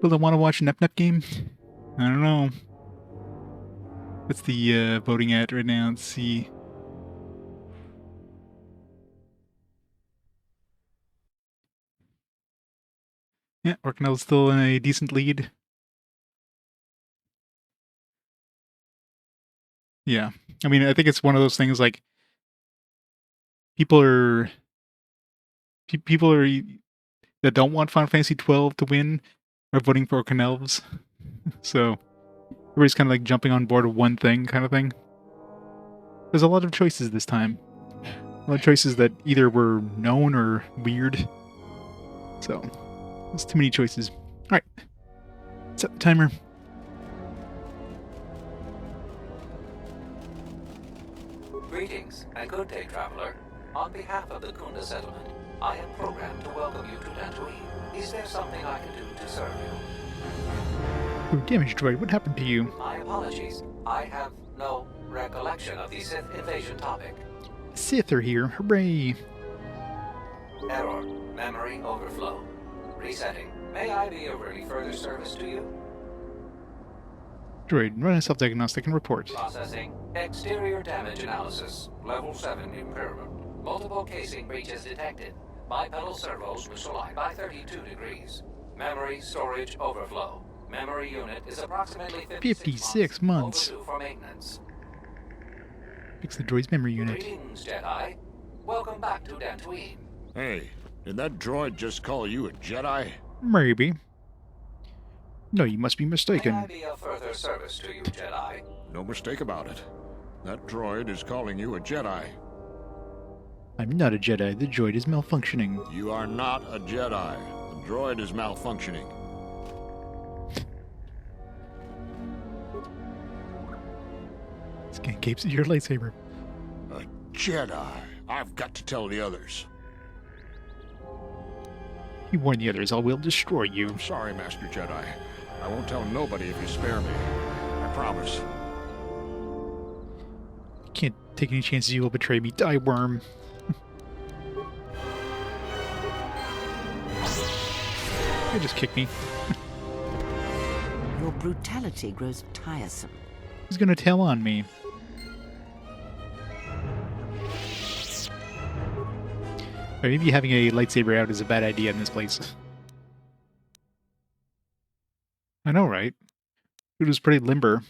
Will I want to watch a Nep Nep game? I don't know. What's the voting at right now? Let's see. Yeah, Orknell's still in a decent lead. Yeah. I mean, I think it's one of those things like people are people are that don't want Final Fantasy 12 to win are voting for Orknel's. So everybody's kind of like jumping on board with one thing kind of thing. There's a lot of choices this time. A lot of choices that either were known or weird. So there's too many choices. All right, set the timer. Greetings and good day, traveler. On behalf of the Kunda settlement, I am programmed to welcome you to Dantooine. Is there something I can do to serve you? Oh, damage droid, what happened to you? My apologies. I have no recollection of the Sith invasion topic. Sith are here, hooray! Error. Memory overflow. Resetting. May I be of any further service to you? Droid, run a self-diagnostic and report. Processing. Exterior damage analysis. Level 7 impairment. Multiple casing breaches detected. Bipedal servos misaligned by 32 degrees. Memory storage overflow. Memory unit is approximately 56 months. overdue for maintenance. Fix the droid's memory unit. Greetings, Jedi. Welcome back to Dantooine. Hey, did that droid just call you a Jedi? Maybe. No, you must be May I mistaken. be of further service to you, Jedi? No mistake about it. That droid is calling you a Jedi. I'm not a Jedi. The droid is malfunctioning. You are not a Jedi. The droid is malfunctioning. This guy capes your lightsaber. A Jedi. I've got to tell the others. You warn the others, I will destroy you. I'm sorry, Master Jedi. I won't tell nobody if you spare me. I promise. You can't take any chances you will betray me. Die, worm. You just kick me. Your brutality grows tiresome. Who's gonna tell on me? Or maybe having a lightsaber out is a bad idea in this place. I know, right? It was pretty limber.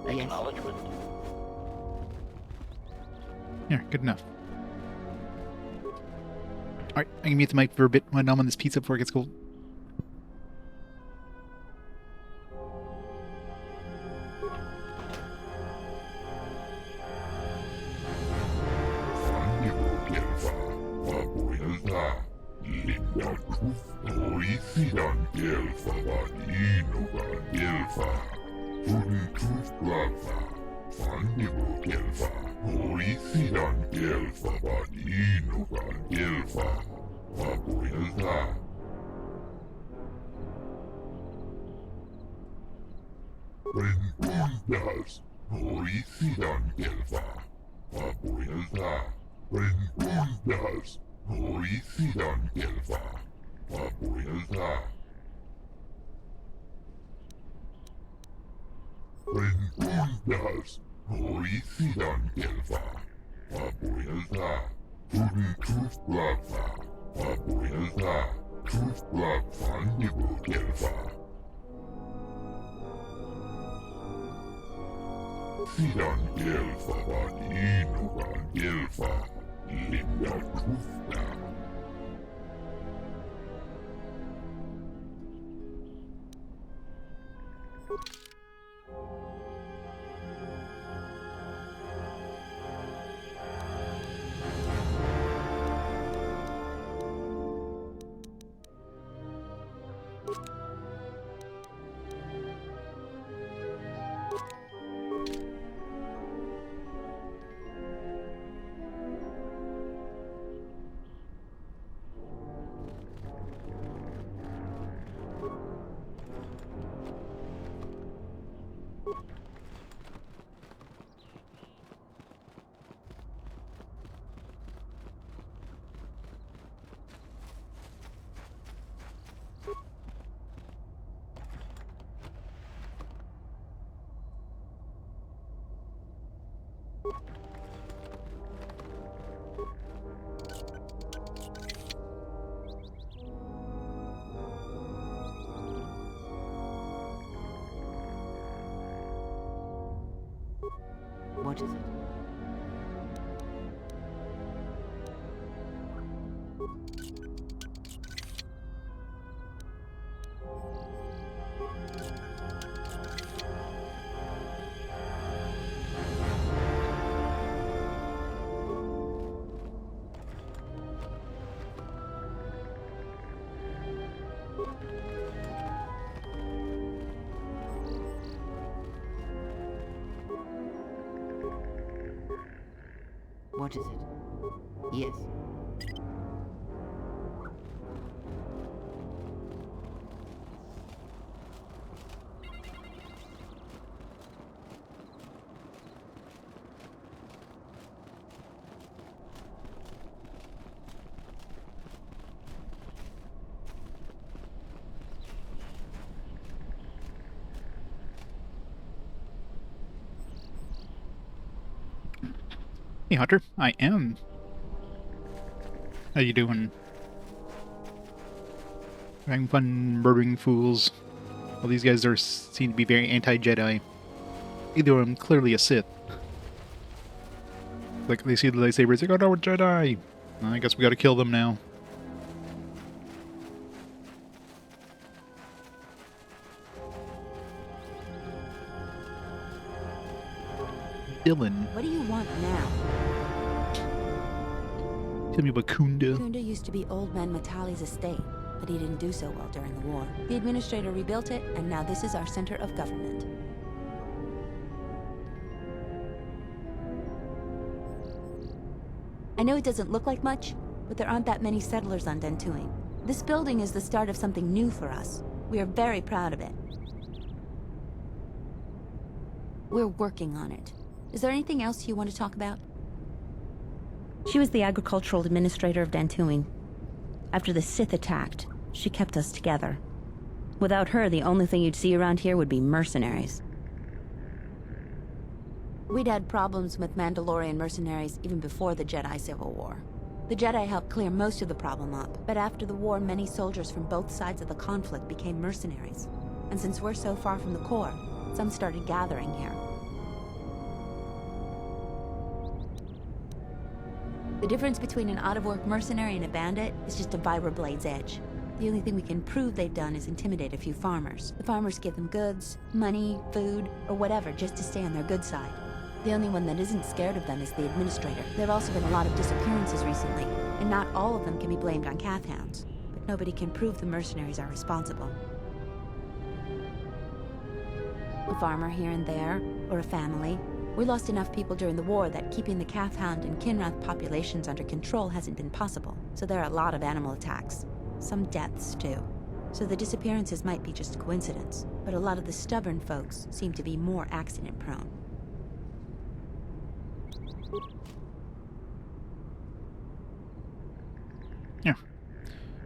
Acknowledgement. Yeah, good enough. Alright, I can mute the mic for a bit when I'm on this pizza before it gets cold. What is it? What is it? Yes. Hey, Hunter. I am. How you doing? Having fun murdering fools. Well, these guys seem to be very anti-Jedi. Either of them clearly a Sith. Like, they see the lightsabers, they go, no, we're Jedi! Well, I guess we gotta kill them now. Dylan. What do you want now? Tell me about Kunda. Kunda used to be Old Man Matali's estate, but he didn't do so well during the war. The administrator rebuilt it, and now this is our center of government. I know it doesn't look like much, but there aren't that many settlers on Dantooine. This building is the start of something new for us. We are very proud of it. We're working on it. Is there anything else you want to talk about? She was the agricultural administrator of Dantooine. After the Sith attacked, she kept us together. Without her, the only thing you'd see around here would be mercenaries. We'd had problems with Mandalorian mercenaries even before the Jedi Civil War. The Jedi helped clear most of the problem up, but after the war, many soldiers from both sides of the conflict became mercenaries. And since we're so far from the core, some started gathering here. The difference between an out-of-work mercenary and a bandit is just a vibroblade's edge. The only thing we can prove they've done is intimidate a few farmers. The farmers give them goods, money, food, or whatever just to stay on their good side. The only one that isn't scared of them is the administrator. There have also been a lot of disappearances recently, and not all of them can be blamed on Cath Hounds. But nobody can prove the mercenaries are responsible. A farmer here and there, or a family. We lost enough people during the war that keeping the Cath Hound and Kinrath populations under control hasn't been possible. So there are a lot of animal attacks. Some deaths, too. So the disappearances might be just coincidence. But a lot of the stubborn folks seem to be more accident-prone. Yeah.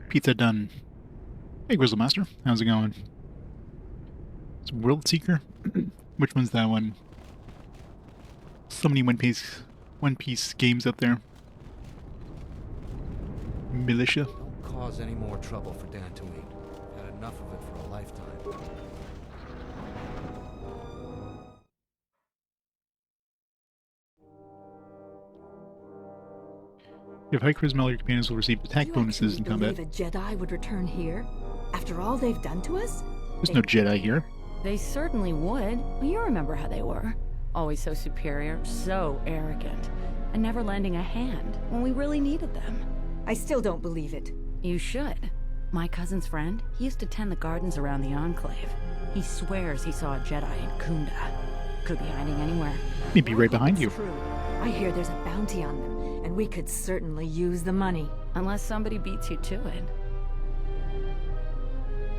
Pizza done. Hey, Grizzle Master. How's it going? It's World Seeker? Which one's that one? So many One Piece games out there. Militia. Don't cause any more trouble for Dantooine. Had enough of it for a lifetime. If high charisma, all your companions will receive attack bonuses in combat. Believe a Jedi would return here? After all they've done to us? There's no Jedi here. They certainly would. You remember how they were. Always so superior, so arrogant, and never lending a hand when we really needed them. I still don't believe it. You should. My cousin's friend, he used to tend the gardens around the Enclave. He swears he saw a Jedi in Kunda. Could be hiding anywhere. He'd be right behind you. It's true. I hear there's a bounty on them, and we could certainly use the money. Unless somebody beats you to it.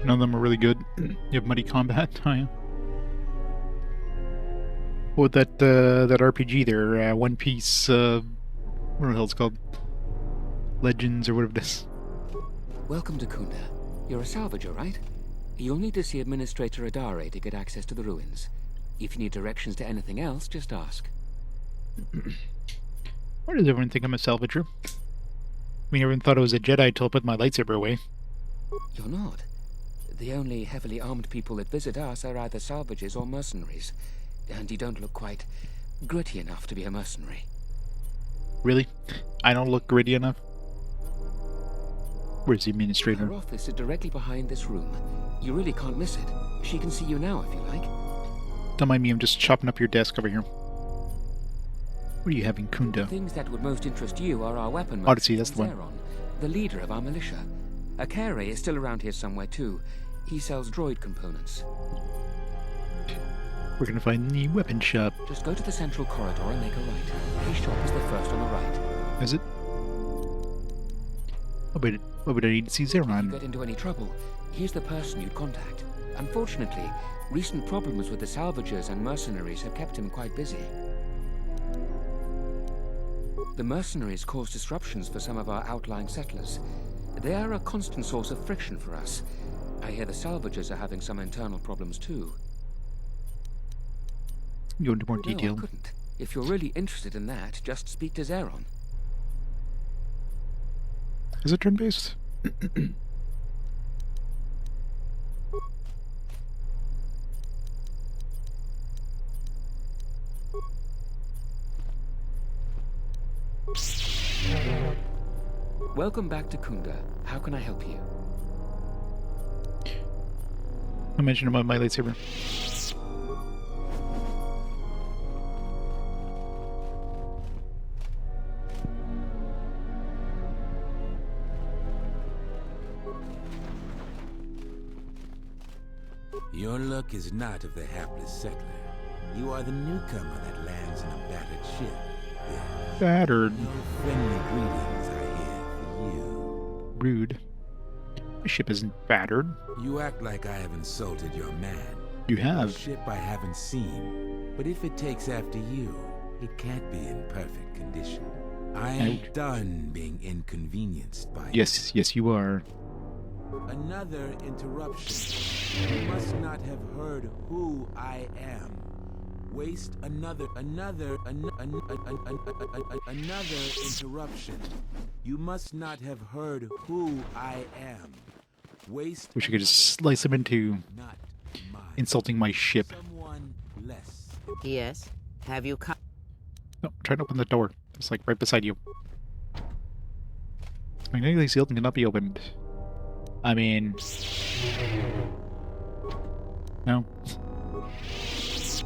None of them are really good. You have muddy combat. Oh, yeah. What that RPG there, One Piece, what the hell it's called? Legends or whatever it is. Welcome to Kunda. You're a salvager, right? You'll need to see Administrator Adare to get access to the ruins. If you need directions to anything else, just ask. Why does everyone think I'm a salvager? I mean, everyone thought I was a Jedi till I put my lightsaber away. You're not. The only heavily armed people that visit us are either salvagers or mercenaries. And you don't look quite gritty enough to be a mercenary. Really? I don't look gritty enough? Where's the administrator? Her office is directly behind this room. You really can't miss it. She can see you now if you like. Don't mind me, I'm just chopping up your desk over here. What are you having, Kunda? Things that would most interest you are our weapon Odyssey, that's the one. Zeron, the leader of our militia. Akare is still around here somewhere too. He sells droid components. We're gonna find the weapon shop. Just go to the central corridor and make a right. His shop is the first on the right. Is it? What would I need to see If you Zeron? get into any trouble, here's the person you'd contact. Unfortunately, recent problems with the salvagers and mercenaries have kept him quite busy. The mercenaries cause disruptions for some of our outlying settlers. They are a constant source of friction for us. I hear the salvagers are having some internal problems too. Go into more No, detail. I couldn't. If you're really interested in that, just speak to Zeron. Is it turn-based? Welcome back to Kunda. How can I help you? I mentioned about my lightsaber. Your luck is not of the hapless settler. You are the newcomer that lands in a battered ship. Yes. Battered. No friendly greetings are here for you. Rude. My ship isn't battered. You act like I have insulted your man. You A have. ship I haven't seen. But if it takes after you, it can't be in perfect condition. I am Ouch. done being inconvenienced by Yes, yes, you are. Another interruption. You must not have heard who I am. Waste another interruption. You must not have heard who I am. Waste. Wish I could just slice him into Not mine. insulting my ship. Someone less. Yes. Have you come? No, try to open the door. It's like right beside you. It's magnetically sealed and cannot be opened. I mean... No. These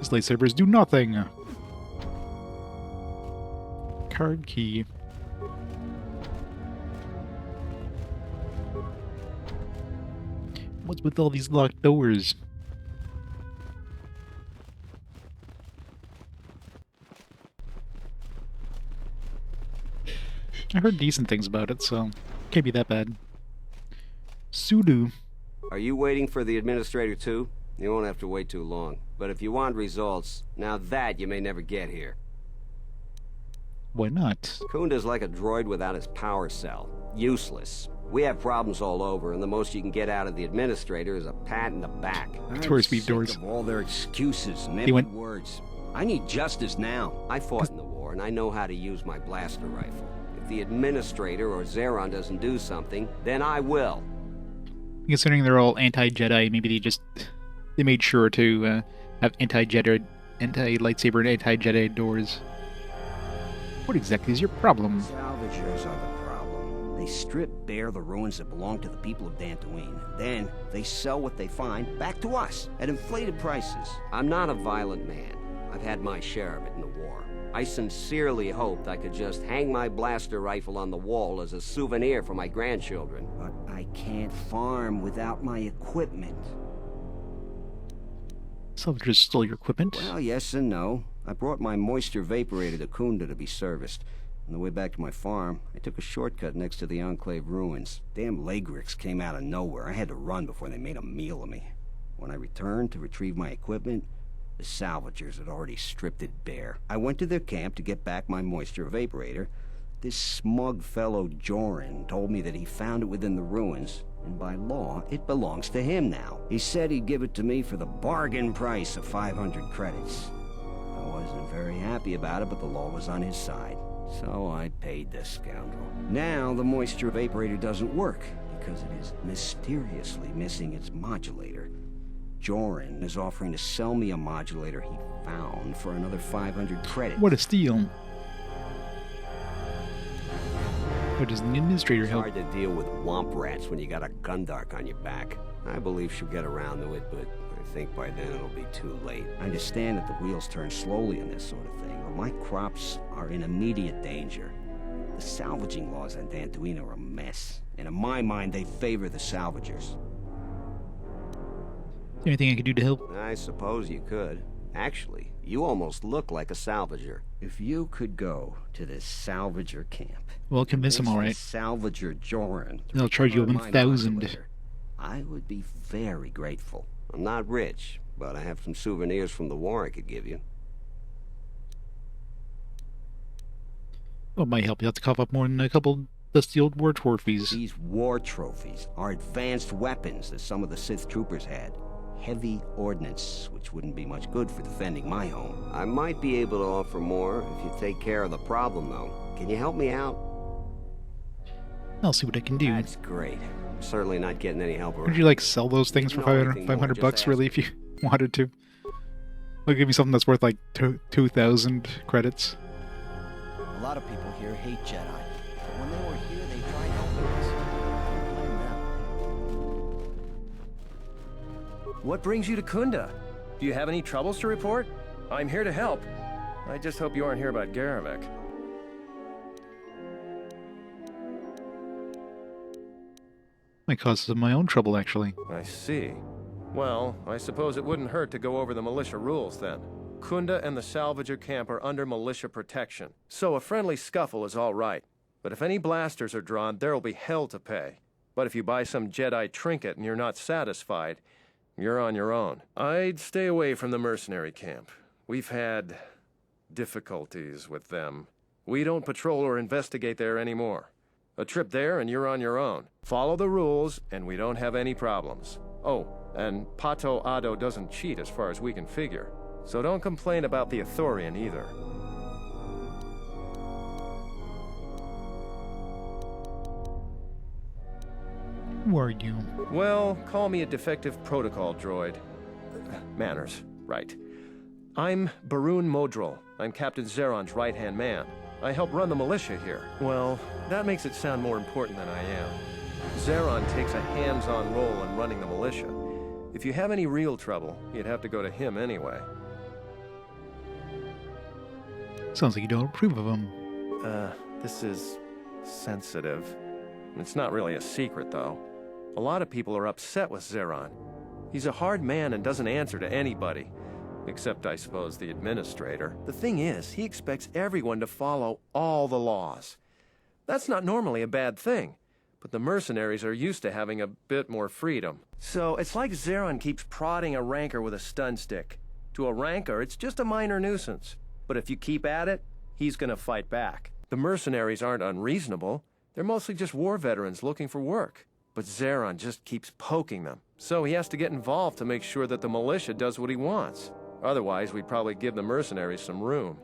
lightsabers do nothing! Card key. What's with all these locked doors? I heard decent things about it, so can't be that bad. Sudo. Are you waiting for the administrator too? You won't have to wait too long. But if you want results, now that you may never get here. Why not? Kunda's like a droid without his power cell. Useless. We have problems all over, and the most you can get out of the administrator is a pat in the back. Tourist speed doors. Of all their excuses and He empty went- words. I need justice now. I fought in the war, and I know how to use my blaster rifle. If the administrator or Zeron doesn't do something, then I will. Considering they're all anti-Jedi, maybe they made sure to have anti-Jedi, anti-lightsaber, and anti-Jedi doors. What exactly is your problem? Salvagers are the problem. They strip bare the ruins that belong to the people of Dantooine. Then they sell what they find back to us at inflated prices. I'm not a violent man. I've had my share of it in the war. I sincerely hoped I could just hang my blaster rifle on the wall as a souvenir for my grandchildren. But I can't farm without my equipment. Salvagers stole your equipment. Well, yes and no. I brought my moisture vaporator to Kunda to be serviced. On the way back to my farm, I took a shortcut next to the Enclave ruins. Damn Lagrix came out of nowhere. I had to run before they made a meal of me. When I returned to retrieve my equipment, the salvagers had already stripped it bare. I went to their camp to get back my moisture evaporator. This smug fellow Joran told me that he found it within the ruins, and by law, it belongs to him now. He said he'd give it to me for the bargain price of 500 credits. I wasn't very happy about it, but the law was on his side. So I paid the scoundrel. Now the moisture evaporator doesn't work because it is mysteriously missing its modulator. Joran is offering to sell me a modulator he found for another 500 credits. What a steal. What does the administrator It's help? hard to deal with womp rats when you got a gundark on your back. I believe she'll get around to it, but I think by then it'll be too late. I understand that the wheels turn slowly in this sort of thing, but my crops are in immediate danger. The salvaging laws on Dantooine are a mess, and in my mind they favor the salvagers. Is there anything I can do to help? I suppose you could. Actually, you almost look like a salvager. If you could go to this salvager camp... Well, convince him, all right. Salvager Joran. They'll charge you 1,000. I would be very grateful. I'm not rich, but I have some souvenirs from the war I could give you. Well, it might help. You have to cough up more than a couple dusty old war trophies. These war trophies are advanced weapons that some of the Sith troopers had. Heavy ordnance, which wouldn't be much good for defending my home. I might be able to offer more if you take care of the problem, though. Can you help me out? I'll see what I can do. That's great. I'm certainly not getting any help. Could you, like, sell those things for 500 bucks, really, if you wanted to? I'll give you something that's worth, like, 2,000 credits. A lot of people here hate Jedi, but when they were here, they tried helping us. I don't blame them. What brings you to Kunda? Do you have any troubles to report? I'm here to help. I just hope you aren't here about Garevik. Might cause some of my own trouble, actually. I see. Well, I suppose it wouldn't hurt to go over the militia rules, then. Kunda and the Salvager camp are under militia protection, so a friendly scuffle is all right. But if any blasters are drawn, there'll be hell to pay. But if you buy some Jedi trinket and you're not satisfied, you're on your own. I'd stay away from the mercenary camp. We've had difficulties with them. We don't patrol or investigate there anymore. A trip there and you're on your own. Follow the rules and we don't have any problems. Oh, and Pato Ado doesn't cheat as far as we can figure. So don't complain about the Ithorian either. Who are you? Well, call me a defective protocol droid. Manners, right. I'm Barun Modrol. I'm Captain Zeron's right-hand man. I help run the militia here. Well, that makes it sound more important than I am. Zeron takes a hands-on role in running the militia. If you have any real trouble, you'd have to go to him anyway. Sounds like you don't approve of him. This is sensitive. It's not really a secret, though. A lot of people are upset with Zeron. He's a hard man and doesn't answer to anybody. Except, I suppose, the administrator. The thing is, he expects everyone to follow all the laws. That's not normally a bad thing, but the mercenaries are used to having a bit more freedom. So it's like Zeron keeps prodding a rancor with a stun stick. To a rancor, it's just a minor nuisance. But if you keep at it, he's gonna fight back. The mercenaries aren't unreasonable. They're mostly just war veterans looking for work. But Zeron just keeps poking them. So he has to get involved to make sure that the militia does what he wants. Otherwise, we'd probably give the mercenaries some room.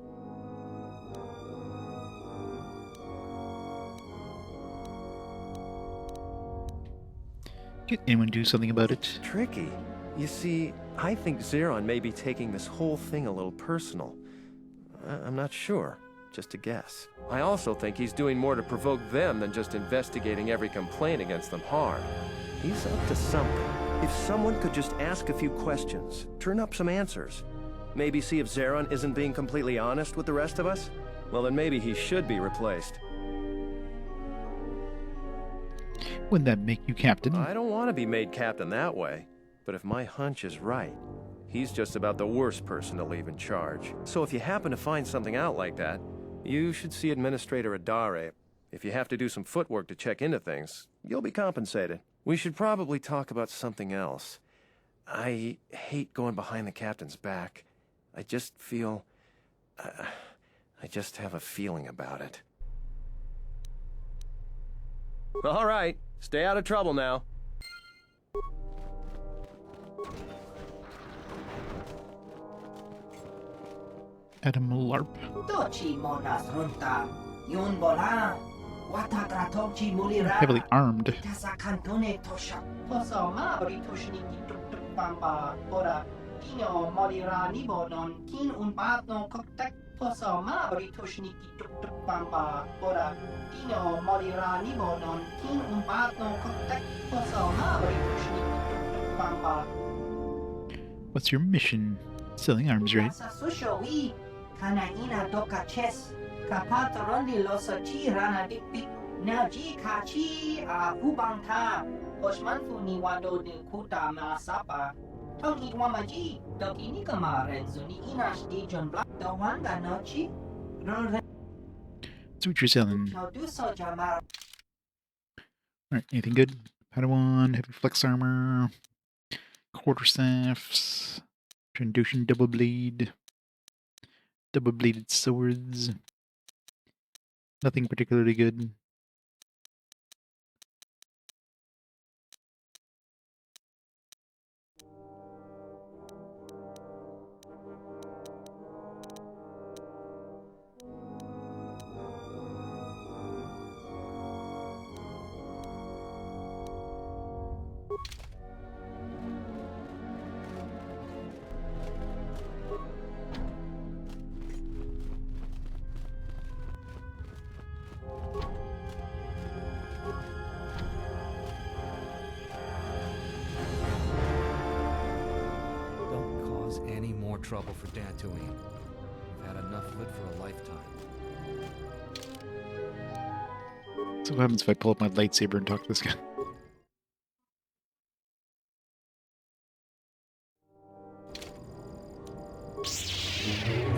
Can anyone do something about it? Tricky. You see, I think Zeron may be taking this whole thing a little personal. I'm not sure. Just a guess. I also think he's doing more to provoke them than just investigating every complaint against them hard. He's up to something. If someone could just ask a few questions, turn up some answers, maybe see if Zeron isn't being completely honest with the rest of us, well then maybe he should be replaced. Wouldn't that make you captain? I don't want to be made captain that way, but if my hunch is right, he's just about the worst person to leave in charge. So if you happen to find something out like that, you should see Administrator Adare. If you have to do some footwork to check into things, you'll be compensated. We should probably talk about something else. I hate going behind the captain's back. I just feel... I just have a feeling about it. All right, stay out of trouble now. Had him LARP. Heavily armed. What's your mission? Selling arms, right? That's what you're selling. Alright, anything good? Padawan, heavy flex armor, quarterstaffs, Trandoshan double blade, double bladed swords. Nothing particularly good. Any more trouble for Dantooine. We've had enough of it for a lifetime. So what happens if I pull up my lightsaber and talk to this guy?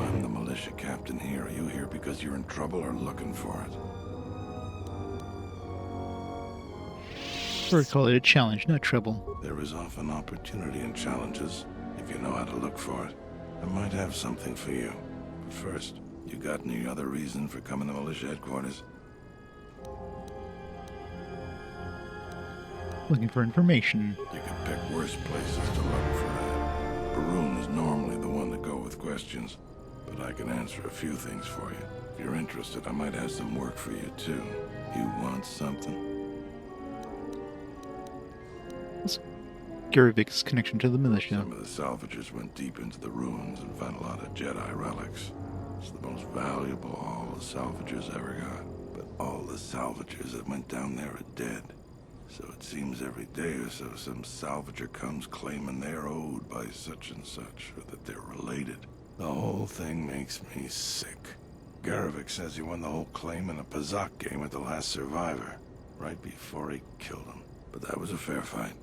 I'm the militia captain here. Are you here because you're in trouble or looking for it? Or call it a challenge, not trouble. There is often opportunity in challenges, if you know how to look for it. I might have something for you. But first, you got any other reason for coming to militia headquarters? Looking for information. You can pick worse places to look for that. Baroon is normally the one to go with questions, but I can answer a few things for you. If you're interested, I might have some work for you, too. You want something? Garavik's connection to the militia. Some of the salvagers went deep into the ruins and found a lot of Jedi relics. It's the most valuable all the salvagers ever got. But all the salvagers that went down there are dead. So it seems every day or so some salvager comes claiming they're owed by such and such, or that they're related. The whole thing makes me sick. Garavik says he won the whole claim in a Pazak game with the last survivor, right before he killed him. But that was a fair fight.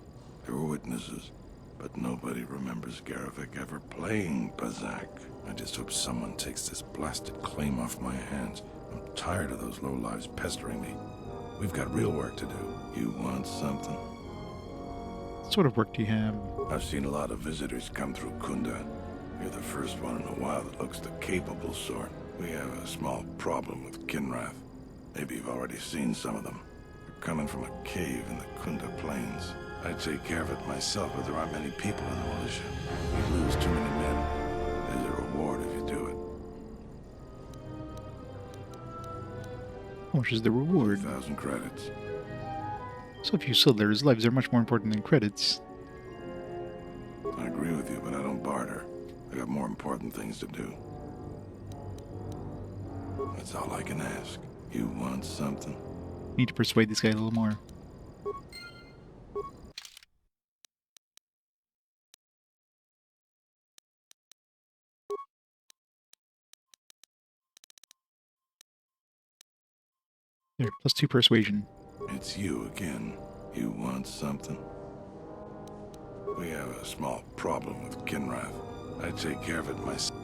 There were witnesses, but nobody remembers Garavik ever playing Pazak. I just hope someone takes this blasted claim off my hands. I'm tired of those lowlives pestering me. We've got real work to do. You want something? What sort of work do you have? I've seen a lot of visitors come through Kunda. You're the first one in a while that looks the capable sort. We have a small problem with Kinrath. Maybe you've already seen some of them. They're coming from a cave in the Kunda Plains. I'd take care of it myself, but there aren't many people in the militia. We lose too many men. There's a reward if you do it. How much is the reward? 1,000 credits. So if you Slither's lives are much more important than credits. I agree with you, but I don't barter. I got more important things to do. That's all I can ask. You want something? Need to persuade this guy a little more. There, +2 persuasion. It's you again. You want something? We have a small problem with Kinrath. I take care of it myself.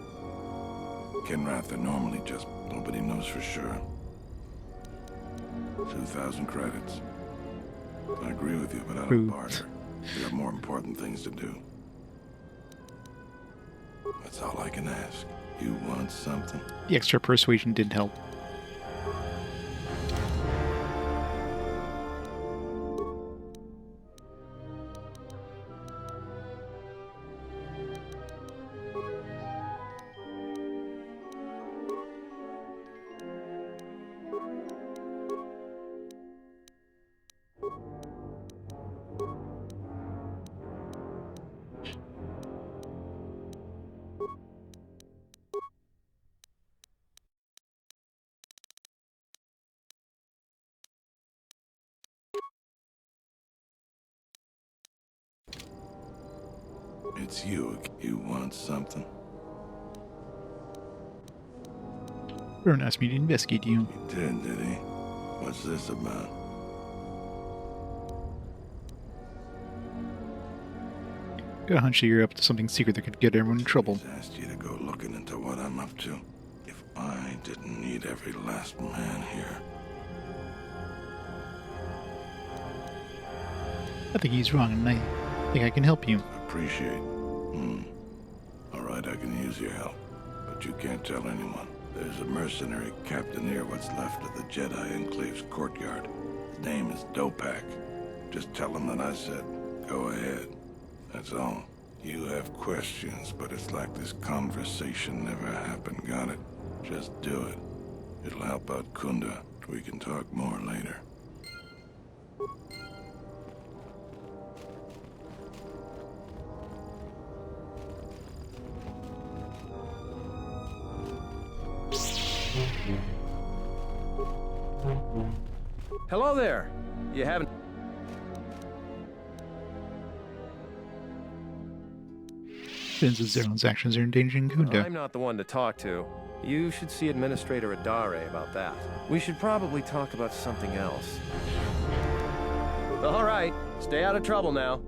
Kinrath are normally just nobody knows for sure. 2,000 credits. I agree with you, but I don't barter. We have more important things to do. That's all I can ask. You want something? The extra persuasion didn't help. it's you. You want something? Baron asked me to investigate you. He did he? What's this about? Got a hunch that you're up to something secret that could get everyone in trouble. I asked you to go looking into what I'm up to. If I didn't need every last man here. I think he's wrong, and I think I can help you. Appreciate. Alright, I can use your help. But you can't tell anyone. There's a mercenary captain here, what's left of the Jedi Enclave's courtyard. His name is Dopak. Just tell him that I said, go ahead. That's all. You have questions, but it's like this conversation never happened, got it? Just do it. It'll help out Kunda. We can talk more later. Hello there. You haven't... Since Zeron's actions are endangering Kunda. I'm not the one to talk to. You should see Administrator Adare about that. We should probably talk about something else. All right, stay out of trouble now.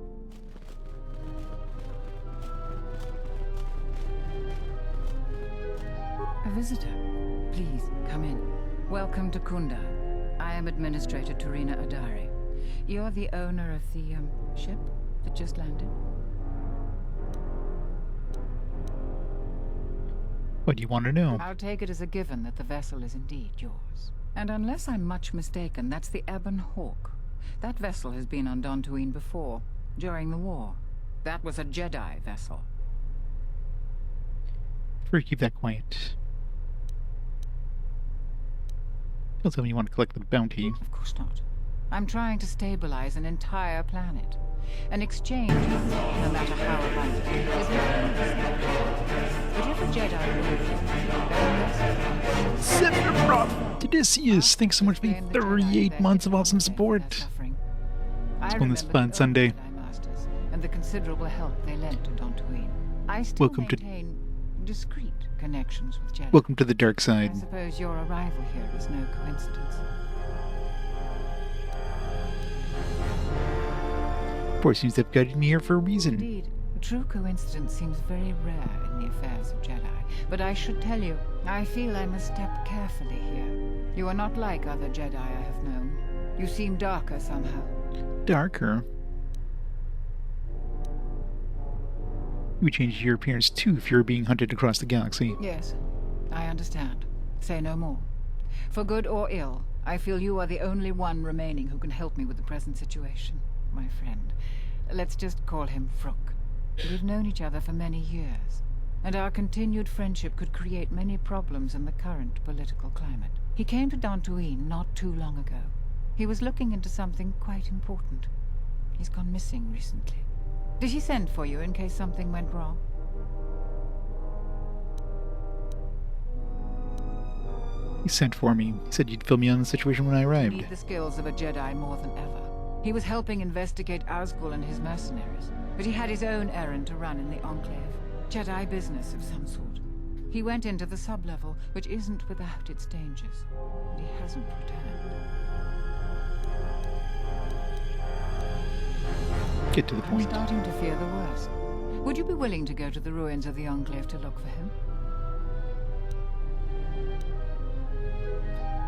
A visitor. Please, come in. Welcome to Kunda. I am Administrator Turina Adare. You're the owner of the, ship that just landed? What do you want to know? I'll take it as a given that the vessel is indeed yours. And unless I'm much mistaken, that's the Ebon Hawk. That vessel has been on Dantooine before, during the war. That was a Jedi vessel. Prefer to keep that quiet. Don't tell me you want to collect the bounty. Of course not. I'm trying to stabilize an entire planet. An exchange, no matter how abundant, is not but if a Jedi Senator Prop Odysseus, thanks so much for the 38 months of awesome support. It's on this fun Sunday. And the considerable help they lent to Dantooine. I still maintain discreet connections with Jedi. Welcome to the dark side. I suppose your arrival here is no coincidence. Force seems to have guided me here for a reason. Indeed, a true coincidence seems very rare in the affairs of Jedi. But I should tell you, I feel I must step carefully here. You are not like other Jedi I have known. You seem darker somehow. Darker? You would change your appearance too if you were being hunted across the galaxy. Yes, I understand. Say no more. For good or ill, I feel you are the only one remaining who can help me with the present situation. My friend. Let's just call him Frook. We've known each other for many years, and our continued friendship could create many problems in the current political climate. He came to Dantooine not too long ago. He was looking into something quite important. He's gone missing recently. Did he send for you in case something went wrong? He sent for me. He said you'd fill me on the situation when I arrived. You need the skills of a Jedi more than ever. He was helping investigate Azgul and his mercenaries, but he had his own errand to run in the Enclave. Jedi business of some sort. He went into the sub-level, which isn't without its dangers, and he hasn't returned. Get to the point. I'm starting to fear the worst. Would you be willing to go to the ruins of the Enclave to look for him?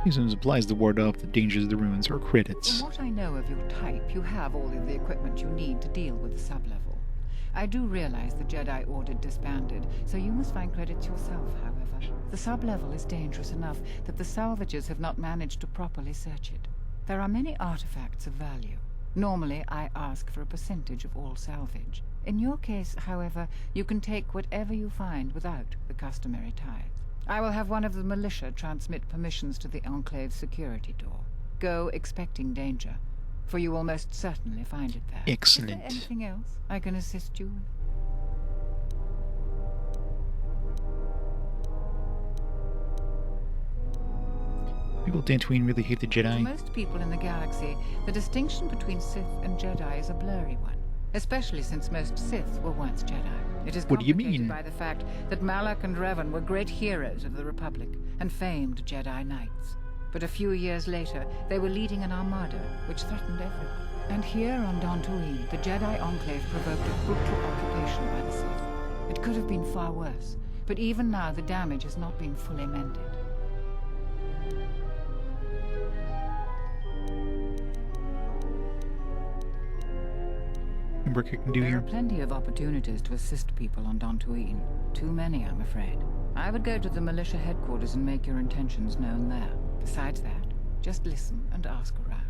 Using supplies to ward off the dangers of the ruins or credits. From what I know of your type, you have all of the equipment you need to deal with the sub-level. I do realize the Jedi Order disbanded, so you must find credits yourself, however. The sub-level is dangerous enough that the salvagers have not managed to properly search it. There are many artifacts of value. Normally, I ask for a percentage of all salvage. In your case, however, you can take whatever you find without the customary tithe. I will have one of the militia transmit permissions to the Enclave's security door. Go expecting danger, for you will most certainly find it there. Excellent. Is there anything else I can assist you with? People of Dantooine really hate the Jedi. For most people in the galaxy, the distinction between Sith and Jedi is a blurry one. especially since most Sith were once Jedi. It is What do you complicated mean? by the fact that Malak and Revan were great heroes of the Republic and famed Jedi Knights. But a few years later, they were leading an armada which threatened everyone. And here on Dantooine, the Jedi Enclave provoked a brutal occupation by the Sith. It could have been far worse, but even now the damage has not been fully mended. Work I can do There here. are plenty of opportunities to assist people on Dantooine. Too many, I'm afraid. I would go to the militia headquarters and make your intentions known there. Besides that, just listen and ask around.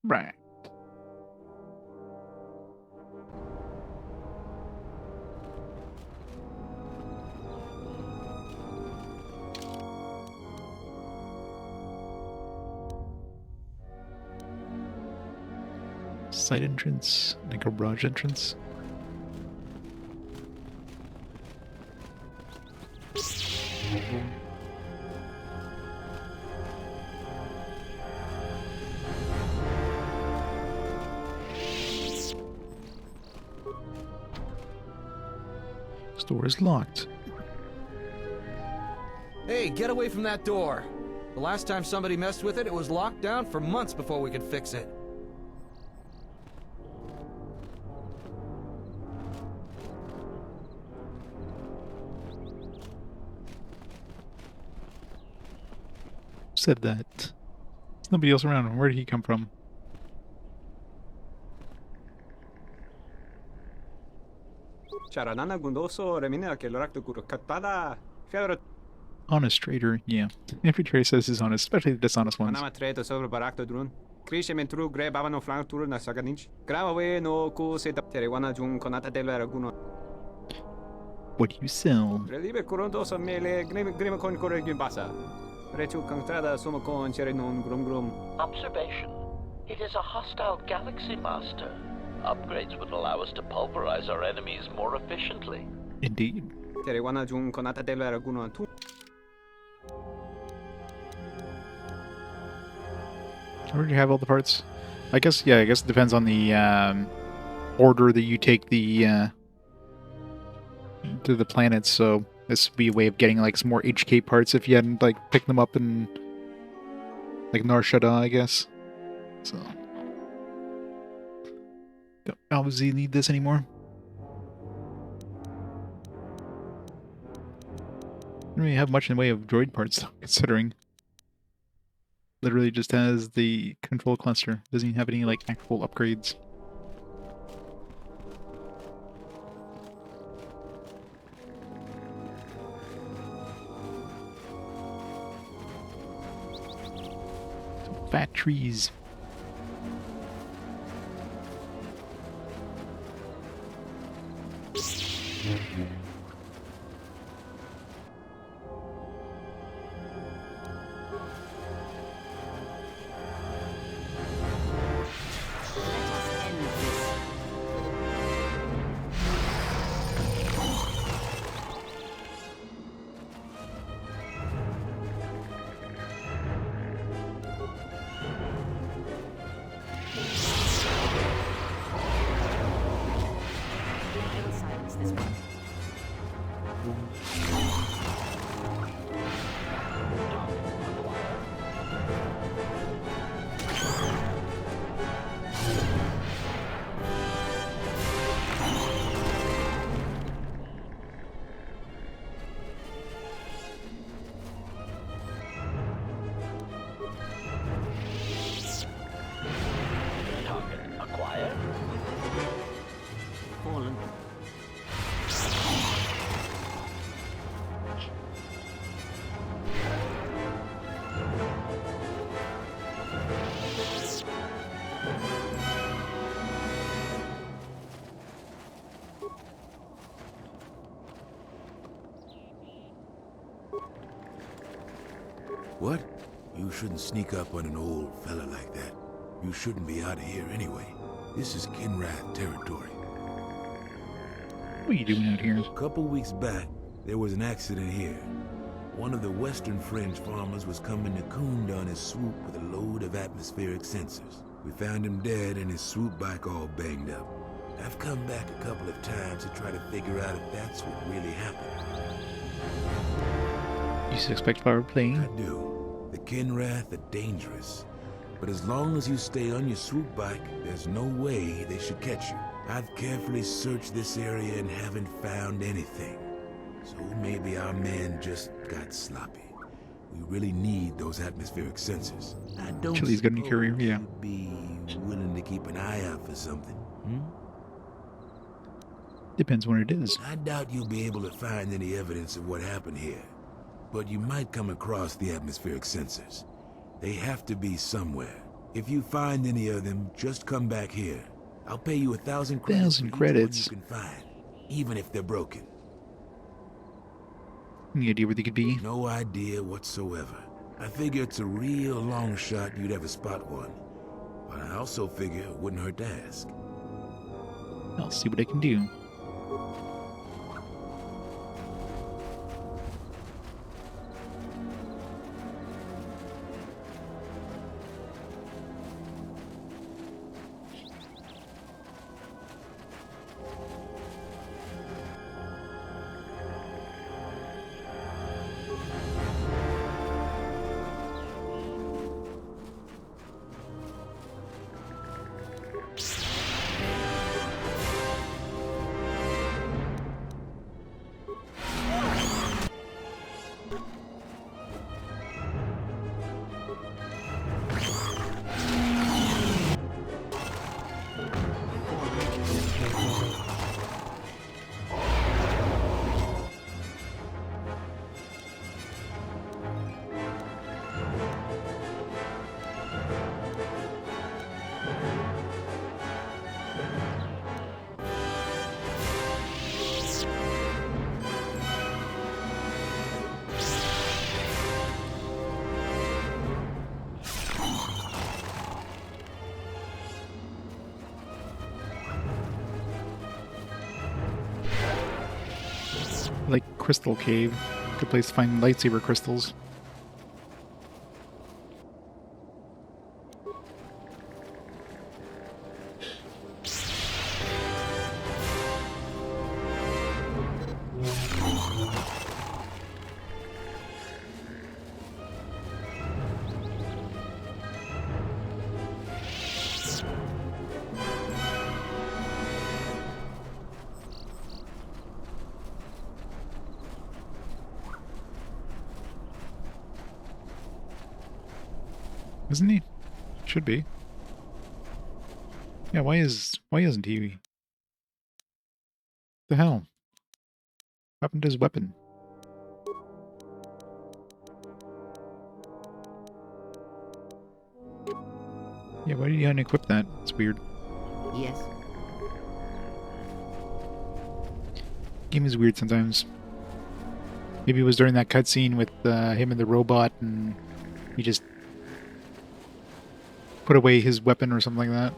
Right. Side entrance, like a garage entrance. This door is locked. Hey, get away from that door! The last time somebody messed with it, it was locked down for months before we could fix it. Said that. There's nobody else around. Where did he come from? Honest trader, yeah. Every trader says he's honest, especially the dishonest ones. What do you sell? Observation. It is a hostile galaxy master. Upgrades would allow us to pulverize our enemies more efficiently. Indeed. Where do you have all the parts? I guess, yeah, I guess it depends on the order that you take the to the planets, so this would be a way of getting like some more HK parts if you hadn't like picked them up in like Nar Shaddaa, I guess. So don't obviously need this anymore. Don't really have much in the way of droid parts though, considering literally just has the control cluster. Doesn't even have any like actual upgrades. Fat trees. What? You shouldn't sneak up on an old fella like that. You shouldn't be out of here anyway. This is Kinrath territory. What are you doing out here? A couple weeks back, there was an accident here. One of the Western Fringe farmers was coming to Kund on his swoop with a load of atmospheric sensors. We found him dead and his swoop bike all banged up. I've come back a couple of times to try to figure out if that's what really happened. You suspect foul play? I do. The Kinrath are dangerous. But as long as you stay on your swoop bike, there's no way they should catch you. I've carefully searched this area and haven't found anything. So maybe our man just got sloppy. We really need those atmospheric sensors. I don't Chili's got any courier, yeah. you'd be willing to keep an eye out for something, hmm? Depends what it is. I doubt you'll be able to find any evidence of what happened here. But you might come across the atmospheric sensors. They have to be somewhere. If you find any of them, just come back here. I'll pay you 1,000 credits for each one you can find, even if they're broken. Any idea where they could be? No idea whatsoever. I figure it's a real long shot you'd ever spot one. But I also figure it wouldn't hurt to ask. I'll see what I can do. Like Crystal Cave. Good place to find lightsaber crystals. Isn't he? Should be. Yeah, why isn't he? The hell? What happened to his weapon? Yeah, why did he unequip that? It's weird. Yes. Game is weird sometimes. Maybe it was during that cutscene with him and the robot, and he just put away his weapon or something like that.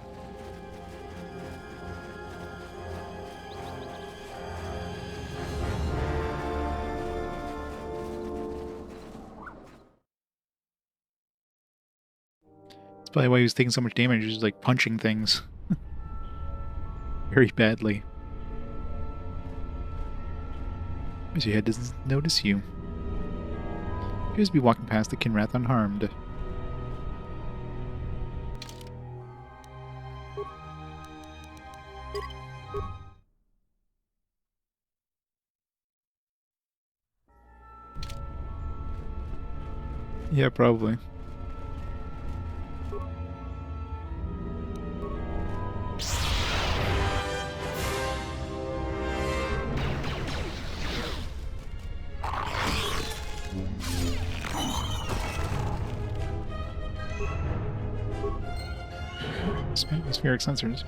That's probably why he was taking so much damage. He was like punching things very badly. Because your head doesn't notice you. Appears to be walking past the Kinrath unharmed. Yeah, probably. Atmospheric sensors.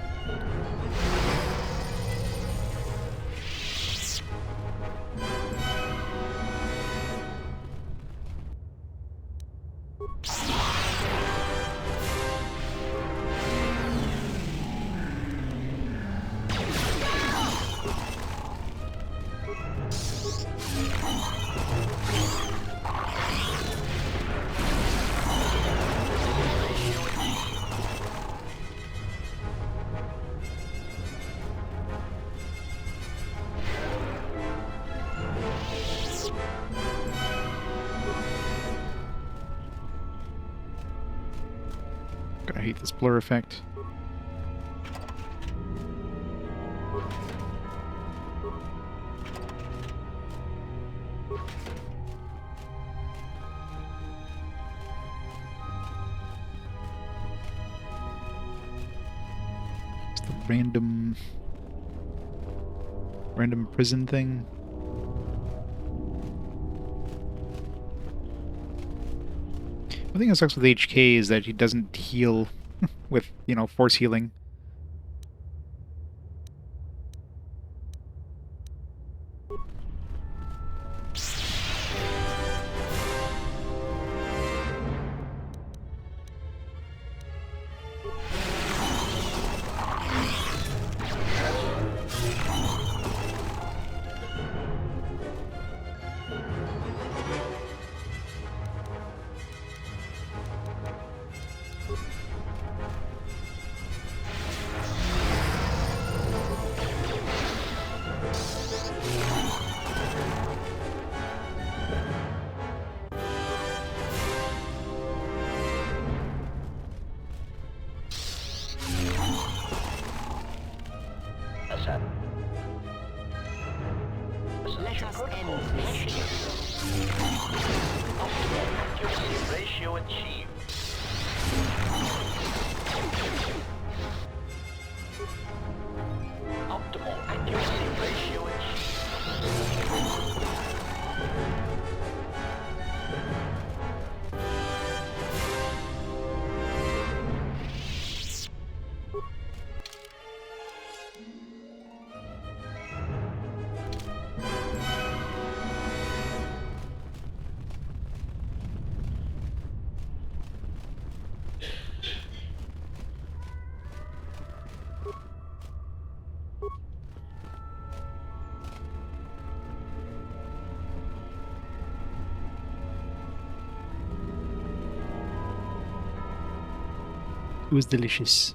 this blur effect. It's the random prison thing. The thing that sucks with HK is that he doesn't heal with, you know, force healing. Let us end this. Optimal accuracy ratio achieved. Optimal accuracy ratio achieved. It was delicious.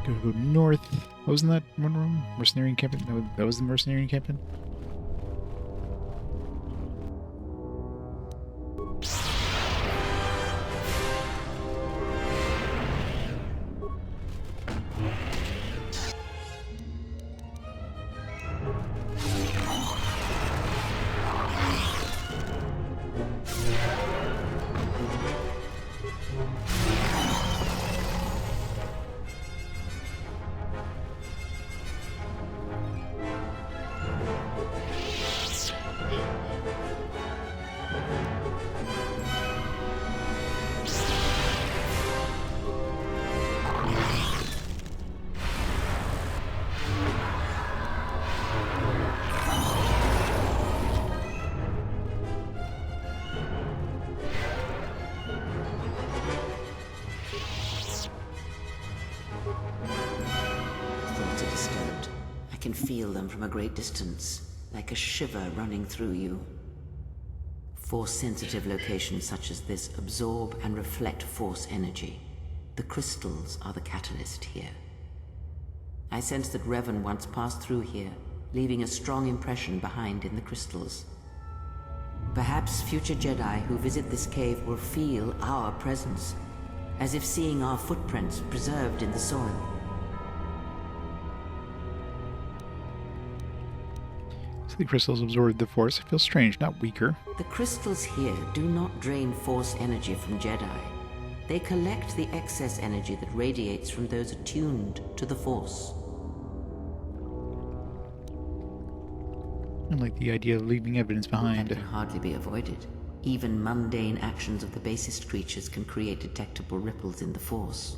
Gotta go north. Wasn't that one room? Mercenary encampment? No, that was the mercenary encampment. Thoughts are disturbed. I can feel them from a great distance, like a shiver running through you. Force-sensitive locations such as this absorb and reflect force energy. The crystals are the catalyst here. I sense that Revan once passed through here, leaving a strong impression behind in the crystals. Perhaps future Jedi who visit this cave will feel our presence, as if seeing our footprints preserved in the soil. So the crystals absorbed the force. It feels strange, not weaker. The crystals here do not drain force energy from Jedi. They collect the excess energy that radiates from those attuned to the force. I like the idea of leaving evidence behind. That can hardly be avoided. Even mundane actions of the basest creatures can create detectable ripples in the force.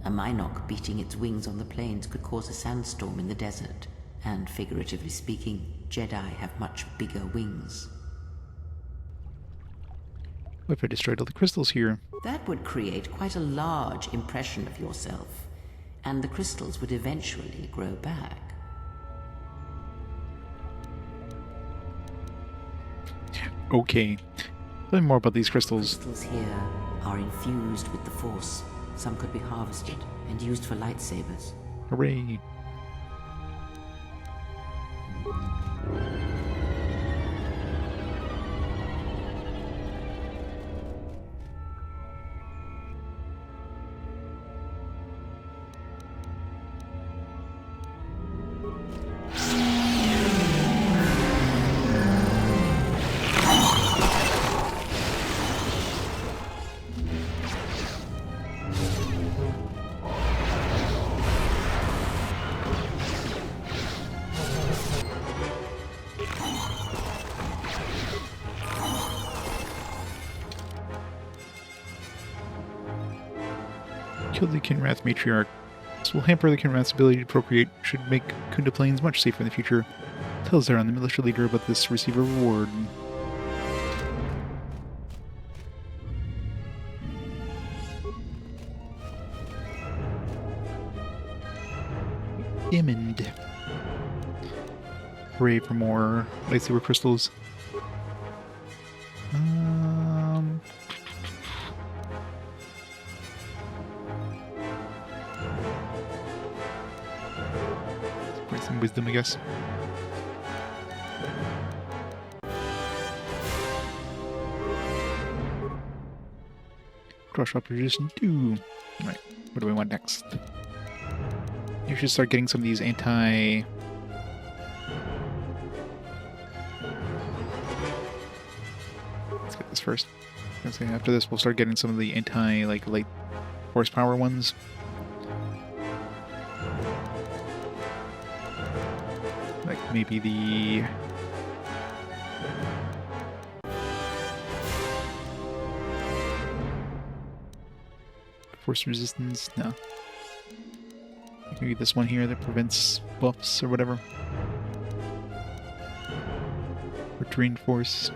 A Minok beating its wings on the plains could cause a sandstorm in the desert. And figuratively speaking, Jedi have much bigger wings. What if I destroyed all the crystals here? That would create quite a large impression of yourself, and the crystals would eventually grow back. Okay. Tell me more about these crystals. Crystals here are infused with the Force. Some could be harvested and used for lightsabers. Hooray. Kill the Kinrath matriarch. This will hamper the Kinrath's ability to procreate, should make Kunda Plains much safer in the future. Tell Zeron, the militia leader, about this, receive a reward. Diamond. Hooray for more lightsaber crystals. Let's bring some wisdom, I guess. Crush Opposition 2. Alright, what do we want next? You should start getting some of these anti... Let's get this first. Okay, after this, we'll start getting some of the anti, like, light horsepower ones. Like, maybe the... Force resistance? No. Maybe this one here that prevents buffs or whatever. Or terrain force.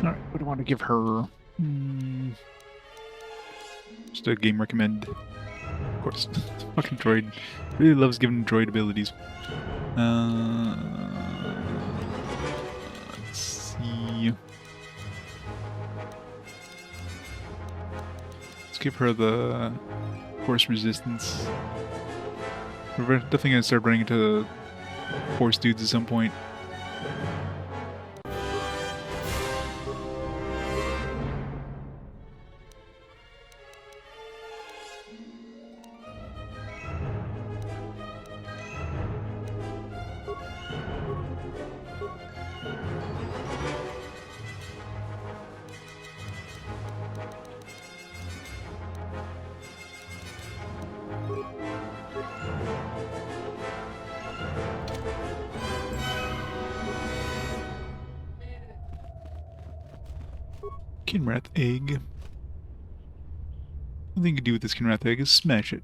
Alright, what do I want to give her? Just a game recommend. Of course. Fucking droid. Really loves giving droid abilities. Let's see. Let's give her the force resistance. We're definitely gonna start running into force dudes at some point. Kinrath egg. The thing you can do with this Kinrath egg is smash it.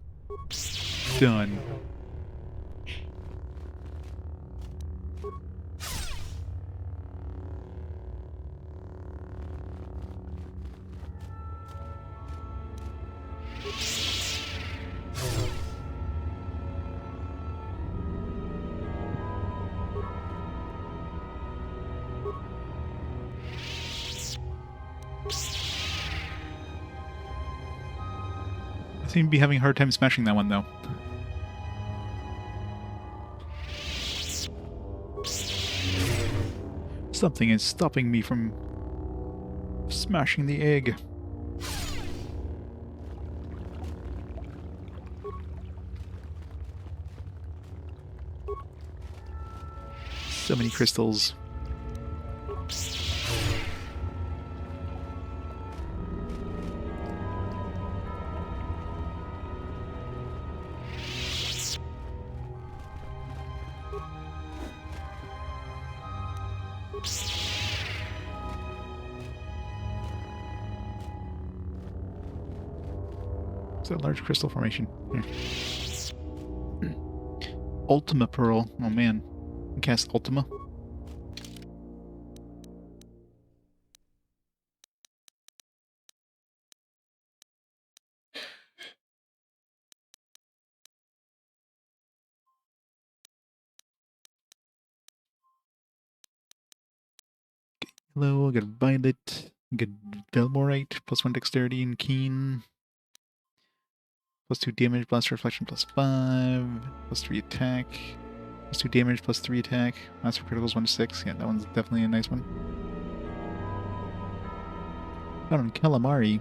Done. I seem to be having a hard time smashing that one, though. Something is stopping me from smashing the egg. So many crystals. It's a large crystal formation. Here. Ultima Pearl. Oh man. I can cast Ultima. Hello, I got Violet, I got Velmorite, +1 dexterity and keen. +2 damage, blast reflection +5, +3 attack, +2 damage, +3 attack. Master criticals 1-6. Yeah, that one's definitely a nice one. Found on Calamari.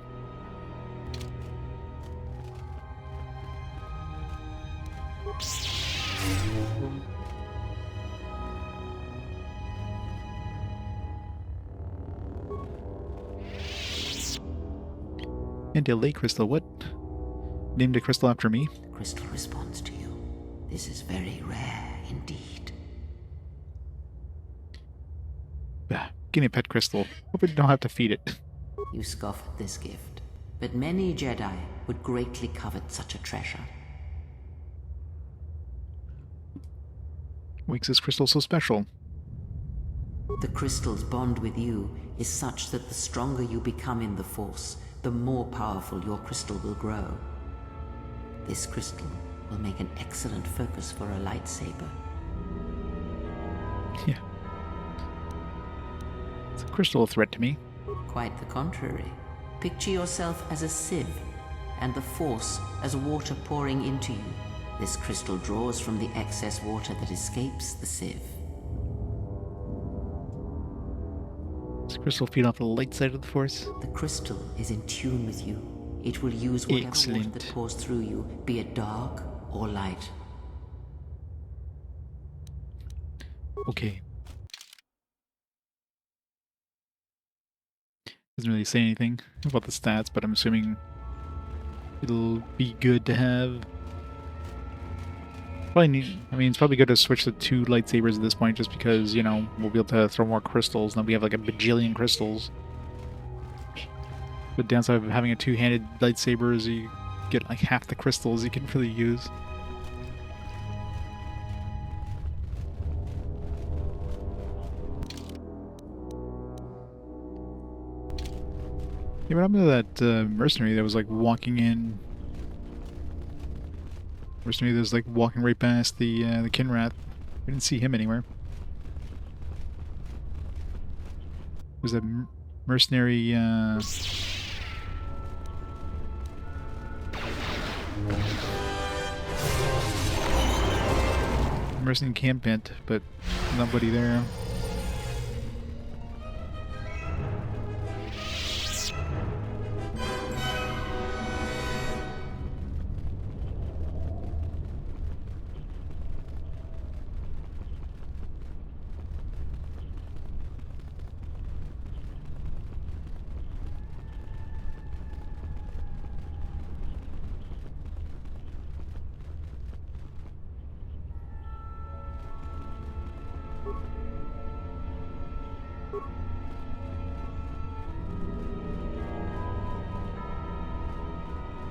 And delay crystal. What? Named a crystal after me? The crystal responds to you. This is very rare indeed. Guinea pet crystal. Hope we don't have to feed it. You scoff at this gift, but many Jedi would greatly covet such a treasure. What makes this crystal so special? The crystal's bond with you is such that the stronger you become in the Force, the more powerful your crystal will grow. This crystal will make an excellent focus for a lightsaber. Yeah. Is a crystal a threat to me? Quite the contrary. Picture yourself as a sieve, and the Force as water pouring into you. This crystal draws from the excess water that escapes the sieve. Does crystal feed off the light side of the Force? The crystal is in tune with you. It will use whatever water that pours through you, be it dark or light. Okay. Doesn't really say anything about the stats, but I'm assuming it'll be good to have. Probably need, I mean, it's probably good to switch to 2 lightsabers at this point, just because, you know, we'll be able to throw more crystals. Now we have like a bajillion crystals. The downside of having a 2-handed lightsaber is you get like half the crystals you can really use. Yeah, what happened to that mercenary that was like walking in? Mercenary that was like walking right past the Kinrath. We didn't see him anywhere. Was that mercenary? Mercenary encampment, but nobody there.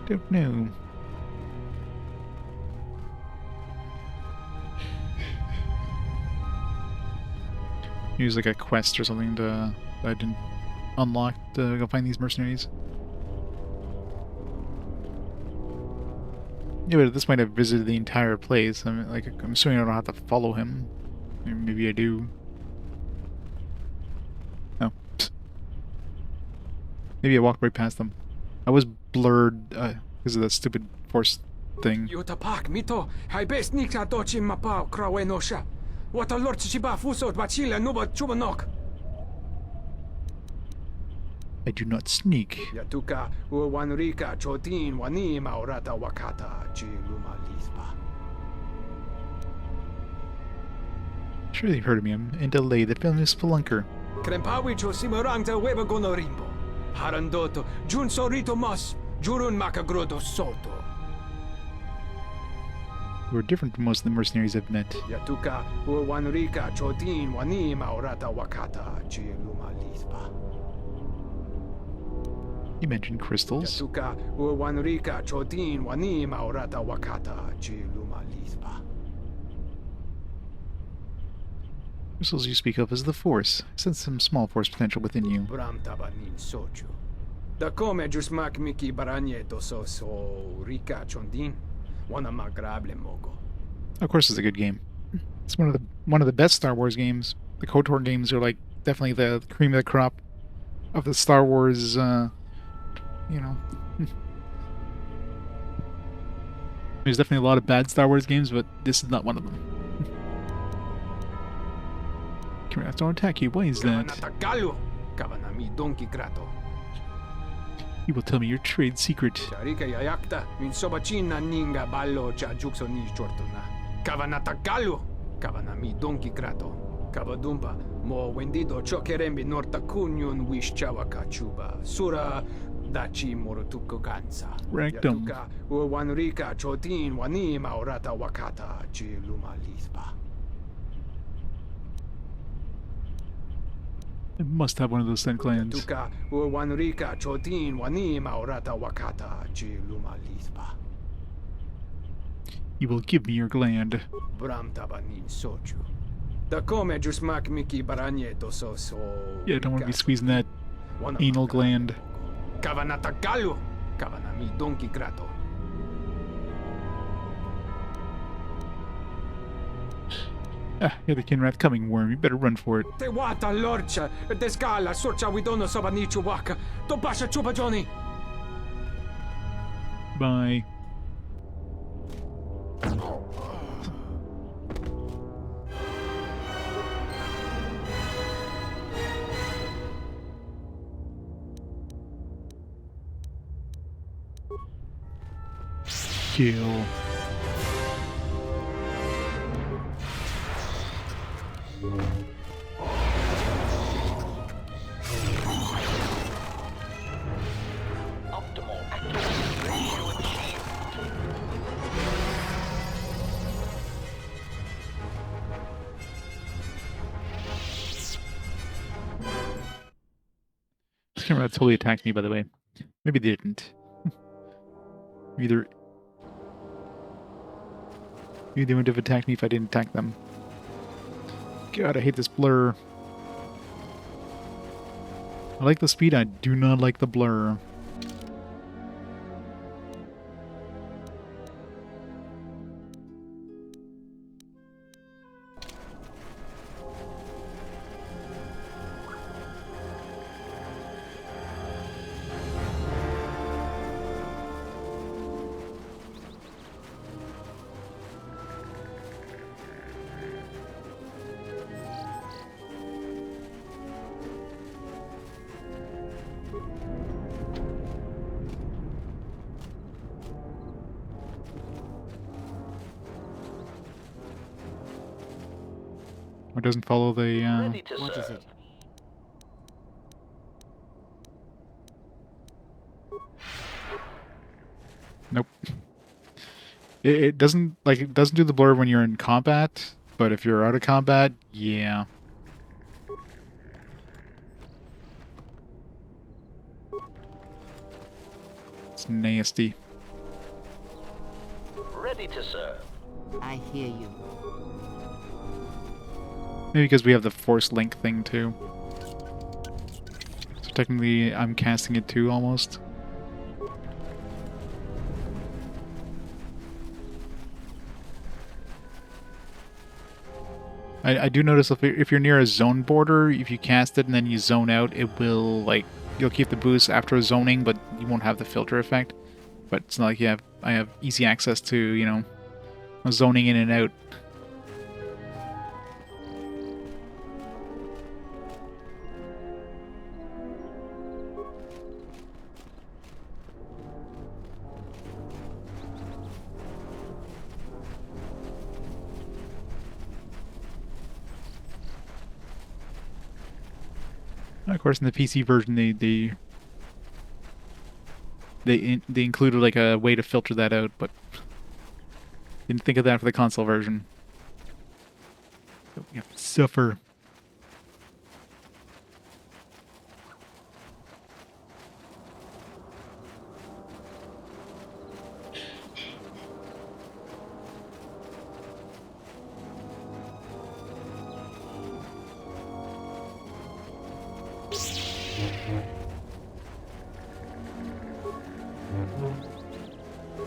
Don't know. Use like a quest or something to that I didn't unlock to go find these mercenaries. Yeah, but at this point I've visited the entire place. I'm like, I'm assuming I don't have to follow him. Maybe I do. Oh. Maybe I walked right past them. I was blurred because of that stupid Force thing. Yutapak mito, hai best nikna dochi mapao krawenosha. What a lord chiba fusot bachila nuba chubanok. I do not sneak. Yatuka uwanrika chotin wani maurata wakata chiluma lispa. Sure they've heard of me. I'm in delay. The famous spelunker. Krempawi cho simurangta weba gonorimbo. Harandoto, Jun Sorito Mas, Jurun Makagrodo Soto. We're different from most of the mercenaries I've met. Yatuka, Uwanrika, Chotin, Wani, Maurata, Wakata, Chiluma Lispa. You mentioned crystals. Yatuka, Uwanrika, Chotin, Wani, Maurata, Wakata, Chiluma Lispa. Crystals you speak of as the Force. I sense some small Force potential within you. Bram tabanin sochu. Da come jusmak miki baranye doso so rika chondin. Wana magrable mogo. Of course, it's a good game. It's one of the best Star Wars games. The KOTOR games are like definitely the cream of the crop of the Star Wars. You know, there's definitely a lot of bad Star Wars games, but this is not one of them. Kinrath don't attack you. Why is that? You will tell me your trade secret. Charika yayakta min sobachina ninga ballo cha jukso ni chortuna. Kavanata galu. Kavanami donki krato. Kavadumpa mo wendido chokerembi norta kunyun wish chawaka chuba. Sura Dachi morutuko gansa. Rectum. Yatuka uwanrika chotin wanima orata wakata chi luma lisba. It must have one of those thin clans. Yatuka uwanrika chotin wanima orata wakata chi luma lisba. You will give me your gland. Bram tabanin soju. Da come jusmak miki baranyeto so. Yeah, I don't want to be squeezing that anal gland. Kavanata galu. Kavanami donkey grato. Ah, yeah, the Kinrath coming worm. You better run for it. Te wata lorcha. Descala sorcha widono sabanichu waka. Topasha chupa Johnny. Bye. Kill. Optimal accuracy ratio achieved. This camera totally attacked me, by the way. Maybe they didn't. Maybe they wouldn't have attacked me if I didn't attack them. God, I hate this blur. I like the speed, I do not like the blur. Or doesn't follow the, What is it? Nope. It doesn't, like, it doesn't do the blur when you're in combat, but if you're out of combat, yeah. It's nasty. Ready to serve. I hear you. Maybe because we have the force link thing too. So technically I'm casting it too almost. I do notice if you're near a zone border, if you cast it and then you zone out, it will, like, you'll keep the boost after zoning, but you won't have the filter effect. But it's not like I have easy access to, you know, zoning in and out. Of course, in the PC version, they included like a way to filter that out, but didn't think of that for the console version. So we have to suffer.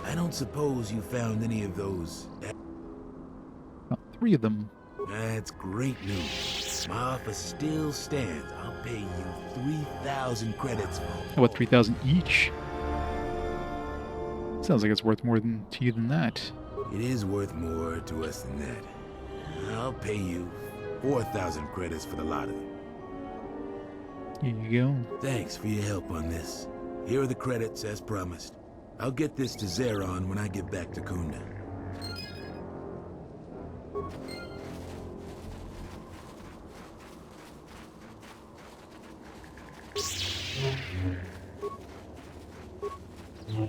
I don't suppose you found any of those. Oh, 3 of them. That's great news. My offer still stands. I'll pay you 3,000 credits for How about 3,000 each? Sounds like it's worth more to you than that. It is worth more to us than that. I'll pay you 4,000 credits for the lot of them. Here you go. Thanks for your help on this. Here are the credits as promised. I'll get this to Zeron when I get back to Kunda. Yes,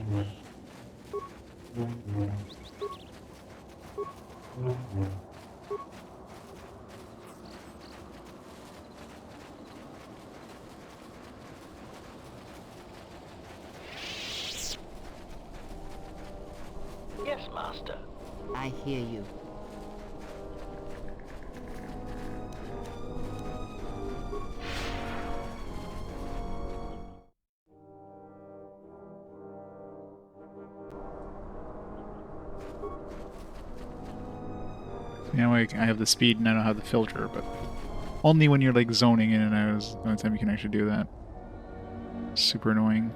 Master. I hear you. Now I have the speed and I don't have the filter, but only when you're like zoning in and out is the only time you can actually do that. Super annoying.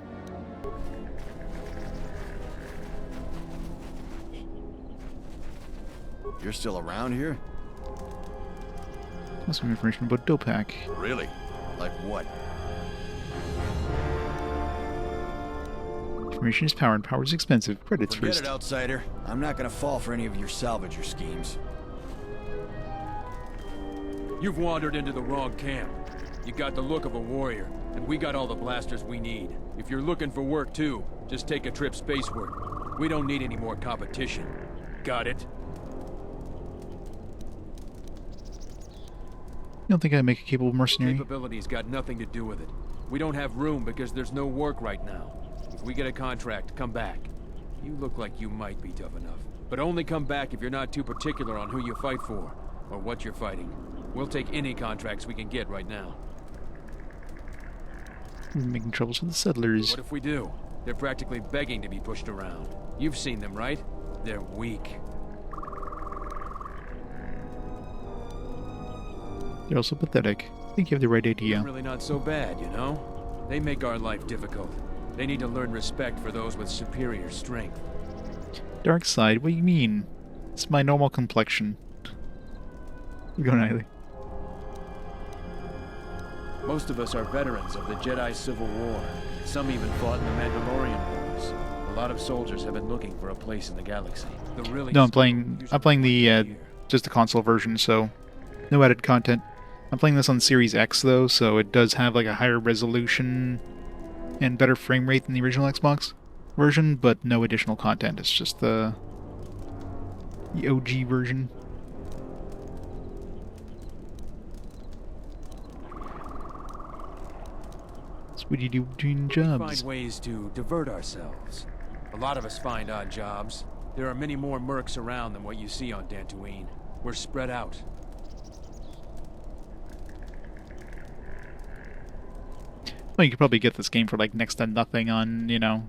You're still around here? That's some information about Dopak. Really? Like what? Information is power and power is expensive. Credits Forget first. it, outsider. I'm not gonna fall for any of your salvager schemes. You've wandered into the wrong camp. You got the look of a warrior, and we got all the blasters we need. If you're looking for work too, just take a trip spaceward. We don't need any more competition. Got it? You don't think I'd make a capable mercenary? Capability's got nothing to do with it. We don't have room because there's no work right now. If we get a contract, come back. You look like you might be tough enough. But only come back if you're not too particular on who you fight for, or what you're fighting. We'll take any contracts we can get right now. We're making troubles with the settlers. What if we do? They're practically begging to be pushed around. You've seen them, right? They're weak. They're also pathetic. I think you have the right idea. They're really not so bad, you know? They make our life difficult. They need to learn respect for those with superior strength. Dark side? What do you mean? It's my normal complexion. We're going either. Most of us are veterans of the Jedi Civil War. Some even fought in the Mandalorian Wars. A lot of soldiers have been looking for a place in the galaxy. No, I'm playing the just the console version, so no added content. I'm playing this on Series X though, so it does have like a higher resolution and better frame rate than the original Xbox version, but no additional content. It's just the OG version. What do you do between jobs? Find ways to divert ourselves. A lot of us find odd jobs. There are many more mercs around than what you see on Dantooine. We're spread out. Well, you could probably get this game for like next to nothing on, you know,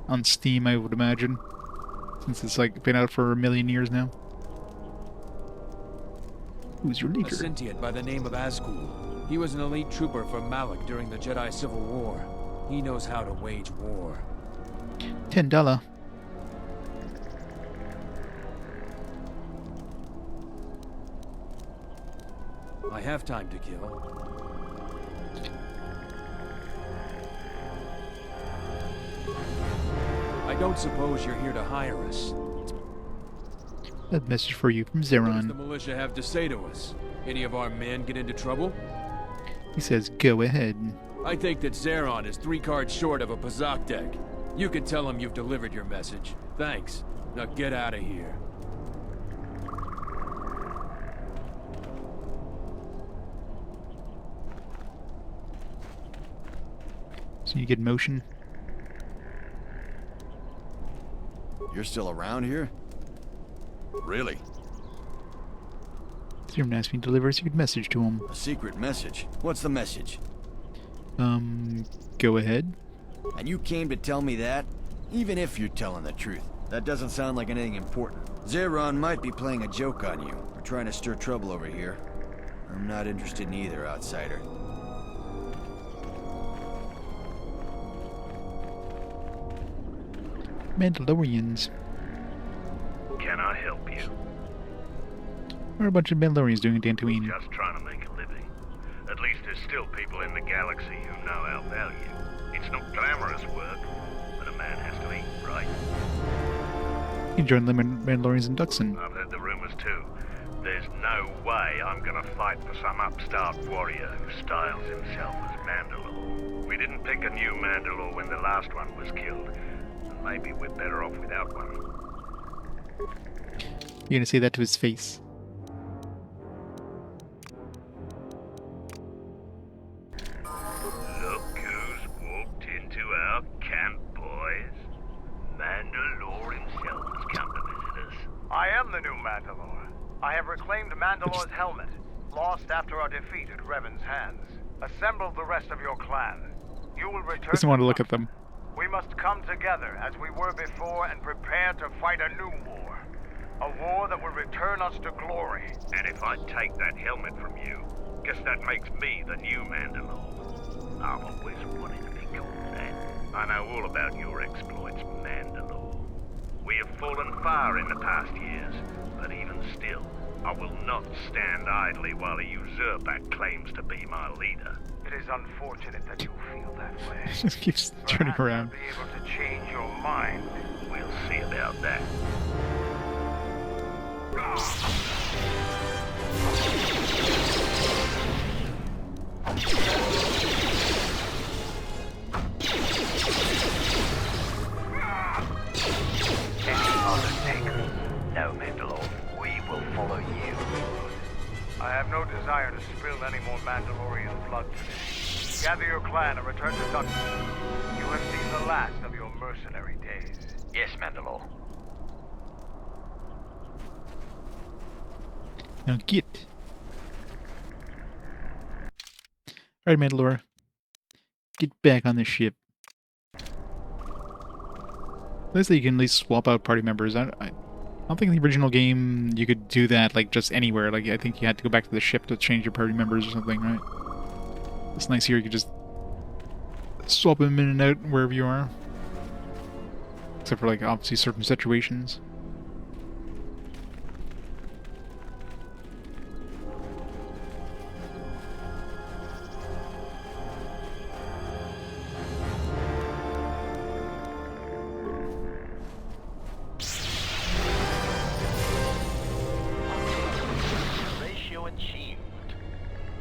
on Steam, I would imagine. Since it's like been out for a million years now. Who's your leader? A sentient by the name of Azkul. He was an elite trooper for Malik during the Jedi Civil War. He knows how to wage war. $10. I have time to kill. I don't suppose you're here to hire us. A message for you from What does Zeron. the militia have to say to us? Any of our men get into trouble? He says, go ahead. I think that Zeron is 3 cards short of a Pazak deck. You can tell him you've delivered your message. Thanks. Now get out of here. So you get motion. You're still around here? Really? Zeron asked me to deliver a secret message to him. A secret message? What's the message? Go ahead. And you came to tell me that? Even if you're telling the truth, that doesn't sound like anything important. Zeron might be playing a joke on you, or trying to stir trouble over here. I'm not interested in either, outsider. Mandalorians. Can I help you? What are a bunch of Mandalorians doing in Dantooine? Just trying to make a living. At least there's still people in the galaxy who know our value. It's not glamorous work, but a man has to eat, right? You can join the Mandalorians in Duxon. I've heard the rumors too. There's no way I'm gonna fight for some upstart warrior who styles himself as Mandalore. We didn't pick a new Mandalore when the last one was killed. maybe we're better off without one. You're gonna say that to his face. Look who's walked into our camp, boys. Mandalore himself has come to visit us. I am the new Mandalore. I have reclaimed Mandalore's helmet, lost after our defeat at Revan's hands. Assemble the rest of your clan. You will return. Doesn't want to look at them. We must come together as we were before and prepare to fight a new war. A war that will return us to glory. And if I take that helmet from you, guess that makes me the new Mandalore. I've always wanted to be called that. I know all about your exploits, Mandalore. We have fallen far in the past years, but even still, I will not stand idly while a usurper claims to be my leader. It is unfortunate that you feel that way. Just keeps turning around. Be able to change your mind. We'll see about that. No, Mandalore. We will follow you. I have no desire to spill any more Mandalorian blood today. Gather your clan and return to Dutton. You have seen the last of your mercenary days. Yes, Mandalore. Now get. Alright, Mandalore. Get back on the ship. At least you can at least swap out party members. I don't think in the original game you could do that, like, just anywhere. Like, I think you had to go back to the ship to change your party members or something, right? It's nice here you could just swap them in and out wherever you are. Except for, like, obviously certain situations.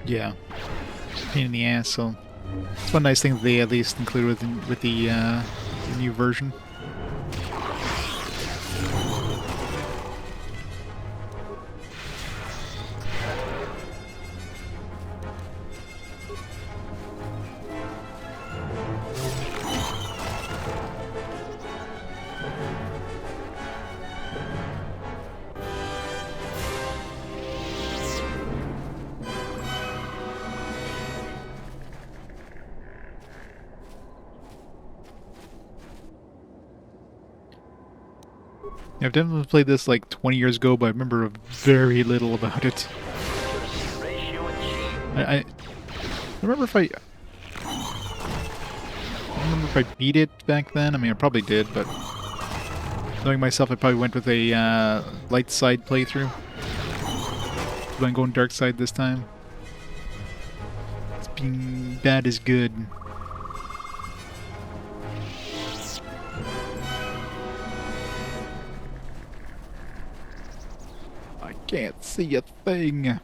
Yeah, pain in the ass. So it's one nice thing that they at least include with the new version. Yeah, I've definitely played this like 20 years ago, but I remember very little about it. I remember if I don't remember if I beat it back then. I mean, I probably did, but knowing myself, I probably went with a light side playthrough. But I'm going dark side this time. It's being bad is good. Can't see a thing.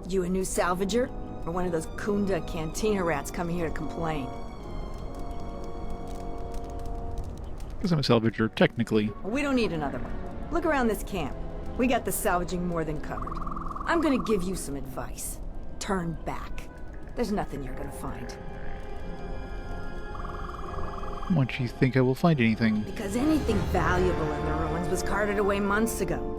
You a new salvager? Or one of those Kunda cantina rats coming here to complain? Because I'm a salvager, technically. We don't need another one. Look around this camp. We got the salvaging more than covered. I'm gonna give you some advice. Turn back. There's nothing you're gonna find. Why don't you think I will find anything? Because anything valuable in the ruins was carted away months ago.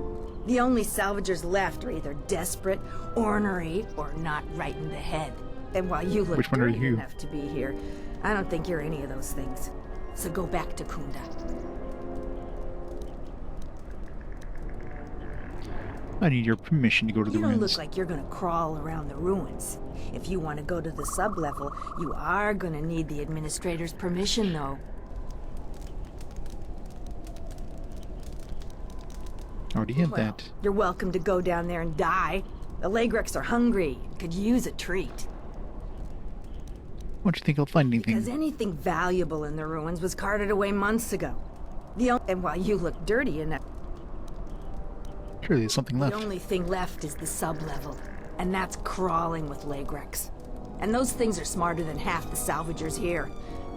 The only salvagers left are either desperate, ornery, or not right in the head. And while you look Which one are dirty you? enough to be here, I don't think you're any of those things. So go back to Kunda. I need your permission to go to the You don't ruins. look like you're gonna crawl around the ruins. If you want to go to the sub-level, you are gonna need the administrator's permission, though. Already had Well, that. you're welcome to go down there and die. The Lagreks are hungry. Could use a treat. Don't you think I'll find anything? Because anything valuable in the ruins was carted away months ago. And while you look dirty enough, Surely there's something left. the only thing left is the sub-level. And that's crawling with Legrex. And those things are smarter than half the salvagers here.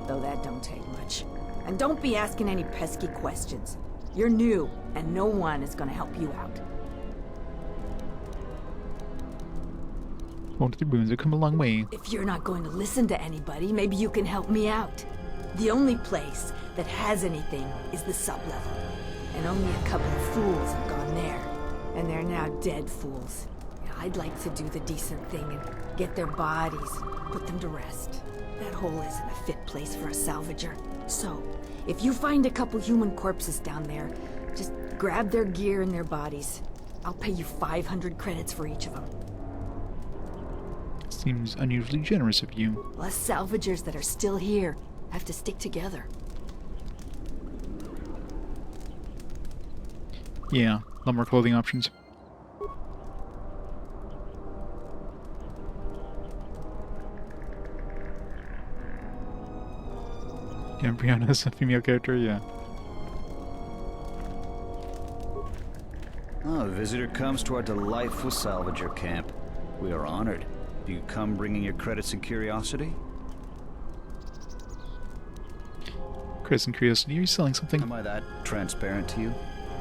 Though that don't take much. And don't be asking any pesky questions. You're new, and no one is gonna help you out. Going to the ruins, I've come a long way. If you're not going to listen to anybody, maybe you can help me out. The only place that has anything is the sub-level. And only a couple of fools have gone there. And they're now dead fools. I'd like to do the decent thing and get their bodies, put them to rest. That hole isn't a fit place for a salvager. So, if you find a couple human corpses down there, just grab their gear and their bodies. I'll pay you 500 credits for each of them. Seems unusually generous of you. Us salvagers that are still here have to stick together. Yeah, a lot more clothing options. Yeah, Brianna's a female character, yeah. Oh, a visitor comes to our delightful salvager camp. We are honored. Do you come bringing your credits and curiosity? Credits and curiosity, are you selling something? Am I that transparent to you?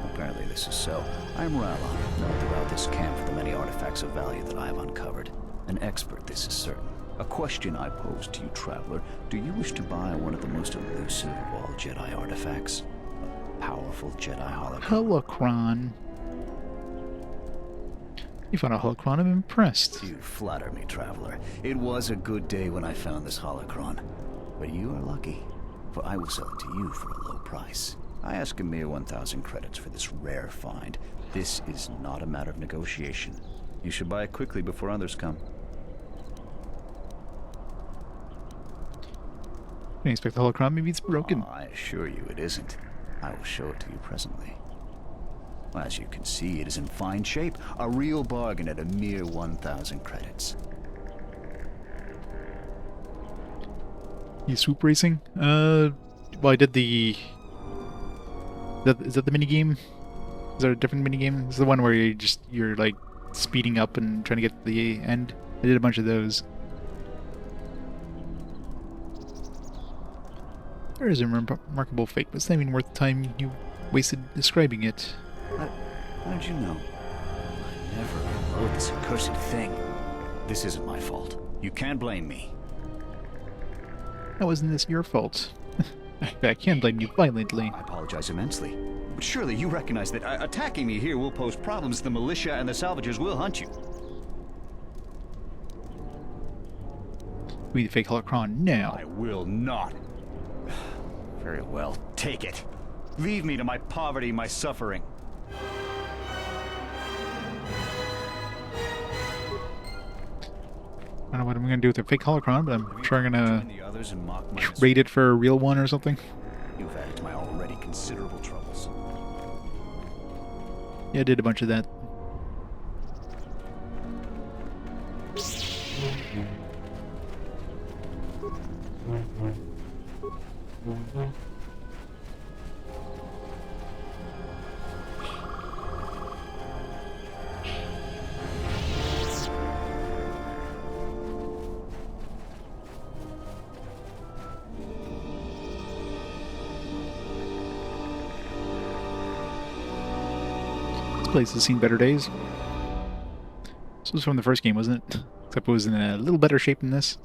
Apparently this is so. I am Rala, known throughout this camp for the many artifacts of value that I have uncovered. An expert, this is certain. A question I pose to you, traveler. Do you wish to buy one of the most elusive of all Jedi artifacts? A powerful Jedi holocron. Holocron. You found a holocron, I'm impressed. You flatter me, traveler. It was a good day when I found this holocron. But you are lucky, for I will sell it to you for a low price. I ask a mere 1,000 credits for this rare find. This is not a matter of negotiation. You should buy it quickly before others come. I didn't expect the holocron, maybe it's broken. I assure you it isn't. I will show it to you presently. As you can see, it is in fine shape. A real bargain at a mere 1,000 credits. You swoop racing? Well, I did the... Is that the minigame? Is there a different minigame? It's the one where you're like speeding up and trying to get to the end. I did a bunch of those. There is a remarkable fate, but it's not even worth the time you wasted describing it. How did you know? I never load this accursed thing. This isn't my fault. You can't blame me. How isn't this your fault? I can blame you violently. I apologize immensely. But surely you recognize that attacking me here will pose problems. The militia and the salvagers will hunt you. We the fake holocron now. I will not. Very well. Take it. Leave me to my poverty, my suffering. I don't know what I'm going to do with the fake holocron, but I'm sure I'm going to trade it for a real one or something. You've added to my already considerable troubles. Yeah, I did a bunch of that. Place has seen better days. This was from the first game, wasn't it? Except it was in a little better shape than this.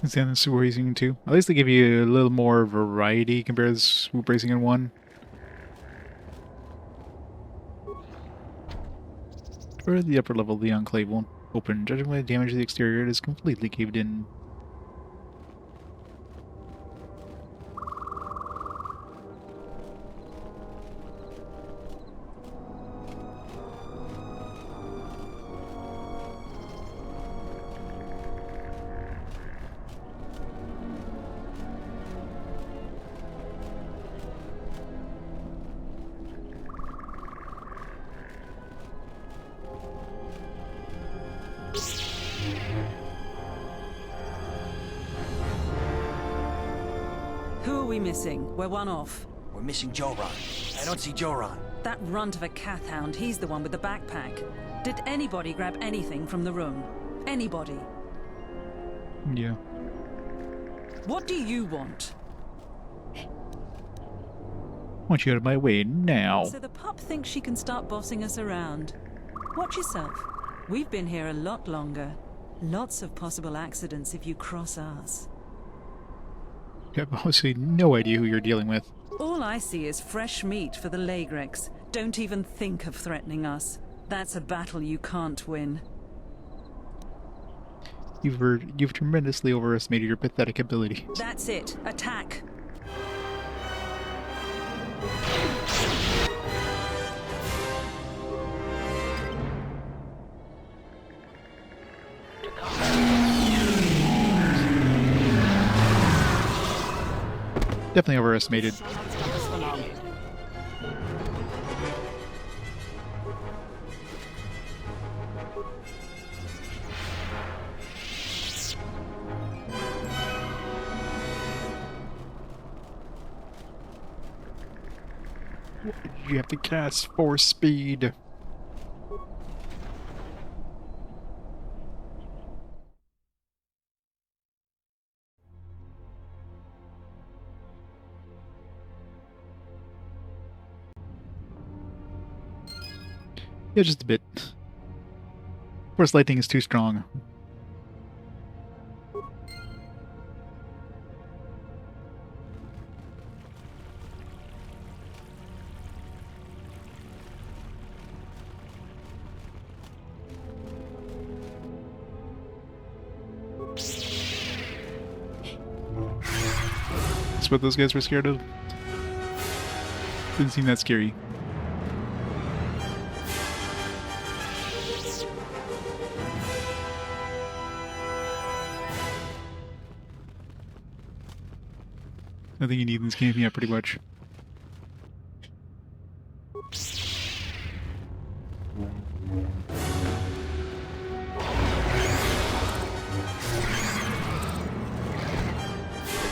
It's in the swoop racing too. At least they give you a little more variety compared to swoop racing in 1. Or the upper level of the Enclave won't open. Judging by the damage to the exterior, it is completely caved in. Who are we missing? We're one off. We're missing Joran. I don't see Joran. That runt of a cath hound, he's the one with the backpack. Did anybody grab anything from the room? Anybody? Yeah. What do you want? I want you out of my way now. So the pup thinks she can start bossing us around. Watch yourself. We've been here a lot longer. Lots of possible accidents if you cross us. You have obviously no idea who you're dealing with. All I see is fresh meat for the Lagrex. Don't even think of threatening us. That's a battle you can't win. You've tremendously overestimated your pathetic ability. That's it. Attack! Definitely overestimated. You have to cast force speed. Yeah, just a bit. Force lightning is too strong. That's what those guys were scared of. Didn't seem that scary. Nothing you need in this game, yeah, pretty much.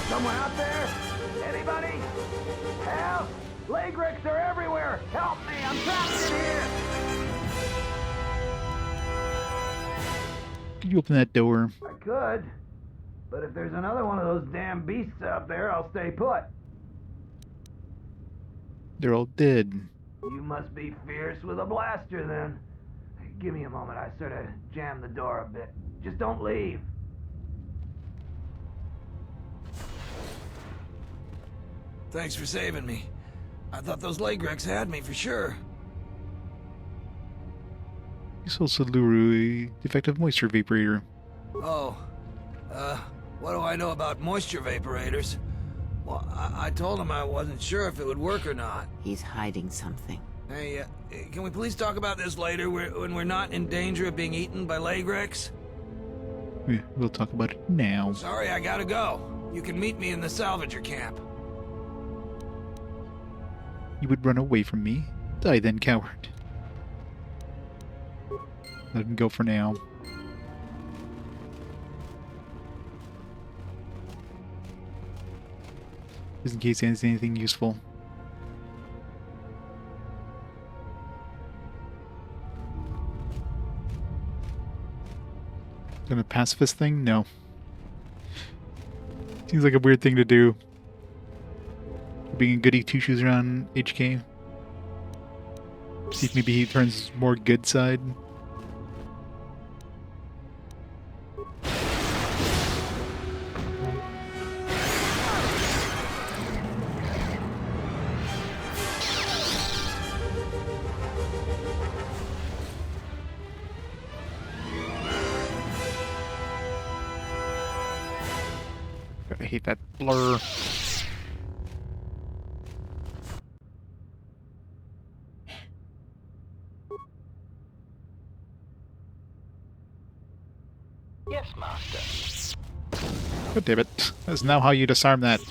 Someone out there? Anybody? Help! Lagrex are everywhere! Help me! I'm trapped in here! Could you open that door? I could. But if there's another one of those damn beasts out there, I'll stay put. They're all dead. You must be fierce with a blaster, then. Give me a moment. I sort of jammed the door a bit. Just don't leave. Thanks for saving me. I thought those Lagrex had me for sure. He's also Luru, defective moisture vaporator. Oh, what do I know about moisture vaporators? Well, I told him I wasn't sure if it would work or not. He's hiding something. Hey, can we please talk about this later when we're not in danger of being eaten by Lagrex? We'll talk about it now. Sorry, I gotta go. You can meet me in the salvager camp. You would run away from me? Die then, coward. Let him go for now. Just in case there's anything useful. Done a pacifist thing? No. Seems like a weird thing to do. Being a goody two-shoes around HK. See if maybe he turns more good side. hate that blur. Yes, Master. God damn it. That's now how you disarm that.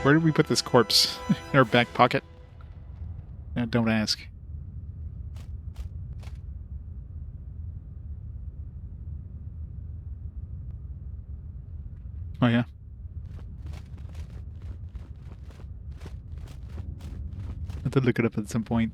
Where did we put this corpse? In our back pocket? No, don't ask. Oh yeah. I have to look it up at some point.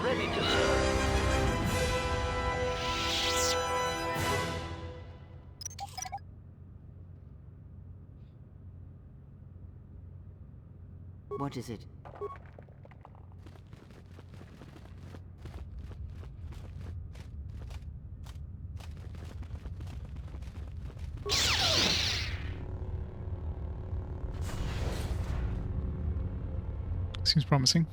Ready to serve. What is it? Seems promising.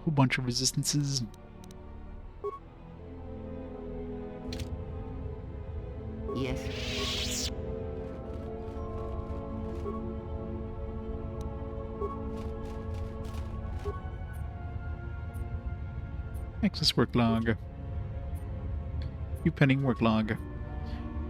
Whole bunch of resistances. Yes. Access work log. View pending work log.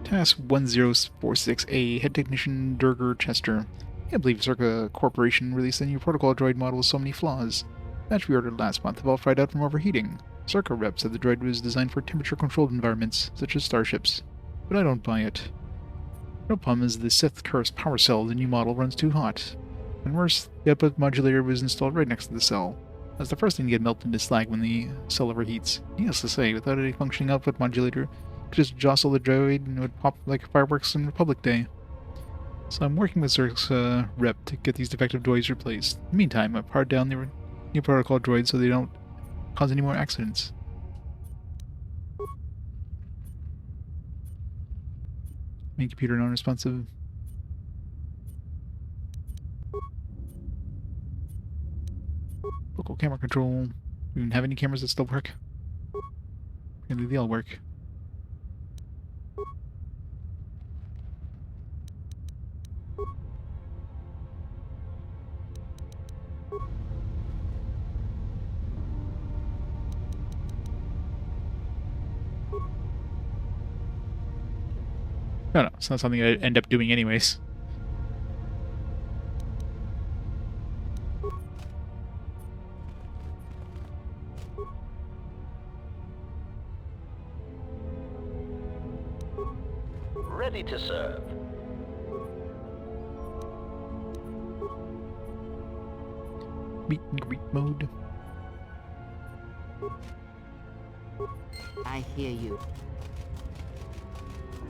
Task 1046A, Head Technician Durger Chester. I can't believe Circa Corporation released a new protocol droid model with so many flaws. Batch we ordered last month have all fried out from overheating. Circa rep said the droid was designed for temperature-controlled environments, such as starships. But I don't buy it. No problem is the Sith Curse power cell of the new model runs too hot. And worse, the output modulator was installed right next to the cell. That's the first thing to get melted into slag when the cell overheats. Needless to say, without a functioning output modulator, you could just jostle the droid and it would pop like fireworks on Republic Day. So I'm working with Zerk's rep to get these defective droids replaced. In the meantime, I've powered down the new protocol droids so they don't cause any more accidents. Main computer non-responsive. Local camera control. Do we even have any cameras that still work? Maybe they all work. No, it's not something I end up doing anyways. Ready to serve. Meet and greet mode. I hear you.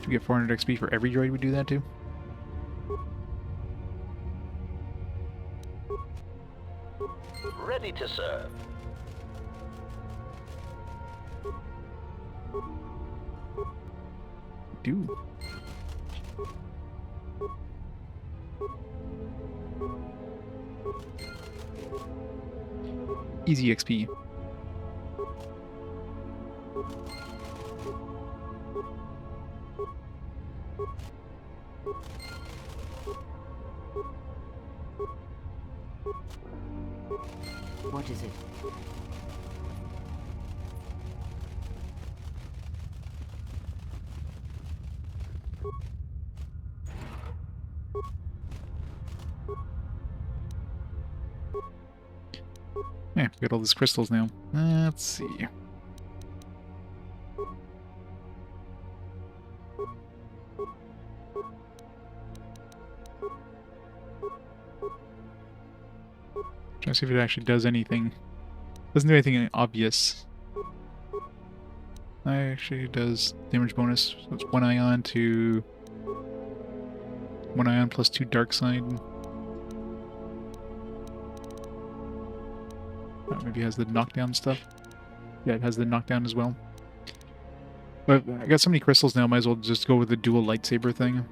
Do we get 400 XP for every droid we do that to? Ready to serve. do. Easy XP. What is it? Yeah, we got all these crystals now. Let's see. Trying to see if it actually does anything. Doesn't do anything obvious. Actually does damage bonus. So it's 1 ion to 1 ion plus 2 dark side. Maybe it has the knockdown stuff. Yeah, it has the knockdown as well. But I got so many crystals now, might as well just go with the dual lightsaber thing.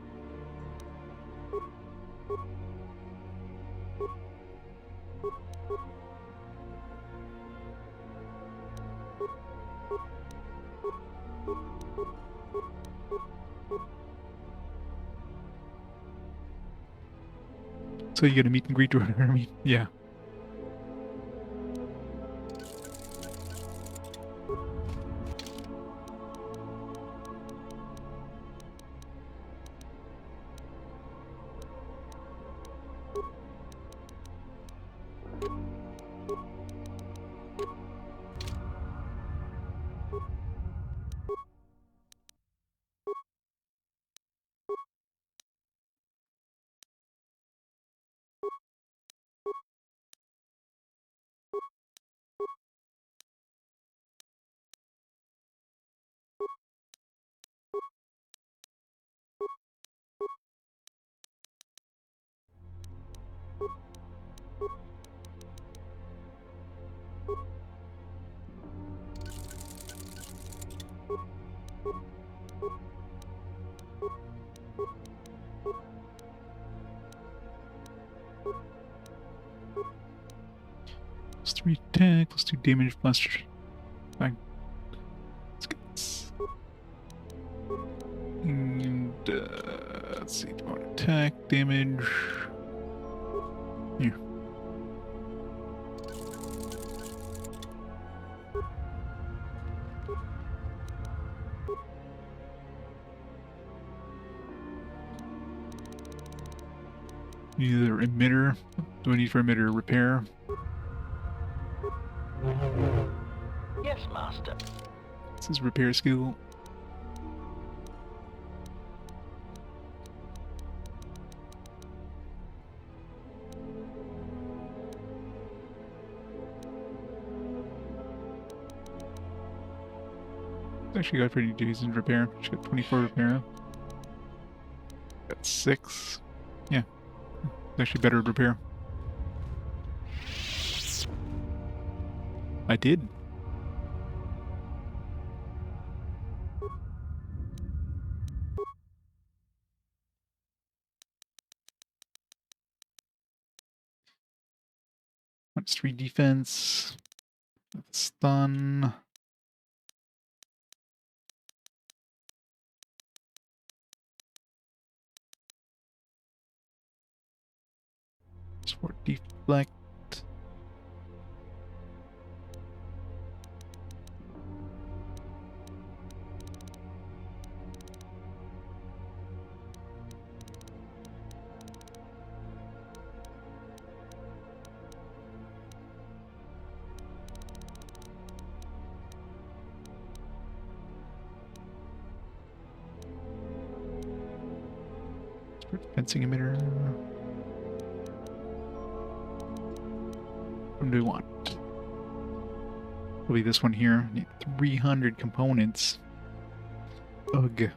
So you get a meet and greet droid army? Yeah. Plus 3 attack, plus 2 damage, plus... Bang. Let's get this. And, let's see, attack, damage... Here. Either emitter. Do I need for emitter repair? Yes, Master. This is repair skill. Actually got pretty decent repair. She got 24 repair. Got 6. Yeah. Actually better at repair. I did. That's 3 defense. That's stun. It's 4 deflect. Fencing emitter. What do we want? Probably this one here. Need 300 components. Ugh.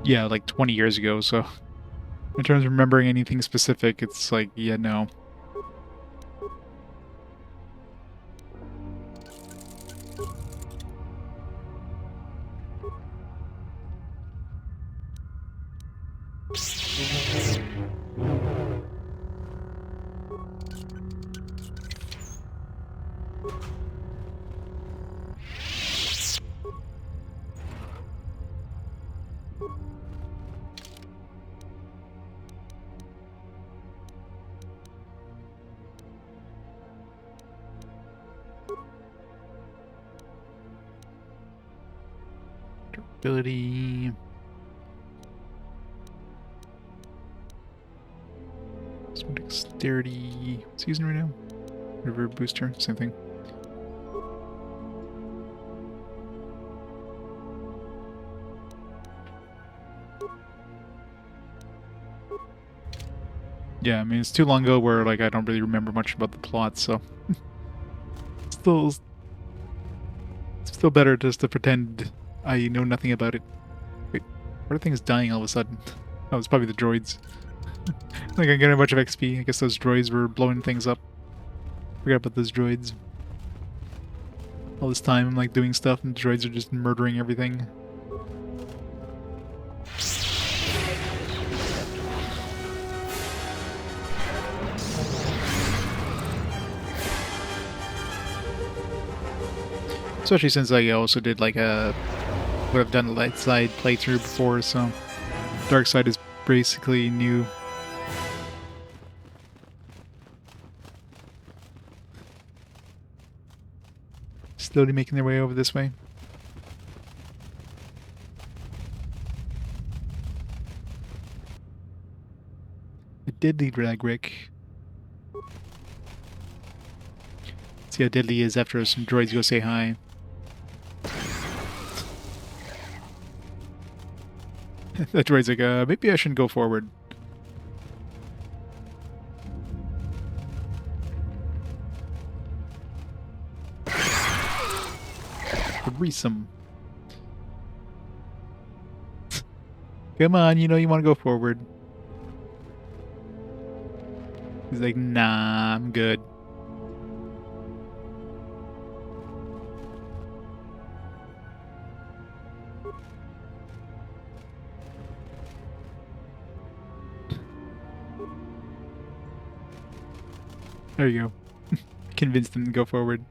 yeah, like 20 years ago, so in terms of remembering anything specific, it's like, yeah, no. Ability. Some dexterity. What's he using right now? River booster, same thing. Yeah, I mean, it's too long ago where, like, I don't really remember much about the plot, so... It's still better just to pretend I know nothing about it. Wait, what are things dying all of a sudden? Oh, it's probably the droids. Like, I'm getting a bunch of XP. I guess those droids were blowing things up. Forgot about those droids. All this time I'm, like, doing stuff, and the droids are just murdering everything. Especially since I also did like a would have done a light side playthrough before, so dark side is basically new. Slowly making their way over this way. A deadly drag Rick. See how deadly he is after some droids go say hi. That droid's like, maybe I shouldn't go forward. Threesome. Come on, you know you want to go forward. He's like, nah, I'm good. There you go. Convinced him to go forward.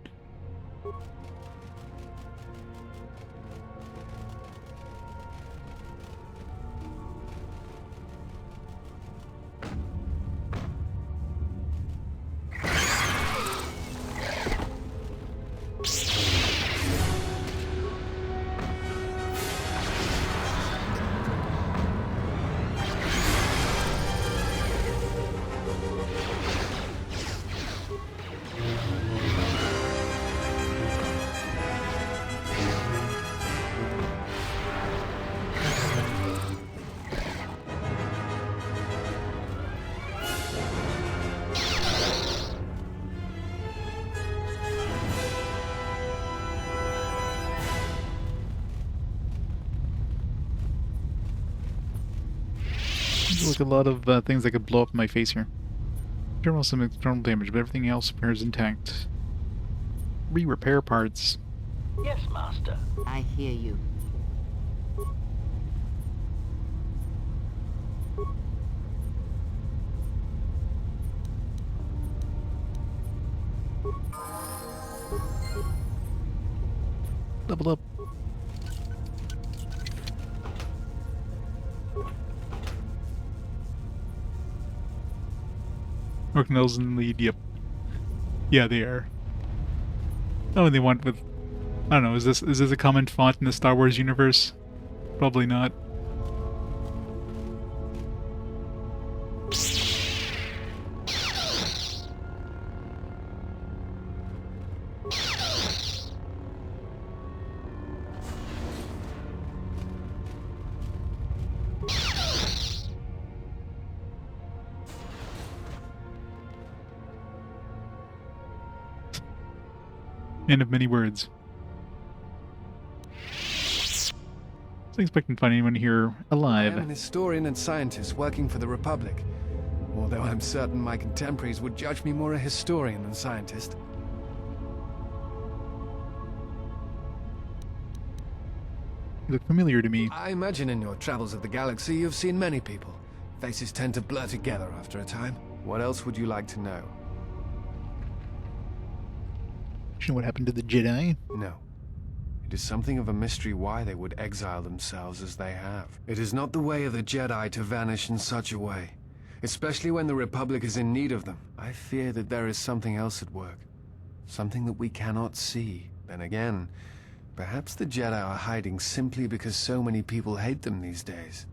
Look, a lot of things that could blow up in my face here. General some external damage, but everything else appears intact. Re-repair parts. Yes, Master. I hear you. Level up. Orknell's in the lead, yep. Yeah, they are. Oh, and they went with... I don't know, is this a common font in the Star Wars universe? Probably not. End of many words. wasn't expecting to find anyone here I alive. am an historian and scientist working for the Republic, although I'm certain my contemporaries would judge me more a historian than scientist. You look familiar to me. I imagine in your travels of the galaxy you've seen many people. Faces tend to blur together after a time. What else would you like to know? Do you know what happened to the Jedi? No. It is something of a mystery why they would exile themselves as they have. It is not the way of the Jedi to vanish in such a way, especially when the Republic is in need of them. I fear that there is something else at work. Something that we cannot see. Then again, perhaps the Jedi are hiding simply because so many people hate them these days.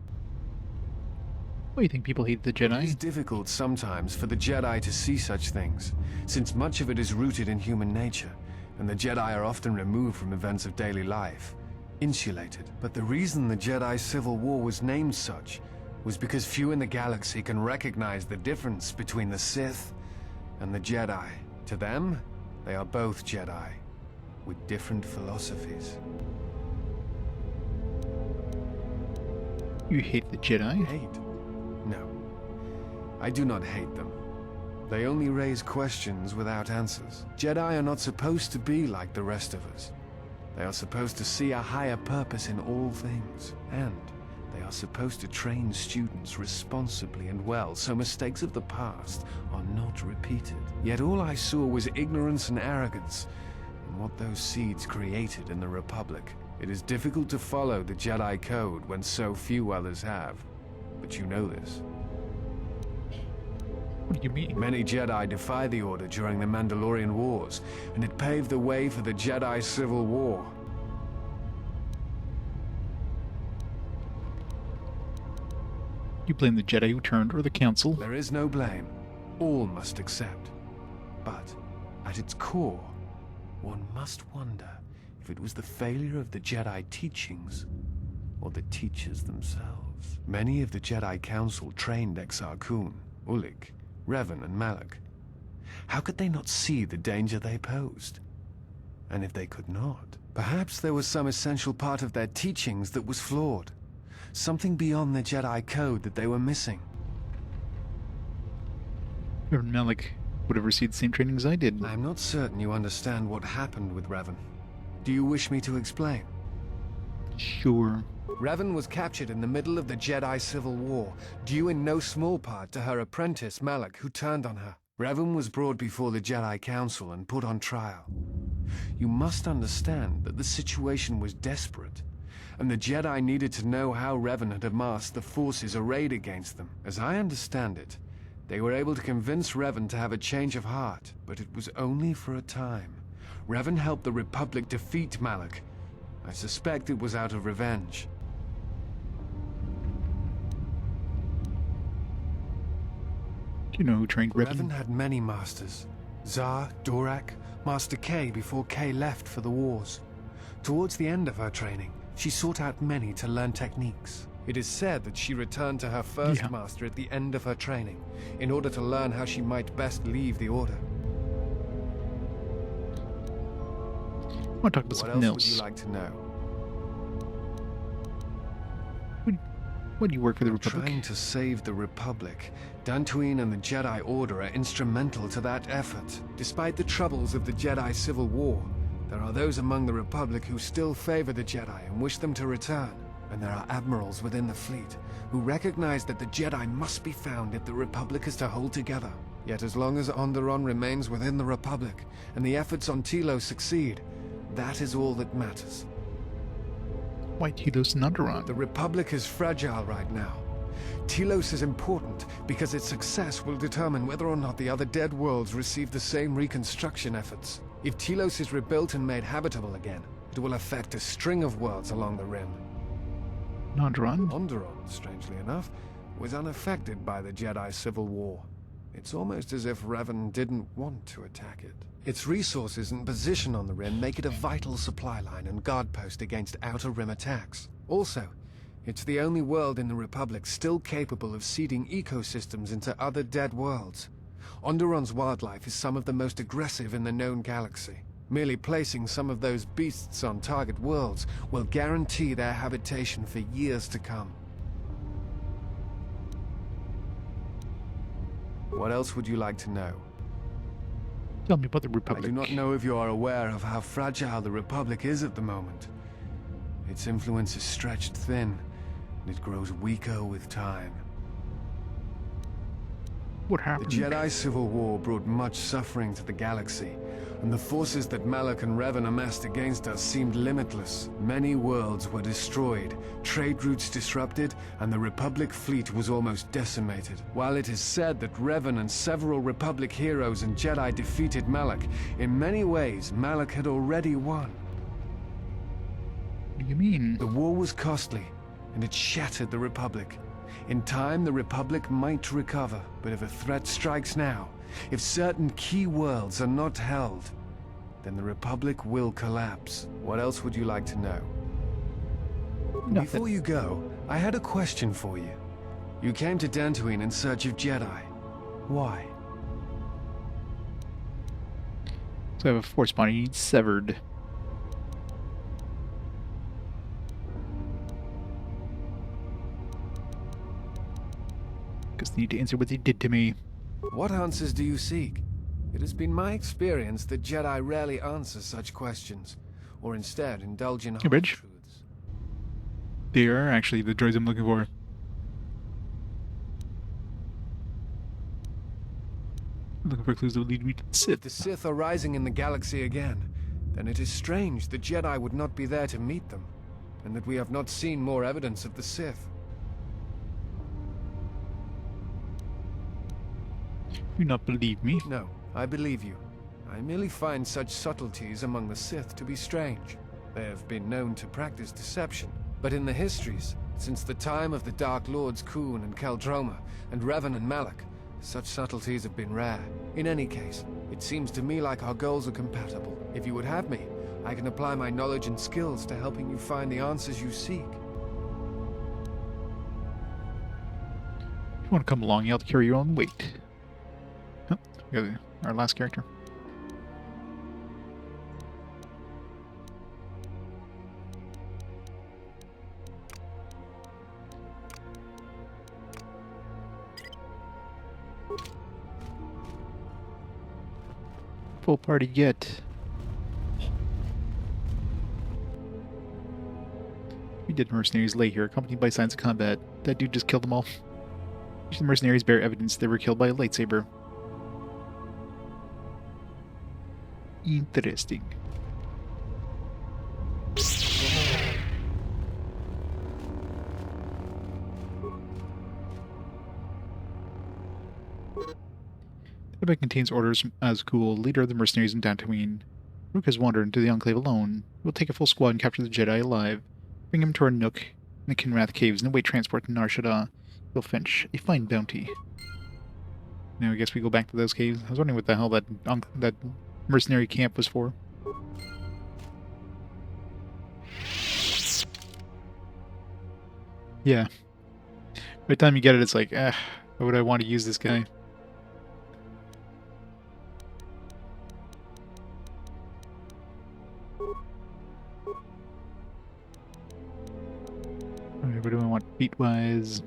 Why do you think people hate the Jedi? It is difficult sometimes for the Jedi to see such things, since much of it is rooted in human nature, and the Jedi are often removed from events of daily life, insulated. But the reason the Jedi Civil War was named such was because few in the galaxy can recognize the difference between the Sith and the Jedi. To them, they are both Jedi, with different philosophies. You hate the Jedi? Hate? No. I do not hate them. They only raise questions without answers. Jedi are not supposed to be like the rest of us. They are supposed to see a higher purpose in all things, and they are supposed to train students responsibly and well, so mistakes of the past are not repeated. Yet all I saw was ignorance and arrogance, and what those seeds created in the Republic. It is difficult to follow the Jedi Code when so few others have, but you know this. What do you mean? Many Jedi defied the Order during the Mandalorian Wars, and it paved the way for the Jedi Civil War. You blame the Jedi who turned or the Council? There is no blame. All must accept. But, at its core, one must wonder if it was the failure of the Jedi teachings or the teachers themselves. Many of the Jedi Council trained Exar Kun, Ulik, Revan, and Malak. How could they not see the danger they posed? And if they could not, perhaps there was some essential part of their teachings that was flawed. Something beyond the Jedi Code that they were missing. Reverend Malik would have received the same training as I did. I'm not certain you understand what happened with Revan. Do you wish me to explain? Sure. Revan was captured in the middle of the Jedi Civil War, due in no small part to her apprentice Malak, who turned on her. Revan was brought before the Jedi Council and put on trial. You must understand that the situation was desperate, and the Jedi needed to know how Revan had amassed the forces arrayed against them. As I understand it, they were able to convince Revan to have a change of heart, but it was only for a time. Revan helped the Republic defeat Malak. I suspect it was out of revenge. Do you know who trained Revan? Revan had many masters. Zar, Dorak, Master K before K left for the wars. Towards the end of her training, she sought out many to learn techniques. It is said that she returned to her first master at the end of her training, in order to learn how she might best leave the Order. I want to talk about something else. What else would you like to know? Why do you work for the Republic? Trying to save the Republic. Dantooine and the Jedi Order are instrumental to that effort. Despite the troubles of the Jedi Civil War, there are those among the Republic who still favor the Jedi and wish them to return. And there are admirals within the fleet who recognize that the Jedi must be found if the Republic is to hold together. Yet as long as Onderon remains within the Republic and the efforts on Telos succeed, that is all that matters. Why Telos and Onderon? The Republic is fragile right now. Telos is important because its success will determine whether or not the other dead worlds receive the same reconstruction efforts. If Telos is rebuilt and made habitable again, it will affect a string of worlds along the rim. Onderon? Onderon, strangely enough, was unaffected by the Jedi Civil War. It's almost as if Revan didn't want to attack it. Its resources and position on the rim make it a vital supply line and guard post against outer rim attacks. Also, it's the only world in the Republic still capable of seeding ecosystems into other dead worlds. Onderon's wildlife is some of the most aggressive in the known galaxy. Merely placing some of those beasts on target worlds will guarantee their habitation for years to come. What else would you like to know? Tell me about the Republic. I do not know if you are aware of how fragile the Republic is at the moment. Its influence is stretched thin, and it grows weaker with time. What happened? The Jedi Civil War brought much suffering to the galaxy, and the forces that Malak and Revan amassed against us seemed limitless. Many worlds were destroyed, trade routes disrupted, and the Republic fleet was almost decimated. While it is said that Revan and several Republic heroes and Jedi defeated Malak, in many ways Malak had already won. What do you mean? The war was costly, and it shattered the Republic. In time, the Republic might recover, but if a threat strikes now, if certain key worlds are not held, then the Republic will collapse. What else would you like to know? Nothing. Before you go, I had a question for you. You came to Dantooine in search of Jedi. Why? So I have a force body needs severed. Because they need to answer what they did to me. What answers do you seek? It has been my experience that Jedi rarely answer such questions, or instead indulge in hard Bridge. truths. They are actually the droids I'm looking for. I'm looking for clues that would lead me to the Sith. If the Sith are rising in the galaxy again, then it is strange the Jedi would not be there to meet them, and that we have not seen more evidence of the Sith. You not believe me? No, I believe you. I merely find such subtleties among the Sith to be strange. They have been known to practice deception, but in the histories, since the time of the Dark Lords Khoon and Keldroma, and Revan and Malak, such subtleties have been rare. In any case, it seems to me like our goals are compatible. If you would have me, I can apply my knowledge and skills to helping you find the answers you seek. If you want to come along, you have to carry your own weight. Oh, we got our last character. Full party yet. We did mercenaries lay here, accompanied by signs of combat. That dude just killed them all. The mercenaries bear evidence they were killed by a lightsaber. Interesting. The book contains orders from Azkul, leader of the mercenaries in Dantooine. Rook has wandered into the Enclave alone. We'll take a full squad and capture the Jedi alive. Bring him to our nook in the Kinrath Caves and await transport to Nar Shaddaa. You'll fetch a fine bounty. Now I guess we go back to those caves. I was wondering what the hell that mercenary camp was for. Yeah. By the time you get it, it's like, why would I want to use this guy? Alright, what do I want beat-wise?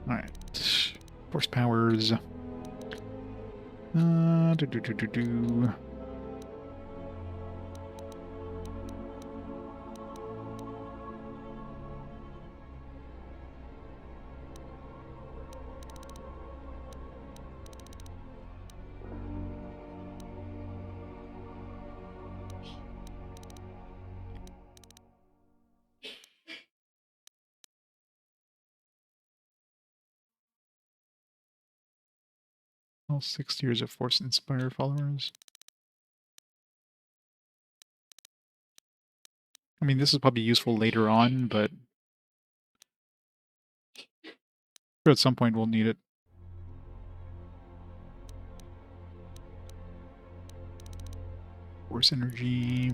Alright. Force powers. Do. All 6 years of Force Inspire followers. I mean, this is probably useful later on, but at some point we'll need it. Force energy.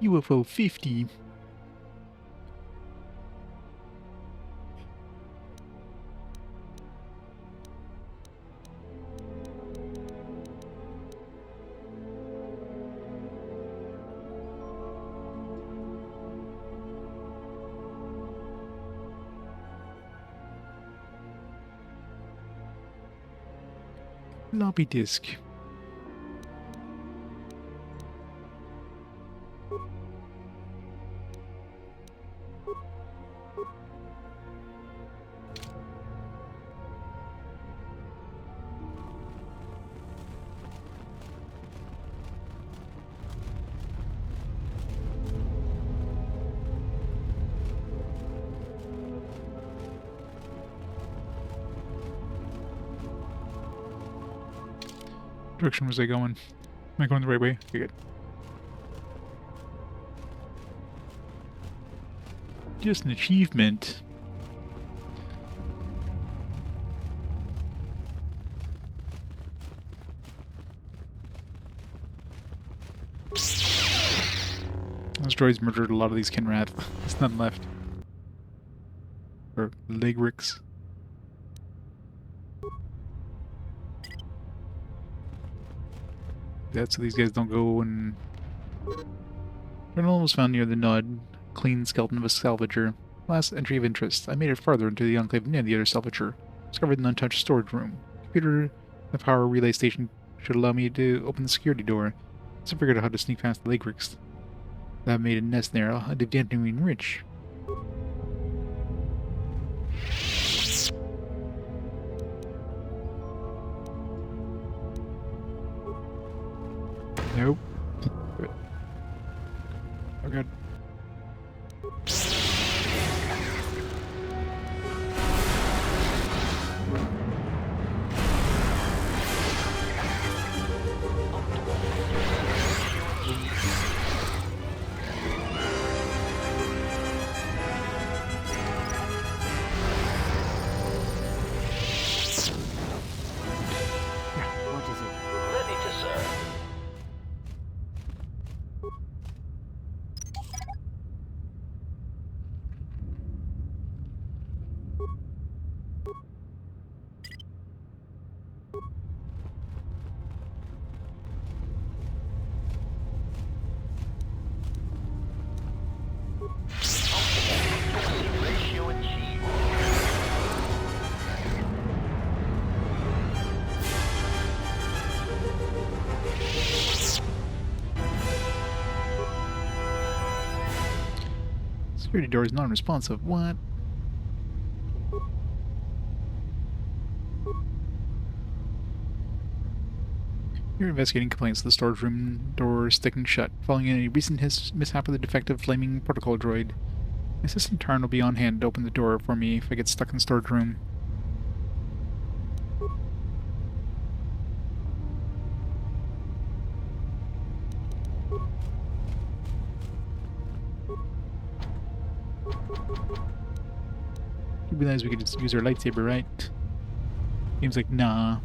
UFO 50. Floppy disk. Direction was I going? Am I going the right way? Okay, good. Just an achievement. Those droids murdered a lot of these Kinrath. There's none left. Or Legrix. That's so these guys don't go and... Journal was found near the Nod. Clean skeleton of a salvager. Last entry of interest. I made it farther into the enclave near the other salvager. Discovered an untouched storage room. Computer, the power relay station should allow me to open the security door. So I figured out how to sneak past the Legrix. That made a nest there. I'll have to rich. Nope. Oh god. Security door is non-responsive. What? You're investigating complaints of the storage room door sticking shut, following a recent mishap with a defective flaming protocol droid. Assistant Tarn will be on hand to open the door for me if I get stuck in the storage room. You realize we could just use our lightsaber, right? Seems like nah.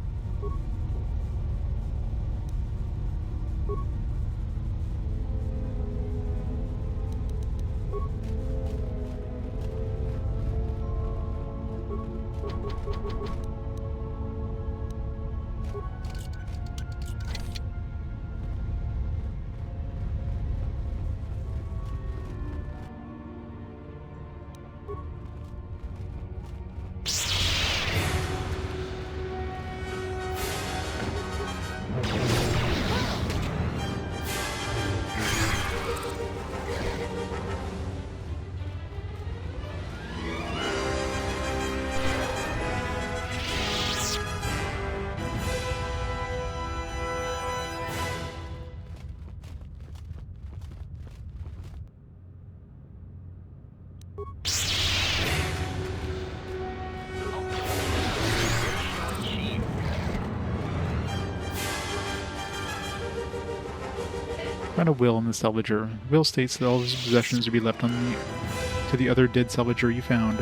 Find a will in the salvager. The will states that all of his possessions are to be left to the other dead salvager you found.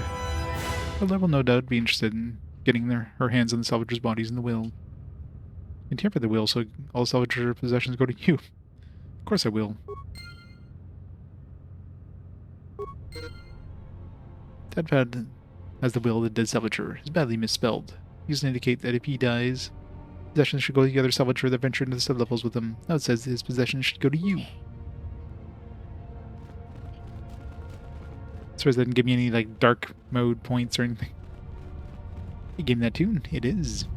But I will no doubt be interested in getting her hands on the salvager's bodies in the will. And tamper the will so all salvager possessions go to you. Of course I will. Tadpad has the will of the dead salvager. It's badly misspelled. Used to indicate that if he dies, possessions should go to the other salvager that ventured into the sublevels with him. Now it says that his possessions should go to you. So it doesn't give me any like dark mode points or anything. You gave me that tune. It is.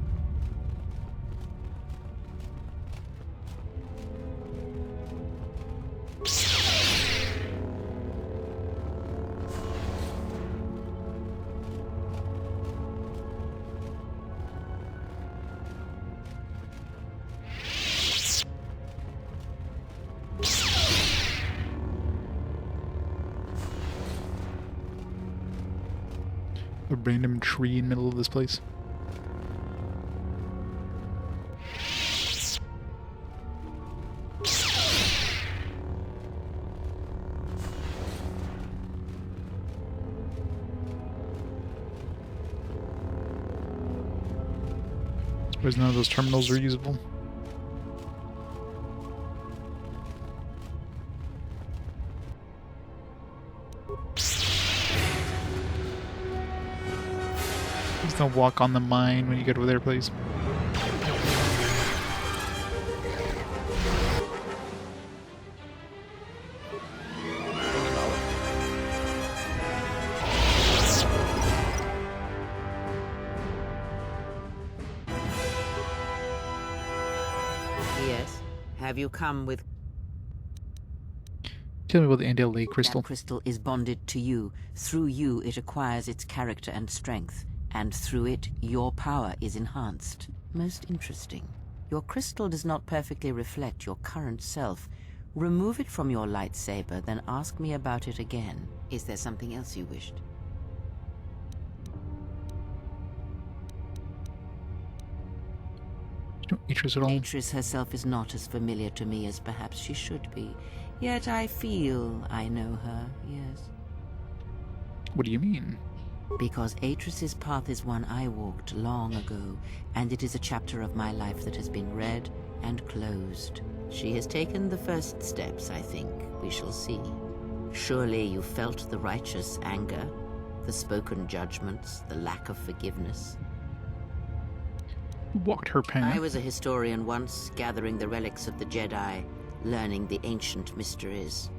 A random tree in the middle of this place. Suppose none of those terminals are usable. Please don't walk on the mine when you get over there, please. Yes. Have you come with... Tell me about the Andale Lake crystal. That crystal is bonded to you. Through you, it acquires its character and strength. And through it, your power is enhanced. Most interesting. Your crystal does not perfectly reflect your current self. Remove it from your lightsaber, then ask me about it again. Is there something else you wished? Atris at all? Atris herself is not as familiar to me as perhaps she should be. Yet I feel I know her, yes. What do you mean? Because Atris's path is one I walked long ago, and it is a chapter of my life that has been read and closed. She has taken the first steps, I think. We shall see. Surely you felt the righteous anger, the spoken judgments, the lack of forgiveness. Who walked her path? I was a historian once, gathering the relics of the Jedi, learning the ancient mysteries.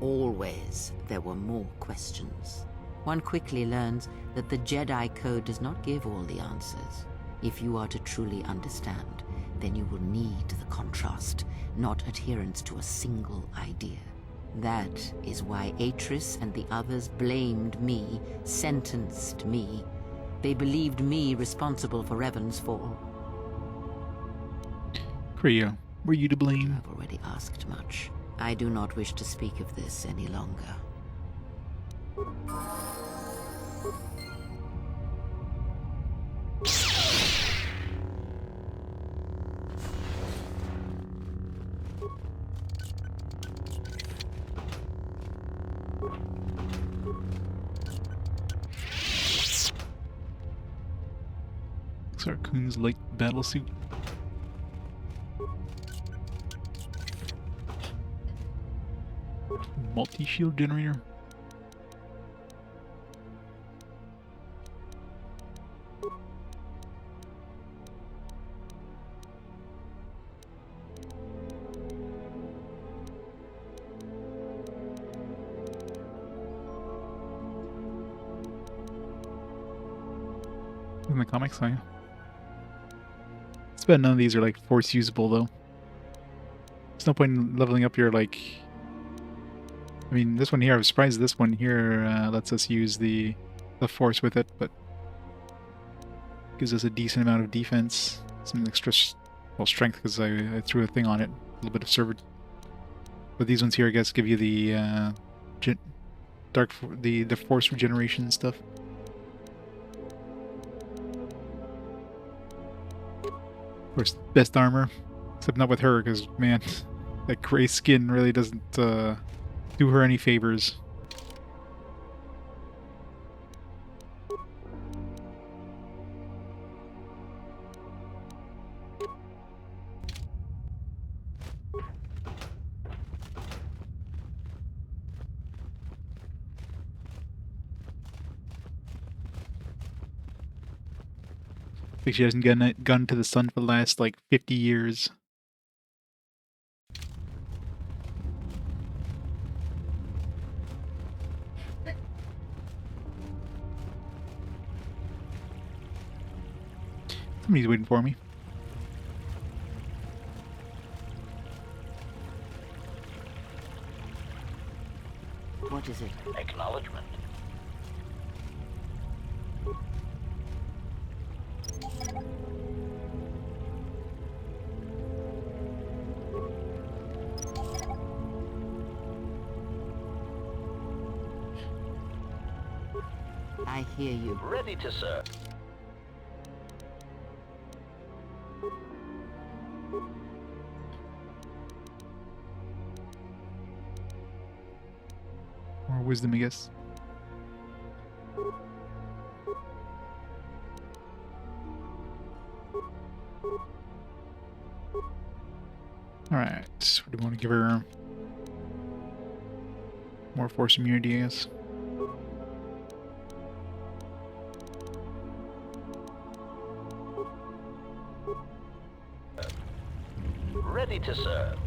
Always there were more questions. One quickly learns that the Jedi Code does not give all the answers. If you are to truly understand, then you will need the contrast, not adherence to a single idea. That is why Atris and the others blamed me, sentenced me. They believed me responsible for Revan's fall. Creo, were you to blame? I've already asked much. I do not wish to speak of this any longer. Sarkoon's light battle suit. Multi-shield generator. In the comics, I bet none of these are like force usable though. There's no point in leveling up your like. I mean, this one here, I was surprised this one here lets us use the force with it, but gives us a decent amount of defense, some extra strength because I threw a thing on it, a little bit of server. But these ones here, I guess, give you the the force regeneration stuff. Of course, best armor, except not with her, because man, that gray skin really doesn't do her any favors. Like she hasn't gone to the sun for the last like 50 years. Somebody's waiting for me. What is it? Acknowledgement. I hear you. Ready to serve. Or wisdom, I guess. Alright, what do we want to give her? More force immunity, I guess. Ready to serve.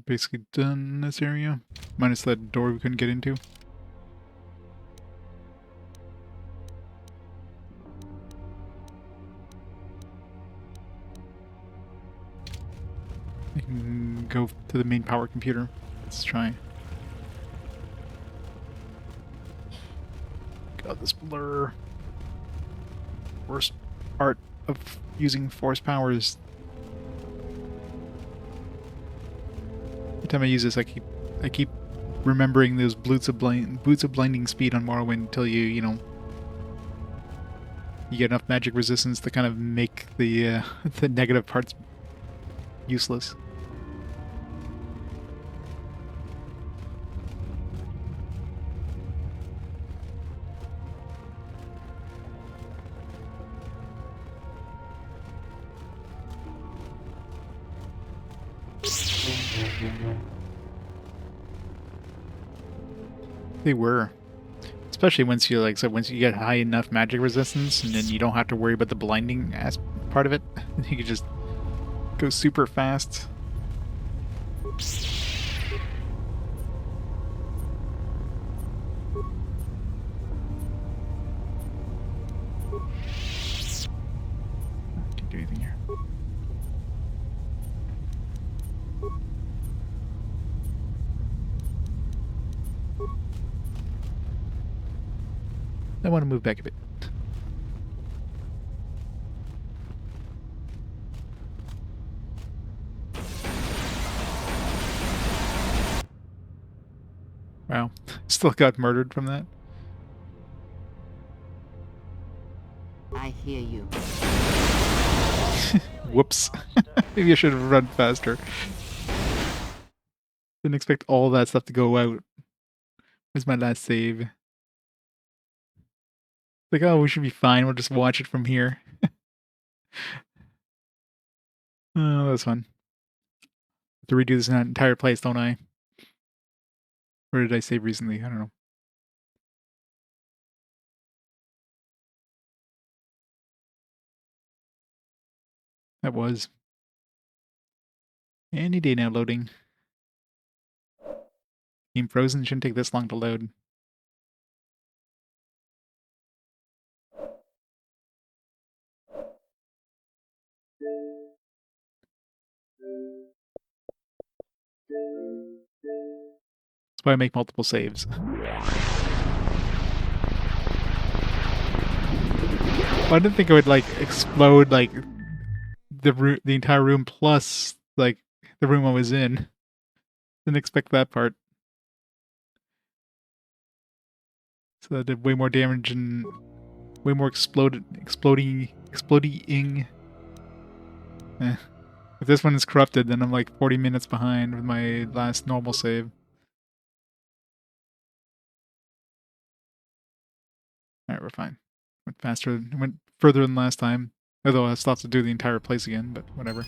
Basically done in this area, minus that door we couldn't get into. We can go to the main power computer. Let's try. God, this blur. Worst part of using force powers. Every time I use this, I keep remembering those boots of blinding speed on Morrowind until you know, you get enough magic resistance to kind of make the the negative parts useless. They were. Especially once you once you get high enough magic resistance, and then you don't have to worry about the blinding part of it. You can just go super fast. Can't do anything here. I want to move back a bit. Wow. Still got murdered from that. I hear you. Whoops. Maybe I should have run faster. Didn't expect all that stuff to go out. Where's my last save? Like, oh, we should be fine. We'll just watch it from here. Oh, that's fun. Have to redo this entire place, don't I? Where did I save recently? I don't know. That was. Any day now loading. Game frozen, shouldn't take this long to load. That's why I make multiple saves. I didn't think it would like explode like the entire room plus like the room I was in. Didn't expect that part. So that did way more damage and way more exploding. If this one is corrupted, then I'm like 40 minutes behind with my last normal save. Alright, we're fine. Went faster, went further than last time. Although I still have to do the entire place again, but whatever.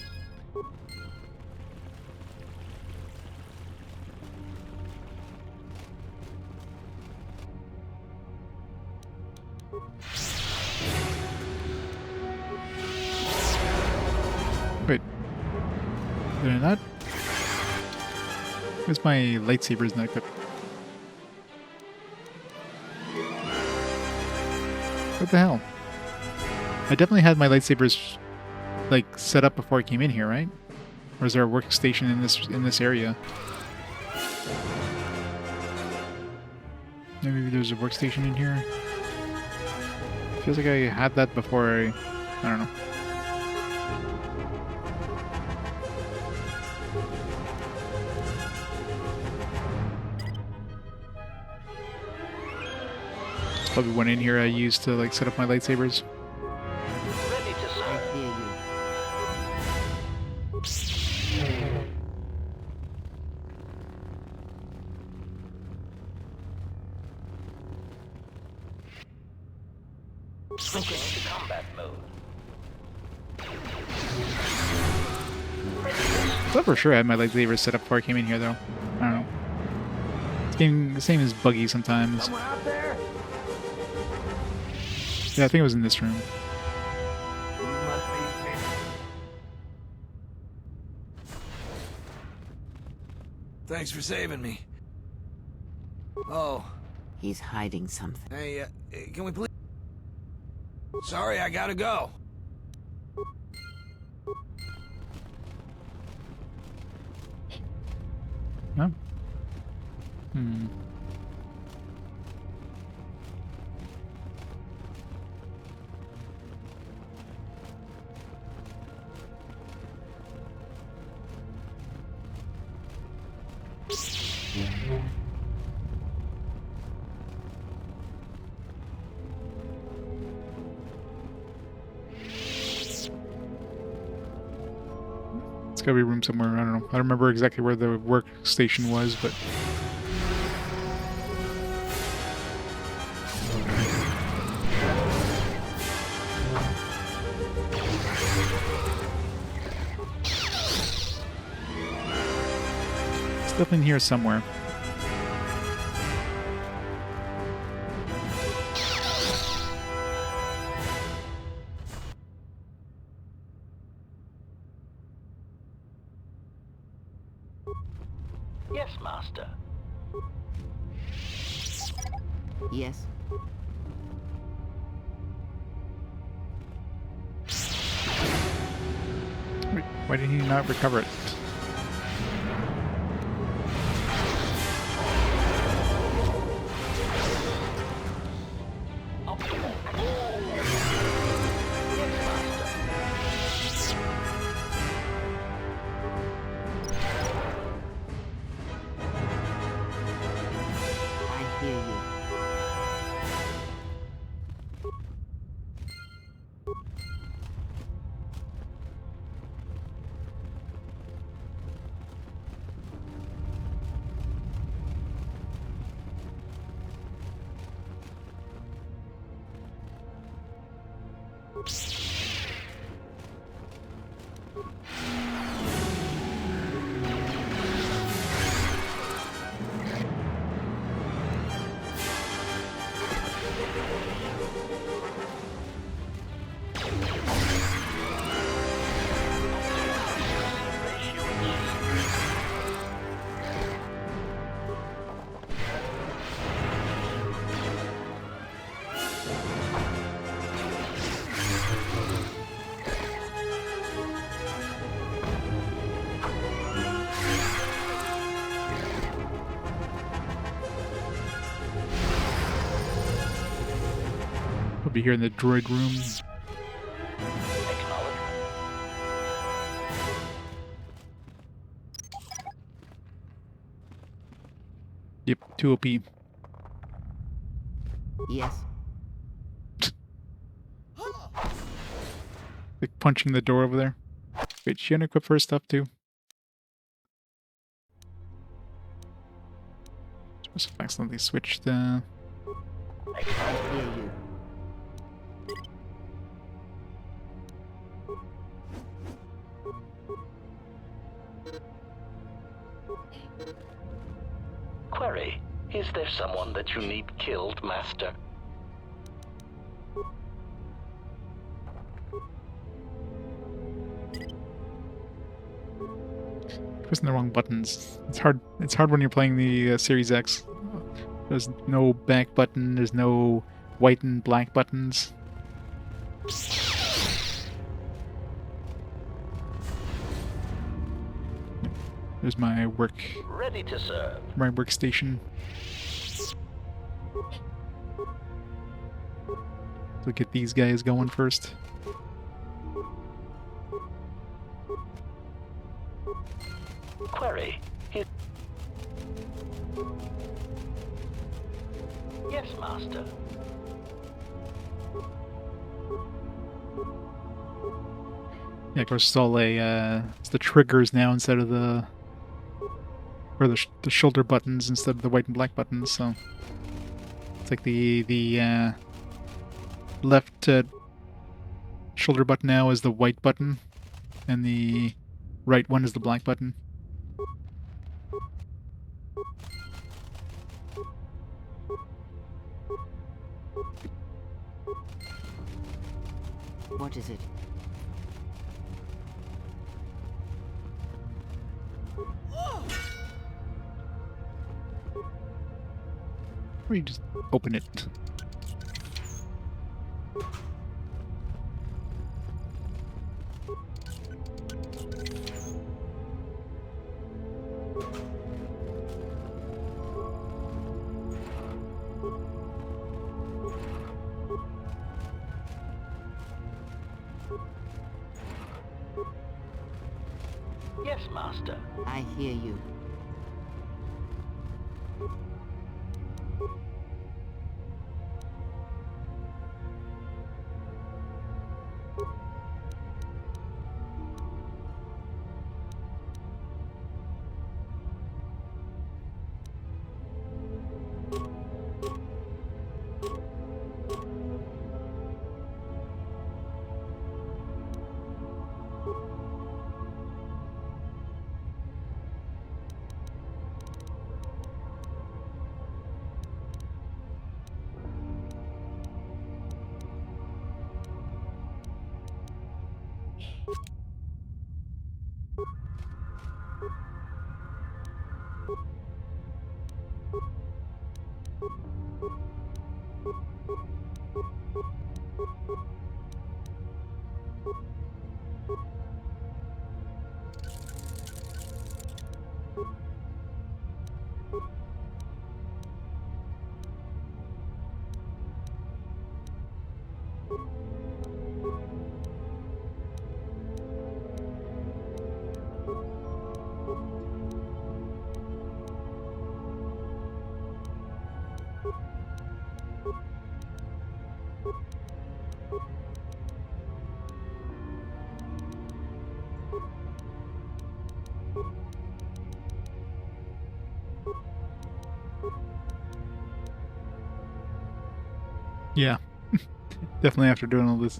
Wait. Did I not? Where's my lightsabers not equipped? What the hell? I definitely had my lightsabers like set up before I came in here, right? Or is there a workstation in this area? Maybe there's a workstation in here. Feels like I had that before I don't know. There's probably one in here I used to like set up my lightsabers. Ready to serve. I hear you. Switching into combat mode. I thought for sure I had my lightsabers set up before I came in here though. I don't know. This game, the same as buggy sometimes. Someone out there? Yeah, I think it was in this room. Thanks for saving me. Oh. He's hiding something. Hey, can we please... Sorry, I gotta go. No? Hmm. It's gotta be a room somewhere, I don't know. I don't remember exactly where the workstation was, but... Stuff in here somewhere. Yes, Master. Yes. Wait, why did he not recover it? I'll be here in the droid room. Yep, 2 OP. Yes. Like punching the door over there. Wait, she unequipped her stuff too. Just accidentally switched. I hear you. Query, is there someone that you need killed, Master? Pressing the wrong buttons. It's hard. It's hard when you're playing the Series X. There's no back button. There's no white and black buttons. There's my work. Ready to serve. My workstation. So get these guys going first. Query. Yes, Master. Yeah, of course, it's all it's the triggers now instead of the shoulder buttons instead of the white and black buttons. So it's like the left shoulder button now is the white button, and the right one is the black button. What is it? Or you just open it. Yes, Master. I hear you. Yeah, definitely after doing all this.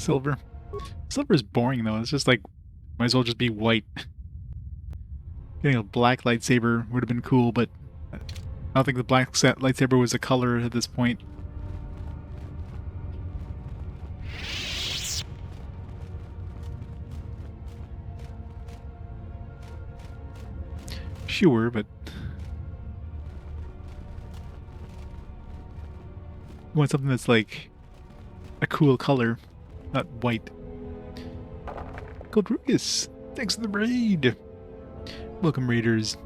Silver. Silver is boring though. It's just like, might as well just be white. Getting a black lightsaber would have been cool, but I don't think the black lightsaber was a color at this point. Sure, but you want something that's like a cool color, not white. Godrugas, thanks for the raid. Welcome, raiders.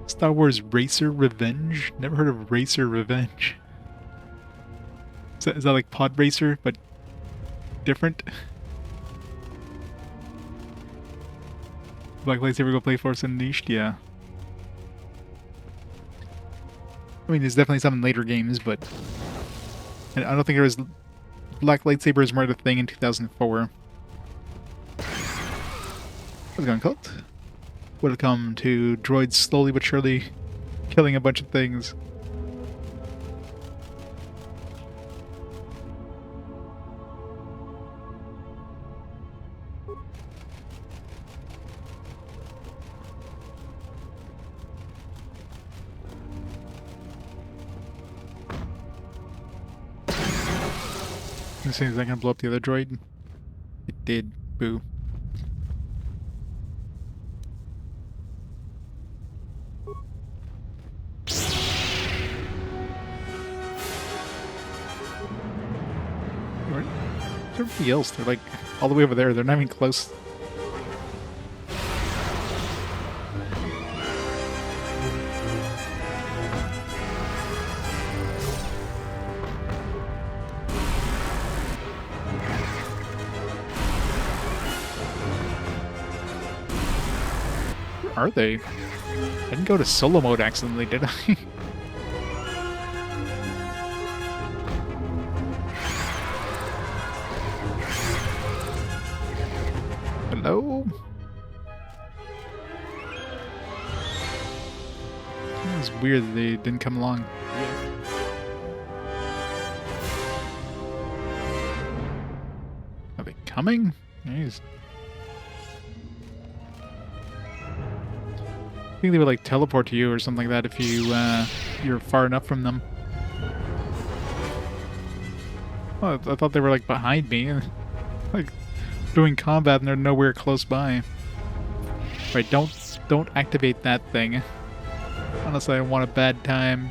Star Wars Racer Revenge? Never heard of Racer Revenge. Is that like Pod Racer, but different? Black lightsaber go play Force Unleashed? Yeah. I mean, there's definitely some in later games, but I don't think there was... Black lightsabers weren't a thing in 2004. How's it going, Cult? Welcome to droids slowly but surely killing a bunch of things. As soon as I can blow up the other droid, it did. Boo. Everybody else, they're like all the way over there. They're not even close. Where are they? I didn't go to solo mode accidentally, did I? Hello? It was weird that they didn't come along. Are they coming? Jeez. I think they would like teleport to you or something like that if you you're far enough from them. Oh, I thought they were like behind me, like doing combat, and they're nowhere close by. Right, don't activate that thing unless I want a bad time.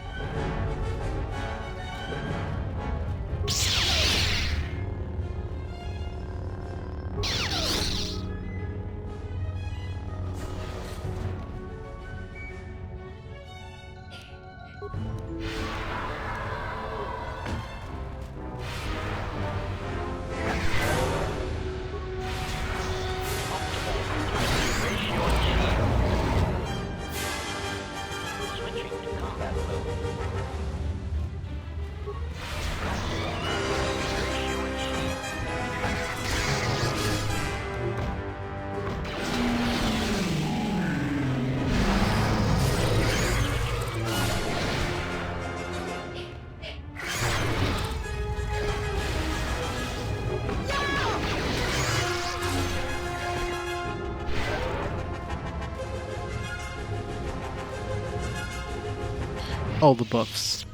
All the buffs.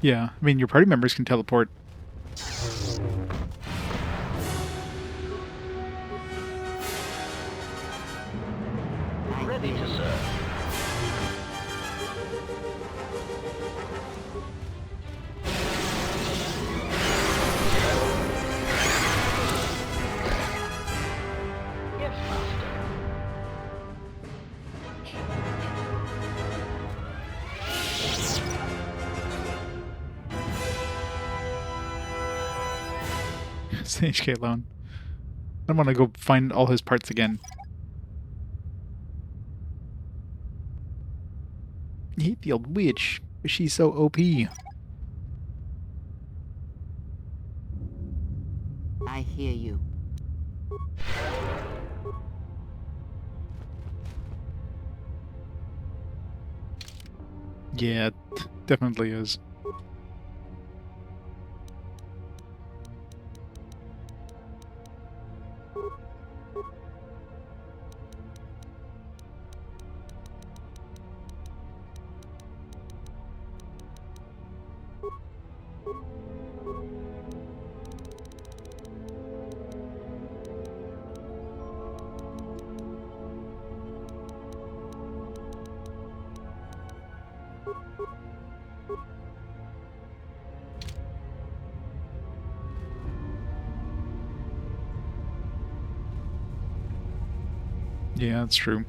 Yeah, I mean, your party members can teleport. Ready to serve. HK alone. I want to go find all his parts again. I hate the old witch, but she's so OP. I hear you. Yeah, it definitely is. Yeah, that's true.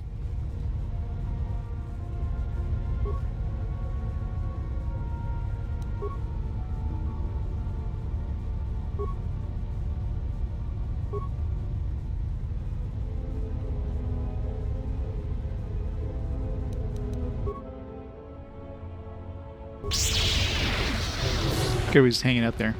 Okay, we're just hanging out there.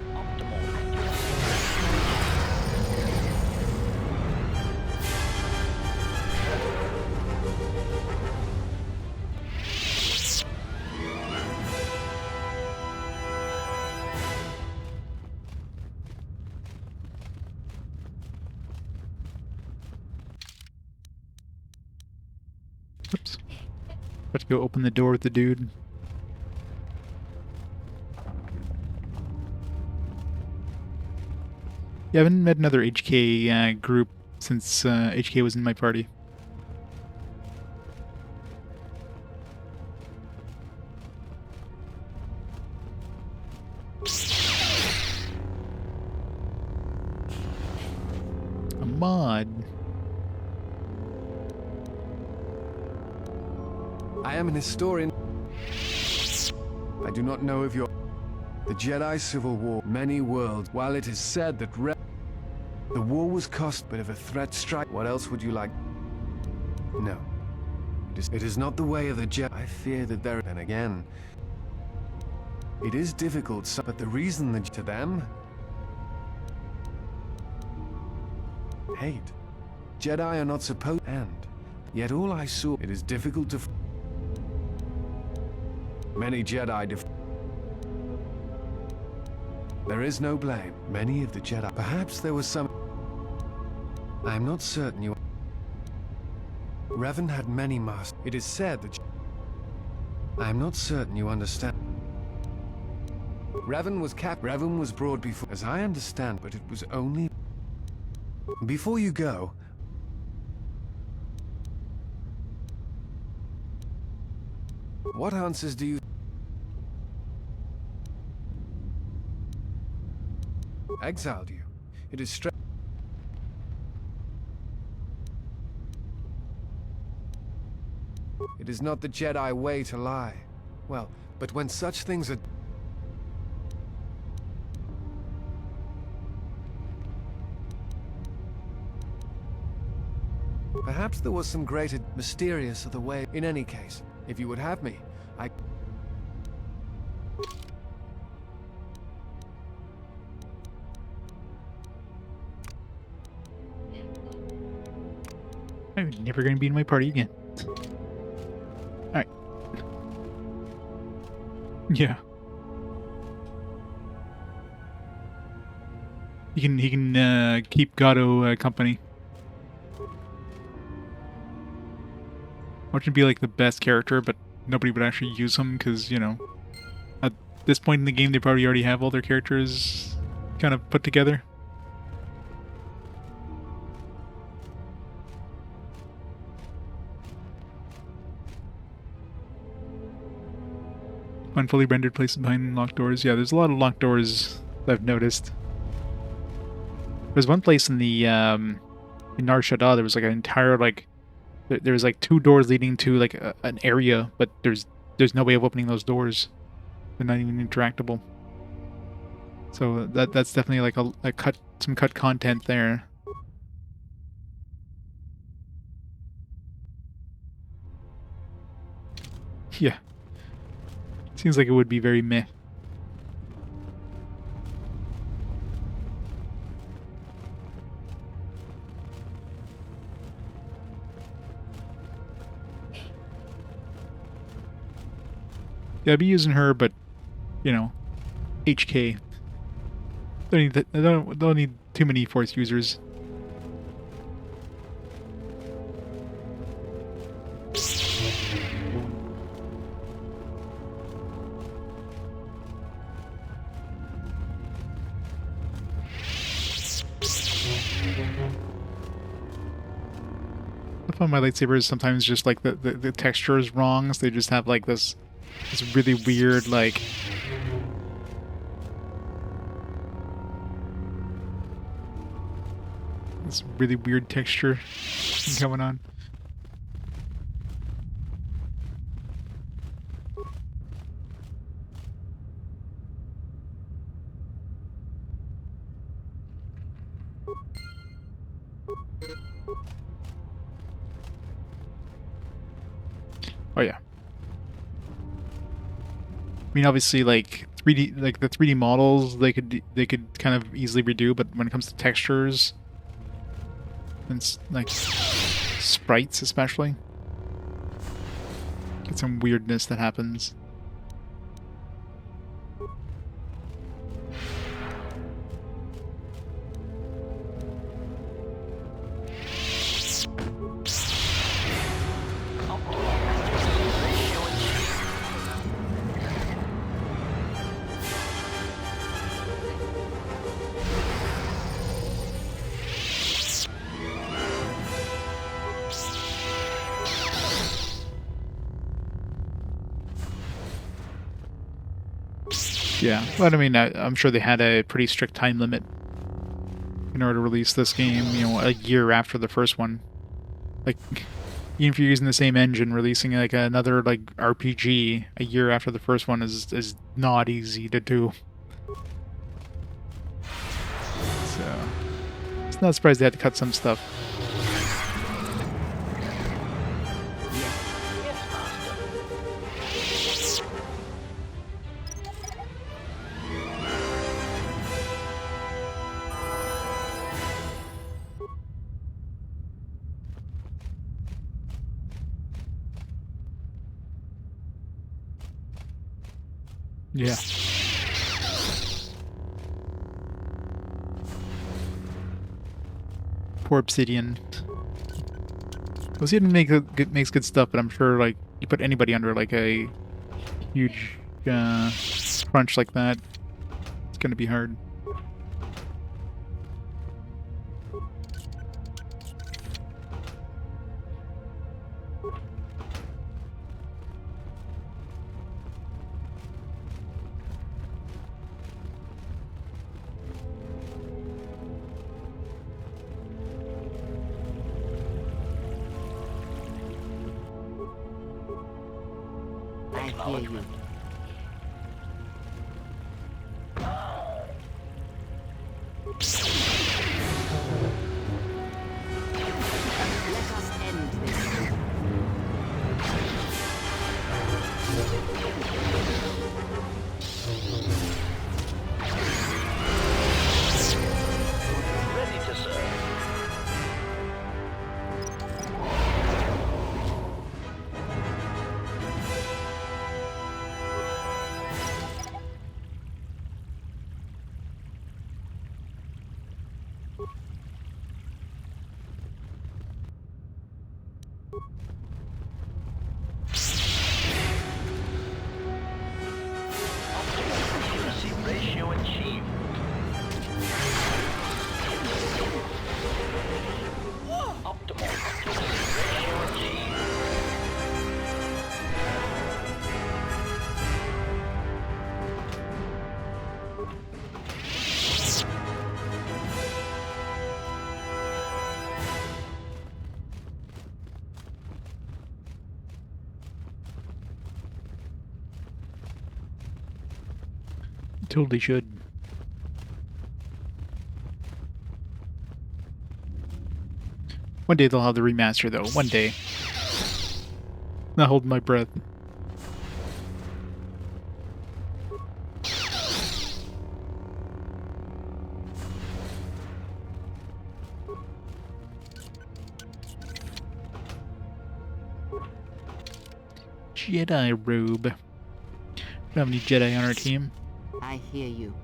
Oops. About to go open the door with the dude. Yeah, I haven't met another HK group since HK was in my party. A mod. I am an historian. I do not know if you're... The Jedi Civil War, many worlds. While it is said that the war was cost, but if a threat strike, what else would you like? No. It is not the way of the Jedi. I fear that there... And again, it is difficult, but the reason that to them... Hate. Jedi are not supposed... And yet all I saw... It is difficult to... Many Jedi There is no blame. Many of the Jedi... Perhaps there was some... I am not certain you... Revan had many masters. It is said that... I am not certain you understand. Revan was brought before... As I understand, but it was only... Before you go... What answers do you... Exiled you. It is straight. It is not the Jedi way to lie. Well, but when such things are... Perhaps there was some greater mysterious of the way. In any case, if you would have me, I... I'm never going to be in my party again. Alright. Yeah. He can keep Gato company. Watch him be like the best character, but nobody would actually use him because, you know, at this point in the game they probably already have all their characters kind of put together. Find fully rendered places behind locked doors. Yeah, there's a lot of locked doors that I've noticed. There's one place in the in Nar Shaddaa, there was like an entire like there's like 2 doors leading to like an area, but there's no way of opening those doors. They're not even interactable. So that's definitely like some cut content there. Yeah. Seems like it would be very meh. Yeah, I'd be using her, but you know, HK. Don't need too many Force users. I find my lightsabers sometimes just like the texture is wrong, so they just have like this really weird like this really weird texture going on. Oh yeah. I mean, obviously, like 3D, like the 3D models, they could kind of easily redo, but when it comes to textures and like sprites, especially, get some weirdness that happens. Yeah, but I mean, I'm sure they had a pretty strict time limit in order to release this game, you know, a year after the first one. Like, even if you're using the same engine, releasing like another like RPG a year after the first one is not easy to do. So, it's not surprised they had to cut some stuff. Yeah. Poor Obsidian. Obsidian makes good stuff, but I'm sure like you put anybody under like a huge crunch like that, it's gonna be hard. I hear you. Let us end this. Ready to serve. Accuracy ratio achieved. Optimal accuracy ratio achieved. Totally should. One day they'll have the remaster, though. One day. Not holding my breath. Jedi robe. don't have any Jedi on our team. I hear you.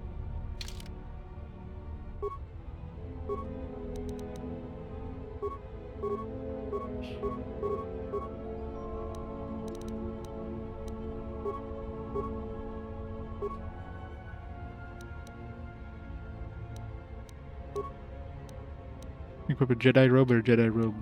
Equip a Jedi robe or a Jedi robe?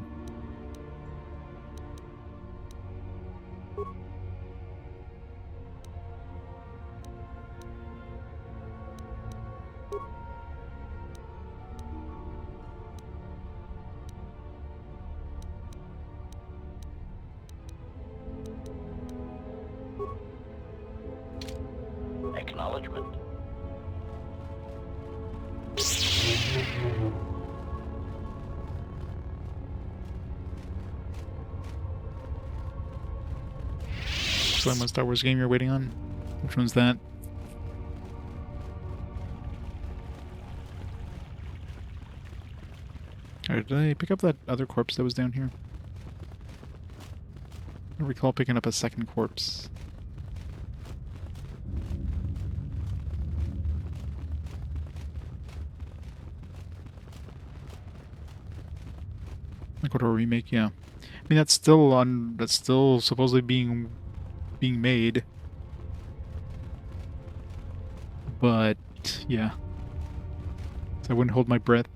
Acknowledgement. So one Star Wars game you're waiting on? Which one's that? Or did I pick up that other corpse that was down here? I recall picking up a second corpse. Like what a remake, yeah. I mean that's still supposedly being made. But yeah. So I wouldn't hold my breath.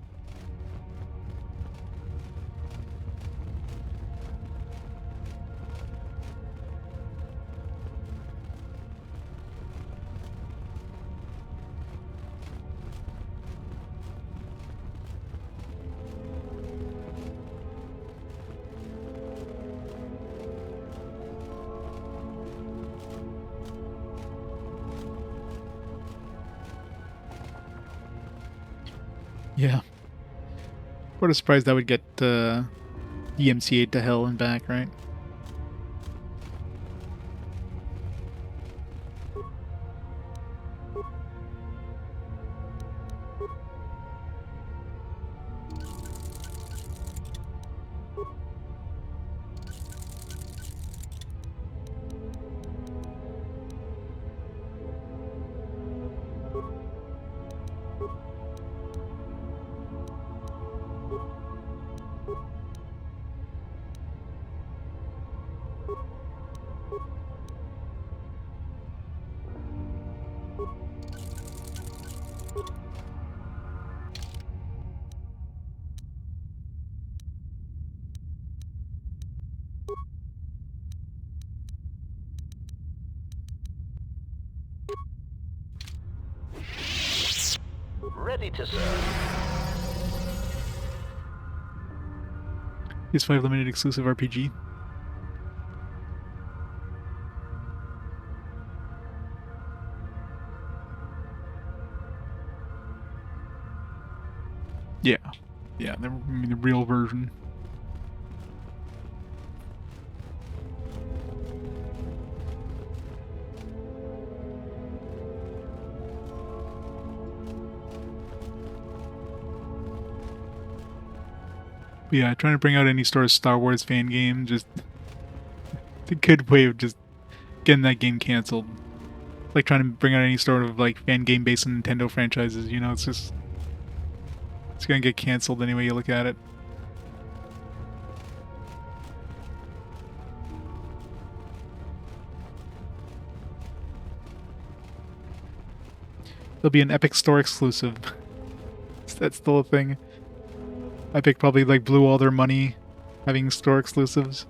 Yeah. What a surprise that would get EMC8 to hell and back, right? Ready to serve. PS5 limited exclusive RPG. Yeah. Yeah, I mean the real version. But yeah, trying to bring out any sort of Star Wars fan game, just it's a good way of just getting that game canceled. Like trying to bring out any sort of like fan game based on Nintendo franchises, you know, it's gonna get canceled any way you look at it. There'll be an Epic Store exclusive. That's still a thing. Epic probably like blew all their money having store exclusives.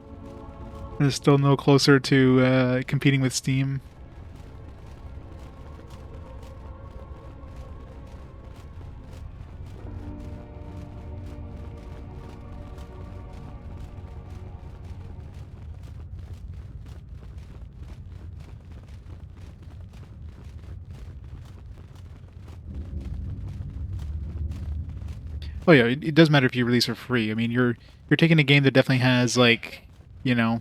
They're still no closer to competing with Steam. Oh yeah, it does matter if you release for free. I mean, you're taking a game that definitely has like, you know,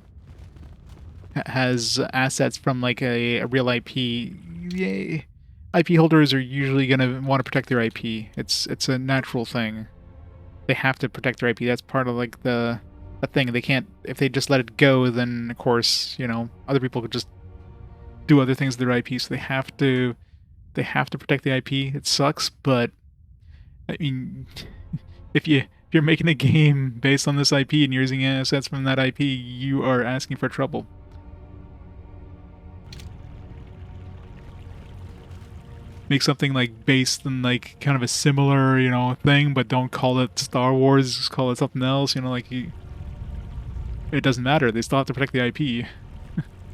has assets from like a real IP. Yay. IP holders are usually gonna want to protect their IP. It's a natural thing. They have to protect their IP. That's part of like the thing. They can't, if they just let it go, then of course, you know, other people could just do other things with their IP, so they have to protect the IP. It sucks, but I mean, if you're making a game based on this IP and you're using assets from that IP, you are asking for trouble. Make something like based on like kind of a similar, you know, thing, but don't call it Star Wars, just call it something else, you know, like it doesn't matter. They still have to protect the IP.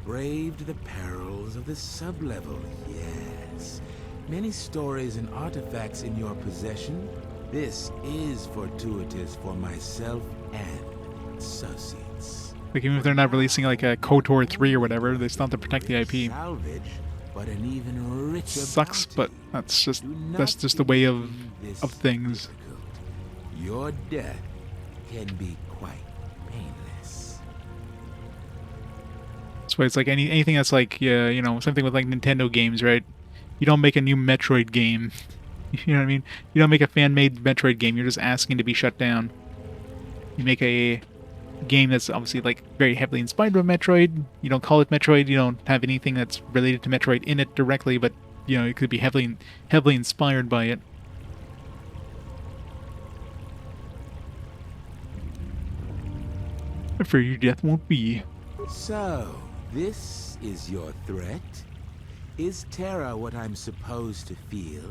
Braved the perils of the sublevel, yes. Many stories and artifacts in your possession. This is fortuitous for myself and associates. Like even if they're not releasing like a KOTOR 3 or whatever, they still have to protect the IP. Salvage, but an even richer Sucks, but that's just the way of things. Your death can be quite painless. That's why it's like anything that's like, yeah, you know, something with like Nintendo games, right? You don't make a new Metroid game. You know what I mean? You don't make a fan-made Metroid game. You're just asking to be shut down. You make a game that's obviously like very heavily inspired by Metroid. You don't call it Metroid. You don't have anything that's related to Metroid in it directly, but you know it could be heavily inspired by it. I fear your death won't be. So, this is your threat? Is terror what I'm supposed to feel?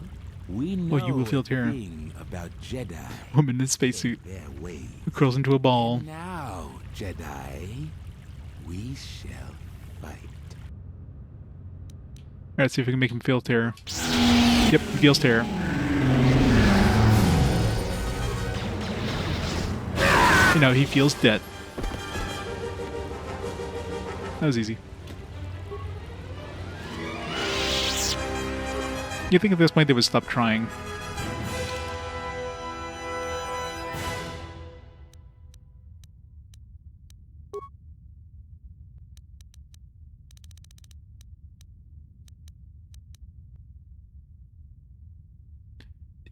We know you will feel terror. About Jedi. Woman in a spacesuit who curls into a ball. Now, Jedi, we shall fight. Alright, see if we can make him feel terror. Yep, he feels terror. You know, he feels dead. That was easy. You think at this point they would stop trying.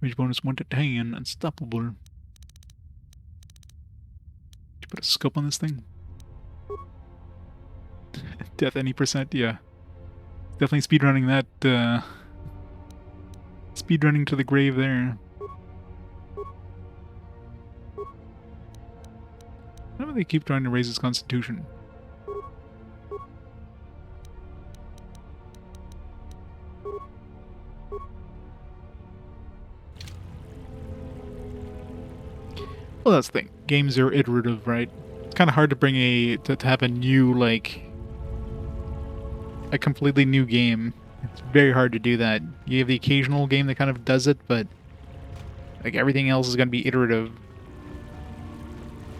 Damage bonus 1 to 10, unstoppable. Put a scope on this thing. Death any percent, yeah. Definitely speedrunning that, speedrunning to the grave there. Why do they keep trying to raise his constitution? Well, that's the thing. Games are iterative, right? It's kind of hard to bring to have a new, like, a completely new game. It's very hard to do that. You have the occasional game that kind of does it, but like everything else is going to be iterative.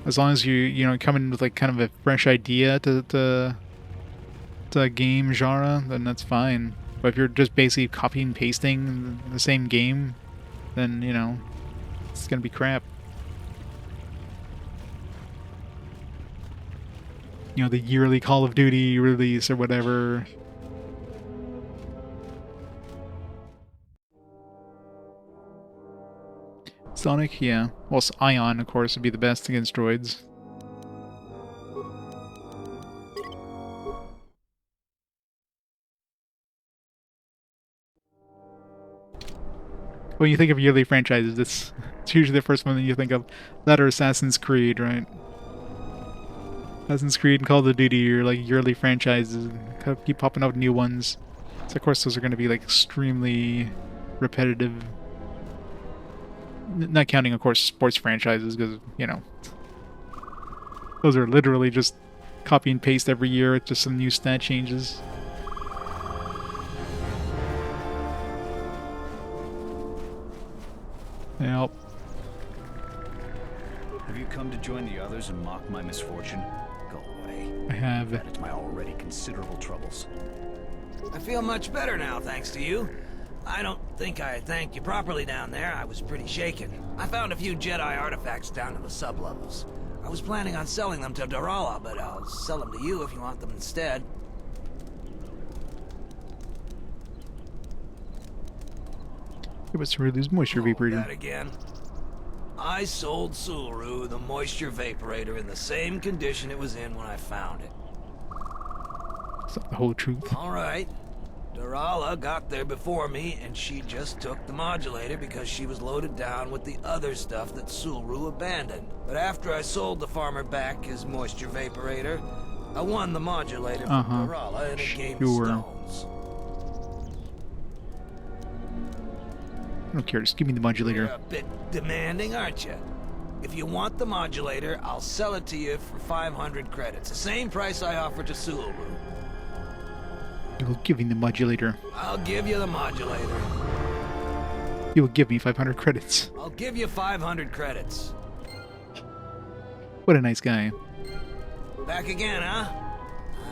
As long as you know come in with like kind of a fresh idea to a game genre, then that's fine. But if you're just basically copying and pasting the same game, then you know it's going to be crap. You know, the yearly Call of Duty release or whatever. Sonic, yeah. Well, Ion, of course, would be the best against droids. When you think of yearly franchises, it's usually the first one that you think of. That or Assassin's Creed, right? Assassin's Creed and Call of Duty are like yearly franchises. Keep popping out new ones. So of course those are going to be like extremely repetitive. Not counting, of course, sports franchises, because, you know, those are literally just copy and paste every year with just some new stat changes. Yep. Have you come to join the others and mock my misfortune? Go away. I have. Added to my already considerable troubles. I feel much better now, thanks to you. I don't think I thanked you properly down there. I was pretty shaken. I found a few Jedi artifacts down in the sublevels. I was planning on selling them to Darala, but I'll sell them to you if you want them instead. It was Cerule's moisture vaporator. That again. I sold Sulu the moisture vaporator in the same condition it was in when I found it. It's not the whole truth. All right. Durala got there before me, and she just took the modulator because she was loaded down with the other stuff that Sulru abandoned. But after I sold the farmer back his moisture vaporator, I won the modulator from Durala in a game of stones. I don't care, just give me the modulator. You're a bit demanding, aren't you? If you want the modulator, I'll sell it to you for 500 credits. The same price I offered to Sulru. You will give me the modulator. I'll give you the modulator. You will give me 500 credits. I'll give you 500 credits. What a nice guy. Back again, huh?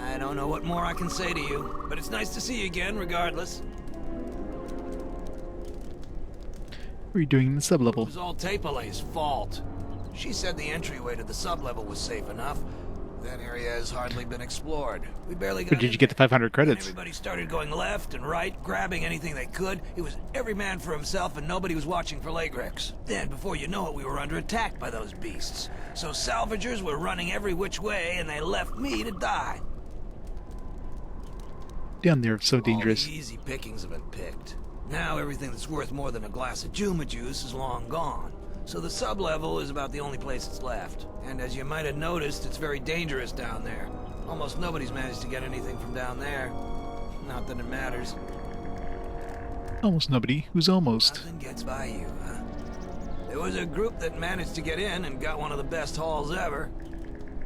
I don't know what more I can say to you, but it's nice to see you again, regardless. What are you doing in the sub-level? It was all Tapelay's fault. She said the entryway to the sub-level was safe enough. That area has hardly been explored. We barely got But did you get the 500 credits? Everybody started going left and right, grabbing anything they could. It was every man for himself, and nobody was watching for Legrex. Then, before you know it, we were under attack by those beasts. So salvagers were running every which way, and they left me to die. Down there, so dangerous. All the easy pickings have been picked. Now everything that's worth more than a glass of Juma juice is long gone. So the sub-level is about the only place that's left. And as you might have noticed, it's very dangerous down there. Almost nobody's managed to get anything from down there. Not that it matters. Almost nobody. Who's almost? Nothing gets by you, huh? There was a group that managed to get in and got one of the best hauls ever.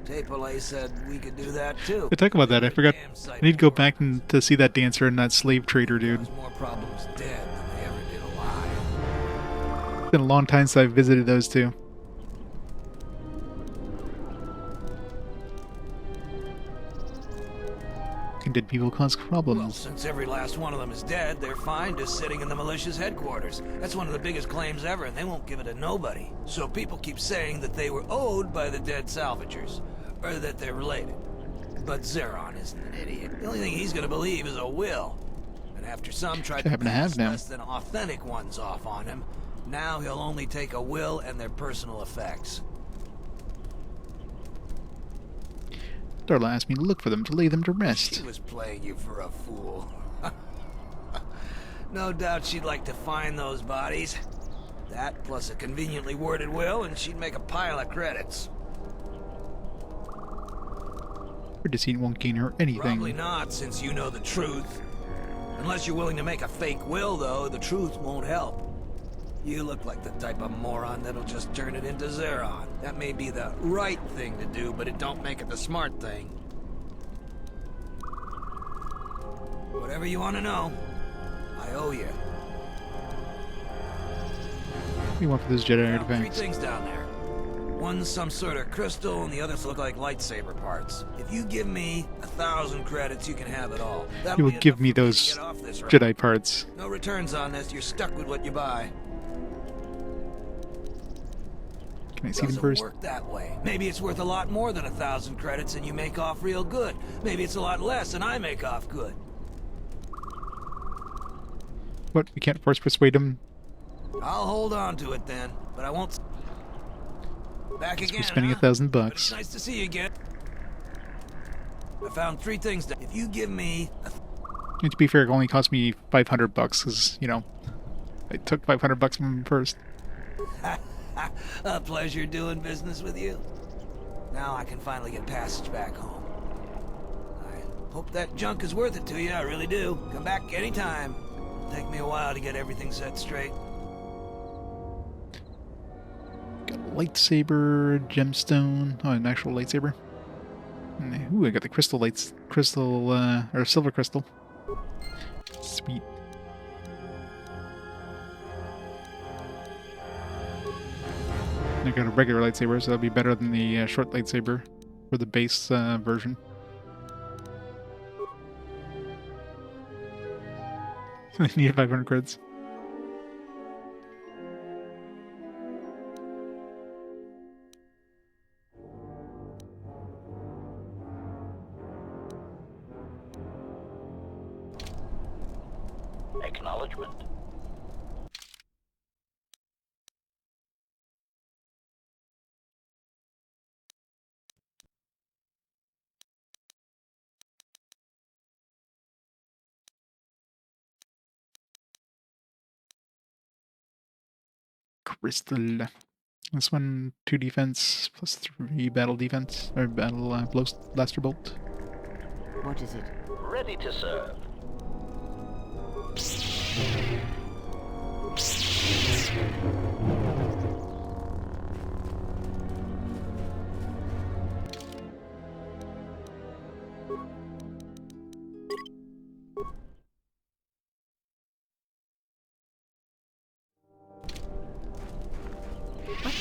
Tapelay said we could do that too. I talk about that. I forgot. I need to go back to see that dancer and that slave trader dude. There's more problems dead than they ever did alive. It's been a long time since I've visited those two. Can dead people cause problems? Well, since every last one of them is dead, they're fine just sitting in the militia's headquarters. That's one of the biggest claims ever, and they won't give it to nobody. So people keep saying that they were owed by the dead salvagers, or that they're related. But Zeron isn't an idiot. The only thing he's gonna believe is a will. And after some tried to pass less than authentic ones off on him, now he'll only take a will and their personal effects. Darla asked me to look for them to lay them to rest. She was playing you for a fool. No doubt she'd like to find those bodies. That plus a conveniently worded will, and she'd make a pile of credits. Her deceit won't gain her anything. Probably not, since you know the truth. Unless you're willing to make a fake will, though, the truth won't help. You look like the type of moron that'll just turn it into Zeron. That may be the right thing to do, but it don't make it the smart thing. Whatever you want to know, I owe you. What do you want for those Jedi Three artifacts? things down there. One's some sort of crystal, and the others look like lightsaber parts. If you give me 1,000 credits, you can have it all. You will give me those Jedi parts. No returns on this. You're stuck with what you buy. Can I see them Doesn't first? work that way. Maybe it's worth a lot more than 1,000 credits, and you make off real good. Maybe it's a lot less, and I make off good. What? We can't force persuade him? I'll hold on to it then, but I won't. Back again. We're spending huh? $1,000 But it's bucks. nice to see you again. I found 3 things. If you give me And to be fair, it only cost me $500 because, you know, I took $500 from him first. a pleasure doing business with you. Now I can finally get passage back home. I hope that junk is worth it to you. I really do. Come back anytime. It'll take me a while to get everything set straight. Got a lightsaber, gemstone. Oh, an actual lightsaber. Ooh, I got the or silver crystal. Sweet. I got a regular lightsaber, so that'll be better than the short lightsaber for the base version. I need 500 credits. Acknowledgement. crystal. This one 2 defense plus 3 battle defense or battle blaster bolt. What is it? Ready to serve. What?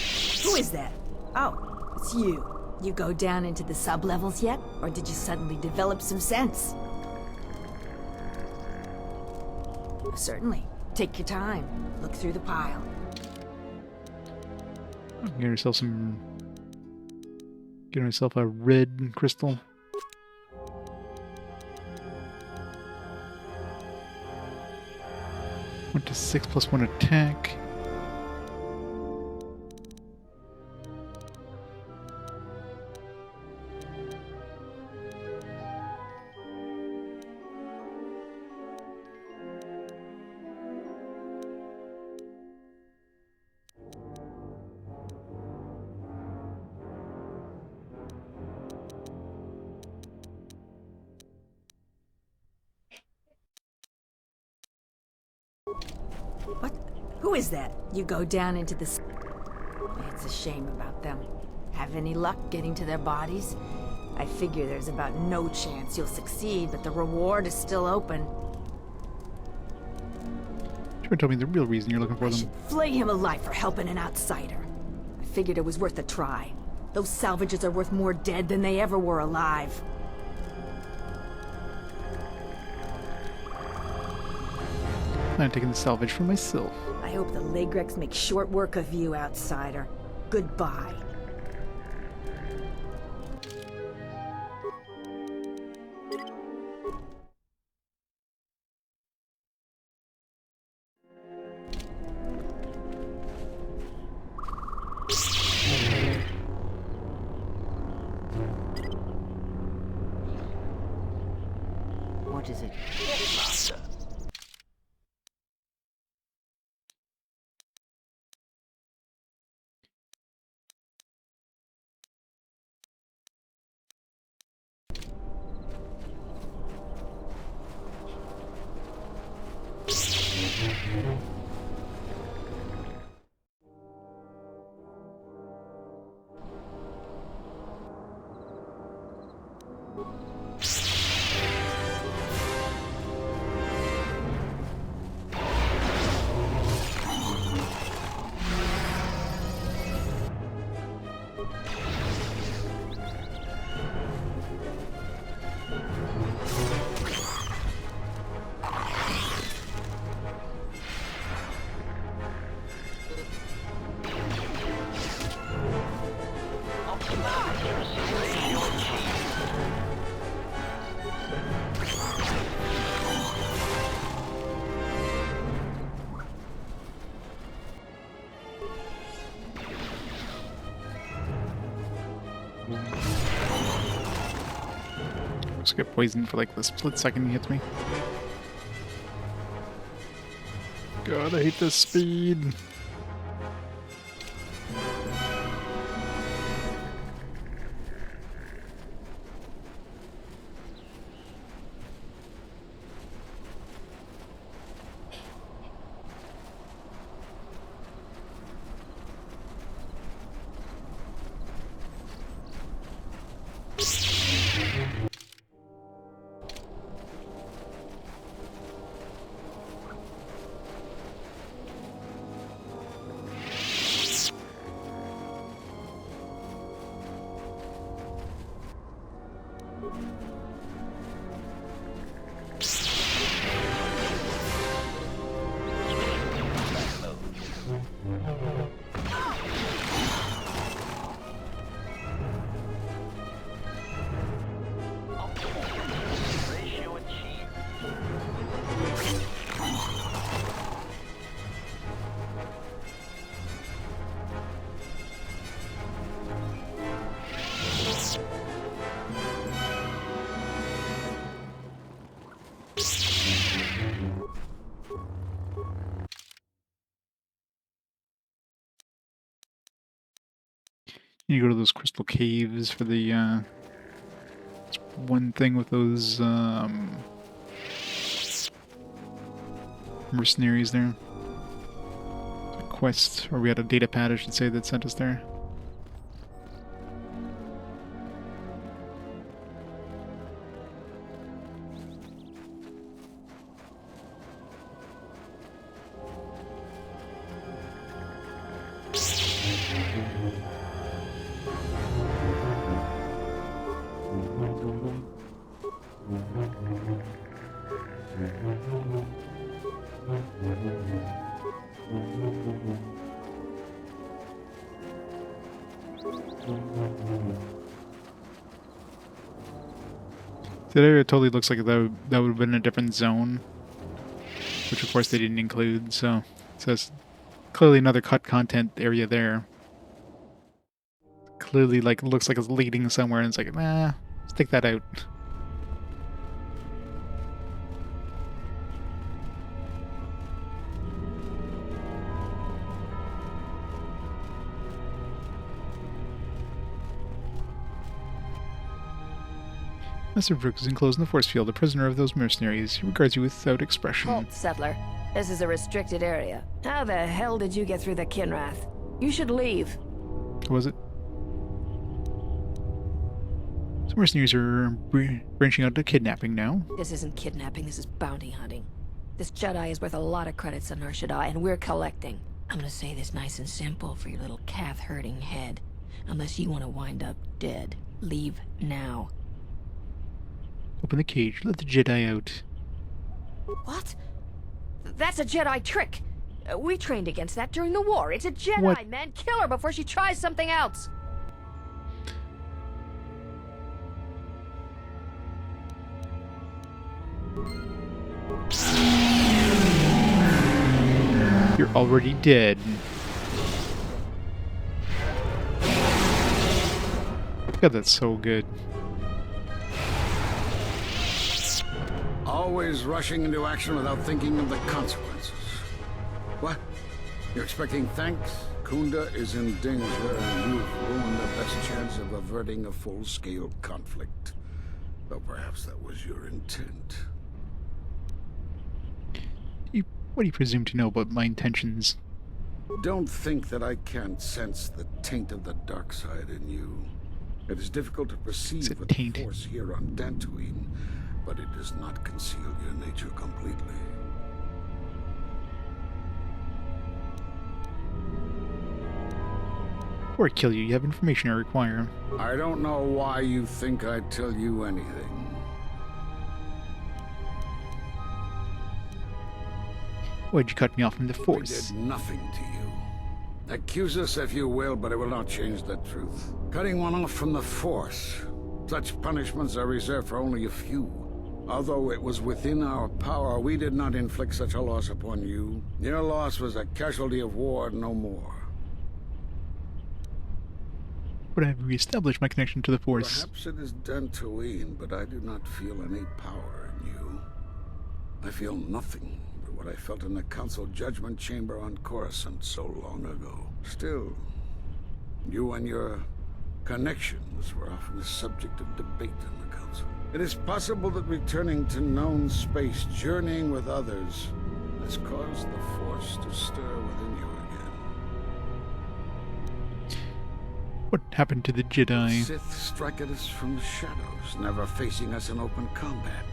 Who is that? Oh, it's you. You go down into the sub-levels yet? Or did you suddenly develop some sense? Certainly. Take your time. Look through the pile. Get yourself some... Get yourself a red crystal. Went to 6 plus 1 attack. What? Who is that? You go down into the... It's a shame about them. Have any luck getting to their bodies? I figure there's about no chance you'll succeed, but the reward is still open. Sure, tell me the real reason you're looking for them. Flay him alive for helping an outsider. I figured it was worth a try. Those salvages are worth more dead than they ever were alive. I'm taking the salvage for myself. I hope the Legrex make short work of you, outsider. Goodbye. What is it? Yes, Master. Just get poisoned for like the split second he hits me. God, I hate this speed. You go to those crystal caves for the one thing with those mercenaries there. A quest, or we had a data pad, I should say, that sent us there. That area totally looks like that would have been a different zone, which of course they didn't include, so it's clearly another cut content area there. Clearly, like, looks like it's leading somewhere, and it's like, nah, let's take that out. Master Brooks is enclosed in the force field, a prisoner of those mercenaries. He regards you without expression. Halt, settler. This is a restricted area. How the hell did you get through the Kinrath? You should leave. What was it? Some mercenaries are branching out to kidnapping now. This isn't kidnapping, this is bounty hunting. This Jedi is worth a lot of credits on Nar Shaddaa, and we're collecting. I'm gonna say this nice and simple for your little calf-hurting head. Unless you want to wind up dead, leave now. Open the cage. Let the Jedi out. What? That's a Jedi trick. We trained against that during the war. It's a Jedi, what? man. Kill her before she tries something else. You're already dead. God, that's so good. Always rushing into action without thinking of the consequences. What? You're expecting thanks? Kunda is in danger, and you've ruined the best chance of averting a full-scale conflict. Though perhaps that was your intent. What do you presume to know about my intentions? Don't think that I can't sense the taint of the dark side in you. It is difficult to perceive with the Force here on Dantooine, but it does not conceal your nature completely. Before I kill you, you have information I require. I don't know why you think I'd tell you anything. Why'd you cut me off from the Force? I did nothing to you. Accuse us if you will, but it will not change the truth. Cutting one off from the Force. Such punishments are reserved for only a few. Although it was within our power, we did not inflict such a loss upon you. Your loss was a casualty of war, no more. But I have reestablished my connection to the Force. Perhaps it is Dantooine, but I do not feel any power in you. I feel nothing but what I felt in the Council Judgment Chamber on Coruscant so long ago. Still, you and your connections were often the subject of debate in the Council. It is possible that returning to known space, journeying with others, has caused the Force to stir within you again. What happened to the Jedi? Sith strike at us from the shadows, never facing us in open combat.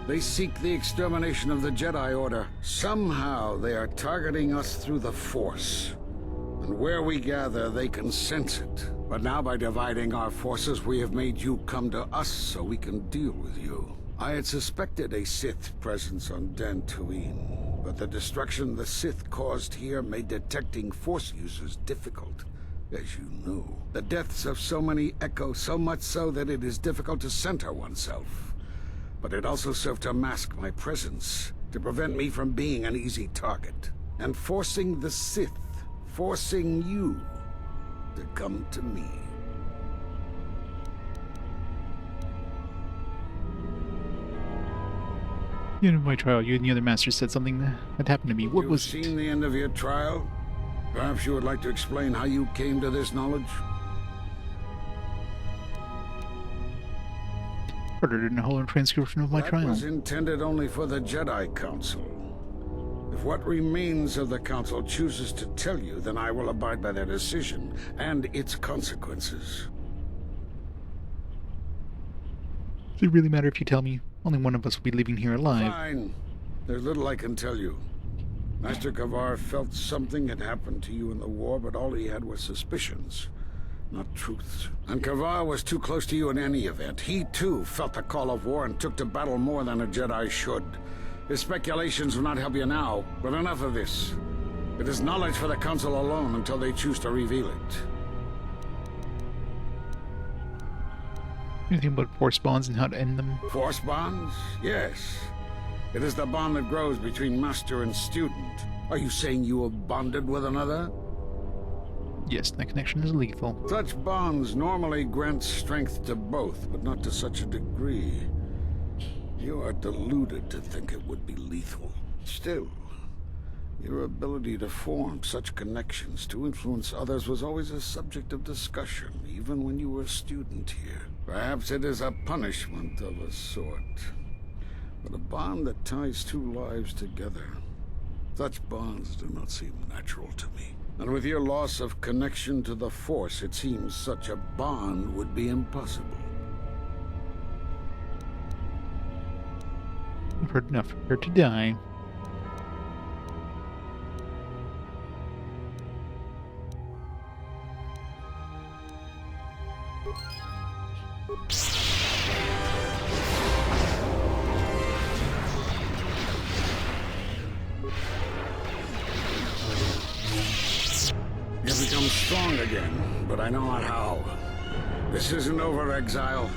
They seek the extermination of the Jedi Order. Somehow they are targeting us through the Force. And where we gather, they can sense it. But now by dividing our forces, we have made you come to us so we can deal with you. I had suspected a Sith presence on Dantooine, but the destruction the Sith caused here made detecting Force users difficult. As you know, the deaths of so many echo so much so that it is difficult to center oneself. But it also served to mask my presence, to prevent me from being an easy target, and forcing the Sith, forcing you, to come to me. The end of my trial, you and the other masters said something that happened to me. What was it? You've seen the end of your trial? Perhaps you would like to explain how you came to this knowledge? ordered in a whole transcription of my That trial. was intended only for the Jedi Council. If what remains of the Council chooses to tell you, then I will abide by their decision and its consequences. Does it really matter if you tell me? Only one of us will be leaving here alive. Fine. There's little I can tell you. Master Kavar felt something had happened to you in the war, but all he had was suspicions, not truths. And Kavar was too close to you in any event. He, too, felt the call of war and took to battle more than a Jedi should. His speculations will not help you now, but enough of this. It is knowledge for the Council alone until they choose to reveal it. Anything about force bonds and how to end them? Force bonds? Yes. It is the bond that grows between master and student. Are you saying you have bonded with another? Yes, that connection is lethal. Such bonds normally grant strength to both, but not to such a degree. You are deluded to think it would be lethal. Still, your ability to form such connections to influence others was always a subject of discussion, even when you were a student here. Perhaps it is a punishment of a sort. But a bond that ties two lives together, such bonds do not seem natural to me. And with your loss of connection to the Force, it seems such a bond would be impossible. I've heard enough. Prepare to die. You've become strong again, but I know not how. This isn't over, Exile.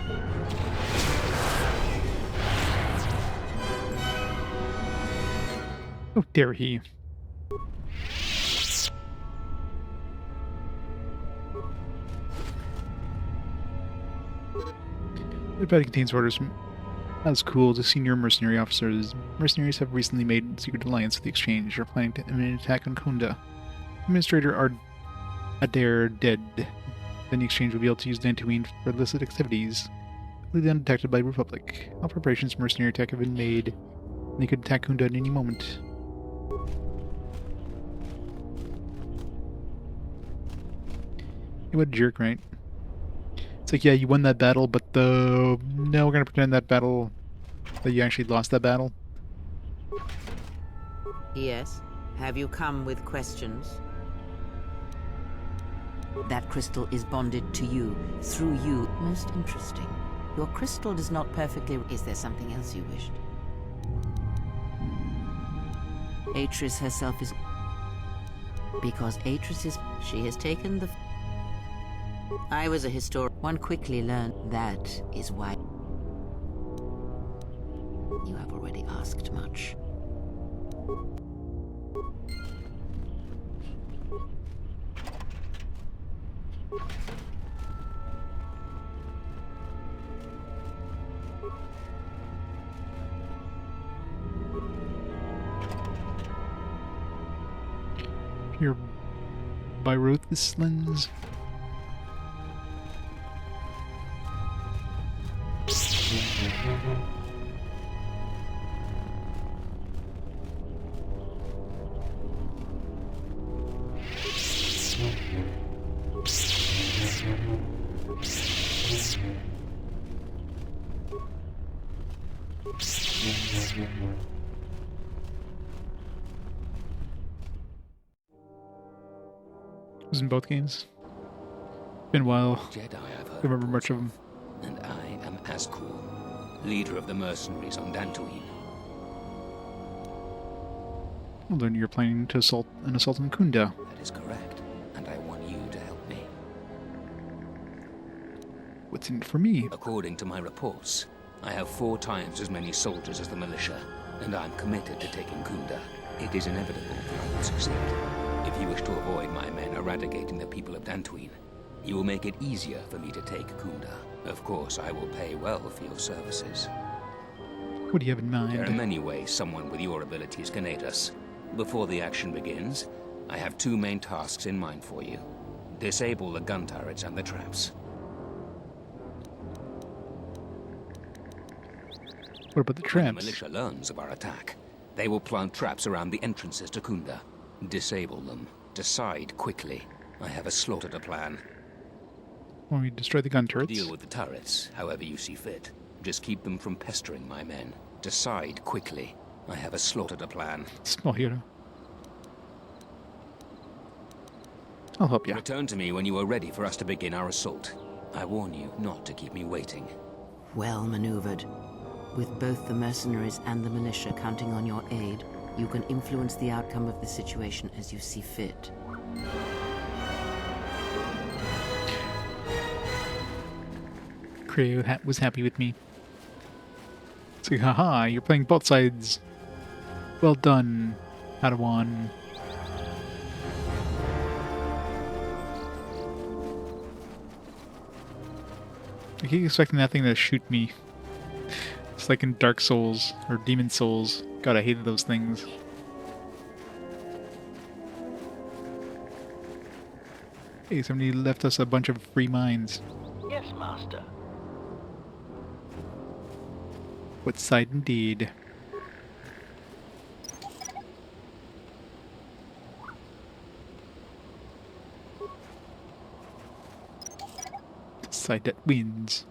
How dare he? The body contains orders from Azkul to senior mercenary officers. Mercenaries have recently made secret alliance with the Exchange, are planning to imminent attack on Kunda. Administrator Adair dead. Then the Exchange will be able to use Dantooine for illicit activities, completely undetected by the Republic. All preparations for mercenary attack have been made, and they could attack Kunda at any moment. Hey, what a jerk, right? It's like, yeah, you won that battle, but no, we're gonna pretend that you actually lost that battle. Yes? Have you come with questions? That crystal is bonded to you, through you. Most interesting. Your crystal does not perfectly... Is there something else you wished? Atris herself is... Because Atris is... She has taken the... I was a historian. One quickly learned that is why... You have already asked much. Pure Byrothis lens. Was in both games. Been a while. Jedi, I've heard. Don't remember much of them. And I am Azkul, leader of the mercenaries on Dantooine. Well, then you're planning to assault on Kunda. That is correct, and I want you to help me. What's in it for me? According to my reports, I have 4 times as many soldiers as the militia, and I'm committed to taking Kunda. It is inevitable that I will succeed. If you wish to avoid my men eradicating the people of Dantooine, you will make it easier for me to take Kunda. Of course, I will pay well for your services. What do you have in mind? There are many ways someone with your abilities can aid us. Before the action begins, I have 2 main tasks in mind for you. Disable the gun turrets and the traps. What about the When traps? the militia learns of our attack, they will plant traps around the entrances to Kunda. Disable them. Decide quickly. I have a slaughter to plan. When we destroy the gun turrets? Deal with the turrets, however you see fit. Just keep them from pestering my men. Decide quickly. I have a slaughter to plan. Small hero. I'll help you. Return to me when you are ready for us to begin our assault. I warn you not to keep me waiting. Well maneuvered. With both the mercenaries and the militia counting on your aid, you can influence the outcome of the situation as you see fit. Creo was happy with me. It's like, haha, you're playing both sides. Well done, Padawan. I keep expecting that thing to shoot me. It's like in Dark Souls or Demon Souls. God, I hated those things. Hey, somebody left us a bunch of free mines. Yes, Master. What side indeed? Side that wins.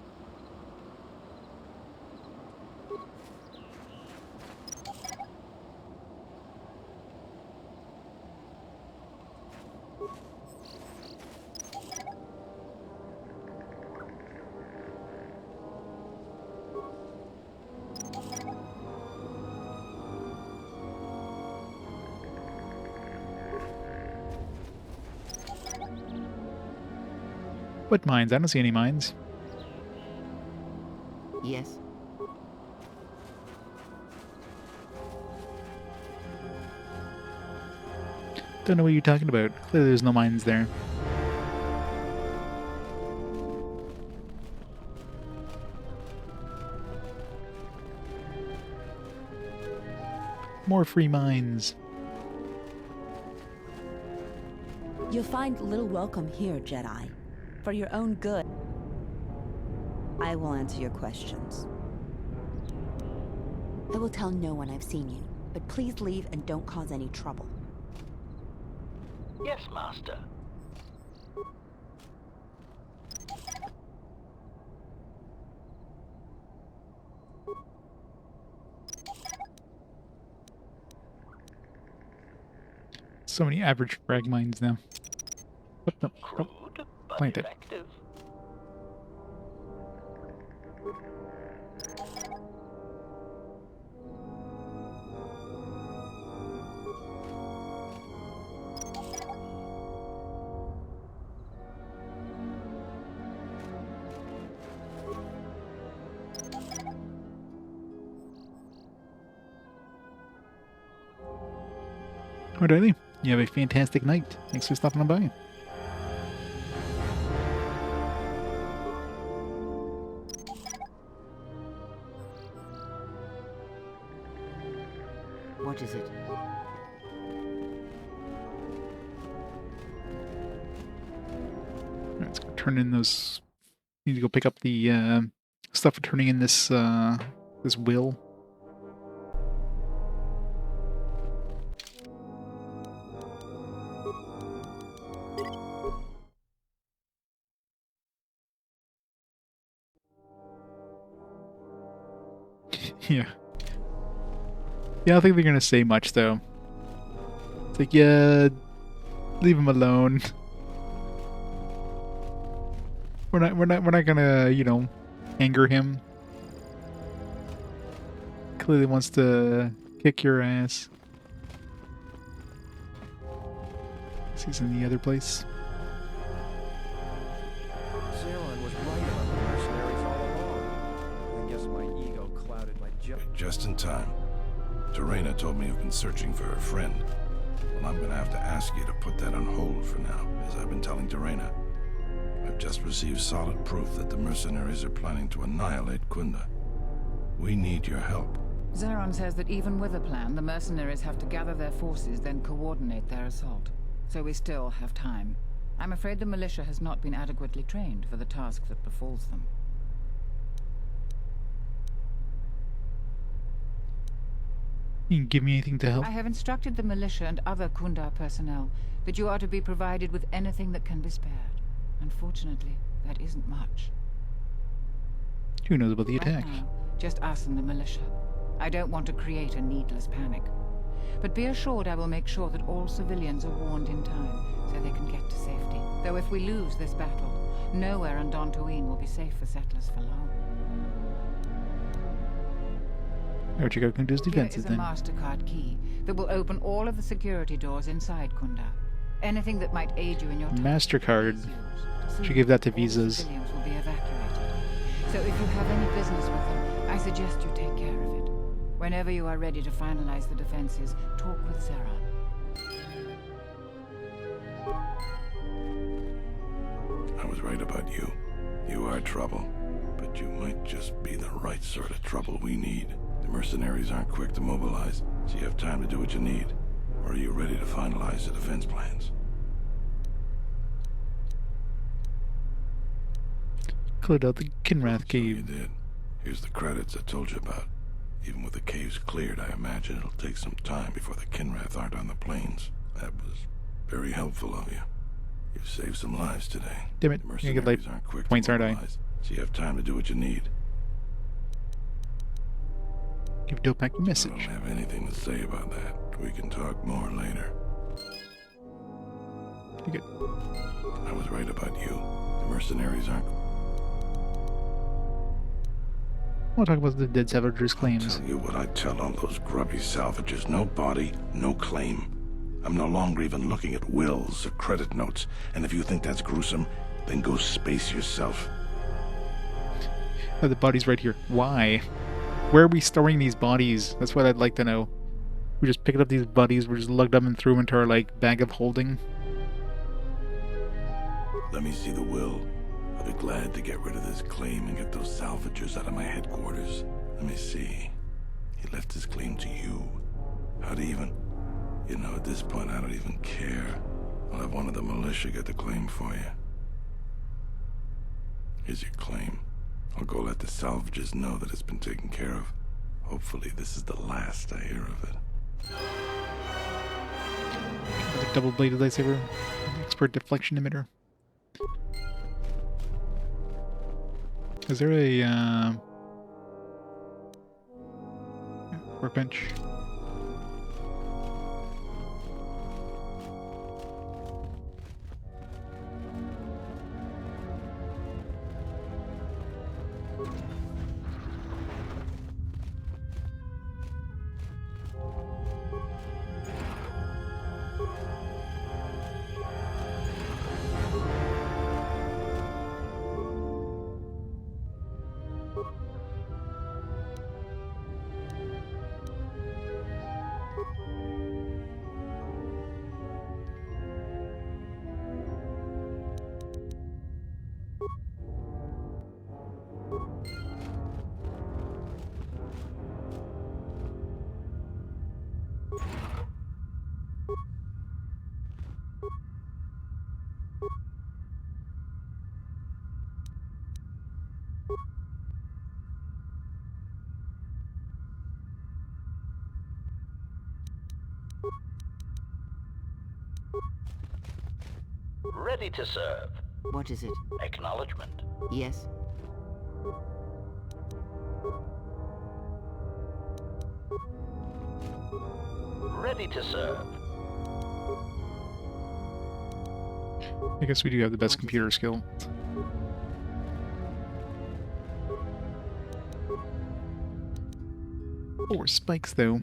What mines? I don't see any mines. Yes. Don't know what you're talking about. Clearly there's no mines there. More free mines. You'll find little welcome here, Jedi. For your own good, I will answer your questions. I will tell no one I've seen you, but please leave and don't cause any trouble. Yes, Master. So many average frag mines now. What the? Crude, but plant it. effective. Alrighty. You have a fantastic night. Thanks for stopping by. What is it? Let's go turn in those. Need to go pick up the stuff for turning in this this will. Yeah. Yeah, I don't think they're gonna say much though. It's like, yeah, leave him alone. We're not gonna, you know, anger him. Clearly wants to kick your ass. He's in the other place. Zeron was right about the mercenaries all along. I guess my ego clouded my judgment. Just in time. Dorena told me you've been searching for her friend. Well, I'm gonna have to ask you to put that on hold for now, as I've been telling Dorena. I've just received solid proof that the mercenaries are planning to annihilate Kunda. We need your help. Zeron says that even with a plan, the mercenaries have to gather their forces, then coordinate their assault. So we still have time. I'm afraid the militia has not been adequately trained for the task that befalls them. You can give me anything to help. I have instructed the militia and other Kundar personnel that you are to be provided with anything that can be spared. Unfortunately, that isn't much. Who knows about the attack? Right now, just us and the militia. I don't want to create a needless panic. But be assured I will make sure that all civilians are warned in time, so they can get to safety. Though if we lose this battle, nowhere on Dantooine will be safe for settlers for long. Or check out Kunda's Here defenses is a then. MasterCard key that will open all of the security doors inside Kunda. Anything that might aid you in your MasterCard. Should give that to visas. civilians will be evacuated. So if you have any business with them, I suggest you take care of it. Whenever you are ready to finalize the defenses, talk with Sarah. I was right about you. You are trouble. But you might just be the right sort of trouble we need. The mercenaries aren't quick to mobilize, so you have time to do what you need. Or are you ready to finalize the defense plans? Cleared out the Kinrath So you cave. did. Here's the credits I told you about. Even with the caves cleared, I imagine it'll take some time before the Kinrath aren't on the plains. That was very helpful of you. You've saved some lives today. Damn it, The I'm gonna get mercenaries like aren't quick points, to aren't I? mobilize, so you have time to do what you need. Give Dopak a I message. don't have anything to say about that. We can talk more later. You good. I was right about you. The mercenaries aren't... We'll talk about the dead salvagers' claims. Tell you what I tell all those grubby salvagers. No body, no claim. I'm no longer even looking at wills or credit notes. And if you think that's gruesome, then go space yourself. Oh, the body's right here. Why? Where are we storing these bodies? That's what I'd like to know. We just picked up these bodies, we just lugged them and threw them into our, like, bag of holding. Let me see the will. I'll be glad to get rid of this claim and get those salvagers out of my headquarters. Let me see. He left his claim to you. How'd he even... You know, at this point, I don't even care. I'll have one of the militia get the claim for you. Here's your claim. I'll go let the salvagers know that it's been taken care of. Hopefully, this is the last I hear of it. The double-bladed lightsaber. Expert deflection emitter. Is there a, workbench? Ready to serve. What is it? Acknowledgement. Yes? Ready to serve. I guess we do have the best computer skill. Four spikes, though.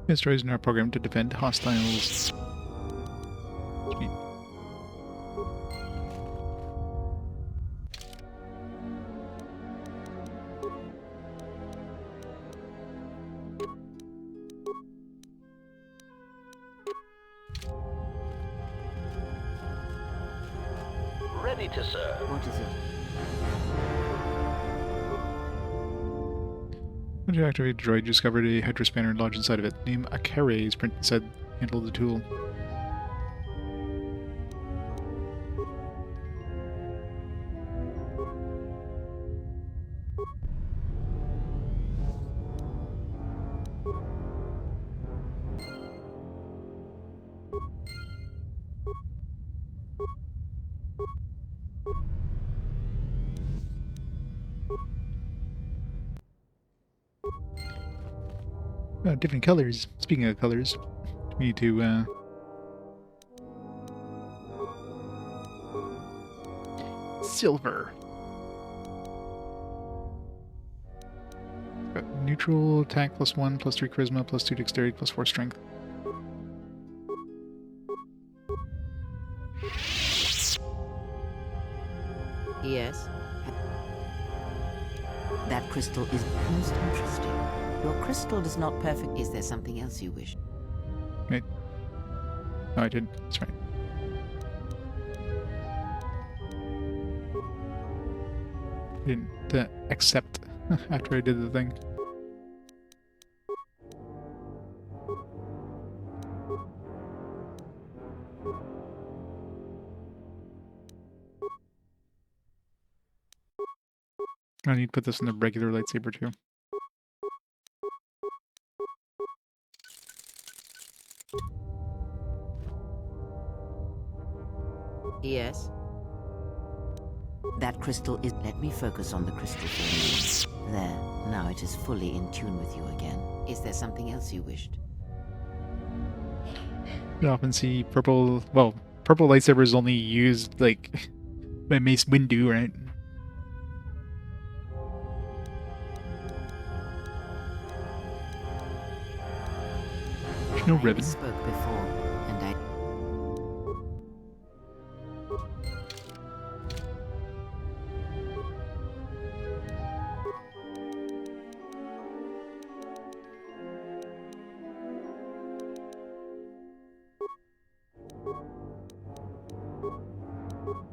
Destroys in our program to defend hostiles. journey to serve. What is it? When you activate a droid, you discovered a hydro spanner lodged inside of it. Name Akare is printed inside the handle of the tool. Different colors. Speaking of colors, we need to silver. Got neutral attack +1, +3 charisma, +2 dexterity, +4 strength. Yes. That crystal is most interesting. Your crystal is not perfect. Is there something else you wish? Wait. Oh, I did. That's right. Didn't accept after I did the thing. I need to put this in the regular lightsaber too. Yes. That crystal is... Let me focus on the crystal for a moment. There. Now it is fully in tune with you again. Is there something else you wished? You often see purple... Well, purple lightsabers only used, like, by Mace Windu, right? There's no ribbon. We spoke before, and I...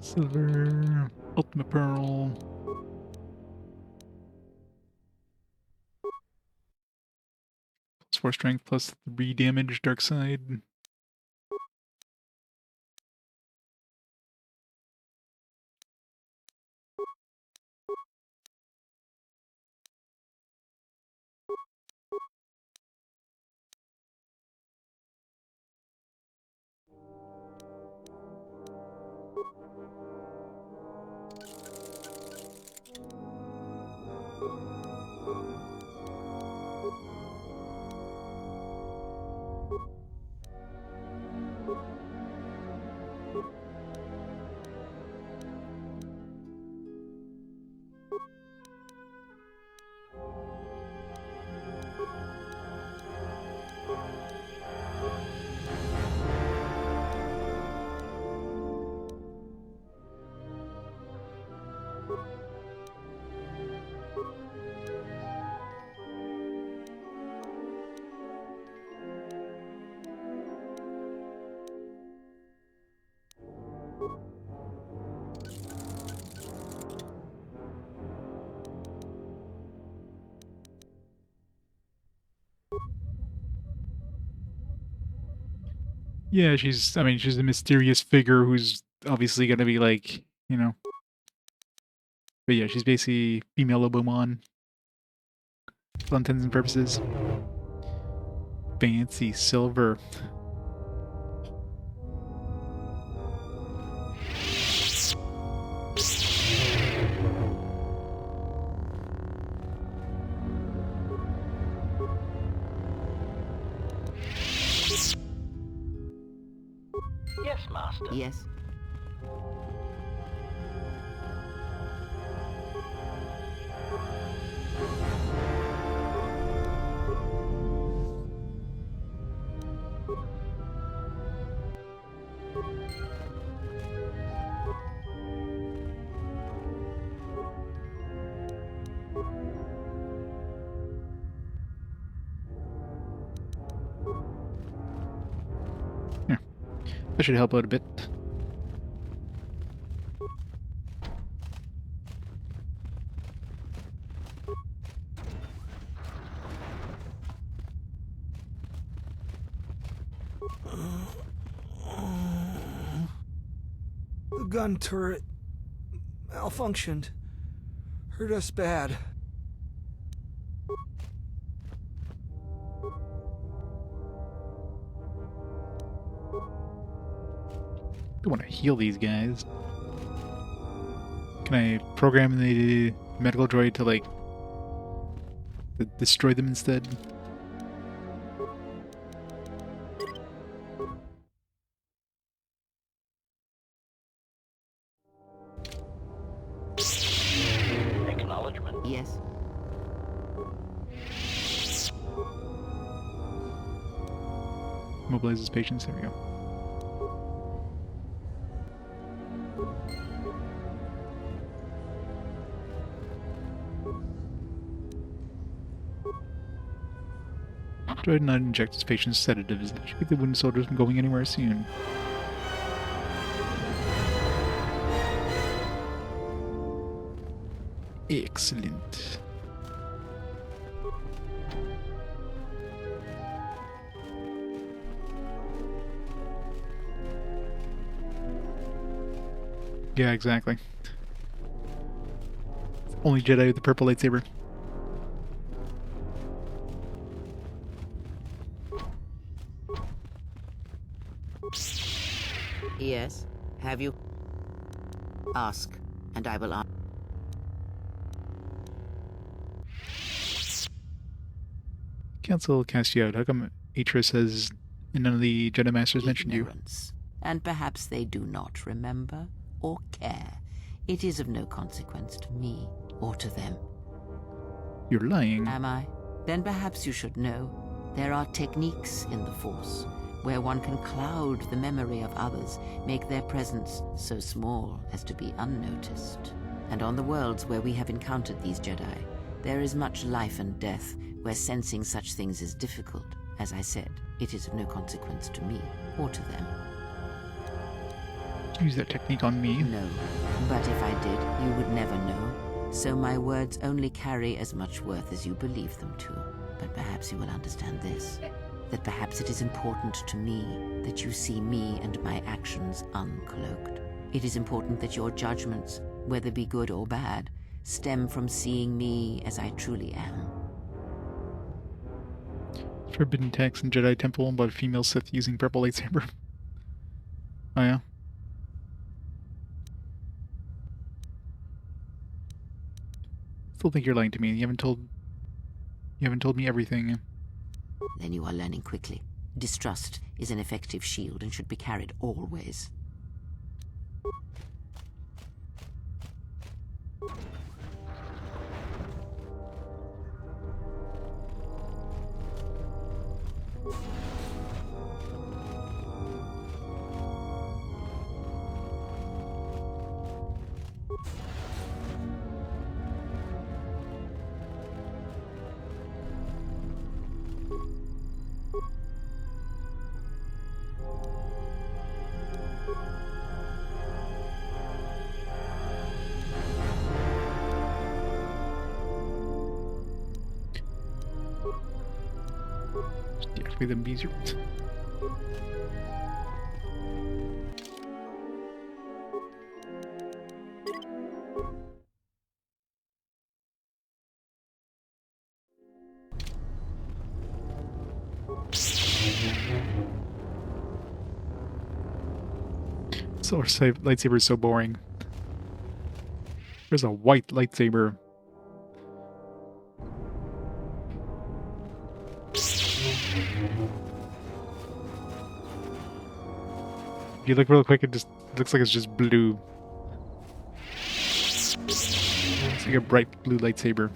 Silver, Ultimate Pearl. +4 strength, +3 damage, dark side. Yeah, she's a mysterious figure who's obviously gonna be like, you know. But yeah, she's basically female Obomon. For all intents and purposes. Fancy silver. Yes, Master. Yes. That should help out a bit. The gun turret malfunctioned. Hurt us bad. I want to heal these guys. Can I program the medical droid to, like, destroy them instead? Acknowledgement. Yes. Mobilize his patients. There we go. Droid not inject his patient's sedatives. That should keep the wounded soldiers from going anywhere soon. Excellent. Yeah, exactly. Only Jedi with the purple lightsaber. Yes. Have you? Ask, and I will answer. Council cast you out. How come Atris has and none of the Jedi Masters mentioned you? And perhaps they do not remember or care. It is of no consequence to me or to them. You're lying. Am I? Then perhaps you should know. There are techniques in the Force where one can cloud the memory of others, make their presence so small as to be unnoticed. And on the worlds where we have encountered these Jedi, there is much life and death where sensing such things is difficult. As I said, it is of no consequence to me or to them. Use that technique on me. No, but if I did, you would never know. So my words only carry as much worth as you believe them to. But perhaps you will understand this, that perhaps it is important to me that you see me and my actions uncloaked. It is important that your judgments, whether be good or bad, stem from seeing me as I truly am. Forbidden text in Jedi Temple about a female Sith using purple lightsaber. Oh yeah. Still think you're lying to me. You haven't told me everything. Then you are learning quickly. Distrust is an effective shield and should be carried always. Deactivate them easier. Solar lightsaber is so boring. There's a white lightsaber. If you look real quick, it just looks like it's just blue. It's like a bright blue lightsaber.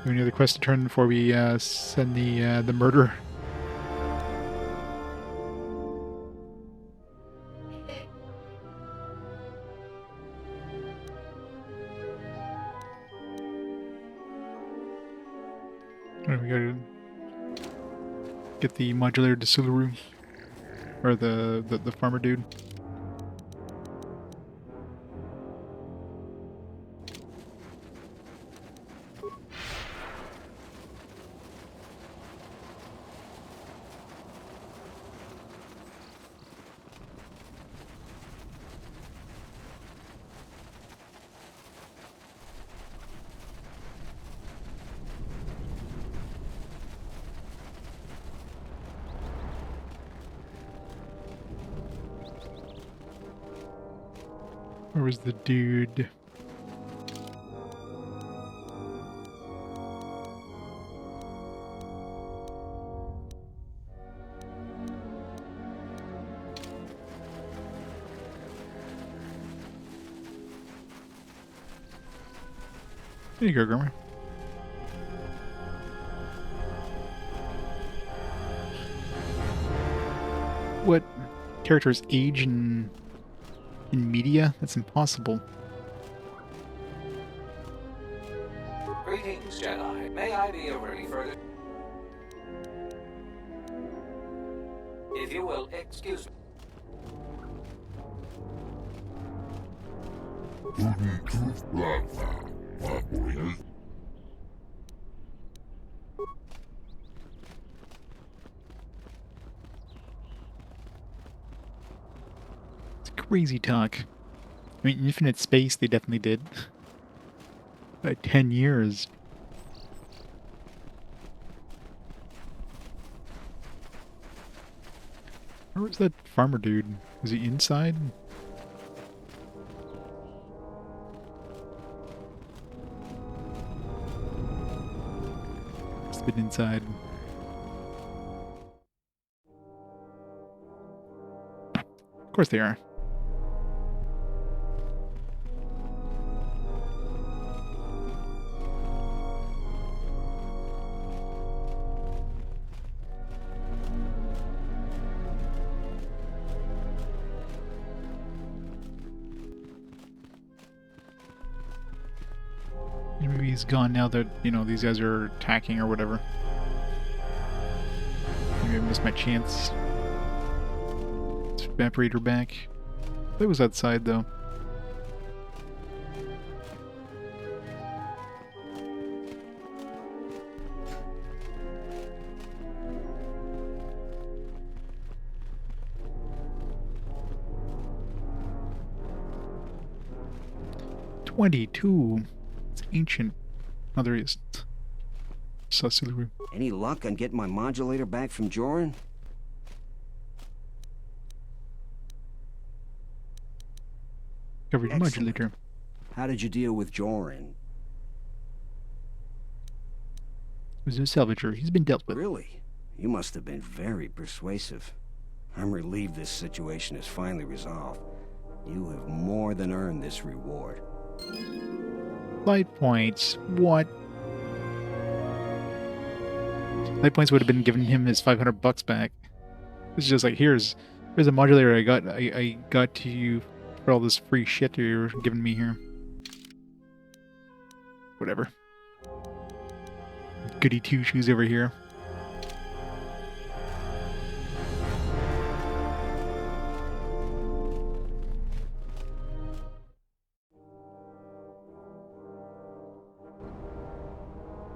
Do any other quest to turn before we send the murderer? Alright, we gotta get the modular Desuluru, or the farmer dude. Where was the dude? There you go, Grimmer. What characters age in media? That's impossible. Greetings, Jedi. May I be of any further? If you will, excuse me. It's crazy talk. I mean, Infinite Space, they definitely did. By 10 years. Where was that farmer dude? Was he inside? Must have been inside. Of course they are. Maybe he's gone now that, you know, these guys are attacking or whatever. Maybe I missed my chance. Let's evaporator back. That was outside though. $22. It's ancient. Oh, there he is. Sussulu. Any luck on getting my modulator back from Joran? Covered modulator. How did you deal with Joran? It was a salvager. He's been dealt with. Really? You must have been very persuasive. I'm relieved this situation is finally resolved. You have more than earned this reward. Light points. What? Light points would have been giving him his $500 back. It's just like, here's a modulator I got to you for all this free shit you're giving me here. Whatever. Goody two shoes over here.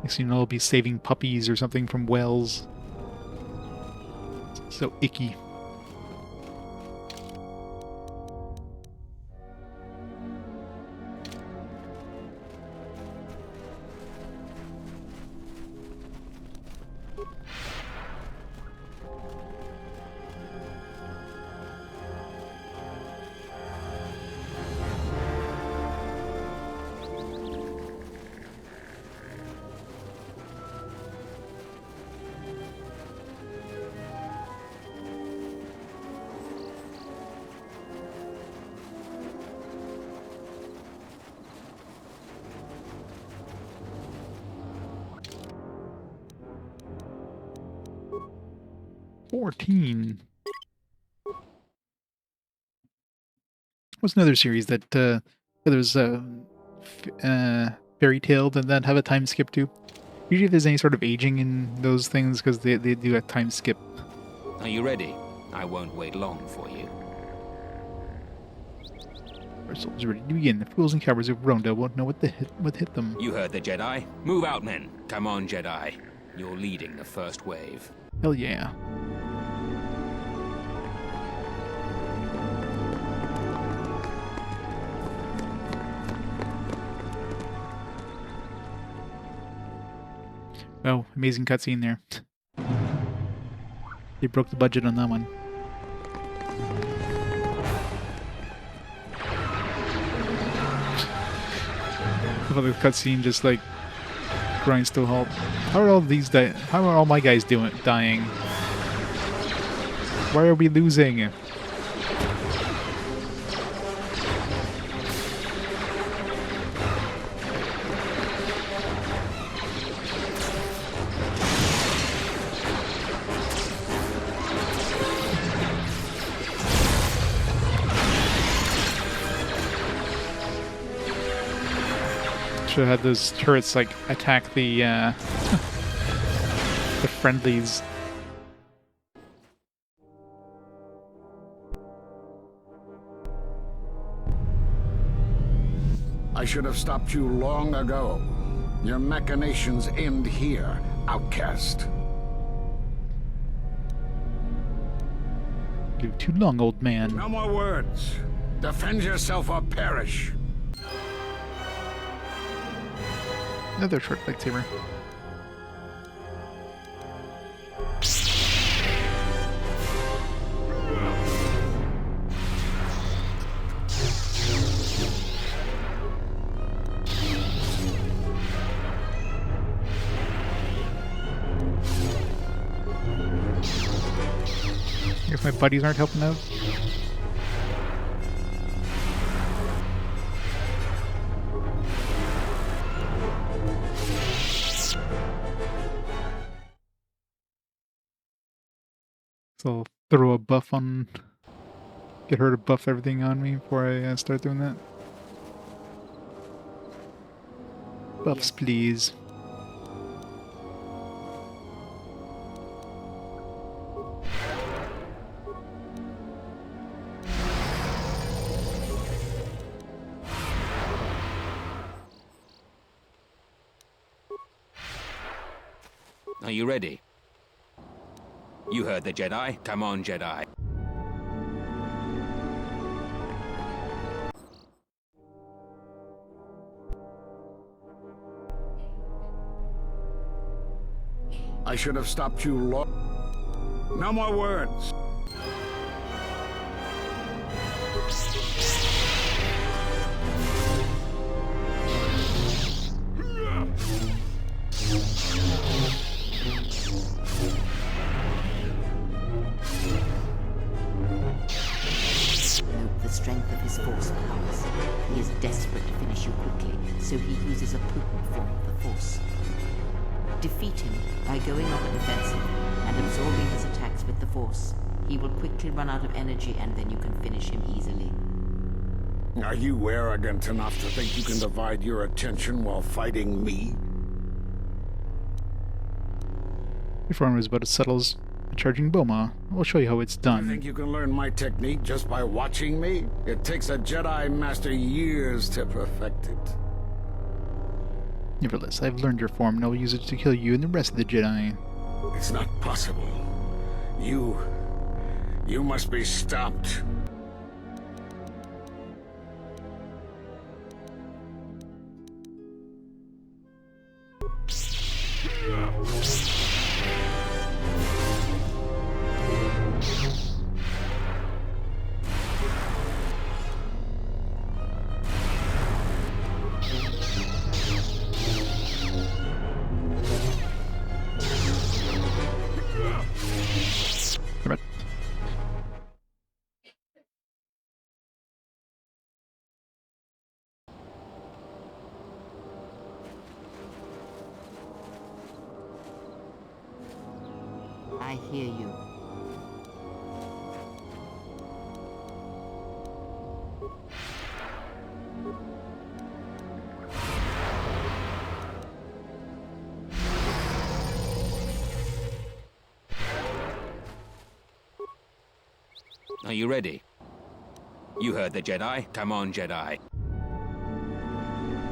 Next thing you know, I'll be saving puppies or something from wells. So icky. What's another series that there was fairy tale and then have a time skip too? Usually if there's any sort of aging in those things, because they do a time skip. Are you ready? I won't wait long for you. Our soldiers ready to begin. The fools and cowards of Ronda won't know what hit them. You heard the Jedi. Move out, men. Come on, Jedi. You're leading the first wave. Hell yeah. Oh, amazing cutscene there. They broke the budget on that one. how the cutscene just like grinds to a halt. How are all these how are all my guys dying? Why are we losing? Should have had those turrets like attack the the friendlies. I should have stopped you long ago. Your machinations end here, outcast. You too long, old man. No more words. Defend yourself or perish. Another short lightsaber. If my buddies aren't helping out. So I'll throw a buff on... Get her to buff everything on me before I start doing that. Buffs, please. Are you ready? You heard the Jedi. Come on, Jedi. I should have stopped you long. No more words. Note the strength of his force powers. He is desperate to finish you quickly, so he uses a potent form of the force. Defeat him by going on the defensive and absorbing his attacks with the force. He will quickly run out of energy and then you can finish him easily. Are you arrogant enough to think you can divide your attention while fighting me? Before I was about to settle a charging Boma, I'll show you how it's done. You think you can learn my technique just by watching me? It takes a Jedi Master years to perfect it. Nevertheless, I've learned your form and I'll use it to kill you and the rest of the Jedi. It's not possible. You must be stopped. I hear you. Are you ready? You heard the Jedi. Come on, Jedi.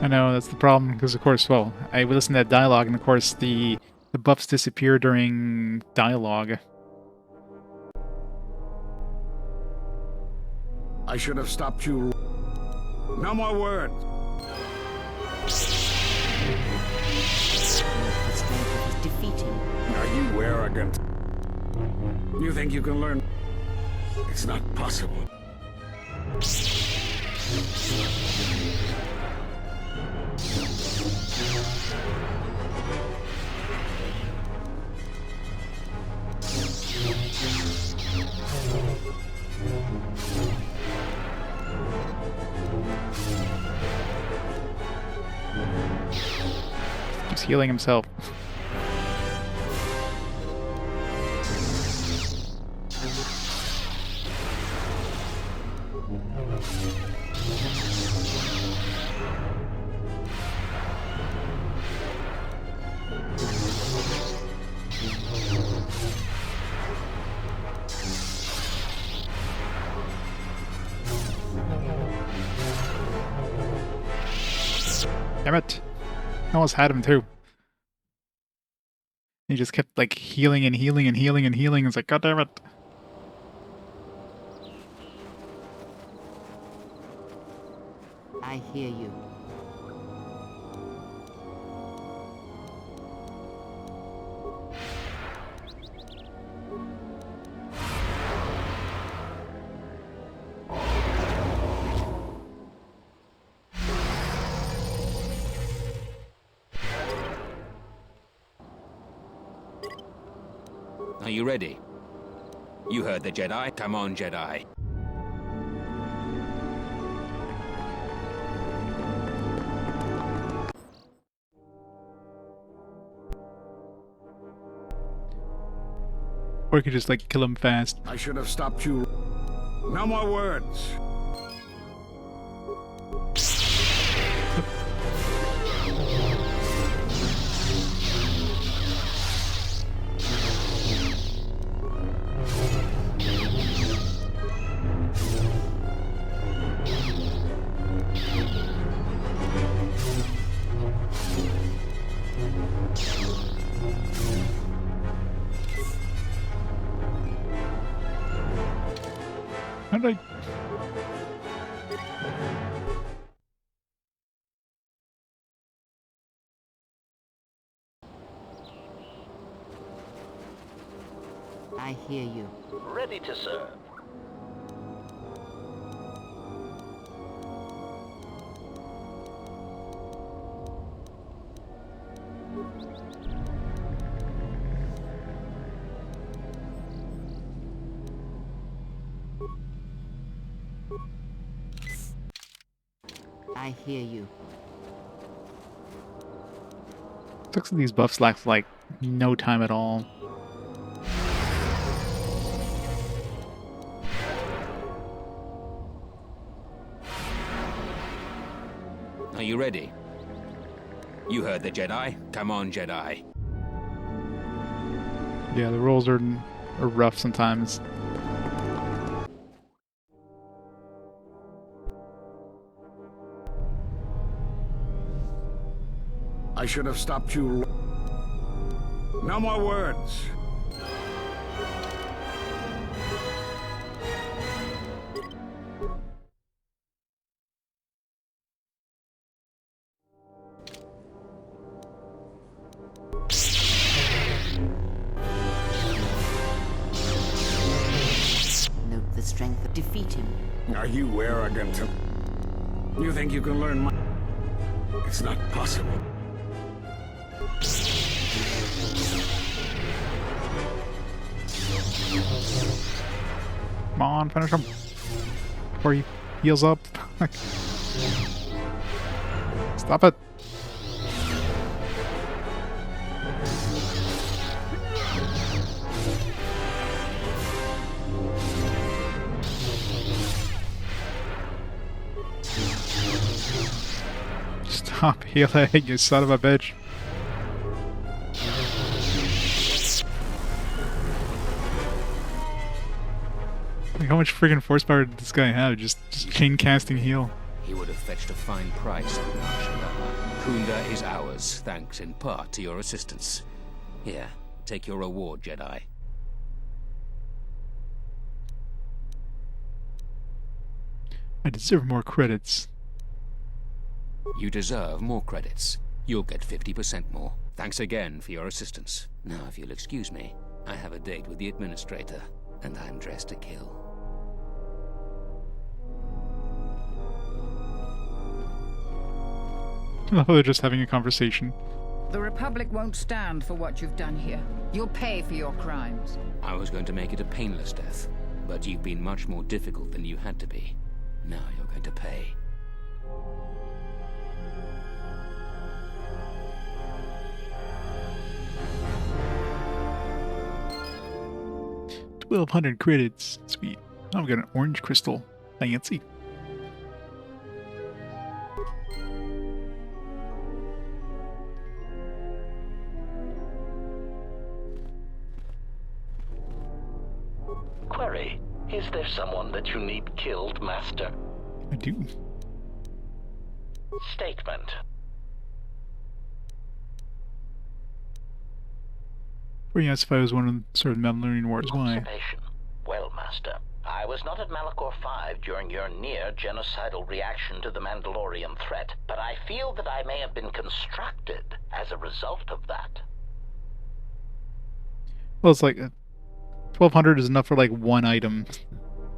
I know, that's the problem, because of course, well, I listened to that dialogue, and of course the buffs disappear during dialogue. I should have stopped you. No more words. Defeat him. Are you arrogant? You think you can learn? It's not possible. He's healing himself. Damn it. I almost had him too. He just kept like healing and healing and healing and healing. It's like, god damn it. I hear you. Are you ready? You heard the Jedi. Come on, Jedi. Or you could just like kill him fast. I should have stopped you. No more words. How did I... I hear you. Ready to serve. I hear you. Looks like these buffs last like no time at all. Are you ready? You heard the Jedi. Come on, Jedi. Yeah, the rolls are rough sometimes. I should have stopped you. No more words. Note the strength of defeat him. Are you arrogant? You think you can learn my... It's not possible. Come on, finish him. Before he heals up. Stop it. Stop healing, you son of a bitch. Like, how much friggin' force power did this guy have? Just chain casting heal. He would have fetched a fine price on Narshada. Kunda is ours, thanks in part to your assistance. Here, take your reward, Jedi. I deserve more credits. You deserve more credits. You'll get 50% more. Thanks again for your assistance. Now, if you'll excuse me, I have a date with the administrator, and I'm dressed to kill. I love how they're just having a conversation. The Republic won't stand for what you've done here. You'll pay for your crimes. I was going to make it a painless death, but you've been much more difficult than you had to be. Now you're going to pay. 1,200 credits. Sweet. I've got an orange crystal. Fancy. Query, is there someone that you need killed, Master? I do. Statement. Were you asked if I was one of the sort of Mandalorian Wars? Why? Observation. Well, Master, I was not at Malachor 5 during your near-genocidal reaction to the Mandalorian threat, but I feel that I may have been constructed as a result of that. Well, it's like 1,200 is enough for like one item.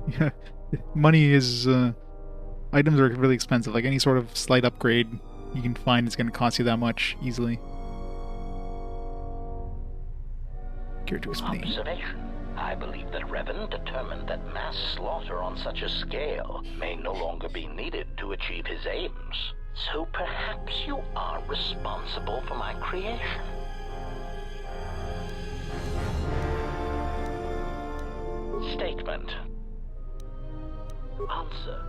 Yeah, money is items are really expensive. Like any sort of slight upgrade you can find is going to cost you that much easily. Care to explain? Observation. I believe that Revan determined that mass slaughter on such a scale may no longer be needed to achieve his aims. So perhaps you are responsible for my creation. Statement. Answer.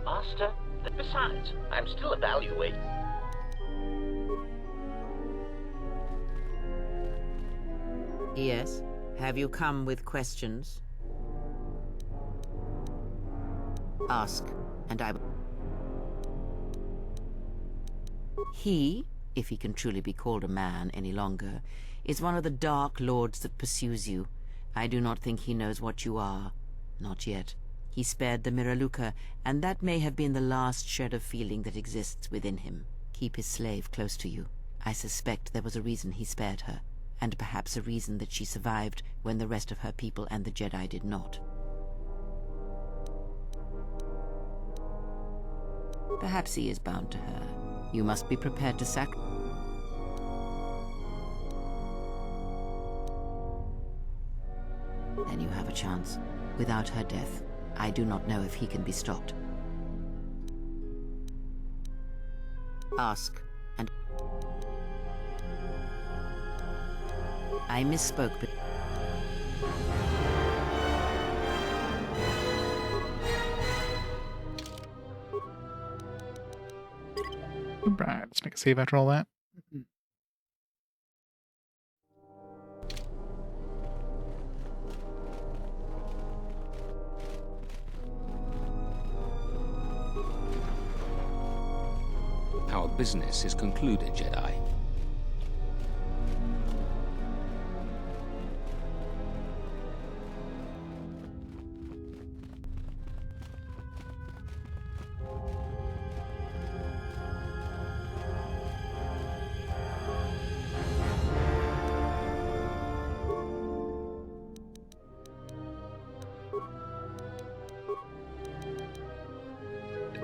Master, besides, I'm still evaluating. Yes? Have you come with questions? Ask, and I... He, if he can truly be called a man any longer, is one of the Dark Lords that pursues you. I do not think he knows what you are. Not yet. He spared the Miraluka, and that may have been the last shred of feeling that exists within him. Keep his slave close to you. I suspect there was a reason he spared her, and perhaps a reason that she survived when the rest of her people and the Jedi did not. Perhaps he is bound to her. You must be prepared to sacrifice. Then you have a chance. Without her death, I do not know if he can be stopped. Ask, and... I misspoke, but... Right, let's make a save after all that. Our business is concluded, Jedi.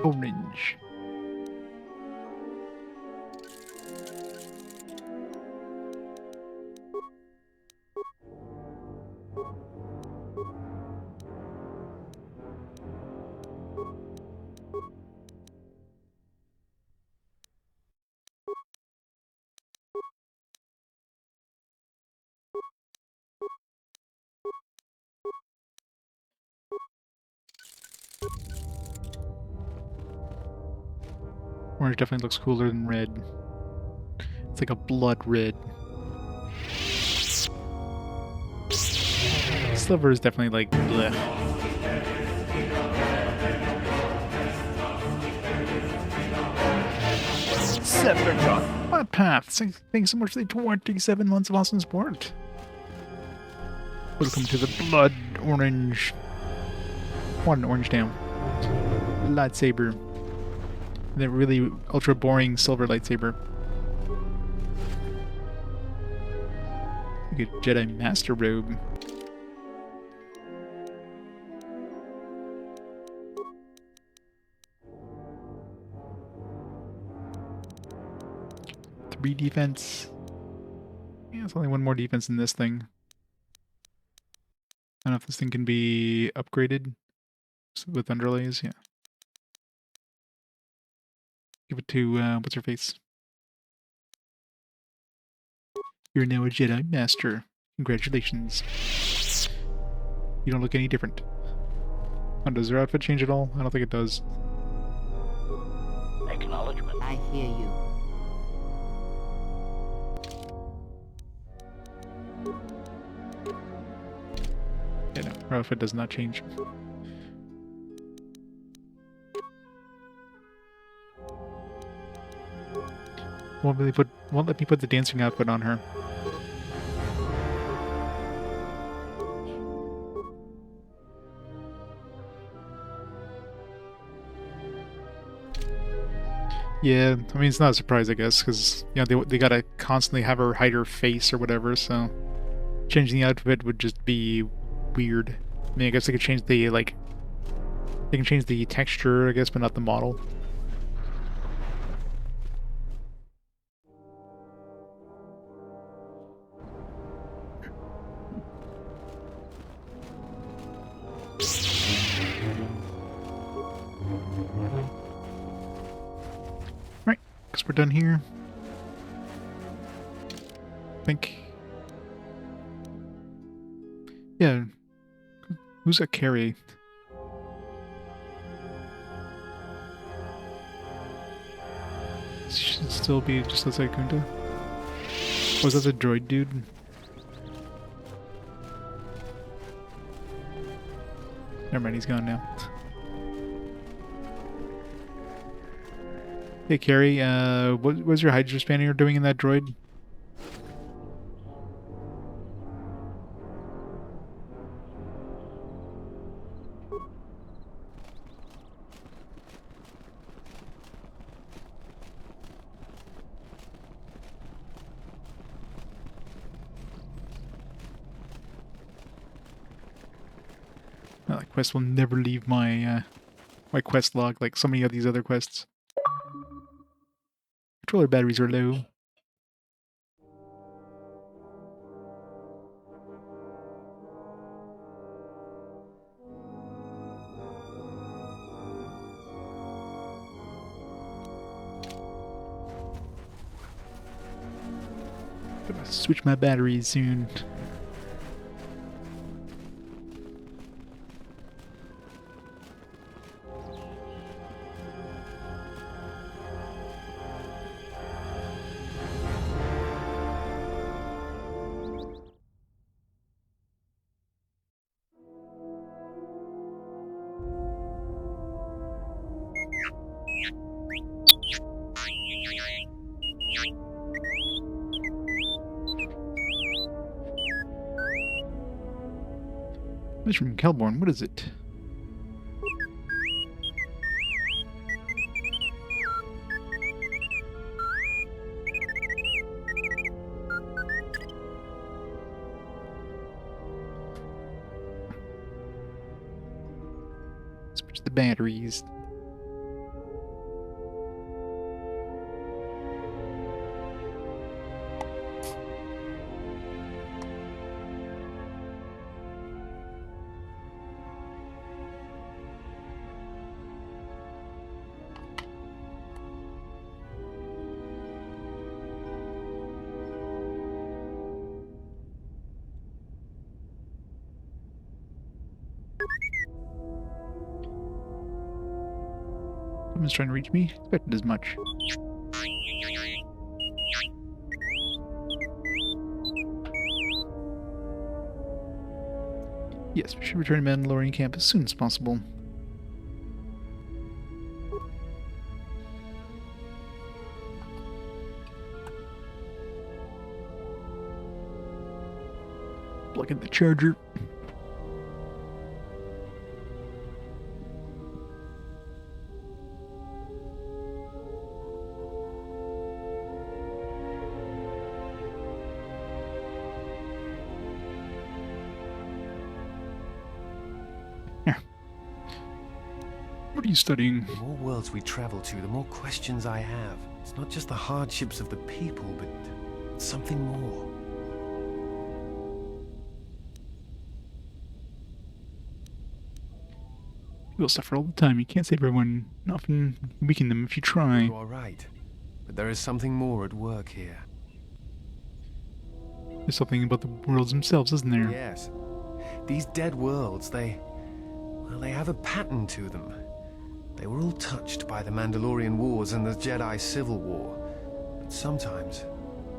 Orange. Orange definitely looks cooler than red. It's like a blood red. Silver is definitely like bleh. Sephiroth. What path? Thanks so much for the 27 months of awesome support. Welcome to the blood orange. What an orange damn. Lightsaber. That really ultra boring silver lightsaber. You get Jedi Master Robe. Three defense. Yeah, it's only one more defense in this thing. I don't know if this thing can be upgraded with underlays. Yeah. Give it to, what's her face? You're now a Jedi Master. Congratulations. You don't look any different. Oh, does her outfit change at all? I don't think it does. Acknowledgement. I hear you. Yeah, no, her outfit does not change. Won't let me put the dancing outfit on her. Yeah, I mean, it's not a surprise, I guess, because, you know, they gotta constantly have her hide her face or whatever, so changing the outfit would just be weird. I mean, I guess they could change the, like, they can change the texture, I guess, but not the model. Right, guess we're done here. I think. Yeah. Who's that Carrie? She should still be just outside Kunta. Was that the droid dude? Never mind, he's gone now. Hey Carrie, what was your hydro spanner doing in that droid? Well, that quest will never leave my my quest log like so many of these other quests. Controller batteries are low. Gonna switch my batteries soon. It's from Kelborn. What is it? Switch the batteries. Someone's trying to reach me. Expected as much. Yes, we should return to Mandalorian camp as soon as possible. Plug in the charger. What are you studying? The more worlds we travel to, the more questions I have. It's not just the hardships of the people, but something more. People suffer all the time. You can't save everyone. Often weaken them if you try. You are right. But there is something more at work here. There's something about the worlds themselves, isn't there? Yes. These dead worlds, they have a pattern to them. They were all touched by the Mandalorian Wars and the Jedi Civil War. But sometimes,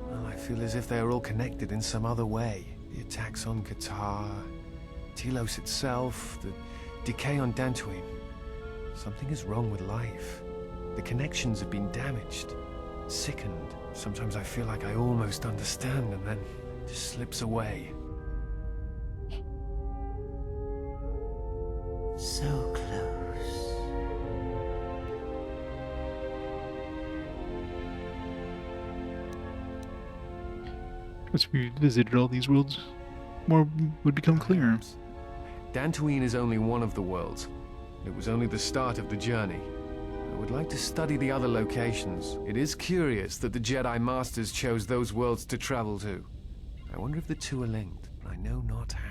well, I feel as if they are all connected in some other way. The attacks on Qatar, Telos itself, the decay on Dantooine. Something is wrong with life. The connections have been damaged, sickened. Sometimes I feel like I almost understand and then it just slips away. So close. As we visited all these worlds, more would become clear. Dantooine is only one of the worlds. It was only the start of the journey. I would like to study the other locations. It is curious that the Jedi Masters chose those worlds to travel to. I wonder if the two are linked. I know not how.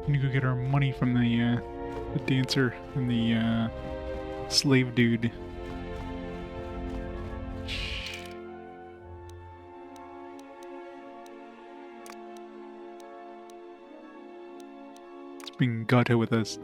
We need to go get our money from the dancer and the slave dude. Let's bring Gato with us.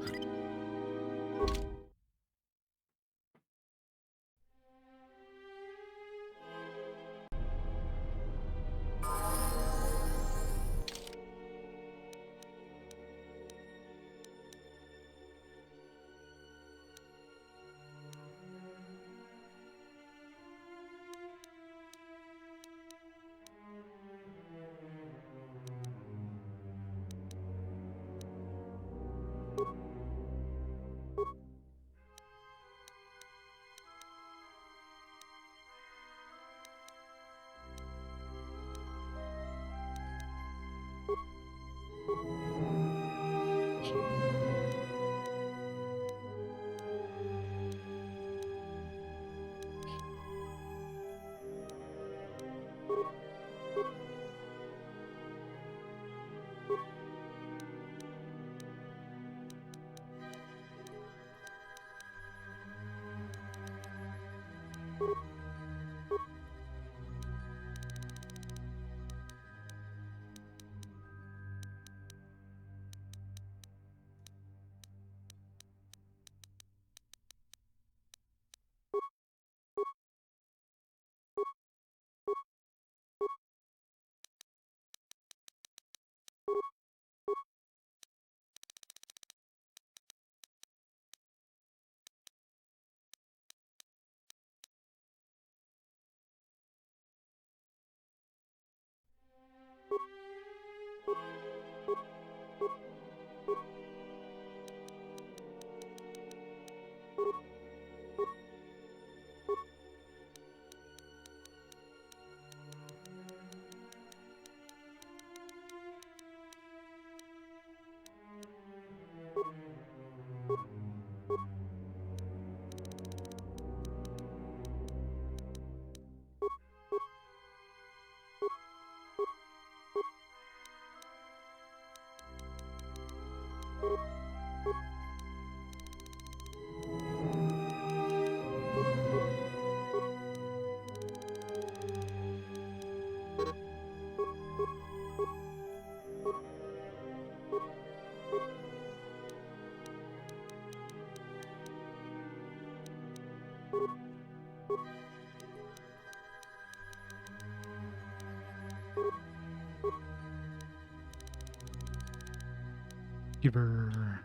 Give her.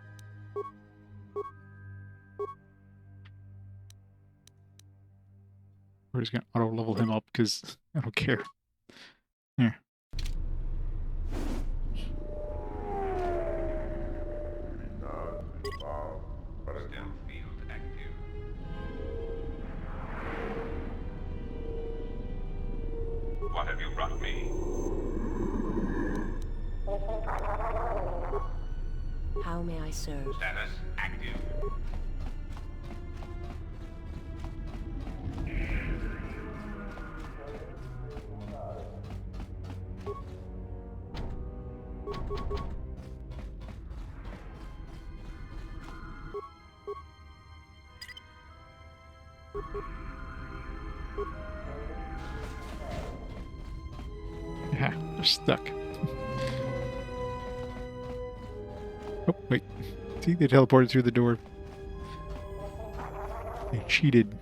We're just gonna auto level him up because I don't care. Here. What have you brought me? How may I serve? Status active. Yeah, they're stuck. Oh, wait. See, they teleported through the door. They cheated.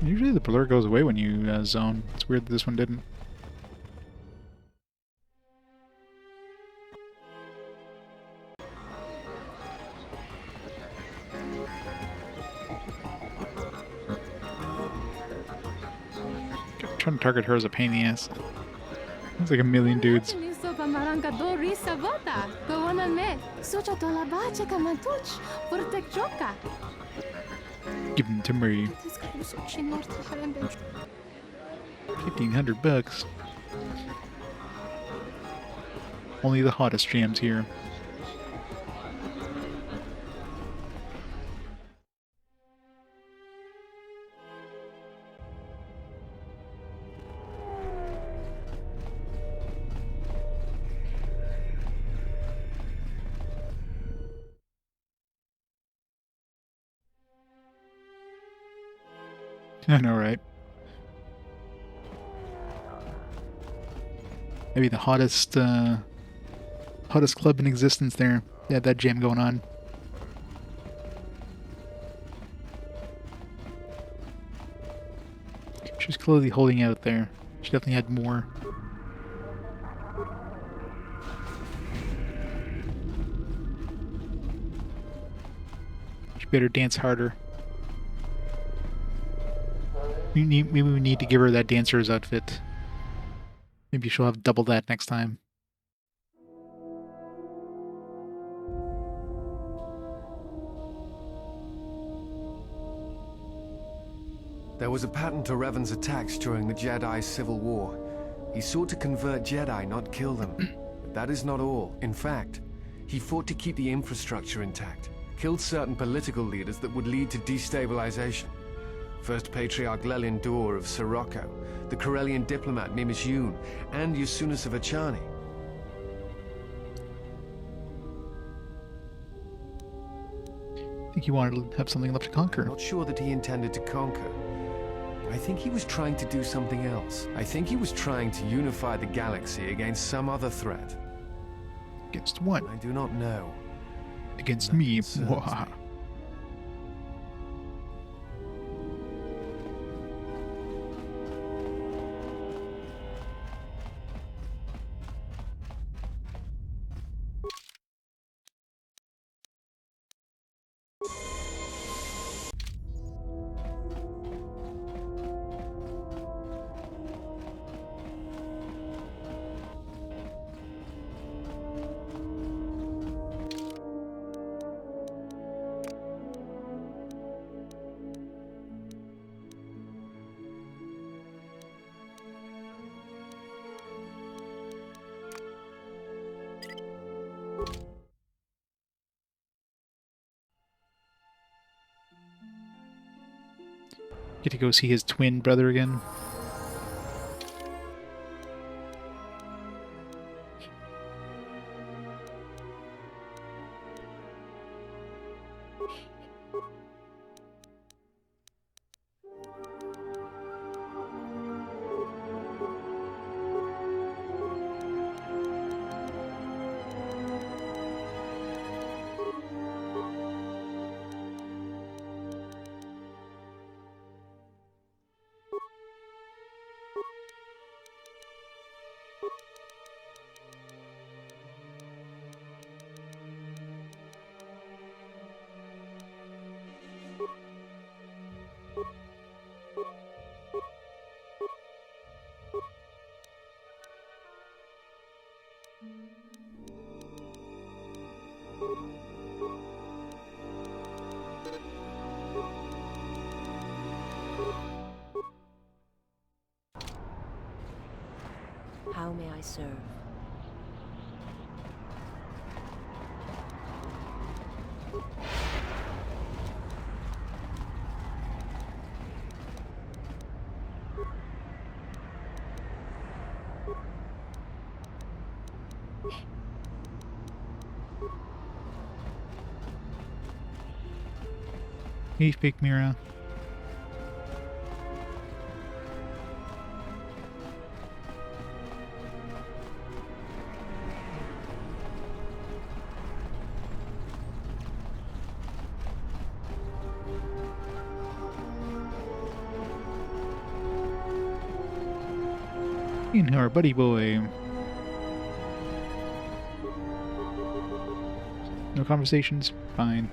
Usually the blur goes away when you zone. It's weird that this one didn't. Trying to target her as a pain in the ass. It's like a million dudes. Give them to me. $1,500. Only the hottest jams here. I know, right? Maybe the hottest club in existence there. They had that jam going on. She was clearly holding out there. She definitely had more. She better dance harder. Maybe we need to give her that dancer's outfit. Maybe she'll have double that next time. There was a pattern to Revan's attacks during the Jedi Civil War. He sought to convert Jedi, not kill them. But that is not all. In fact, he fought to keep the infrastructure intact, killed certain political leaders that would lead to destabilization. First Patriarch Lelin Dur of Sirocco, the Corellian diplomat Mimis Yoon, and Yusunas of Achani. I think he wanted to have something left to conquer. I'm not sure that he intended to conquer. I think he was trying to do something else. I think he was trying to unify the galaxy against some other threat. Against what? I do not know. Against me. Get to go see his twin brother again. How may I serve? Hey, fake Mira. In our buddy boy. No conversations? Fine.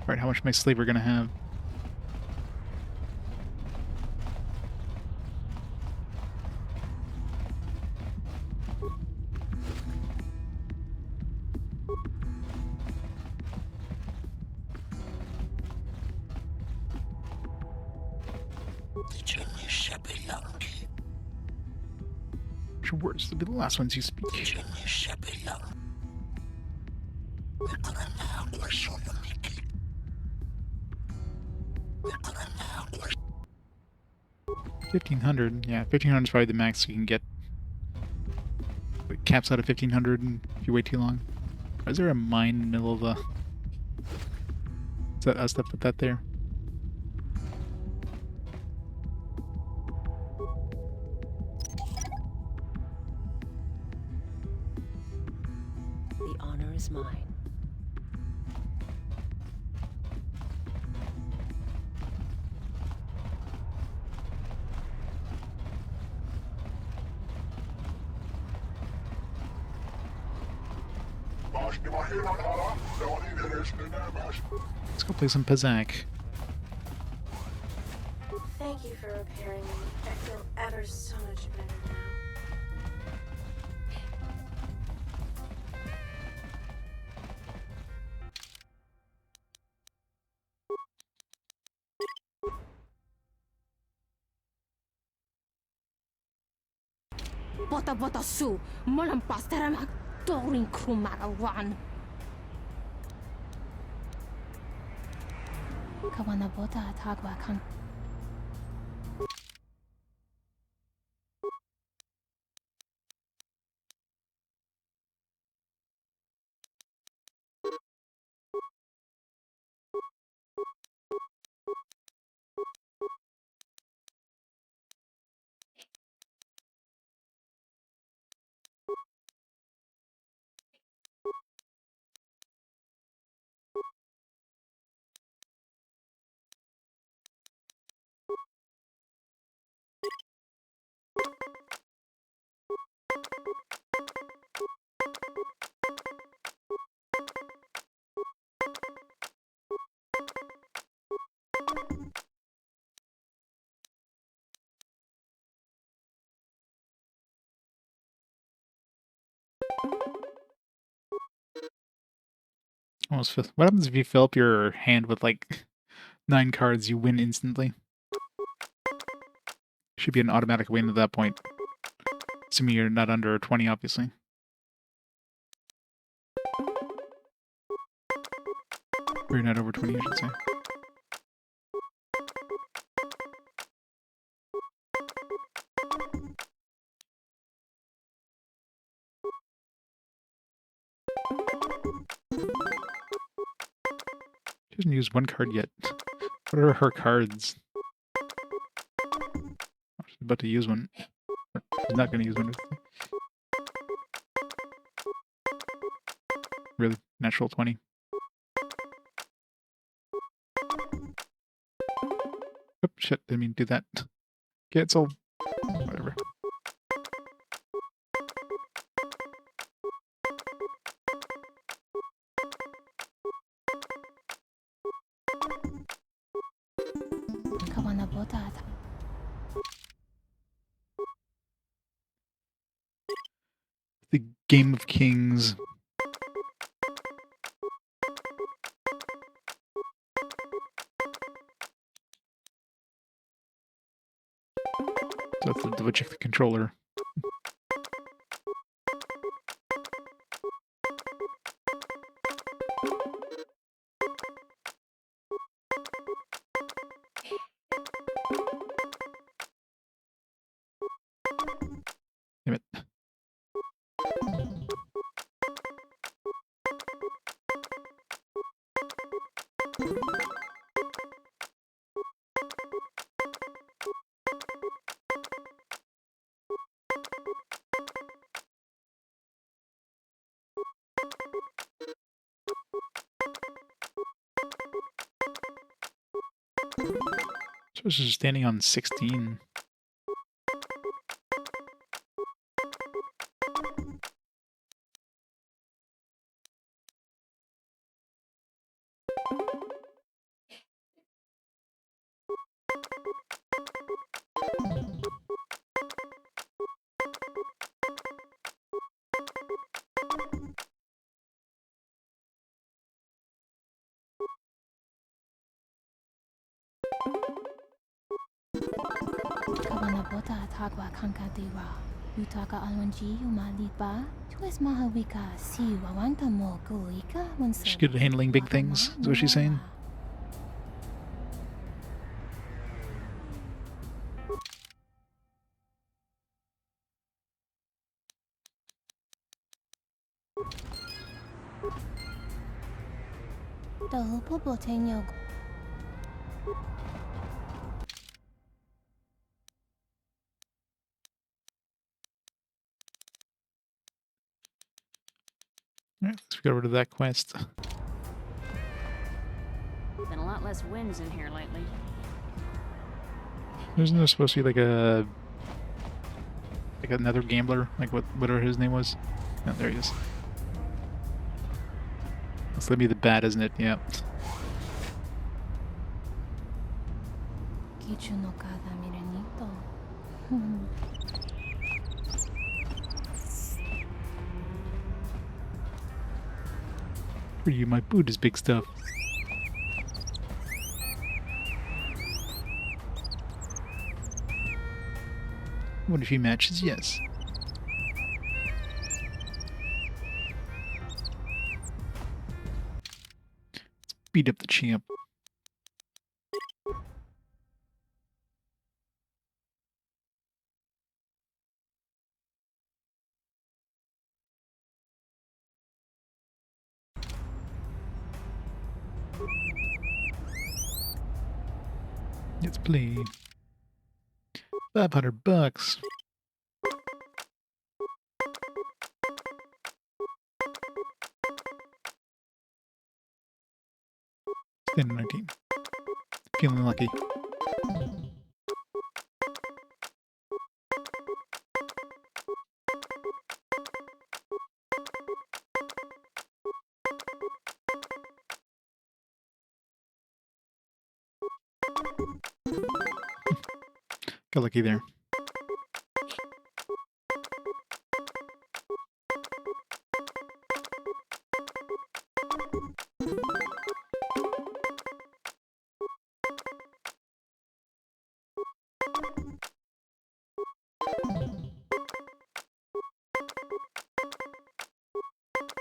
Alright, how much my slaver gonna have? Which words will be the last ones you speak? 1500, yeah, 1500 is probably the max you can get. It caps out at 1500 if you wait too long. Is there a mine in the middle of the... Is that us that put that there? The honor is mine. Let's go play some Pazak. Thank you for repairing me. I feel ever so much better now. Bota su, malampas taramak, doring krumarawan. Kawana bota tagwa kan. Almost. What happens if you fill up your hand with like 9 cards? You win instantly. Should be an automatic win at that point. Assuming you're not under 20, obviously. Or you're not over 20, I should say. She hasn't used 1 card yet. What are her cards? Oh, she's about to use one. She's not going to use one. Really? Natural 20. Oop, shit, didn't mean to do that. Cancel. Whatever. The Game of Kings. So let's double check the controller. Damn it. So this is standing on 16. Kawanabota tagwa kankadewa. Utaka alwanji umaliba. Tues mahawika si wawanta mo goika once. She's good at handling big things, is what she's saying. The popotenyo. Alright, let's go over to that quest. Been a lot less winds in here lately. Isn't there supposed to be like another gambler, like whatever his name was? Oh, there he is. That's gonna be the bat, isn't it? Yeah. Kichu no kada mirenito. For you, my boot is big stuff. What if he matches? Yes. Let's beat up the champ. Let's play. $500. Then 19. Feeling lucky. Got lucky there.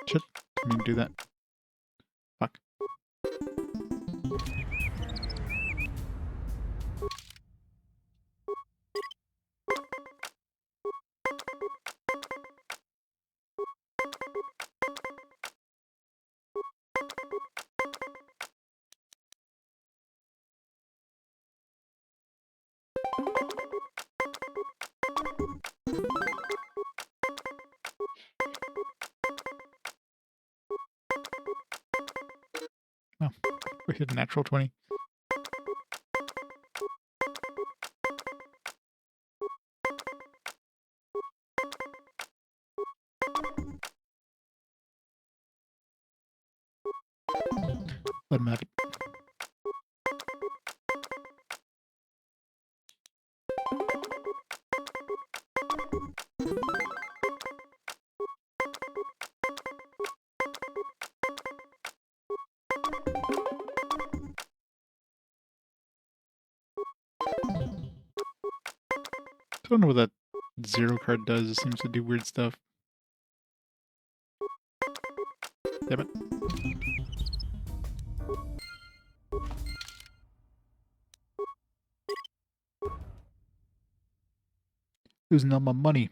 Shit, I mean do that. Fuck. Oh, we hit a natural 20. Let him have it. I don't know what that 0 card does. It seems to do weird stuff. Damn it. Losing all my money.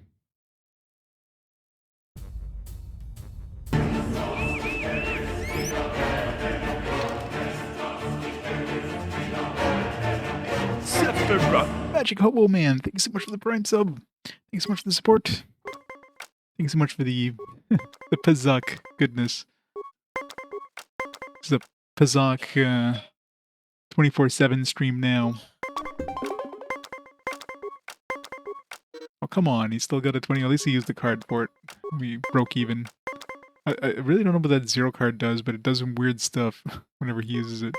Magic Hobo Man, thank you so much for the Prime sub. Thank you so much for the support. Thank you so much for the the Pazak goodness. This is a Pazak 24/7 stream now. Oh come on, he's still got a 20. At least he used the card for it. We broke even. I really don't know what that 0 card does, but it does some weird stuff whenever he uses it.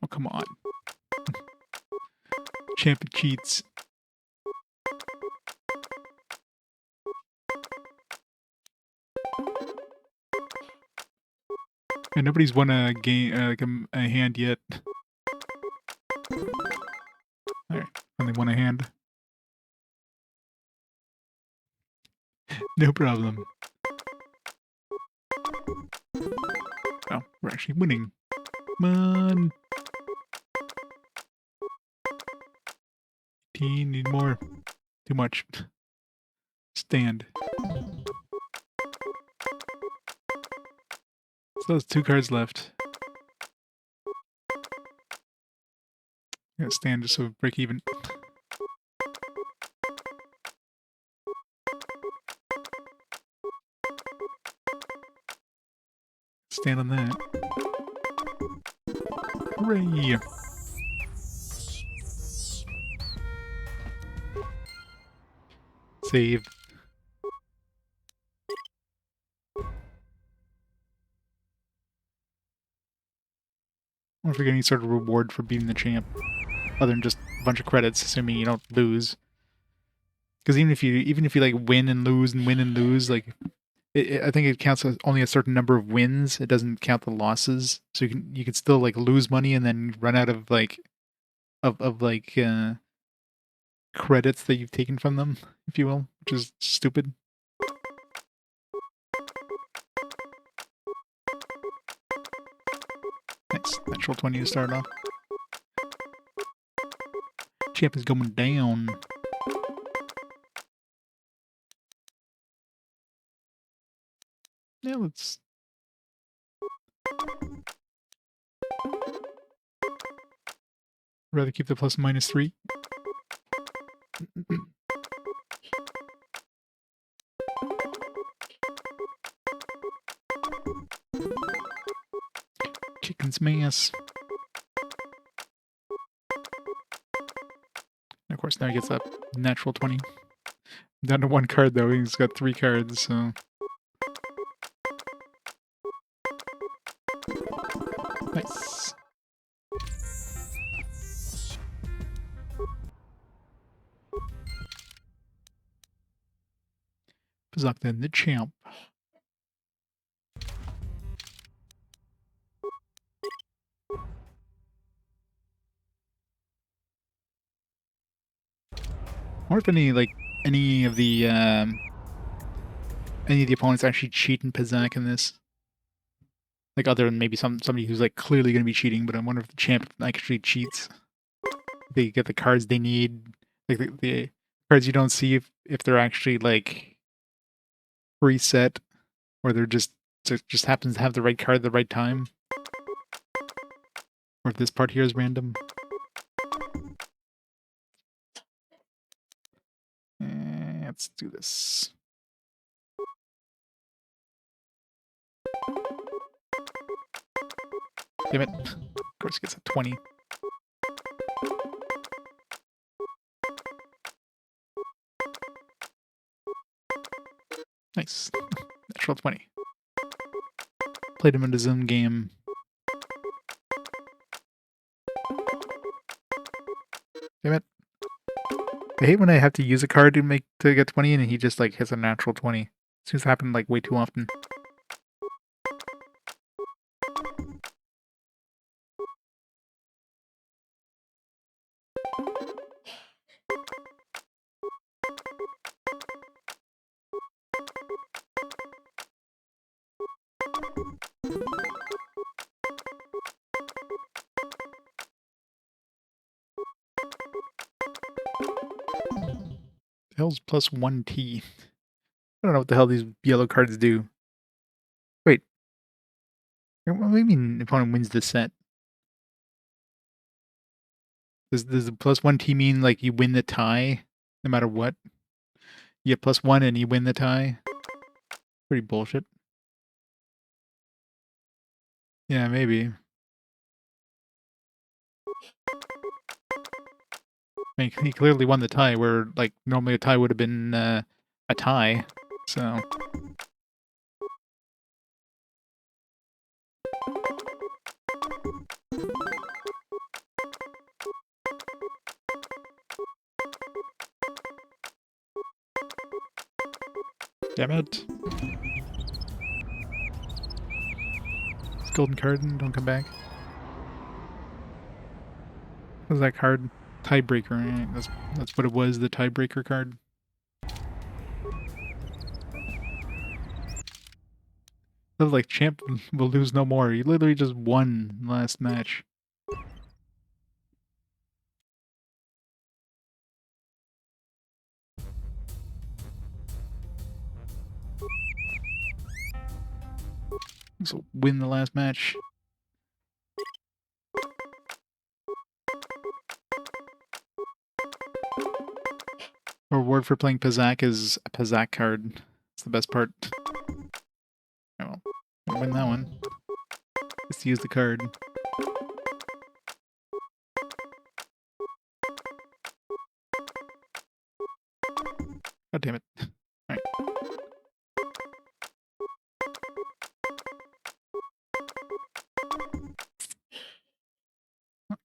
Oh, come on. Champ cheats. And nobody's won a game, like a hand yet. Alright, only won a hand. No problem. Oh, we're actually winning. Come on. 18, need more. Too much. Stand. So there's 2 cards left. Gotta stand just so we break even. Stand on that. Hooray! Save. I wonder if we get any sort of reward for beating the champ, other than just a bunch of credits, assuming you don't lose. Because even if you like win and lose and win and lose, like I think it counts as only a certain number of wins. It doesn't count the losses, so you can still like lose money and then run out of like credits that you've taken from them, if you will, which is stupid. Nice. Natural 20 to start off. Champ is going down. Yeah, let's... rather keep the plus and minus 3. Chicken's mass. And of course, now he gets that natural 20. Down to 1 card, though. He's got 3 cards, so... Nice. Pazak then, the champ. I wonder if any of the opponents actually cheat in Pazak in this. Like other than maybe somebody who's like clearly going to be cheating, but I wonder if the champ actually cheats. They get the cards they need, like the cards you don't see if they're actually like preset, or they're just happens to have the right card at the right time, or if this part here is random. Let's do this. Damn it. Of course it gets a 20. Nice. Natural 20. Played him in his own game. Damn it. I hate when I have to use a card to get 20 and he just like hits a natural 20. This seems to happen like way too often. The hell's plus 1T? I don't know what the hell these yellow cards do. Wait. What do you mean opponent wins the set? Does the plus 1T mean like you win the tie no matter what? You get plus 1 and you win the tie? Pretty bullshit. Yeah, maybe. I mean, he clearly won the tie, where like normally a tie would have been a tie. So damn it. It's golden card and don't come back. What was that card? Tiebreaker, right? That's what it was, the tiebreaker card. Feels like champ will lose no more. He literally just won last match. So win the last match. Reward for playing Pazak is a Pazak card. It's the best part. Oh, well, win that one. Just use the card. God damn it. Alright.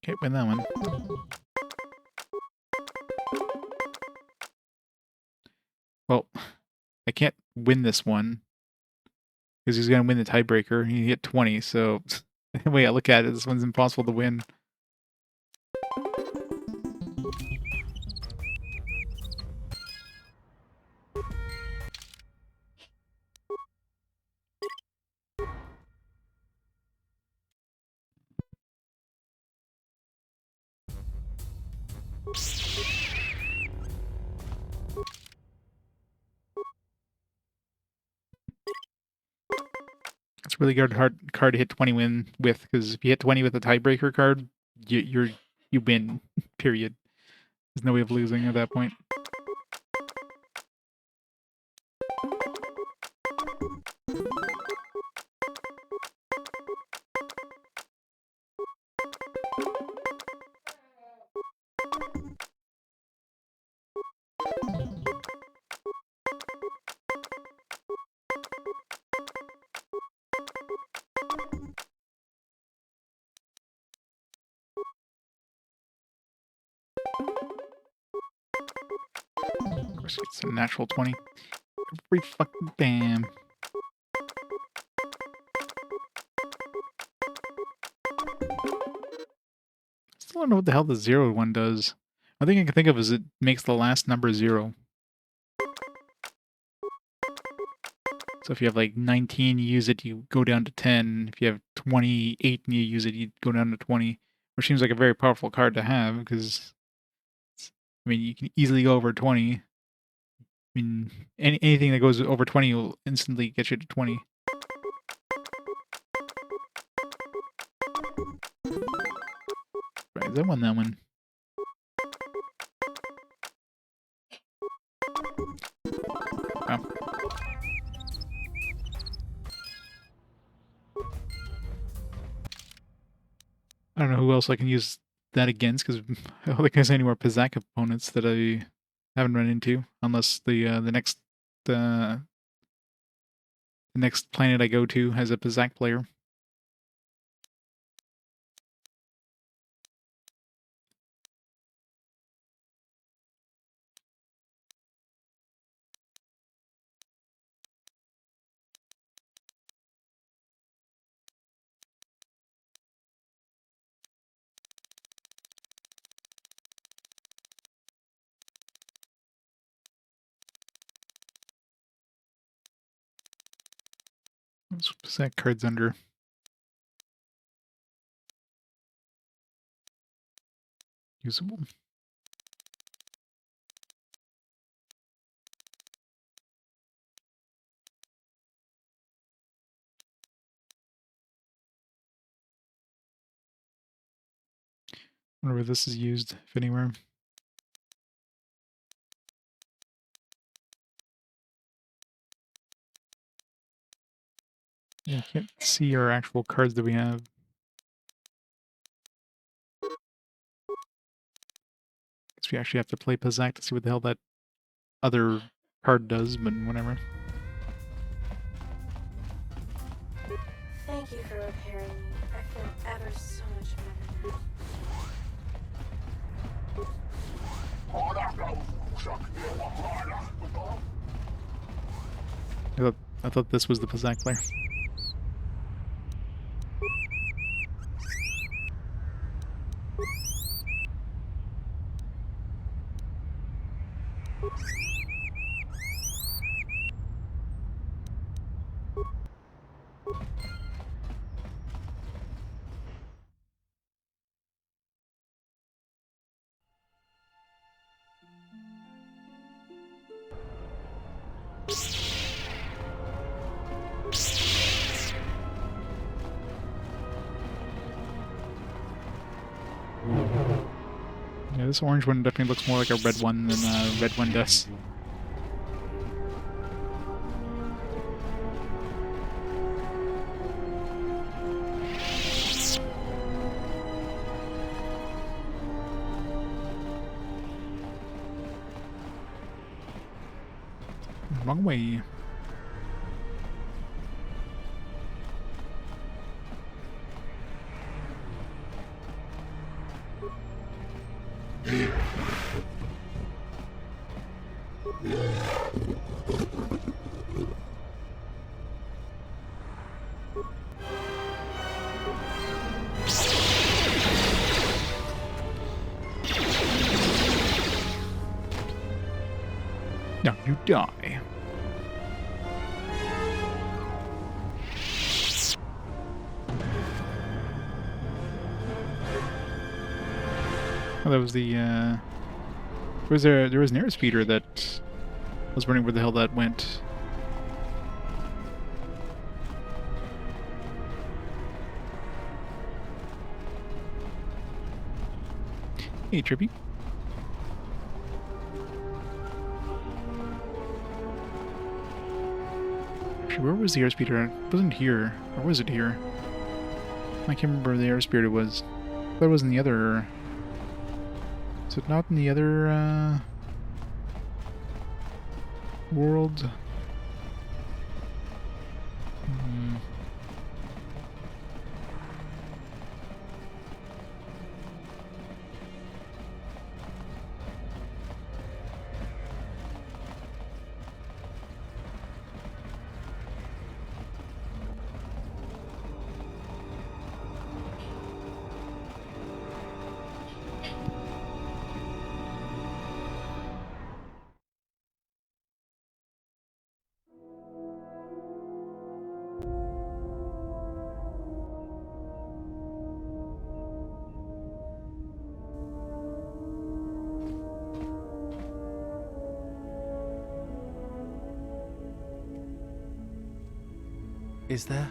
Okay, win that one. Well, I can't win this one. Because he's going to win the tiebreaker. He hit 20, so the way I look at it, this one's impossible to win. It's a really hard card to hit 20 win with, because if you hit 20 with a tiebreaker card, you win, period. There's no way of losing at that point. Of course, it's a natural 20. Every fucking bam. Still don't know what the hell the 0 one does. One thing I can think of is it makes the last number 0. So if you have like 19, you use it, you go down to 10. If you have 28 and you use it, you go down to 20. Which seems like a very powerful card to have, because, I mean, you can easily go over 20. I mean, anything that goes over 20 will instantly get you to 20. Right, I won that one. Wow. I don't know who else I can use that against, because I don't think there's any more Pazak opponents that I haven't run into, unless the next planet I go to has a Pazak player. What's that card's under? Usable. Wonder where this is used, if anywhere. Yeah, I can't see our actual cards that we have. Guess we actually have to play Pazak to see what the hell that other card does, but whatever. Thank you for repairing me. I feel ever so much better now. I thought this was the Pazak player. Yeah, this orange one definitely looks more like a red one than a red one does. Wrong way. Now you die. Oh, that was the, there was an airspeeder that I was wondering where the hell that went. Hey, Trippy. Actually, where was the airspeeder? It wasn't here. Or was it here? I can't remember where the airspeeder was. I thought it was in the other... Is it not in the other, world? Is there?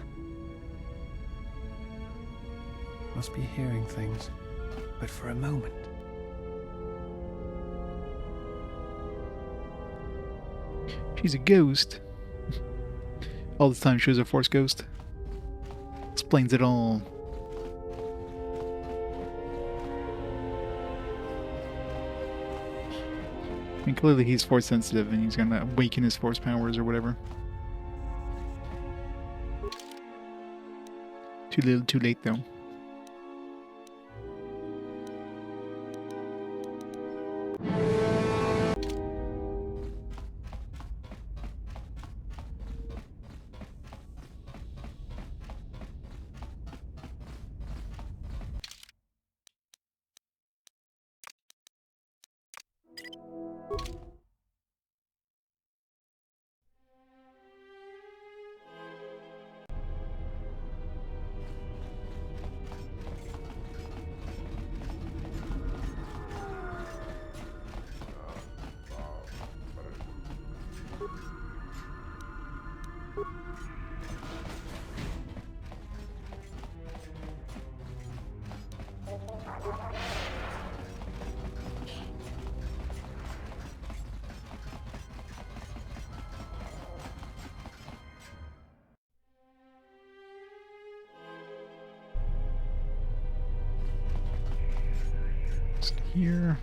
Must be hearing things. But for a moment. She's a ghost. All this time she was a Force ghost. Explains it all. I mean, clearly he's Force sensitive and he's gonna awaken his Force powers or whatever. Too little, too late, though. Here.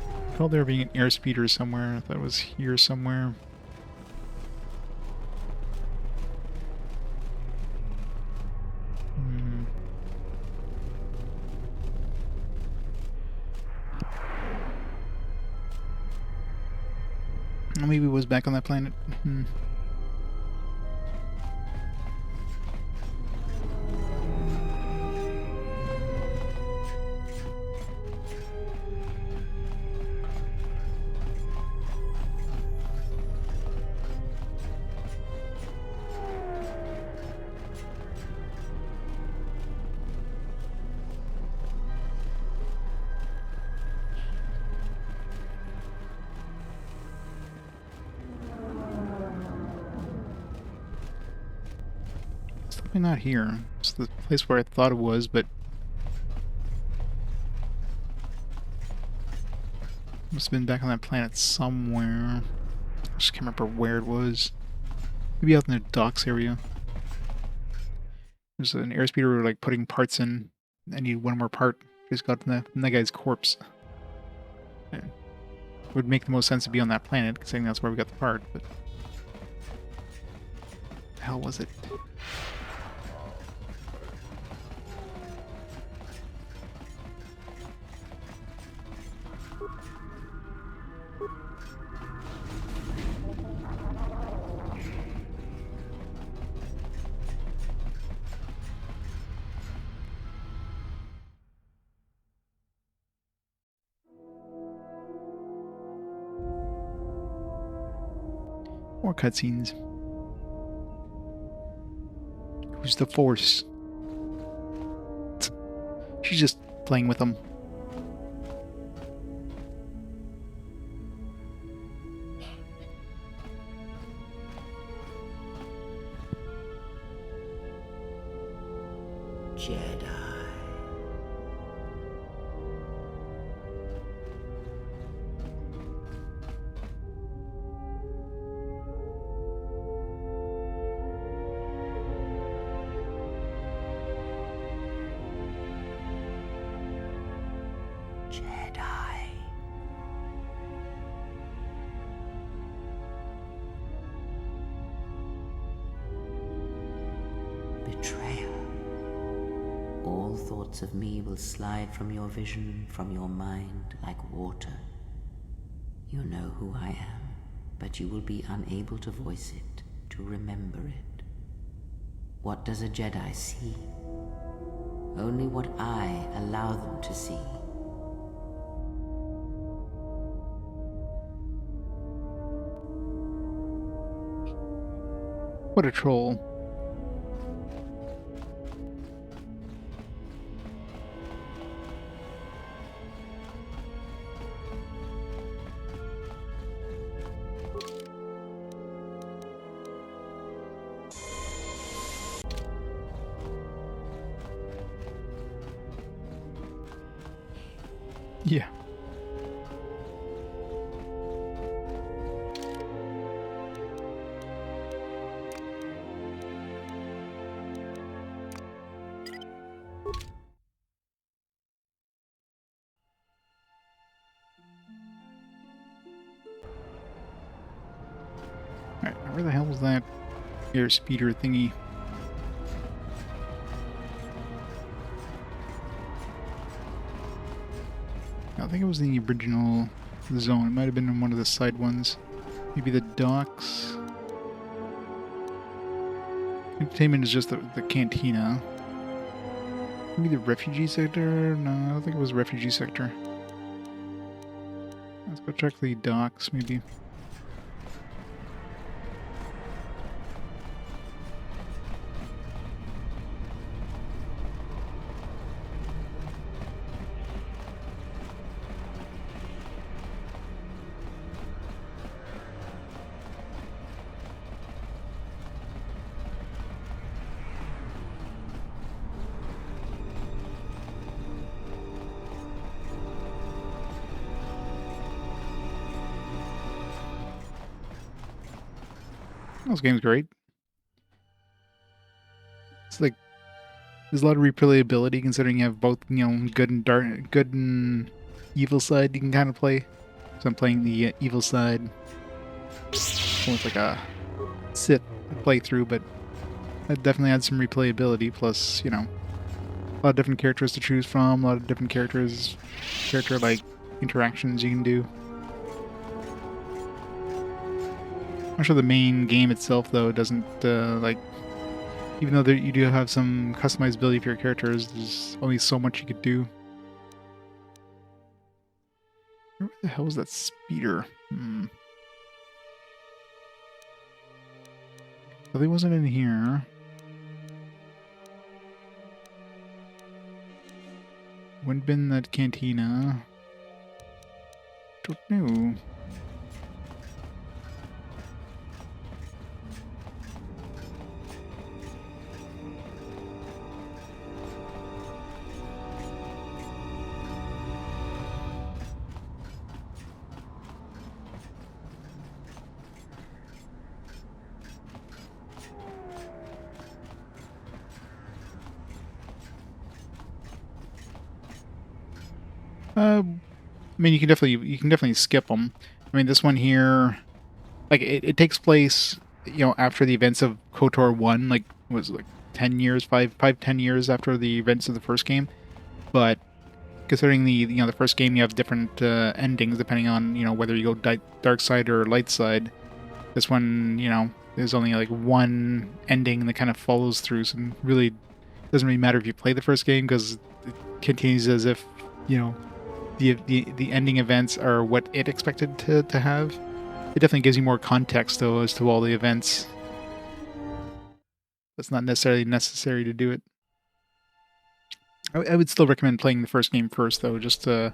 I recall there being an airspeeder somewhere. I thought it was here somewhere. Well, maybe it was back on that planet. Not here. It's the place where I thought it was, but must have been back on that planet somewhere. I just can't remember where it was. Maybe out in the docks area. There's an airspeeder like putting parts in. I need one more part. Just got from that guy's corpse. It would make the most sense to be on that planet, considering that's where we got the part. But the hell was it? More cutscenes. Who's the Force? She's just playing with them. Jedi. Of me will slide from your vision, from your mind, like water. You know who I am, but you will be unable to voice it, to remember it. What does a Jedi see? Only what I allow them to see. What a troll. Yeah. Alright, where the hell was that airspeeder thingy? I think it was the original zone. It might have been in one of the side ones. Maybe the docks. Entertainment is just the cantina. Maybe the refugee sector? No, I don't think it was refugee sector. Let's go check the docks, maybe. This game's great. It's like there's a lot of replayability considering you have both, you know, good and dark, good and evil side you can kind of play. So I'm playing the evil side. Almost like a Sith playthrough, but that definitely adds some replayability. Plus, you know, a lot of different characters to choose from, a lot of different character like interactions you can do. I'm sure the main game itself, though, doesn't like. Even though you do have some customizability for your characters, there's only so much you could do. Where the hell was that speeder? Well, it wasn't in here. Wouldn't been that cantina. Don't know. I mean, you can definitely skip them. I mean, this one here, like it takes place, you know, after the events of KOTOR 1, like was it, like 10 years, 10 years after the events of the first game. But considering the first game, you have different endings depending on, you know, whether you go dark side or light side. This one, you know, there's only like one ending that kind of follows through, so really doesn't really matter if you play the first game because it continues as if, you know, the ending events are what it expected to have. It definitely gives you more context, though, as to all the events. It's not necessarily necessary to do it. I would still recommend playing the first game first, though, just to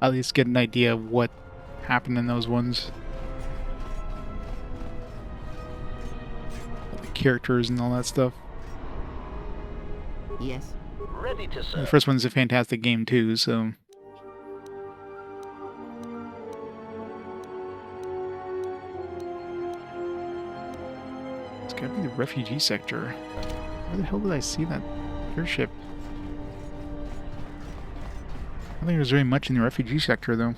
at least get an idea of what happened in those ones. All the characters and all that stuff. Yes. Ready to serve. The first one's a fantastic game, too, so... It's gotta be the refugee sector. Where the hell did I see that airship? I don't think there's very much in the refugee sector, though.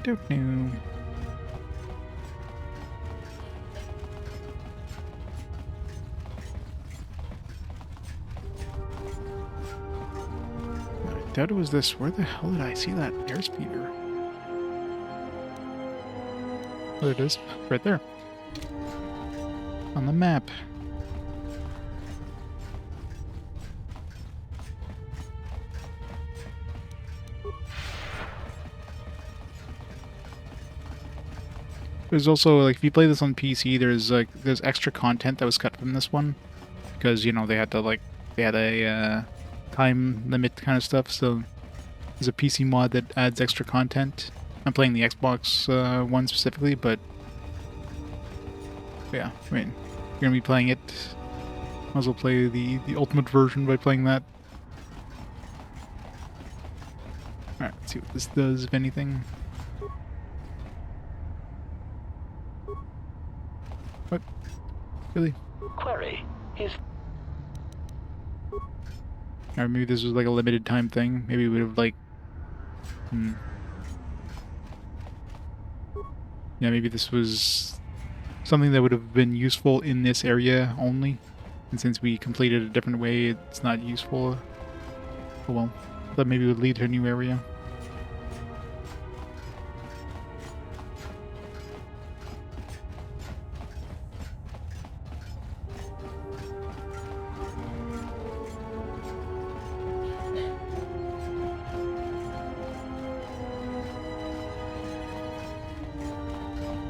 Don't know. I doubt it was this. Where the hell did I see that airspeeder? There it is. Right there. On the map. There's also, like, if you play this on PC, there's extra content that was cut from this one. Because, you know, they had a time limit kind of stuff, so there's a PC mod that adds extra content. I'm playing the Xbox one specifically, but yeah, I mean, you're gonna be playing it. Might as well play the ultimate version by playing that. Alright, let's see what this does, if anything. What? Really? Query. Or maybe this was like a limited time thing. Maybe we would have like... Yeah, maybe this was something that would have been useful in this area only. And since we completed a different way, it's not useful. Oh well. But maybe it would lead to a new area.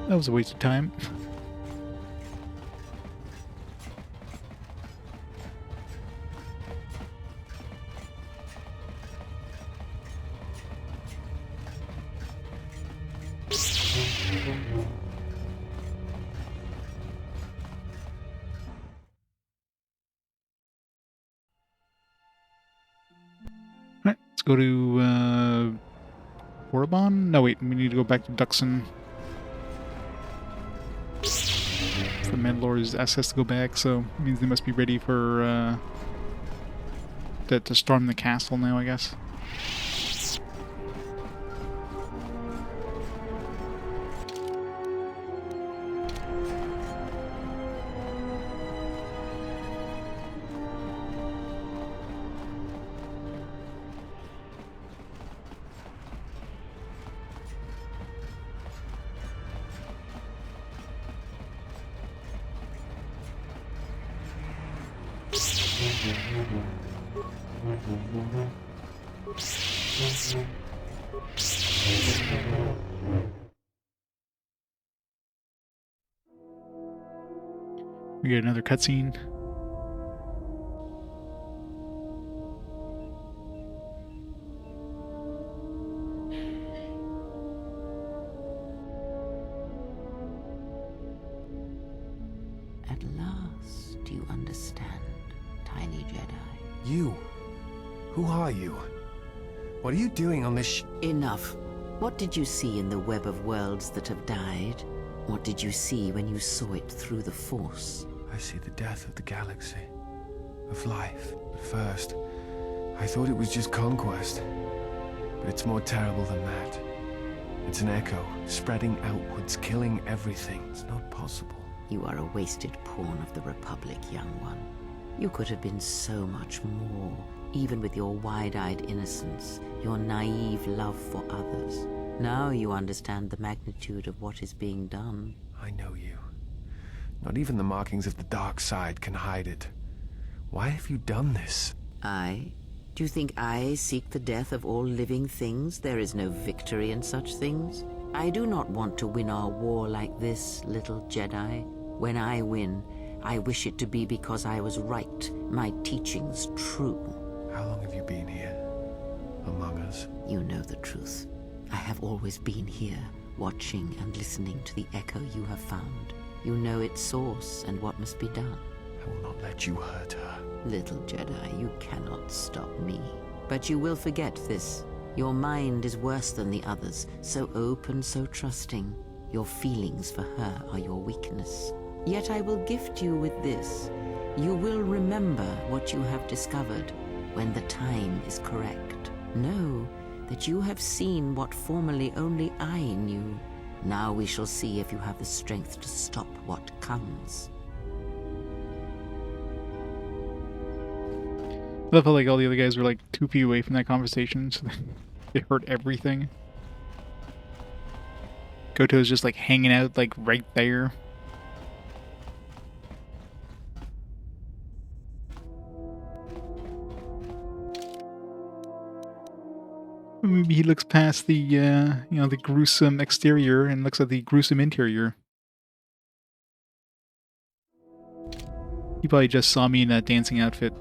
That was a waste of time. go to Orban? No, wait, we need to go back to Duxon. The Mandalorian's asked us to go back, so it means they must be ready for to storm the castle now, I guess. We get another cutscene. At last, you understand, tiny Jedi. You? Who are you? What are you doing on this Enough. What did you see in the web of worlds that have died? What did you see when you saw it through the Force? I see the death of the galaxy, of life. At first, I thought it was just conquest. But it's more terrible than that. It's an echo, spreading outwards, killing everything. It's not possible. You are a wasted pawn of the Republic, young one. You could have been so much more, even with your wide-eyed innocence, your naive love for others. Now you understand the magnitude of what is being done. I know you. Not even the markings of the dark side can hide it. Why have you done this? I? Do you think I seek the death of all living things? There is no victory in such things. I do not want to win our war like this, little Jedi. When I win, I wish it to be because I was right, my teachings true. How long have you been here? Among us? You know the truth. I have always been here, watching and listening to the echo you have found. You know its source and what must be done. I will not let you hurt her. Little Jedi, you cannot stop me. But you will forget this. Your mind is worse than the others, so open, so trusting. Your feelings for her are your weakness. Yet I will gift you with this. You will remember what you have discovered when the time is correct. Know that you have seen what formerly only I knew. Now we shall see if you have the strength to stop what comes. I felt like all the other guys were like 2 feet away from that conversation, so they heard everything. Goto's just like hanging out like right there. Maybe he looks past the, the gruesome exterior and looks at the gruesome interior. He probably just saw me in that dancing outfit.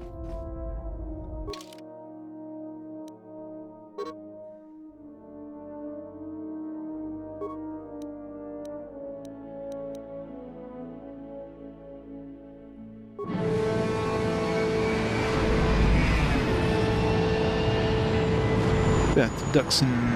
Back to Duxon.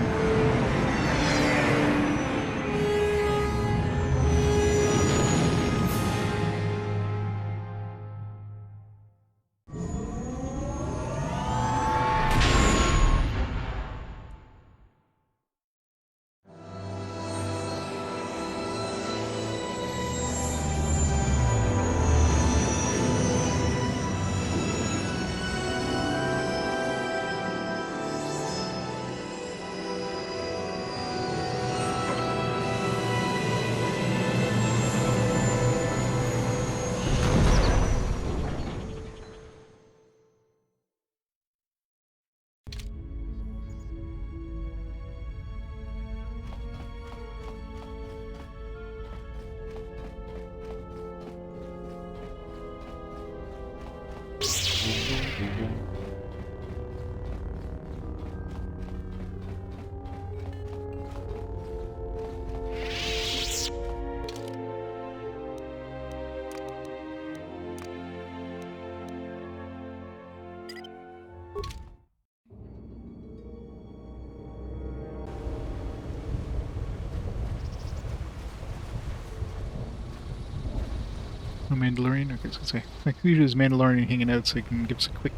A Mandalorian? Okay, I was gonna say. Like, usually there's Mandalorian hanging out so he can give us a quick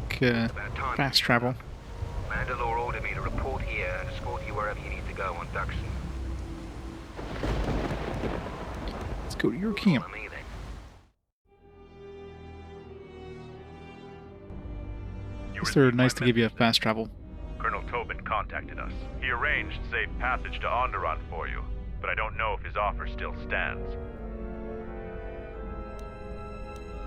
fast travel. Mandalore ordered me to report here and escort you wherever you need to go on Duxon. Let's go to your camp. Guess they're nice to give you a fast travel. Colonel Tobin contacted us. He arranged safe passage to Onderon for you, but I don't know if his offer still stands.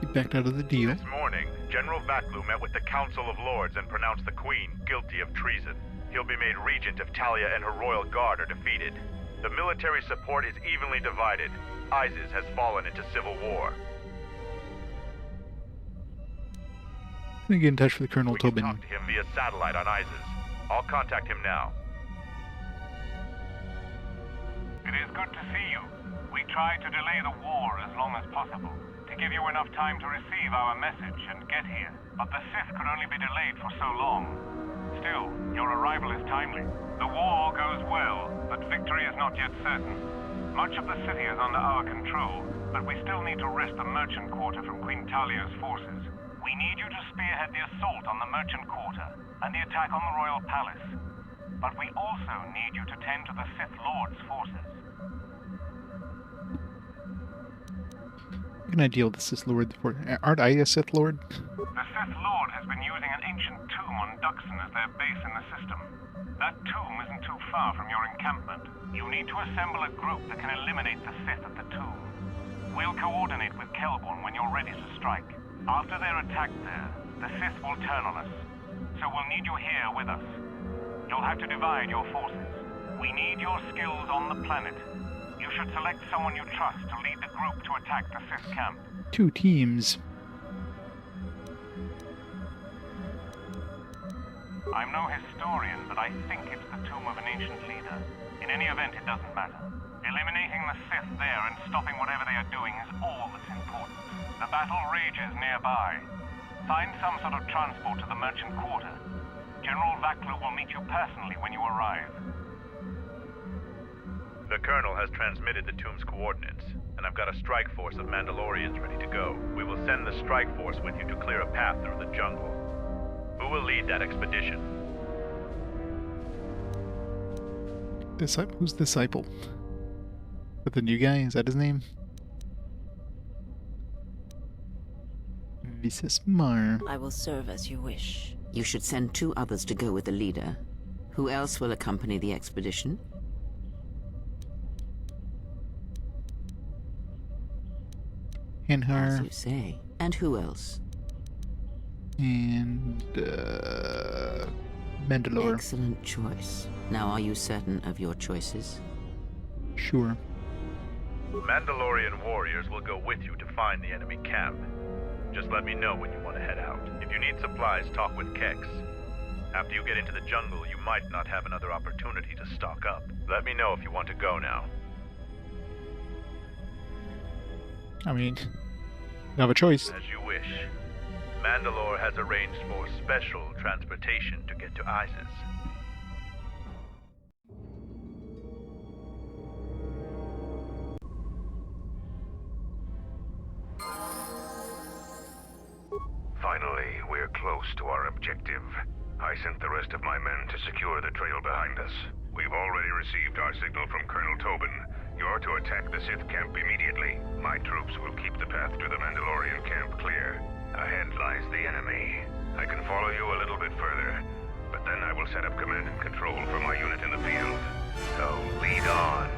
He backed out of the deal. This morning, General Vaklu met with the Council of Lords and pronounced the Queen guilty of treason. He'll be made regent if Talia and her royal guard are defeated. The military support is evenly divided. Isis has fallen into civil war. I'm gonna get in touch with Colonel Tobin. Talk to him via satellite on Isis. I'll contact him now. It is good to see you. We tried to delay the war as long as possible, to give you enough time to receive our message and get here. But the Sith could only be delayed for so long. Still, your arrival is timely. The war goes well, but victory is not yet certain. Much of the city is under our control, but we still need to wrest the merchant quarter from Queen Talia's forces. We need you to spearhead the assault on the merchant quarter and the attack on the royal palace. But we also need you to tend to the Sith Lords' forces. How can I deal with the Sith Lord? Aren't I a Sith Lord? The Sith Lord has been using an ancient tomb on Duxon as their base in the system. That tomb isn't too far from your encampment. You need to assemble a group that can eliminate the Sith at the tomb. We'll coordinate with Kelborn when you're ready to strike. After they're attacked there, the Sith will turn on us. So we'll need you here with us. You'll have to divide your forces. We need your skills on the planet. You should select someone you trust to lead the group to attack the Sith camp. 2 teams. I'm no historian, but I think it's the tomb of an ancient leader. In any event, it doesn't matter. Eliminating the Sith there and stopping whatever they are doing is all that's important. The battle rages nearby. Find some sort of transport to the merchant quarter. General Vaklu will meet you personally when you arrive. The Colonel has transmitted the tomb's coordinates, and I've got a strike force of Mandalorians ready to go. We will send the strike force with you to clear a path through the jungle. Who will lead that expedition? Who's Disciple? But the new guy? Is that his name? Vises Mar. I will serve as you wish. You should send 2 others to go with the leader. Who else will accompany the expedition? Hanhar. As you say. And who else? And Mandalore. Excellent choice. Now, are you certain of your choices? Sure. Mandalorian warriors will go with you to find the enemy camp. Just let me know when you want to head out. If you need supplies, talk with Kex. After you get into the jungle, you might not have another opportunity to stock up. Let me know if you want to go now. I mean, you have a choice. As you wish. Mandalore has arranged for special transportation to get to Isis. Finally, we're close to our objective. I sent the rest of my men to secure the trail behind us. We've already received our signal from Colonel Tobin. You're to attack the Sith camp immediately. My troops will keep the path to the Mandalorian camp clear. Ahead lies the enemy. I can follow you a little bit further, but then I will set up command and control for my unit in the field. So, lead on.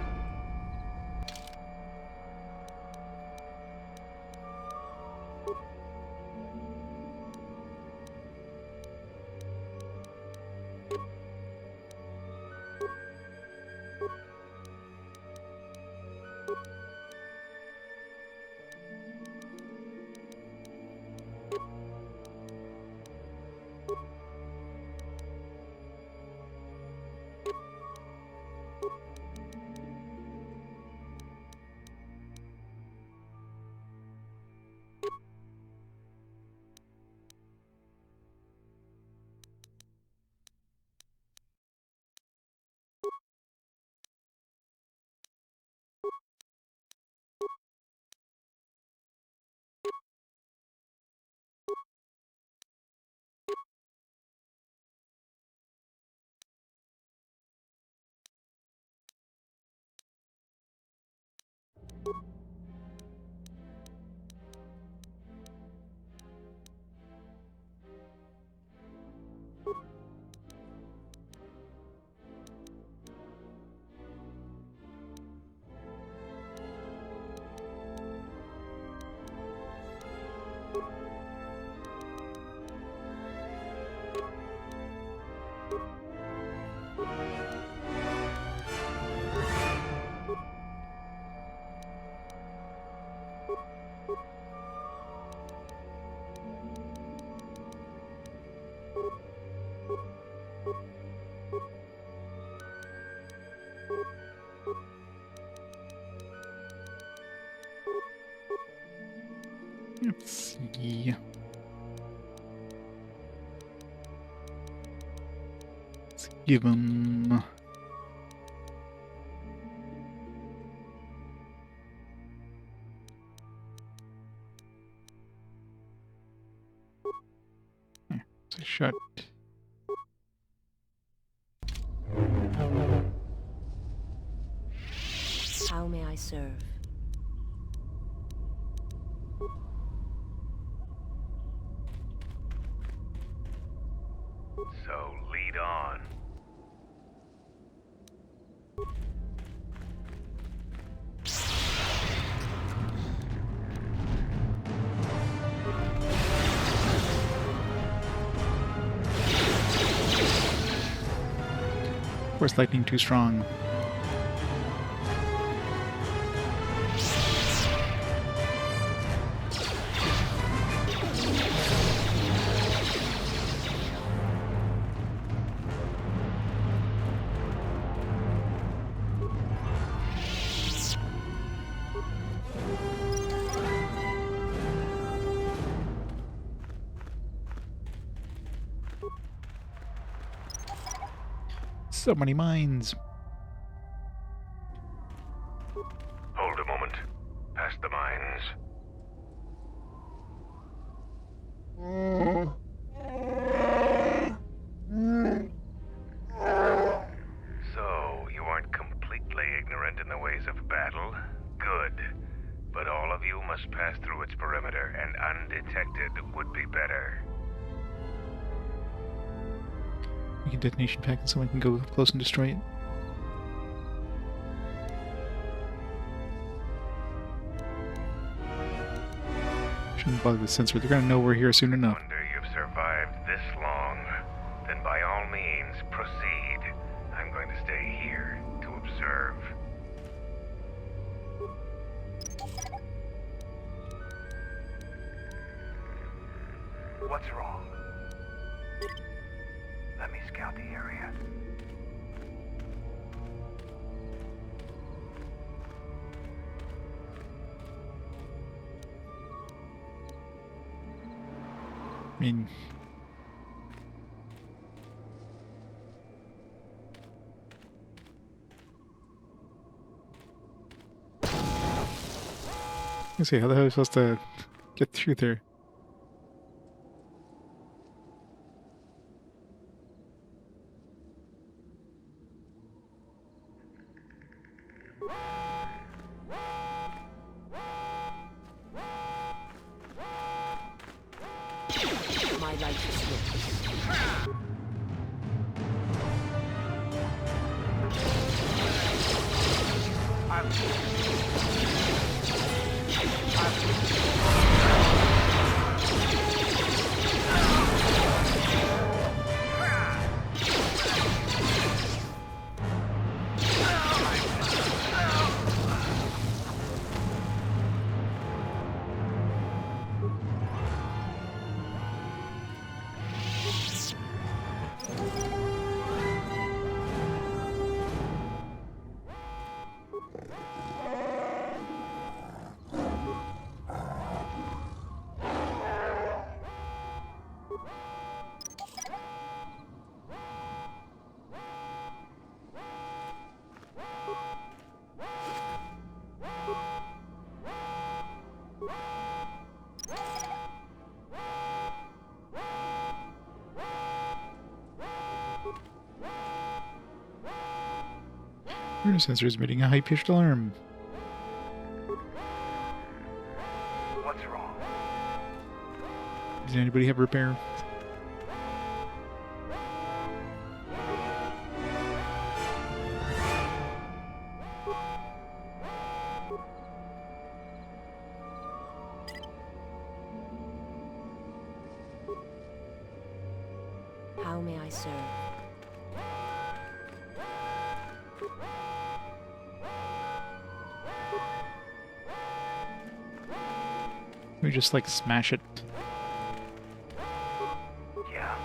Let's see. Let's give him... It's a shot. How may I serve? So lead on. Force lightning too strong. So many mines. Hold a moment. Past the mines. So, you aren't completely ignorant in the ways of battle? Good. But all of you must pass through its perimeter, and undetected would be better. We can detonation pack and someone can go close and destroy it. Shouldn't bother the sensor. They're gonna know we're here soon enough. Wonder you've survived this long. Then by all means, proceed. I'm going to stay here to observe. What's wrong? Let me scout the area. I mean... Let's see, how the hell are we supposed to get through there? My life is yours. Your sensor is emitting a high-pitched alarm. Does anybody have repair? How may I serve? We just like smash it. Yeah.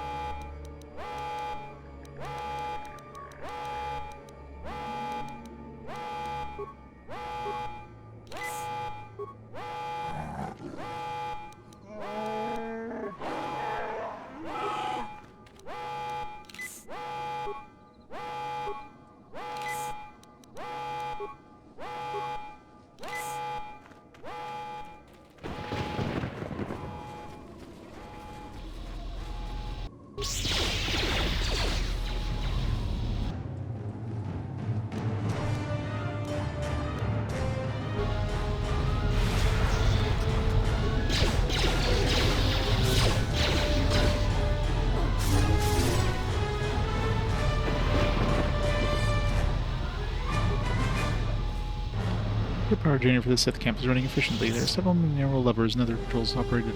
The power generator for the Sith camp is running efficiently. There are several narrow levers and other controls operated.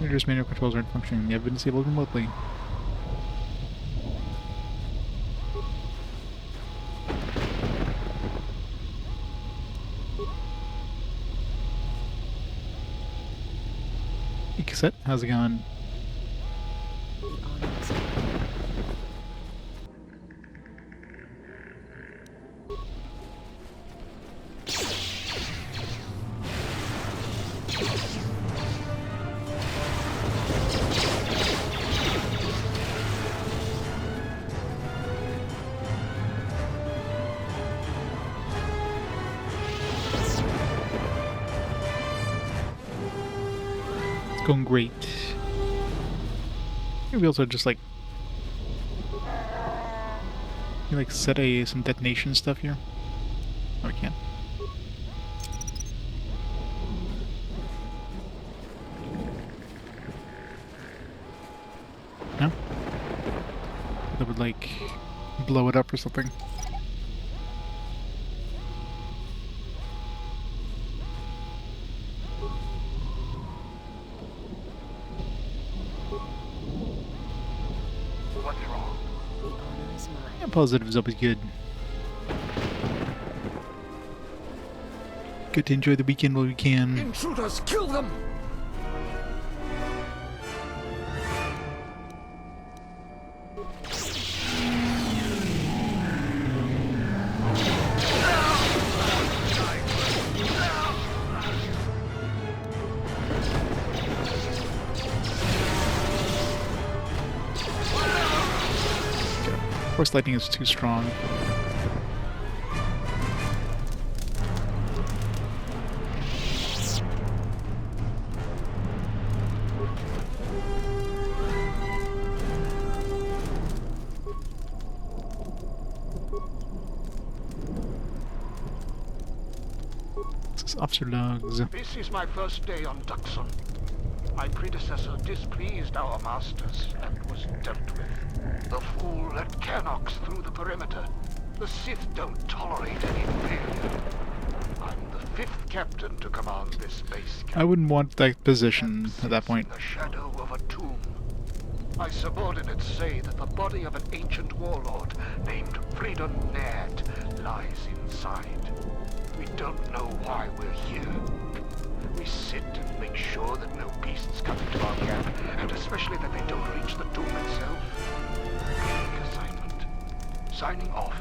Leader's manual controls aren't functioning. They have been disabled remotely. Hey, Cassette, how's it going? Going great. Maybe also just like you like set some detonation stuff here. Oh, we can. No? That would like blow it up or something. Positive is always good. Good to enjoy the weekend while we can. Intruders, kill them! Force lightning is too strong. This is Officer Logs. This is my first day on Duxon. My predecessor displeased our masters and was dealt with. The fool let Canox through the perimeter. The Sith don't tolerate any failure. I'm the 5th captain to command this base camp. I wouldn't want that position at that point. In the shadow of a tomb. My subordinates say that the body of an ancient warlord named Freedom Nerd lies inside. We don't know why we're here. We sit and make sure that no beasts come into our camp, and especially that they don't reach the tomb itself. Big assignment. Signing off.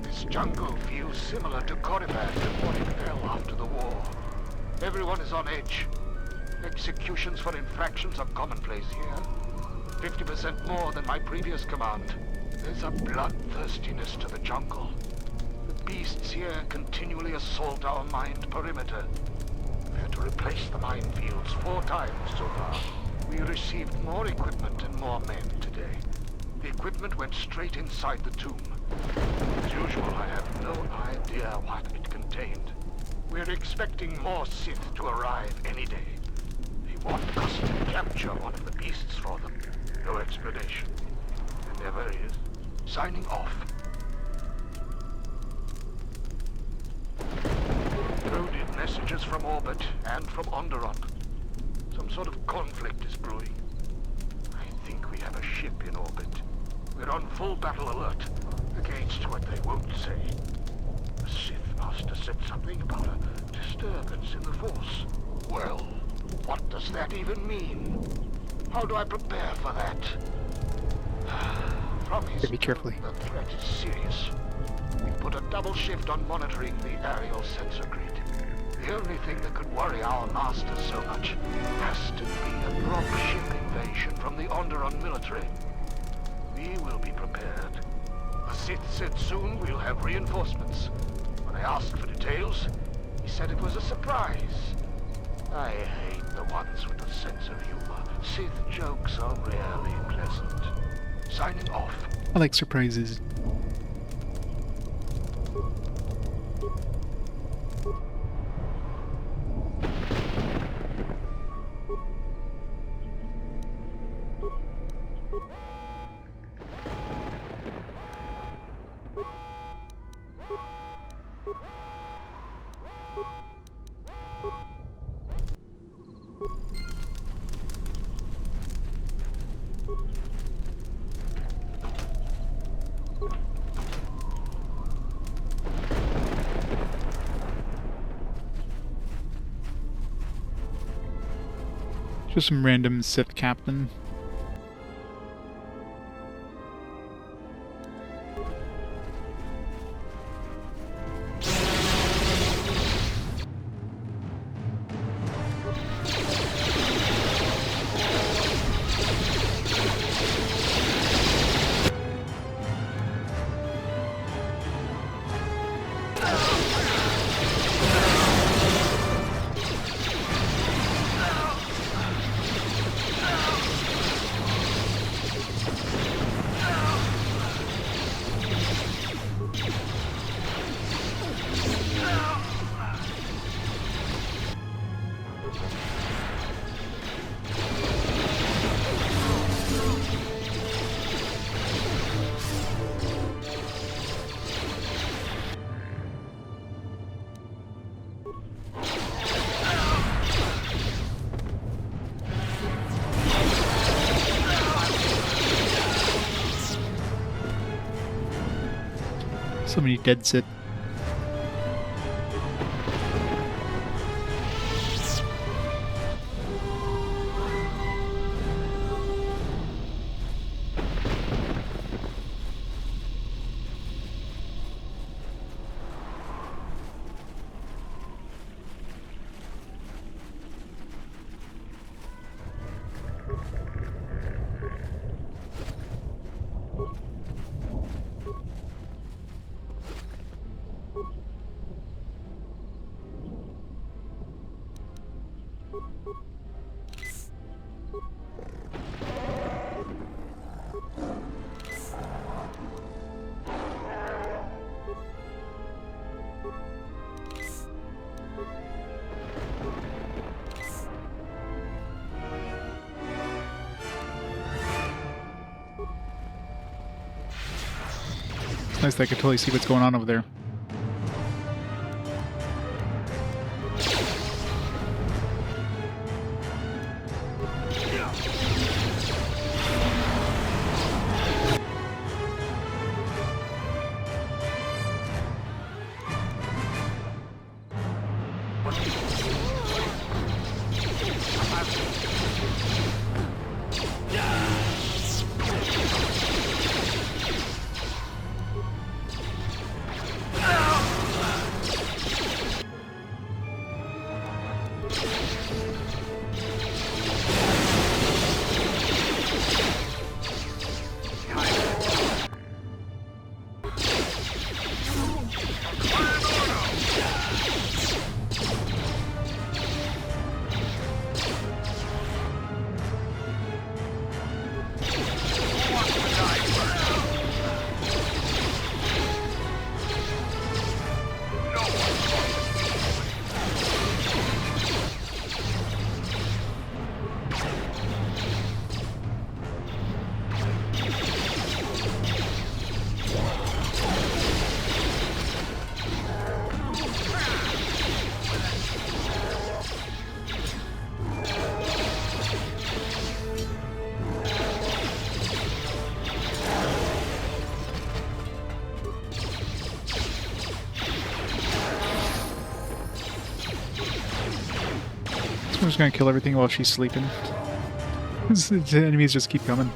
This jungle feels similar to Korriban before it fell after the war. Everyone is on edge. Executions for infractions are commonplace here. 50% more than my previous command. There's a bloodthirstiness to the jungle. The beasts here continually assault our mined perimeter. We had to replace the minefields 4 times so far. We received more equipment and more men today. The equipment went straight inside the tomb. As usual, I have no idea what it contained. expecting more Sith to arrive any day. They want us to capture one of the beasts for them. No explanation. There never is. Signing off. Coded messages from orbit and from Onderon. Some sort of conflict is brewing. I think we have a ship in orbit. We're on full battle alert against what they won't say. The Sith Master said something about a disturbance in the Force. Well, what does that even mean? How do I prepare for that? From his Be carefully. The threat is serious. We put a double shift on monitoring the aerial sensor grid. The only thing that could worry our master so much has to be a drop-ship invasion from the Onderon military. We will be prepared. The Sith said soon we'll have reinforcements. When I asked for details, he said it was a surprise. I hate the ones with a sense of humor. Sith jokes are rarely pleasant. Signing off. I like surprises. Just some random Sith captain. So many dead Sith. It's nice that I can totally see what's going on over there. I'm just gonna kill everything while she's sleeping. The enemies just keep coming.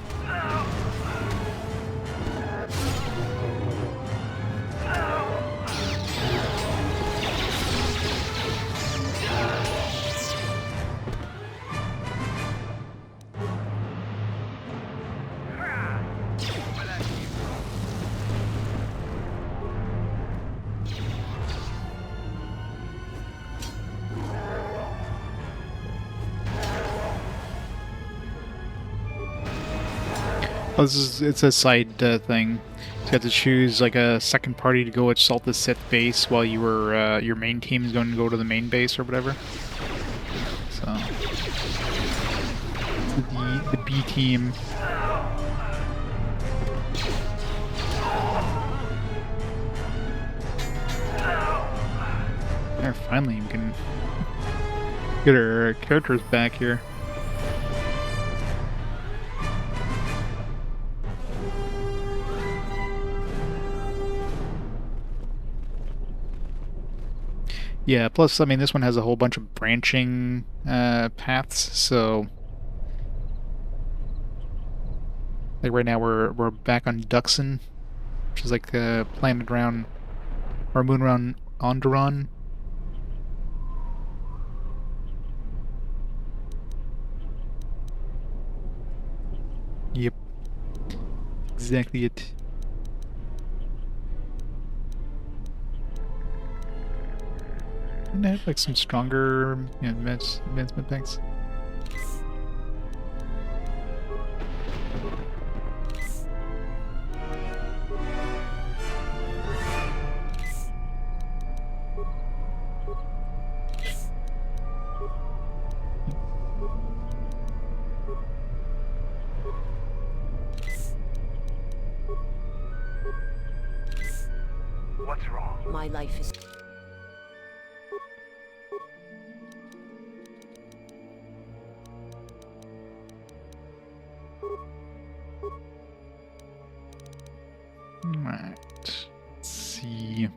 Oh, it's a side thing. So you have to choose like a second party to go assault the Sith base while you were your main team is going to go to the main base or whatever. So the B team. There, finally we can get our characters back here. Yeah, plus, I mean, this one has a whole bunch of branching paths, so... Like, right now we're back on Duxon, which is like a planet around... or moon around Onderon. Yep. Exactly it. Didn't I have like some stronger advancement packs? What's wrong? My life is... Right. Let's see.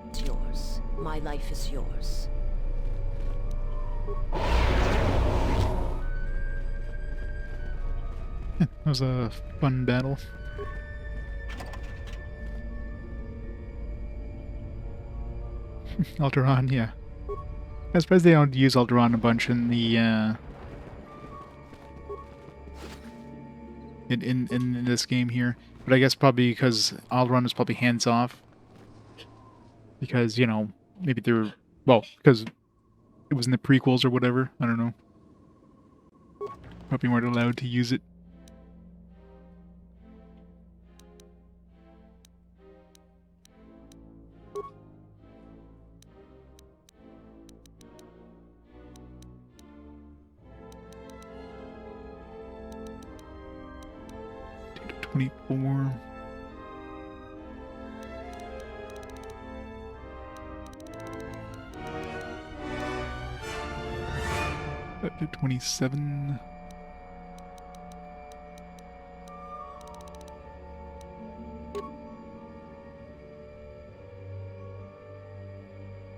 It's yours. My life is yours. That was a fun battle. Alderaan, yeah. I suppose they don't use Alderaan a bunch in the in this game here, but I guess probably because Alderaan is probably hands off. Because, you know, maybe they're, well, because it was in the prequels or whatever. I don't know. Probably weren't allowed to use it. Take 24. Up to 27.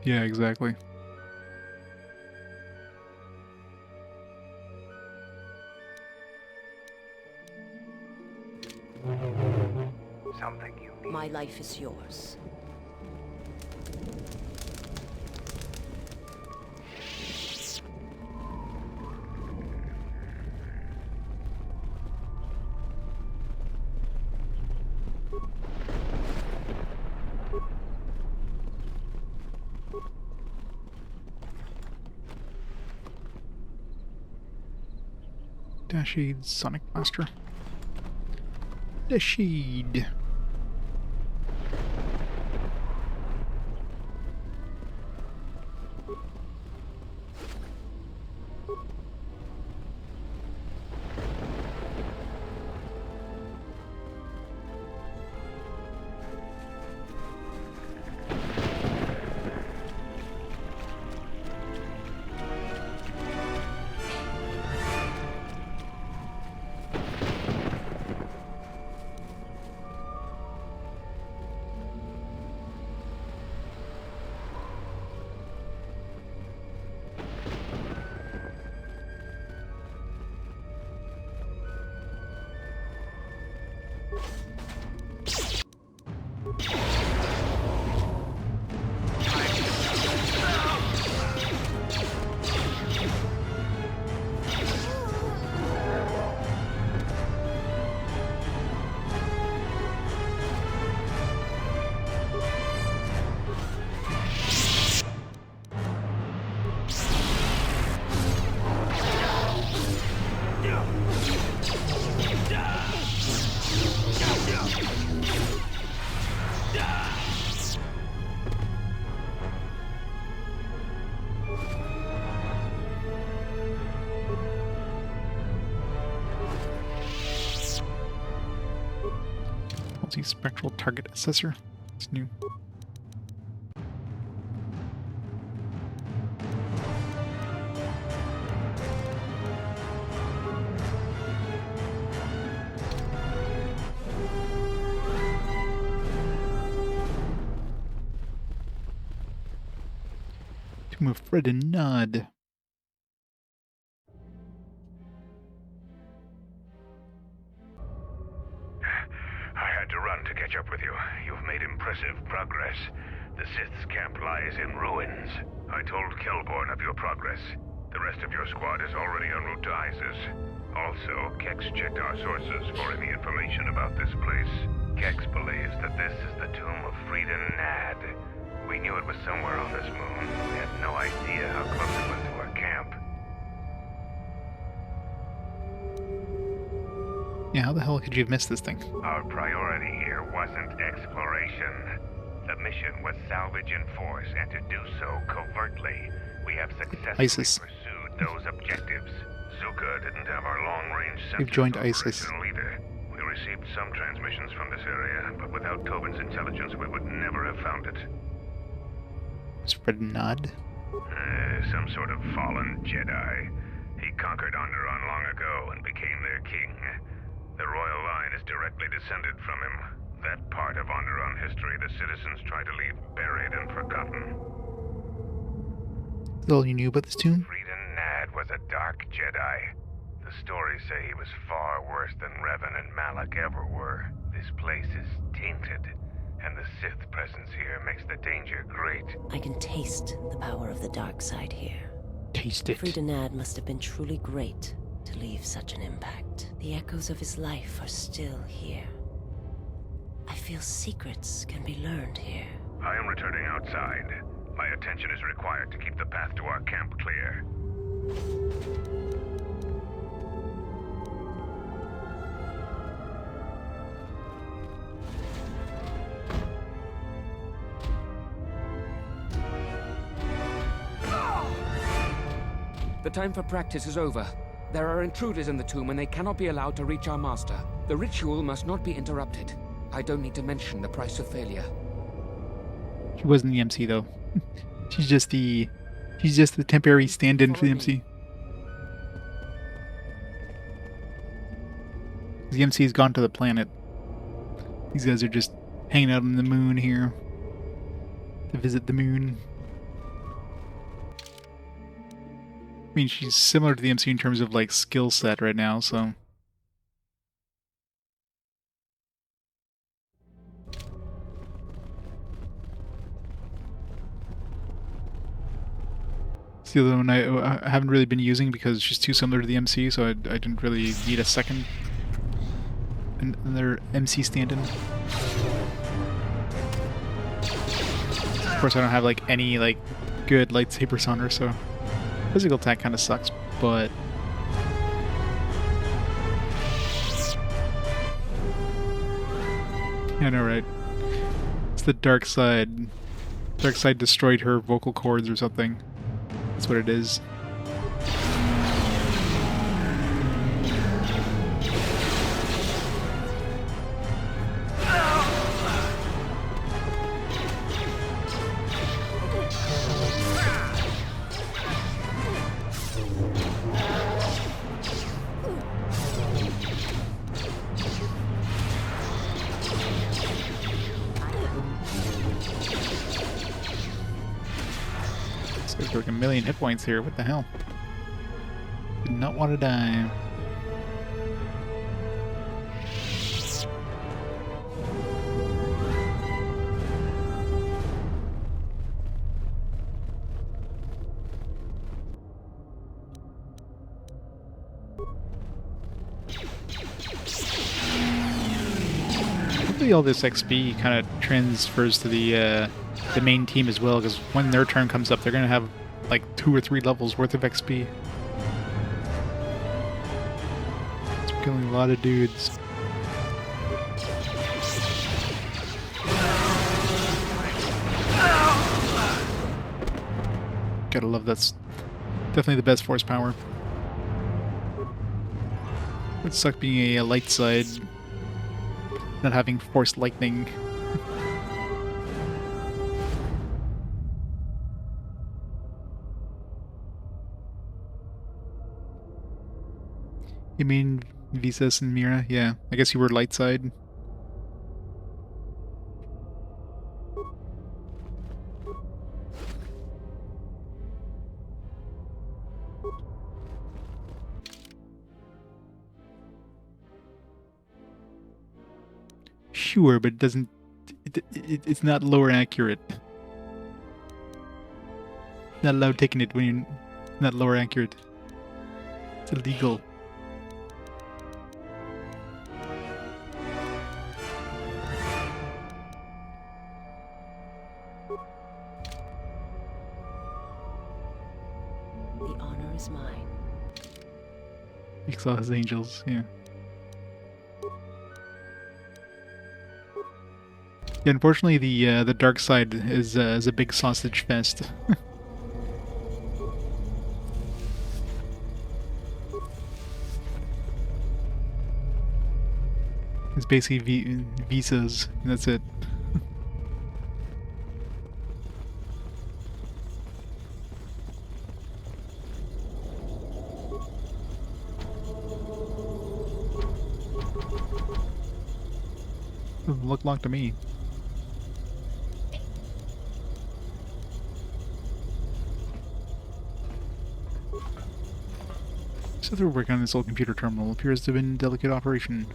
Yeah, exactly. Something you need. My life is yours. Dashade Sonic Blaster. Dashade. Multi-spectral target assessor. It's new. Tomb of Fred and Nod. To catch up with you. You've made impressive progress. The Sith's camp lies in ruins. I told Kelborn of your progress. The rest of your squad is already en route to Isis. Also, Kex checked our sources for any information about this place. Kex believes that this is the tomb of Frida Nad. We knew it was somewhere on this moon. We had no idea how close it was to our camp. Yeah, how the hell could you have missed this thing? Our priority here wasn't exploration. The mission was salvage in force, and to do so covertly. We have successfully pursued those objectives. Zuka didn't have our long-range You've joined ISIS. Either. We received some transmissions from this area, but without Tobin's intelligence, we would never have found it. Spread a nod. Some sort of fallen Jedi. He conquered Onderon long ago and became their king. The royal line is directly descended from him. That part of Onderon history the citizens try to leave buried and forgotten. Is that all you knew about this tomb? Frida Nad was a dark Jedi. The stories say he was far worse than Revan and Malak ever were. This place is tainted, and the Sith presence here makes the danger great. I can taste the power of the dark side here. Taste it. Frida Nad must have been truly great to leave such an impact. The echoes of his life are still here. I feel secrets can be learned here. I am returning outside. My attention is required to keep the path to our camp clear. The time for practice is over. There are intruders in the tomb and they cannot be allowed to reach our master. The ritual must not be interrupted. I don't need to mention the price of failure. She wasn't the MC though. She's just the temporary stand-in for the MC. The MC's gone to the planet. These guys are just hanging out on the moon here to visit the moon. I mean, she's similar to the MC in terms of like skill set right now, so. the other one I haven't really been using because she's too similar to the MC, so I didn't really need a second another MC stand-in. Of course, I don't have like any like good lightsabers on her, so physical attack kind of sucks, but yeah, I know, right? It's the dark side. Dark side destroyed her vocal cords or something. That's what it is. There's like a million hit points here. What the hell? Did not want to die. Hopefully all this XP kind of transfers to the main team as well, because when their turn comes up, they're going to have like 2 or 3 levels worth of XP. It's killing a lot of dudes. Gotta love that's definitely the best force power. Would suck being a light side, not having force lightning. You mean Visas and Mira? Yeah, I guess you were light side. Sure, but it doesn't. It's not lower accurate. Not allowed taking it when you're not lower accurate. It's illegal. The honor is mine. Exile his angels, yeah. Yeah, unfortunately, the dark side is a big sausage fest. It's basically visas, and that's it. Doesn't look like to me. So they're working on this old computer terminal. Appears to have been a delicate operation.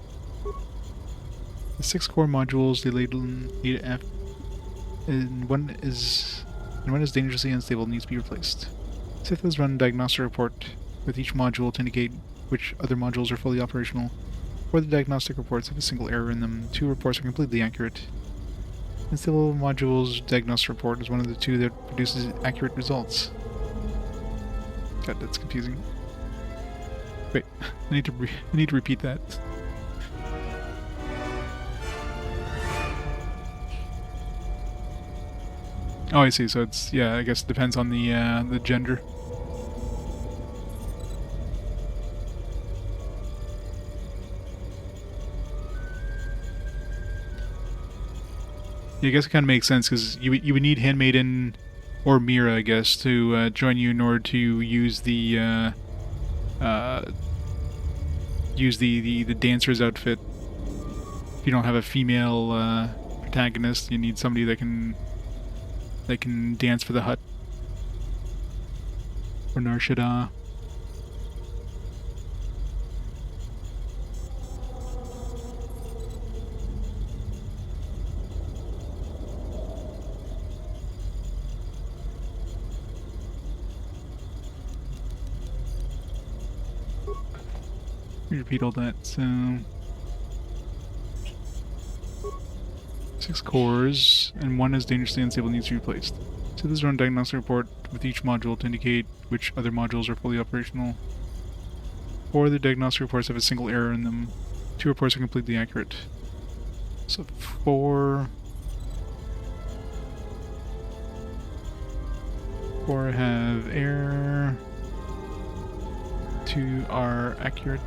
The 6 core modules delayed AF, and one is dangerously unstable and needs to be replaced. Sith has run a diagnostic report with each module to indicate which other modules are fully operational. 4 of the diagnostic reports have a single error in them. 2 reports are completely accurate. Unstable modules diagnostic report is one of the 2 that produces accurate results. God, that's confusing. Wait, I need to repeat that. Oh, I see. So it's, yeah, I guess it depends on the gender. Yeah, I guess it kind of makes sense because you would need Handmaiden or Mira, I guess, to join you in order to use the dancer's outfit. If you don't have a female protagonist, you need somebody that can dance for the hut. Or Nar Shaddaa. repeat all that, so 6 cores, and 1 is dangerously unstable and needs to be replaced. So this is run diagnostic report with each module to indicate which other modules are fully operational. 4 of the diagnostic reports have a single error in them. 2 reports are completely accurate. So 4 have error. 2 are accurate.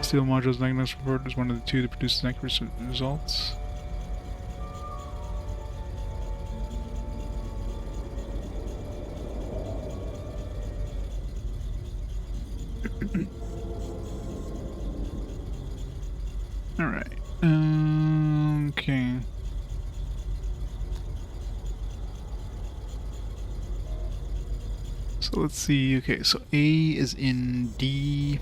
Steel module's diagnostic report is one of the 2 that produces accurate results. Alright. Okay. So let's see. Okay, so A is in D,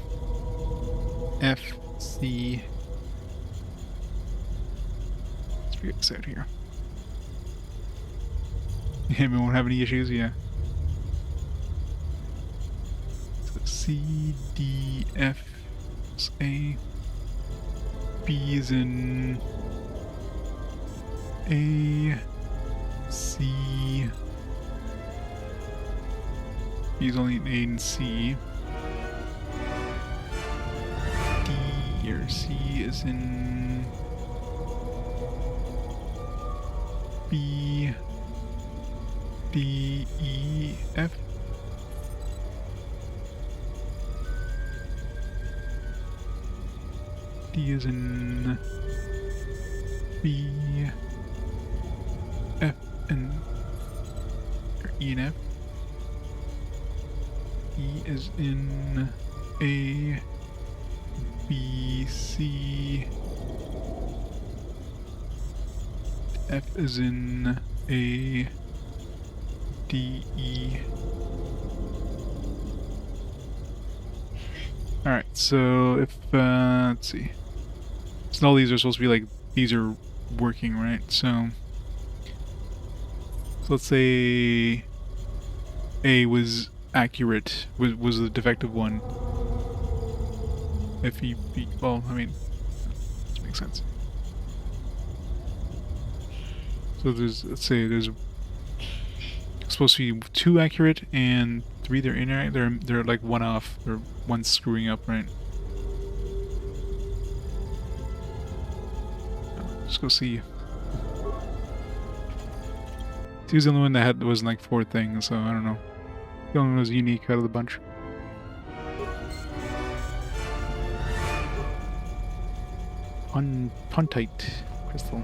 F, C. Let's figure this out here. Yeah, we won't have any issues, yeah. So C, D, F, is A. B is in A, C. B is only in A and C. D or C is in B, D, E, F. D is in B, F, and or E and F. E is in A, B, C. F is in A, D, E. Alright, so if, let's see. So all these are supposed to be like, these are working, right? So let's say A was accurate, was the defective one. If he, well, I mean, that makes sense. So there's, let's say there's supposed to be 2 accurate and 3 they're inaccurate. They're like 1 off, or 1 screwing up, right? Let's go see. He was the only one that had wasn't like 4 things, so I don't know. The only one was unique out of the bunch. Puntite crystal.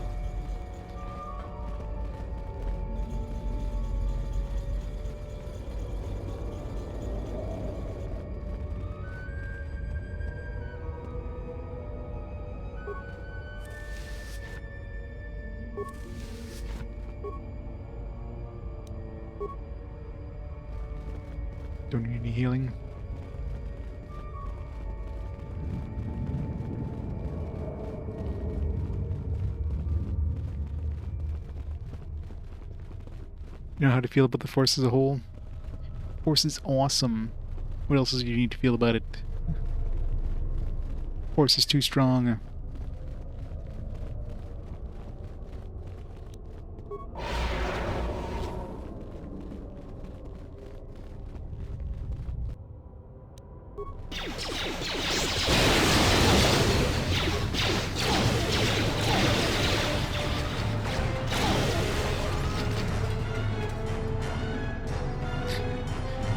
Don't need any healing. You know how to feel about the Force as a whole? Force is awesome. What else do you need to feel about it? Force is too strong.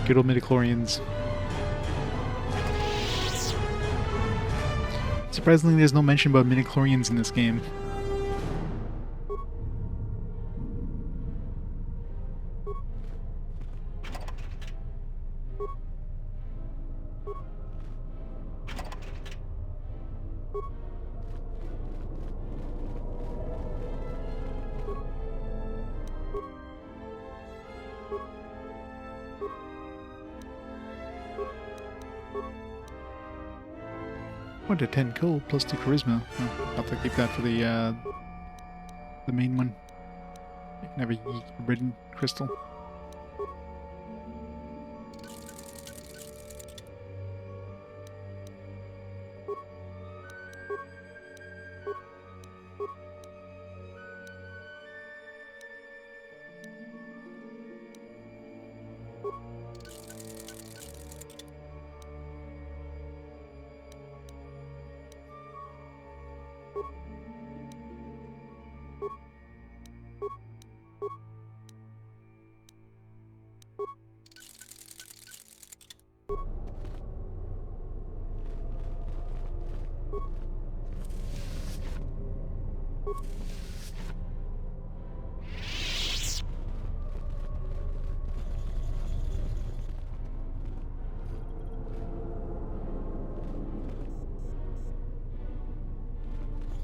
Good old midichlorians. Surprisingly, there's no mention about midichlorians in this game. What a 10 cold plus 2 charisma. Oh, I'll have to keep that for the main one. You can have a forbidden crystal.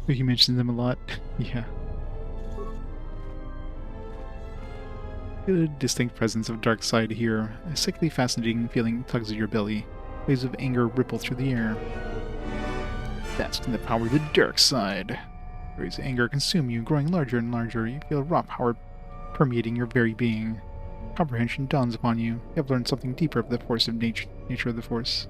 He mentions them a lot. Yeah. Good distinct presence of dark side here. A sickly fascinating feeling tugs at your belly. Waves of anger ripple through the air. Bask in the power of the dark side. Waves of anger consume you, growing larger and larger. You feel raw power permeating your very being. Comprehension dawns upon you. You have learned something deeper of the force of nature of the Force.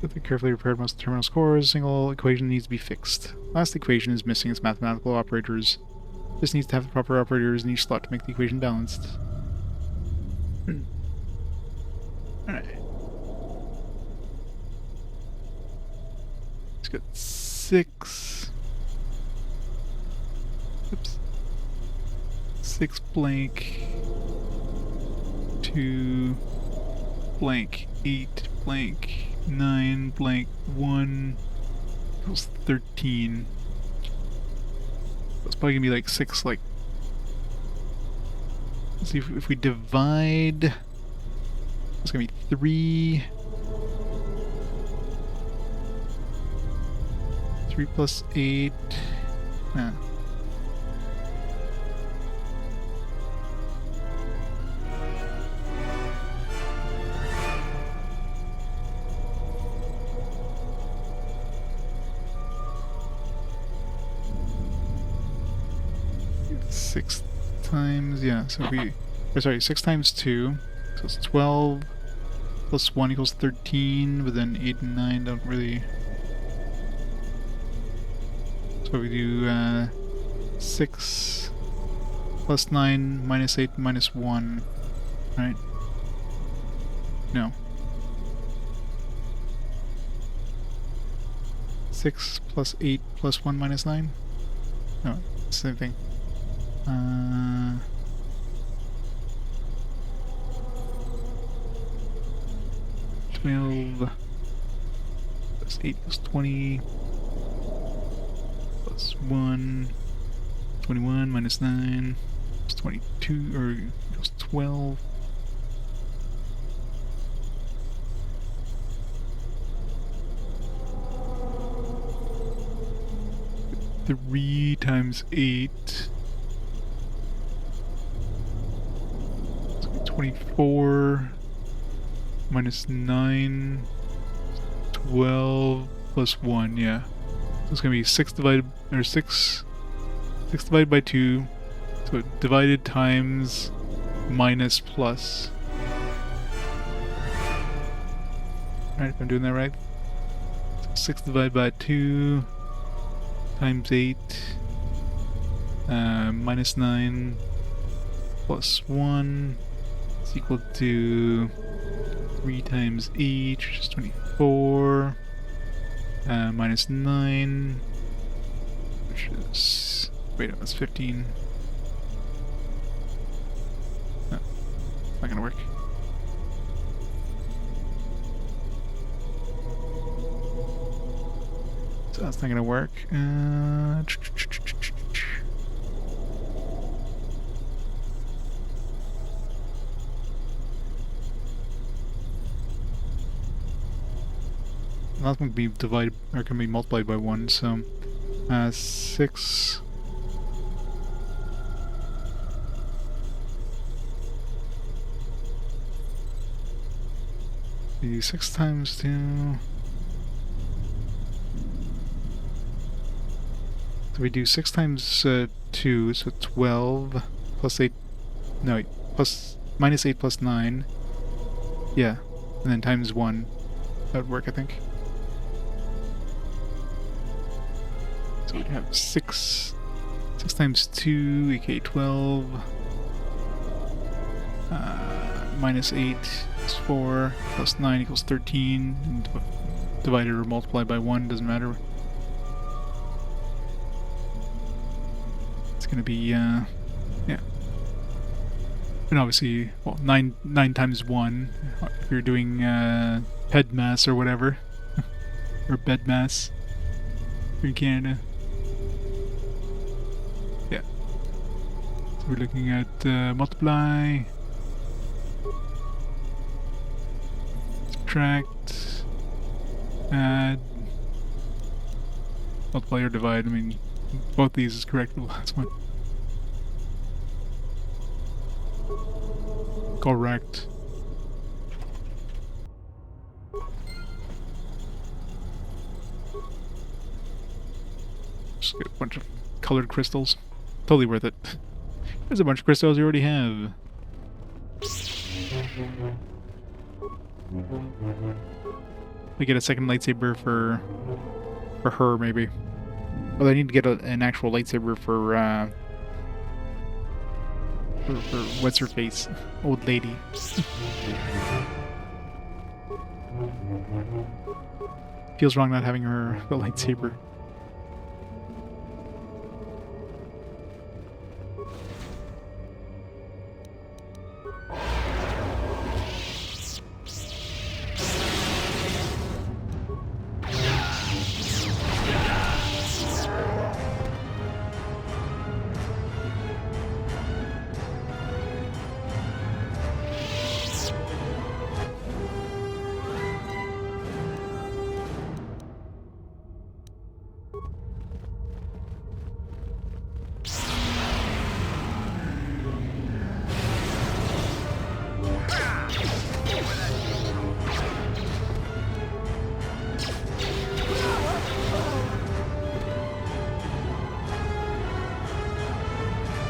With the carefully prepared most terminal scores, a single equation needs to be fixed. Last equation is missing its mathematical operators. This needs to have the proper operators in each slot to make the equation balanced. Alright. Let's get 6. Oops. 6 blank. 2 blank. 8 blank. 9 blank 1 equals 13. It's probably gonna be like 6, like. Let's see if we divide. It's gonna be 3. 3 plus 8. Yeah. Six times, yeah, so if we, or sorry, 6 times 2, so it's 12, plus 1 equals 13, but then 8 and 9 don't really, so we do 6 plus 9 minus 8 minus 1, right? No. 6 plus 8 plus 1 minus 9? No, same thing. 12 plus 8 plus 20 plus 1, 21 minus 9 plus 22, or equals 12. Three times 8. 24 minus 9, 12 plus 1, yeah. So it's gonna be 6 divided by 2. So divided times minus plus. Alright, if I'm doing that right. So 6 divided by 2 times 8 minus 9 plus 1 is equal to 3 times 8, which is 24, minus 9, which is, wait, no, that's 15. No, it's not gonna work. So that's not gonna work. That can be divided, or can be multiplied by 1, so 6 be 6 times 2. So we do 6 times 2, so 12 plus 8, no, plus minus 8 plus 9, yeah, and then times 1. That would work, I think. So we'd have 6 times 2, aka 12, minus 8 is 4, plus 9 equals 13, and divided or multiplied by 1, doesn't matter. It's gonna be, yeah. And obviously, well, nine times 1, if you're doing ped mass or whatever, or bed mass, here in Canada. Yeah. So we're looking at multiply, subtract, add, multiply or divide. I mean, both these is correct for the last one. Correct. Just get a bunch of colored crystals. Totally worth it. There's a bunch of crystals you already have. We get a second lightsaber for her, maybe. Well, I need to get an actual lightsaber for what's her face, old lady. Feels wrong not having her the lightsaber.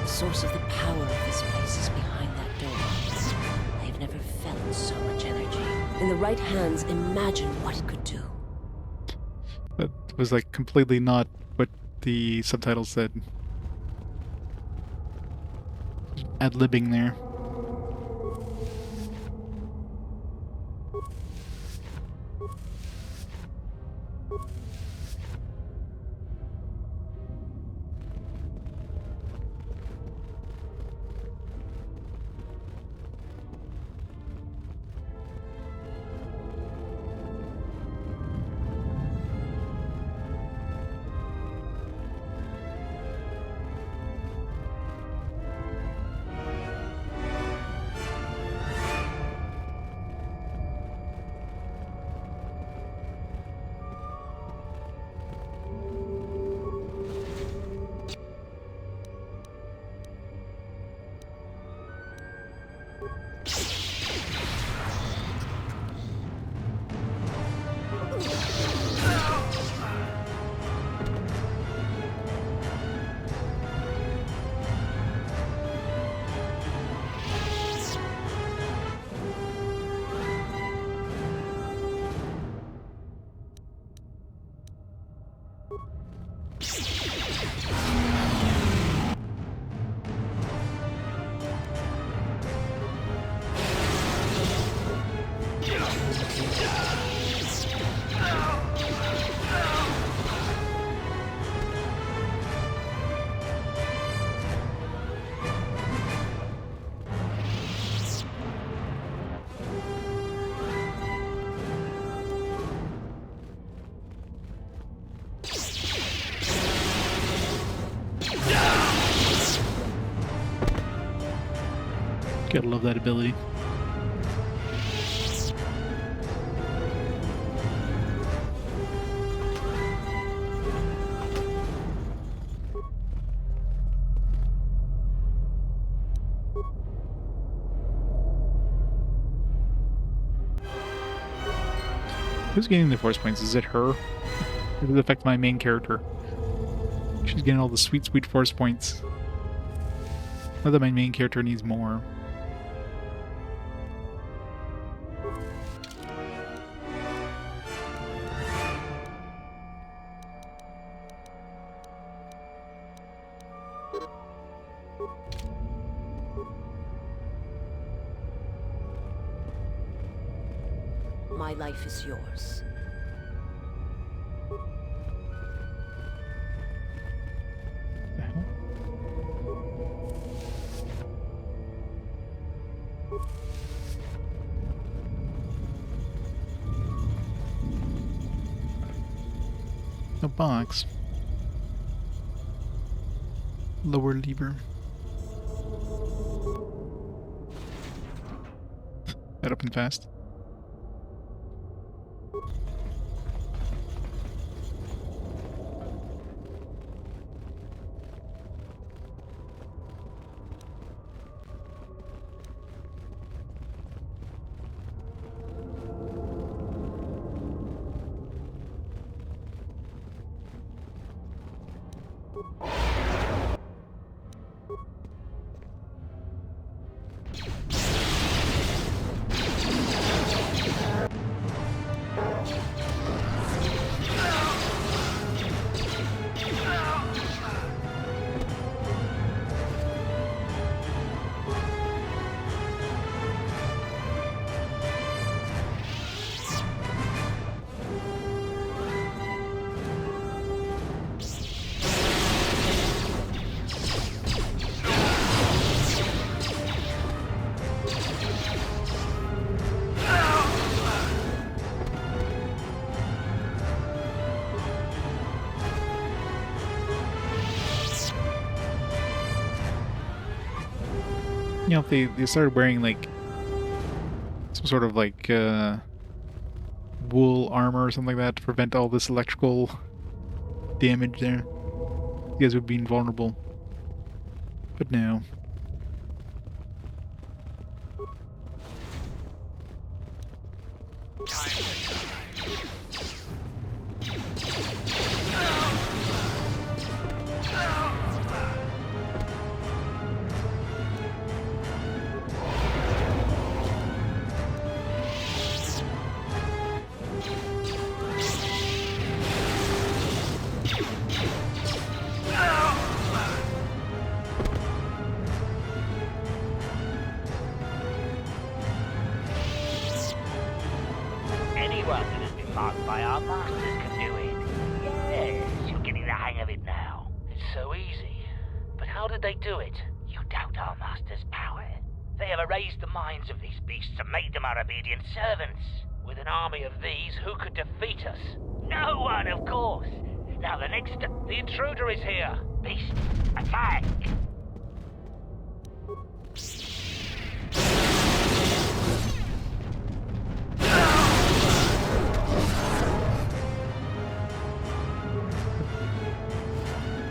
The source of the power of this place is behind that door. I have never felt so much energy. In the right hands, imagine what it could do. That was like completely not what the subtitles said. Ad-libbing there. Gotta love that ability. Who's getting the force points? Is it her? Or does it affect my main character? She's getting all the sweet, sweet force points. Not that my main character needs more. My life is yours. A box. Lower lever. That opened fast. You know, if they started wearing like some sort of like wool armor or something like that to prevent all this electrical damage there, you guys would be invulnerable. But no. Anyone that has been marked by our masters can do it. Yes, you're getting the hang of it now. It's so easy. But how did they do it? You doubt our master's power. They have erased the minds of these beasts and made them our obedient servants. With an army of these, who could defeat us? No one, of course. Now the intruder is here. Beast, attack!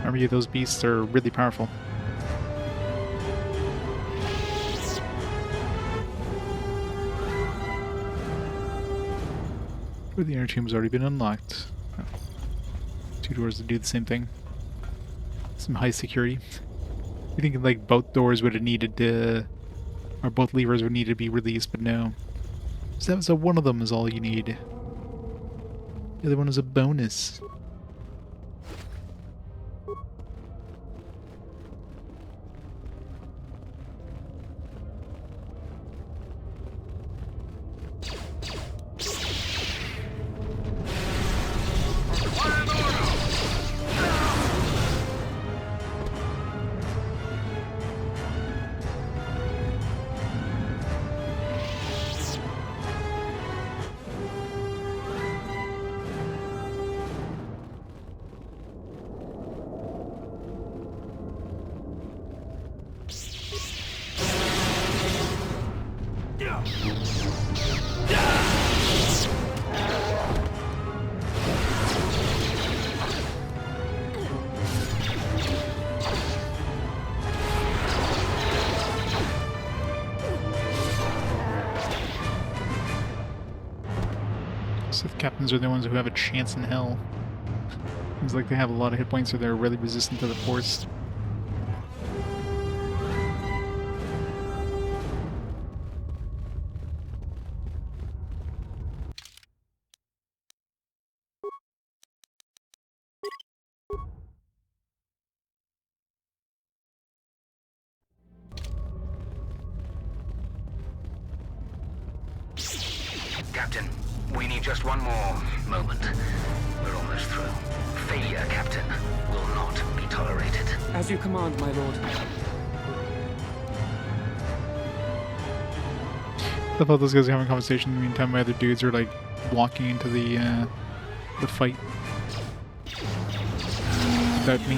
Remember, those beasts are really powerful. The inner tomb's already been unlocked. Oh. 2 doors to do the same thing. Some high security. You think like both doors would have needed to, or both levers would need to be released, but no. So one of them is all you need. The other one is a bonus. Sith captains are the ones who have a chance in hell. Seems like they have a lot of hit points, so they're really resistant to the Force. Captain, we need just one more moment. We're almost through. Failure, Captain, will not be tolerated. As you command, my lord. I thought those guys are having a conversation in the meantime. My other dudes are like walking into the fight. without me.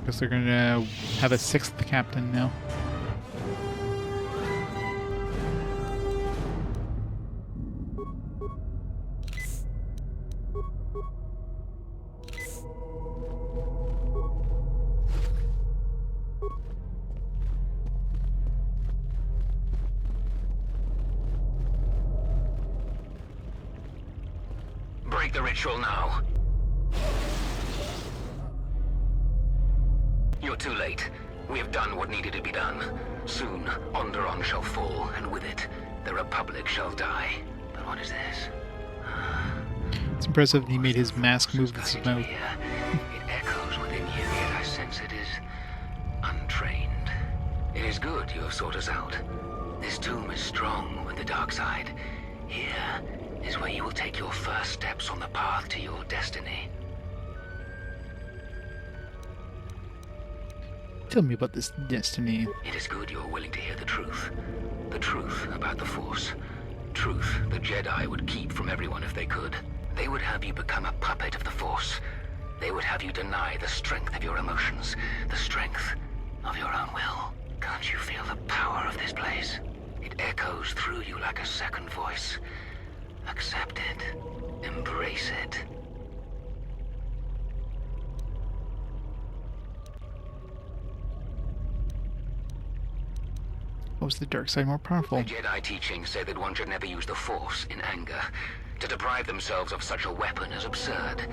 Guess they're gonna have a 6th captain now. Break the ritual now. You're too late. We have done what needed to be done. Soon, Onderon shall fall, and with it, the Republic shall die. But what is this? It's impressive he made his mask move with his mouth. It echoes within you, yet I sense it is untrained. It is good you have sought us out. This tomb is strong with the dark side. Here is where you will take your first steps on the path to your destiny. Tell me about this destiny. It is good you're willing to hear the truth. The truth about the Force. Truth the Jedi would keep from everyone if they could. They would have you become a puppet of the Force. They would have you deny the strength of your emotions, the strength of your own will. Can't you feel the power of this place? It echoes through you like a second voice. Accept it. Embrace it. Was the dark side more powerful? The Jedi teachings say that one should never use the Force in anger. To deprive themselves of such a weapon is absurd.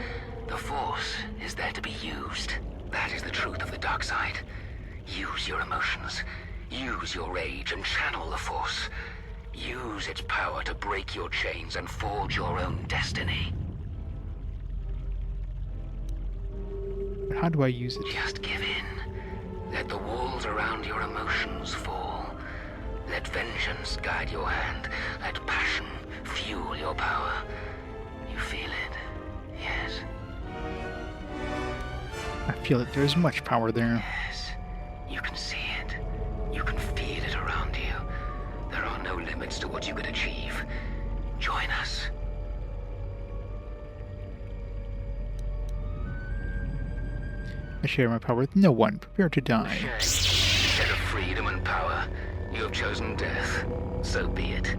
The Force is there to be used. That is the truth of the dark side. Use your emotions. Use your rage and channel the Force. Use its power to break your chains and forge your own destiny. How do I use it? Just give in. Let the walls around your emotions fall. Let vengeance guide your hand. Let passion fuel your power. You feel it? Yes. I feel that there's much power there. Yes. You can see it. You can feel it around you. There are no limits to what you can achieve. Join us. I share my power with no one. Prepare to die. Instead of freedom and power, you have chosen death. So be it.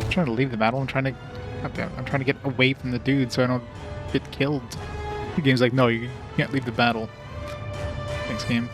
I'm trying to leave the battle. I'm trying to get away from the dude so I don't get killed. The game's like, no, you can't leave the battle. Thanks, game.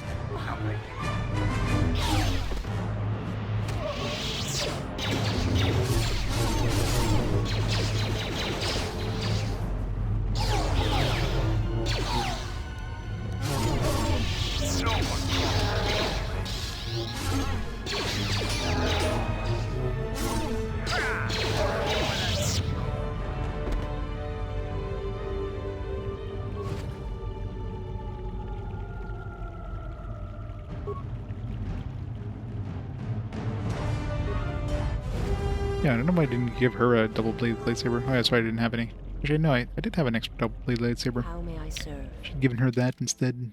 Yeah, I don't know why I didn't give her a double-bladed lightsaber. Oh, that's why I didn't have any. Actually, no, I did have an extra double-bladed lightsaber. How may I serve? Should have given her that instead.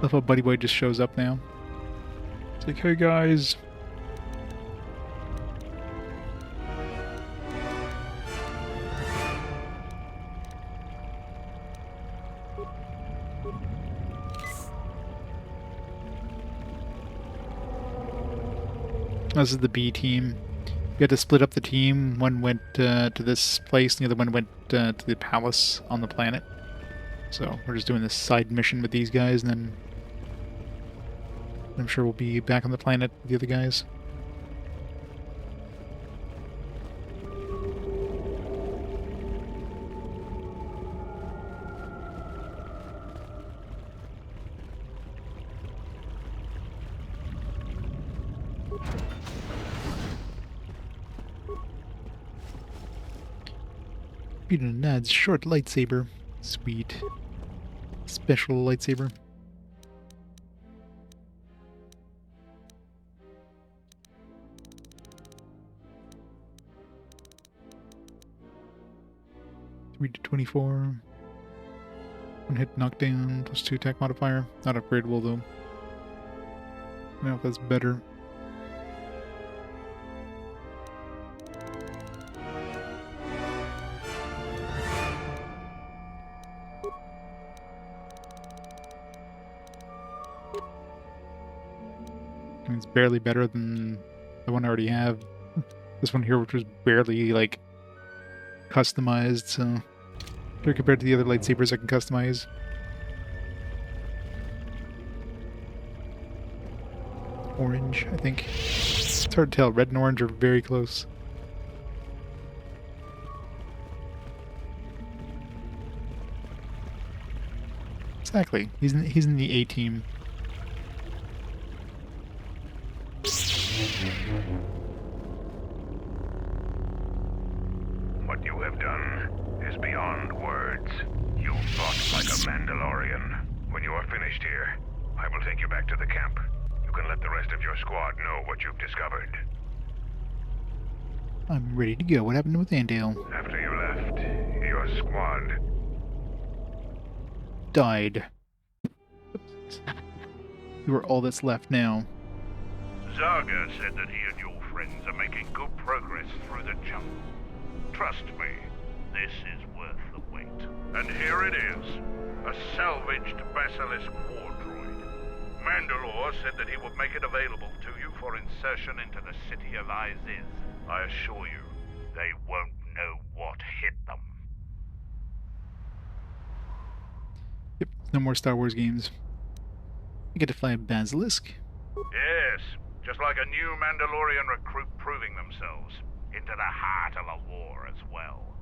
Love how Buddy Boy just shows up now. It's like, hey guys. This is the B team. You had to split up the team. One went to this place, and the other one went to the palace on the planet. So we're just doing this side mission with these guys, and then I'm sure we'll be back on the planet with the other guys. Speed and Nad's short lightsaber. Sweet. Special lightsaber. Read to 24. One hit knockdown, plus 2 attack modifier. Not upgradable though. I don't know if that's better. I mean, it's barely better than the one I already have. This one here, which was barely like customized, so compared to the other lightsabers I can customize. Orange, I think. It's hard to tell. Red and orange are very close. Exactly. He's in the A team. What you have done is beyond words. You fought like a Mandalorian. When you are finished here, I will take you back to the camp. You can let the rest of your squad know what you've discovered. I'm ready to go. What happened with Andale? After you left, your squad died. You are all that's left now. Zaga said that he and your friends are making good progress through the jungle. Trust me, this is worth the wait. And here it is, a salvaged Basilisk war droid. Mandalore said that he would make it available to you for insertion into the city of Iziz. I assure you, they won't know what hit them. Yep, no more Star Wars games. I get to fly a Basilisk. Yes, just like a new Mandalorian recruit proving themselves into the heart of the war as well.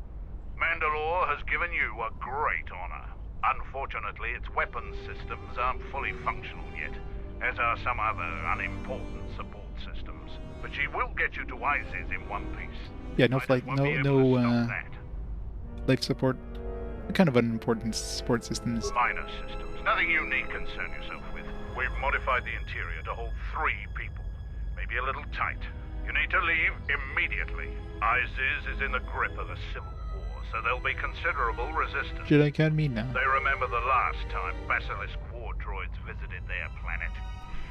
Mandalore has given you a great honor. Unfortunately, its weapons systems aren't fully functional yet, as are some other unimportant support systems. But she will get you to Iziz in one piece. Yeah, no flight, no life support. Kind of unimportant support systems. Minor systems, nothing you need concern yourself with. We've modified the interior to hold 3 people. Maybe a little tight. You need to leave immediately. Iziz is in the grip of the Civil War, so there'll be considerable resistance. Jedi Academy now. They remember the last time Basilisk war droids visited their planet.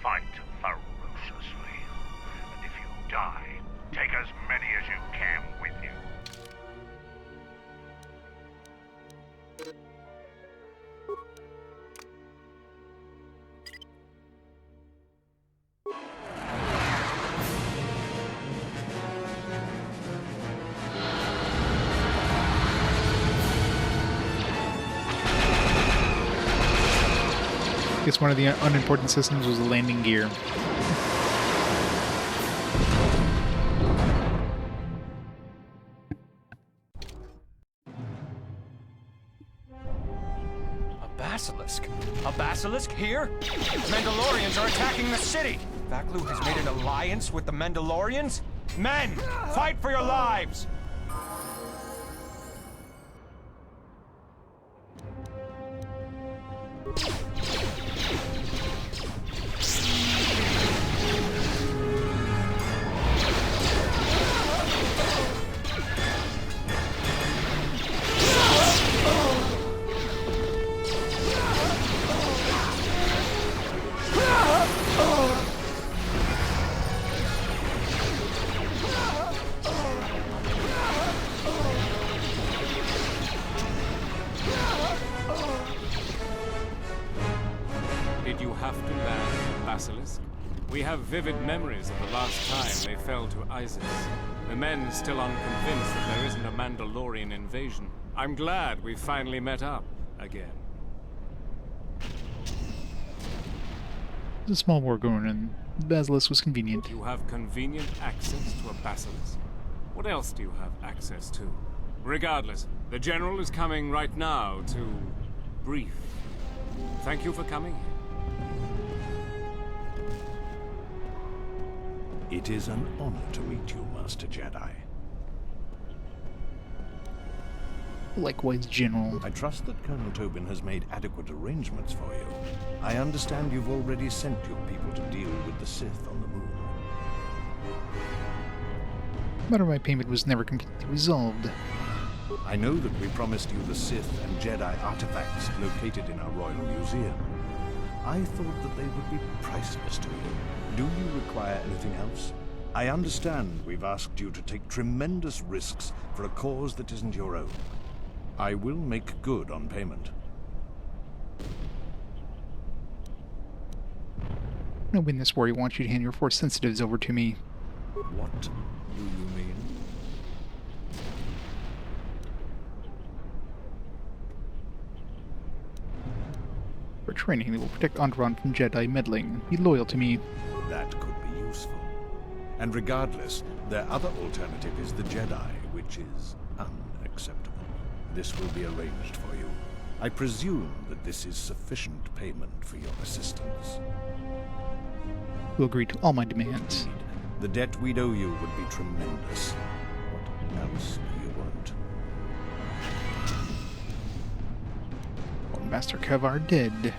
Fight ferociously. And if you die, take as many as you can with you. I guess one of the unimportant systems was the landing gear. A basilisk? A basilisk here? Mandalorians are attacking the city! Vaklu has made an alliance with the Mandalorians? Men, fight for your lives! Did you have to land Basilisk? We have vivid memories of the last time they fell to Iziz. The men still unconvinced that there isn't a Mandalorian invasion. I'm glad we finally met up again. There's a small war going on. The Basilisk was convenient. You have convenient access to a Basilisk? What else do you have access to? Regardless, the General is coming right now to brief. Thank you for coming here. It is an honor to meet you, Master Jedi. Likewise, General. I trust that Colonel Tobin has made adequate arrangements for you. I understand you've already sent your people to deal with the Sith on the moon. The matter of my payment was never completely resolved. I know that we promised you the Sith and Jedi artifacts located in our Royal Museum. I thought that they would be priceless to you. Do you require anything else? I understand we've asked you to take tremendous risks for a cause that isn't your own. I will make good on payment. No win this war, I want you to hand your Force sensitives over to me. What do you mean? For training, they will protect Onderon from Jedi meddling. Be loyal to me. That could be useful. And regardless, their other alternative is the Jedi, which is unacceptable. This will be arranged for you. I presume that this is sufficient payment for your assistance. Who agreed to all my demands. The debt we'd owe you would be tremendous. What else do you want? Lord Master Kavar dead.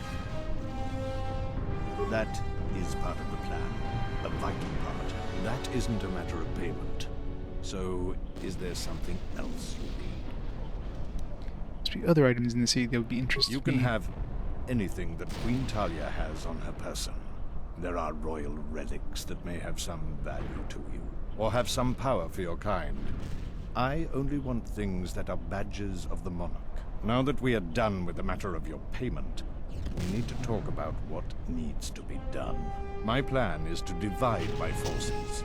That is part of the plan. A vital part. That isn't a matter of payment. So, is there something else you need? Must be other items in the city that would be interesting. You can have anything that Queen Talia has on her person. There are royal relics that may have some value to you, or have some power for your kind. I only want things that are badges of the monarch. Now that we are done with the matter of your payment, we need to talk about what needs to be done. My plan is to divide my forces.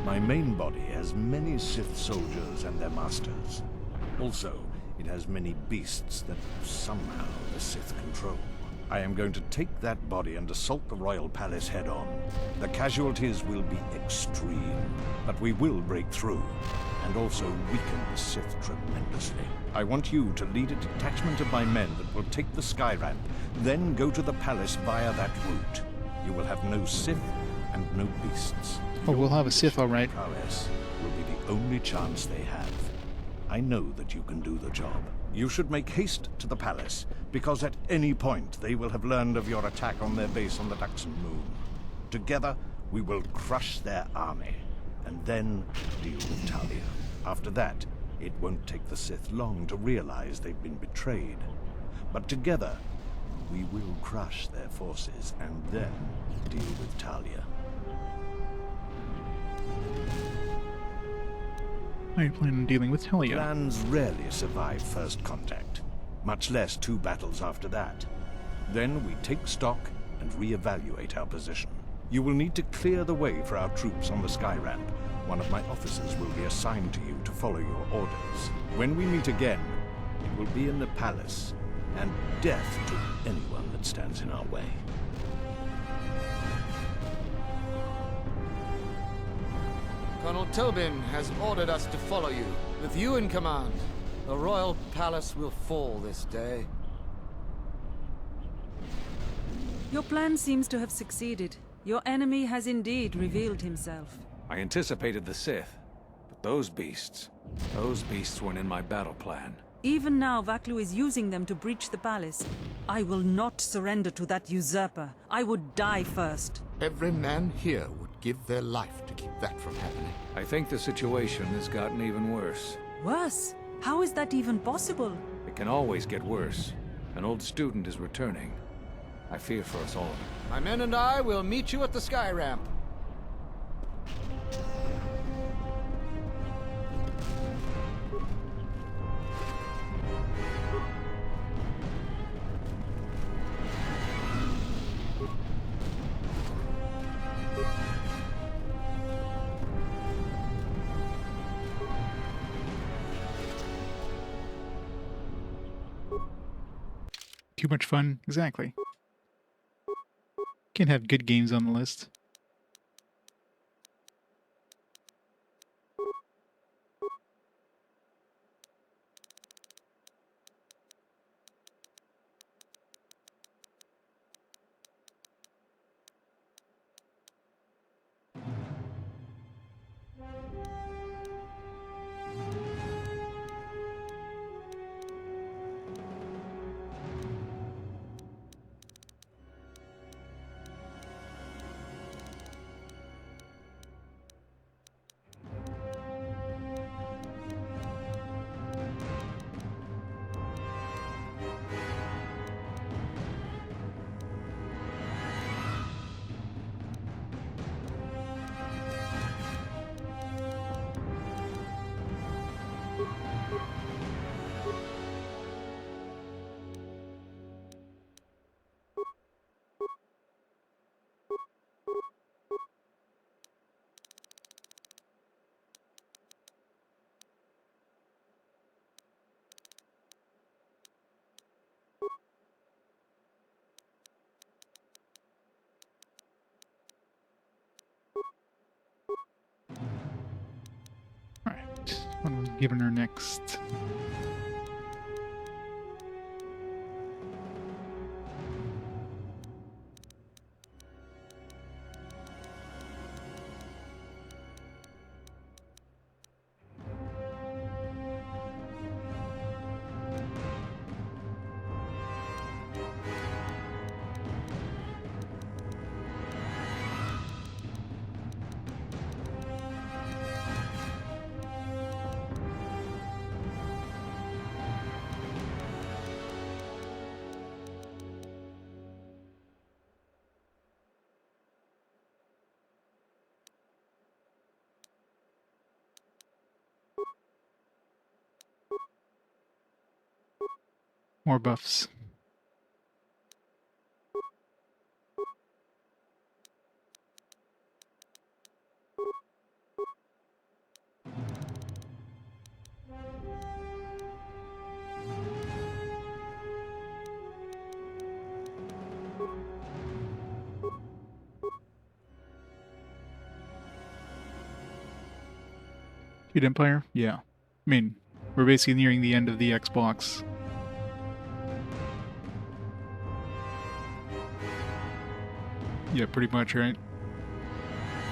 My main body has many Sith soldiers and their masters. Also, it has many beasts that somehow the Sith control. I am going to take that body and assault the royal palace head-on. The casualties will be extreme, but we will break through, and also weaken the Sith tremendously. I want you to lead a detachment of my men that will take the sky ramp, then go to the palace via that route. You will have no Sith and no beasts. Oh, we'll have a Sith, all right. Prowess will be the only chance they have. I know that you can do the job. You should make haste to the palace, because at any point they will have learned of your attack on their base on the Duxon moon. Together, we will crush their army, and then deal with Talia. After that, it won't take the Sith long to realize they've been betrayed. But together, we will crush their forces, and then deal with Talia. I plan on dealing with Talia. Plans rarely survive first contact, much less 2 battles after that. Then we take stock and reevaluate our position. You will need to clear the way for our troops on the sky ramp. One of my officers will be assigned to you to follow your orders. When we meet again, it will be in the palace, and death to anyone that stands in our way. Colonel Tobin has ordered us to follow you. With you in command, the royal palace will fall this day. Your plan seems to have succeeded. Your enemy has indeed revealed himself. I anticipated the Sith, but those beasts weren't in my battle plan. Even now, Vaklu is using them to breach the palace. I will not surrender to that usurper. I would die first. Every man here would give their life to keep that from happening. I think the situation has gotten even worse. Worse? How is that even possible? It can always get worse. An old student is returning. I fear for us all. My men and I will meet you at the sky ramp. Too much fun? Exactly. Can't have good games on the list. giving her next? More buffs. Dude, Empire? Yeah. I mean, we're basically nearing the end of the Xbox. Yeah, pretty much, right?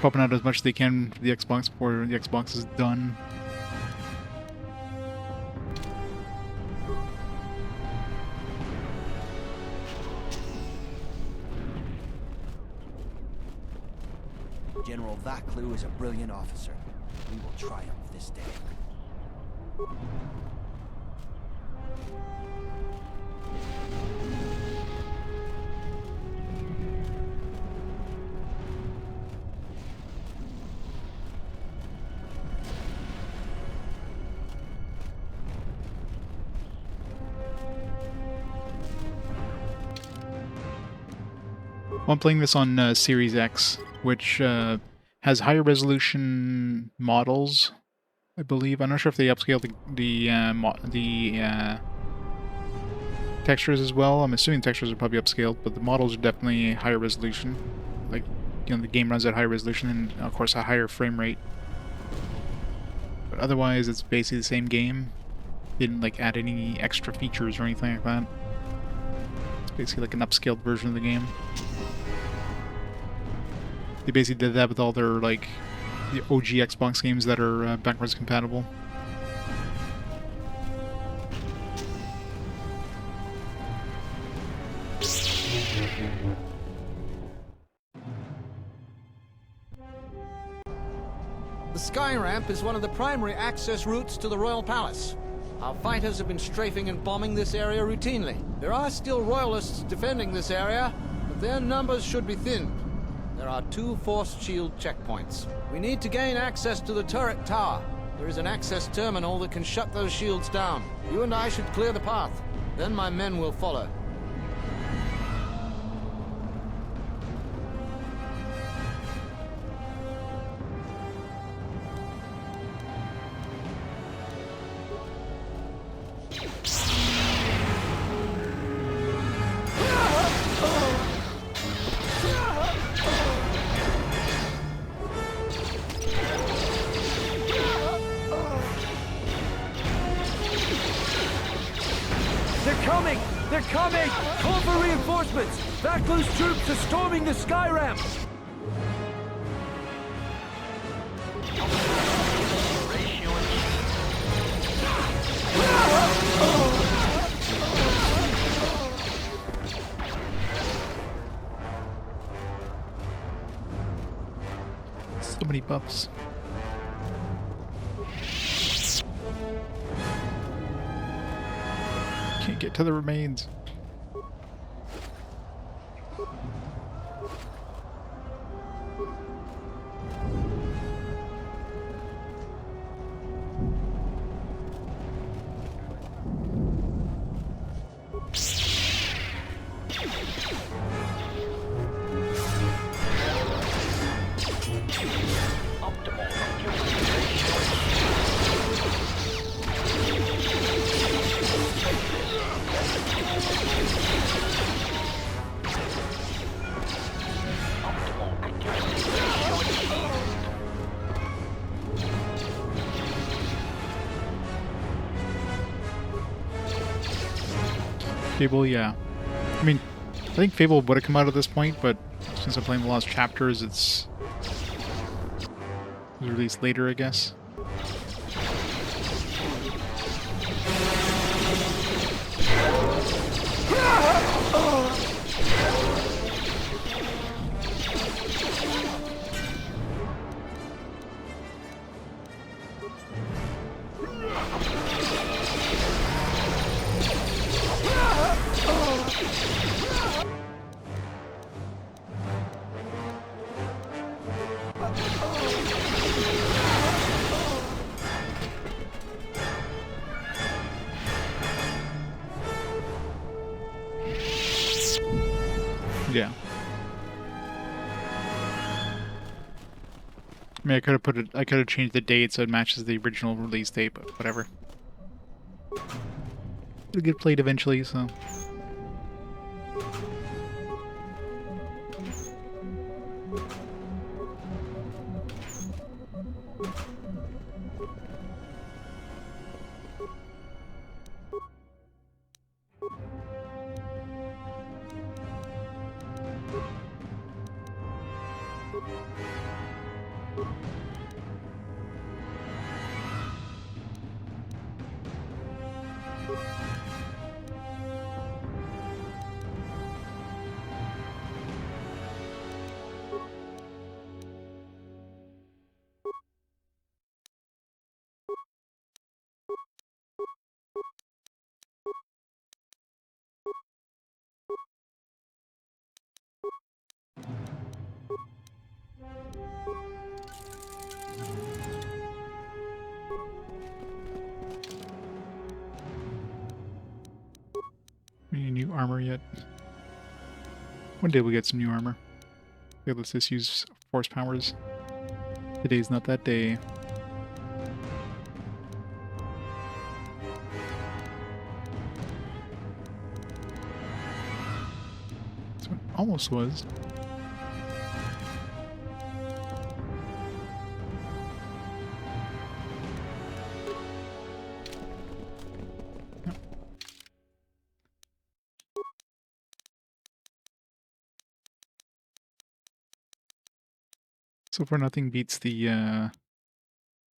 Popping out as much as they can for the Xbox before the Xbox is done. General Vaklu is a brilliant officer. We will triumph this day. I'm playing this on Series X, which has higher resolution models, I believe. I'm not sure if they upscaled the textures as well. I'm assuming textures are probably upscaled, but the models are definitely higher resolution. Like, you know, the game runs at higher resolution and, of course, a higher frame rate. But otherwise, it's basically the same game. Didn't, like, add any extra features or anything like that. It's basically like an upscaled version of the game. They basically did that with all their, like, the OG Xbox games that are backwards compatible. The sky ramp is one of the primary access routes to the Royal Palace. Our fighters have been strafing and bombing this area routinely. There are still Royalists defending this area, but their numbers should be thinned. There are 2 force shield checkpoints. We need to gain access to the turret tower. There is an access terminal that can shut those shields down. You and I should clear the path. Then my men will follow. They're coming! Call for reinforcements! Vaklu's troops are storming the sky ramp! So many buffs. Can't get to the remains. Fable, yeah. I mean, I think Fable would have come out at this point, but since I'm playing the last chapters, it was released later, I guess. Yeah. I mean, I could have changed the date so it matches the original release date, but whatever. It'll get played eventually, so. Any new armor yet? One day we'll get some new armor. Okay, let's just use force powers. Today's not that day. That's what it almost was. So far, nothing beats the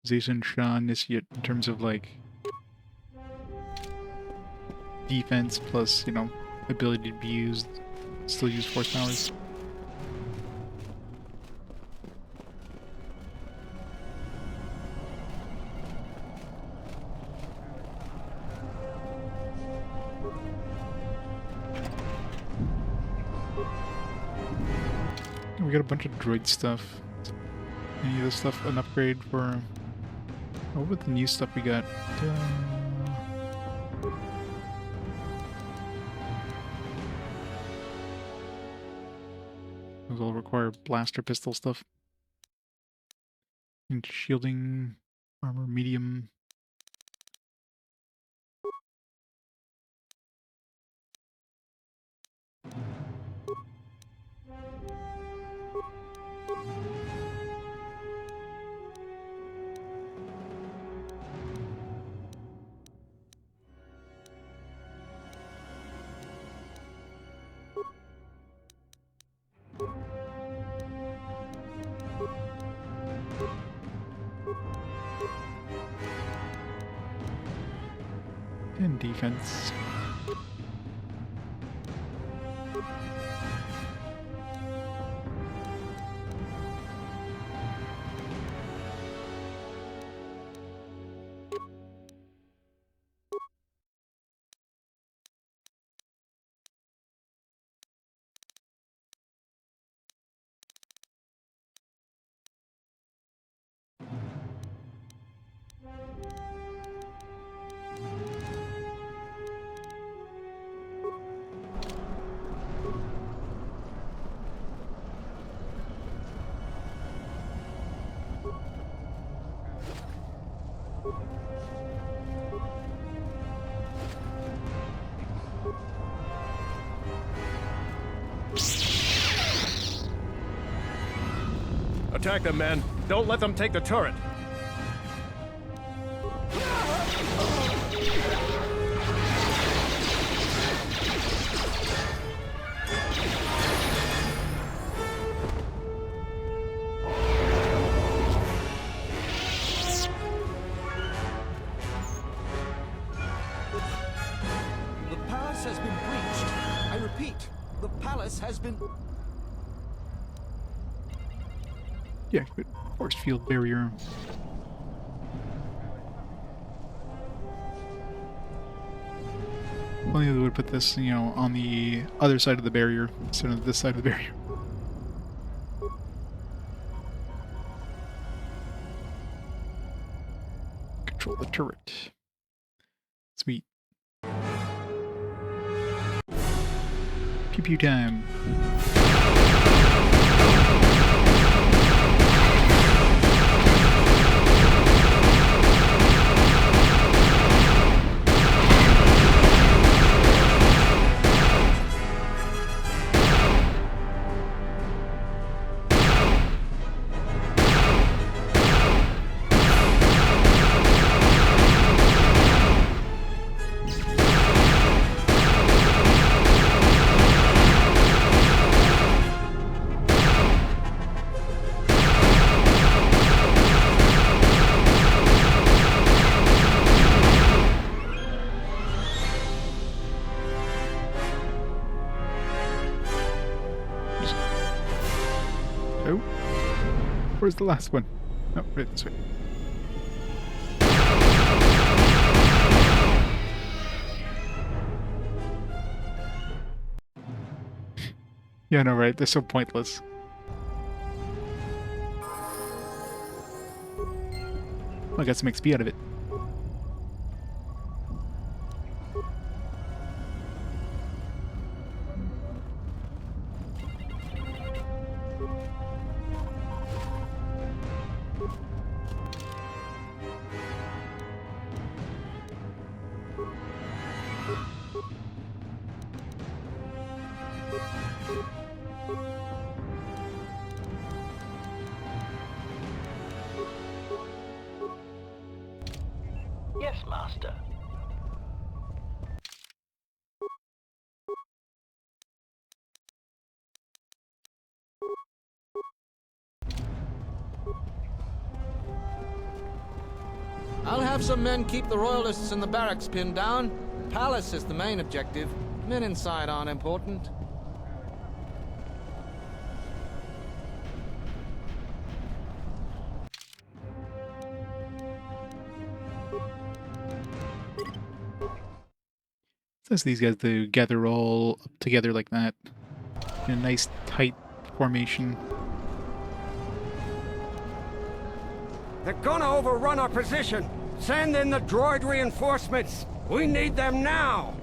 Zazen Shah Initiate in terms of like defense plus, you know, ability to be used, still use force powers. We got a bunch of droid stuff. Any of this stuff an upgrade for... What about the new stuff we got? Those all require blaster pistol stuff. And shielding, armor, medium. And defense. Attack them, men. Don't let them take the turret. Yeah, good. Force field barrier. Only they would put this, you know, on the other side of the barrier instead of this side of the barrier. Control the turret. Sweet. Pew pew time. Oh. Where's the last one? Oh, right this way. Yeah, no, right. They're so pointless. I got some XP out of it. Yes, Master. I'll have some men keep the Royalists in the barracks pinned down. Palace is the main objective. Men inside aren't important. It's these guys to gather all up together like that in a nice tight formation. They're gonna overrun our position. Send in the droid reinforcements. We need them now.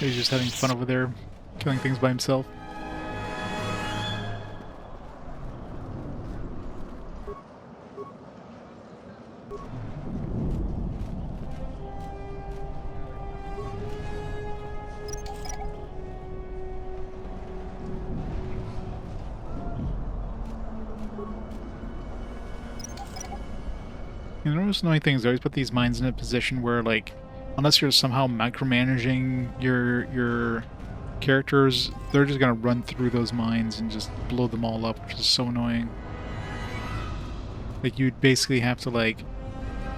He's just having fun over there, killing things by himself. You know, those annoying things, they always put these mines in a position where, like, unless you're somehow micromanaging your characters, they're just gonna run through those mines and just blow them all up, which is so annoying. Like, you'd basically have to, like,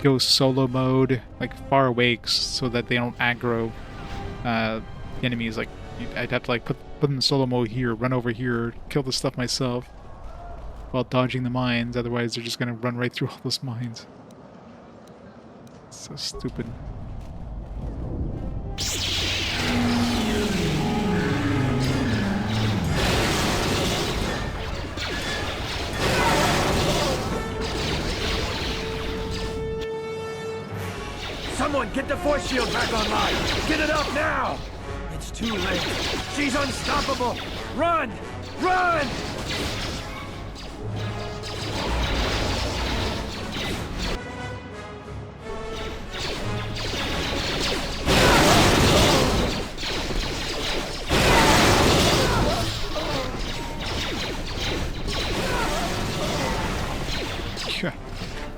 go solo mode, like, far away so that they don't aggro the enemies. Like, I'd have to, like, put them in solo mode here, run over here, kill the stuff myself while dodging the mines, otherwise they're just gonna run right through all those mines. So stupid. Someone get the force shield back online! Get it up now! It's too late. She's unstoppable! Run! Run!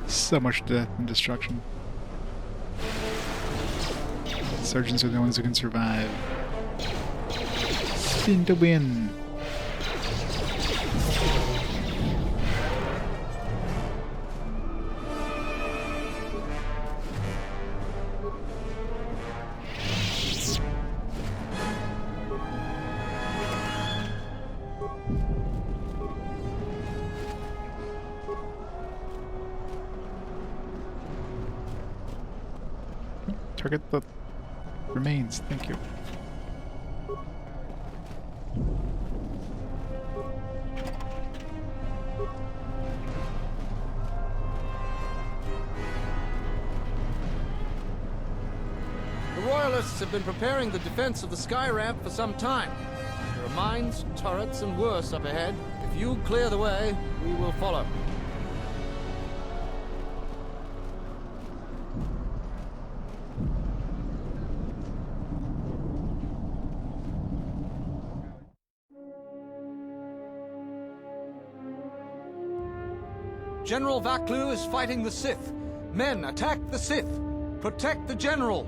So much death and destruction. Surgeons are the ones who can survive. Spin to win. Target the remains, thank you. The Royalists have been preparing the defense of the sky ramp for some time. There are mines, turrets, and worse up ahead. If you clear the way, we will follow. General Vaklu is fighting the Sith. Men, attack the Sith. Protect the General.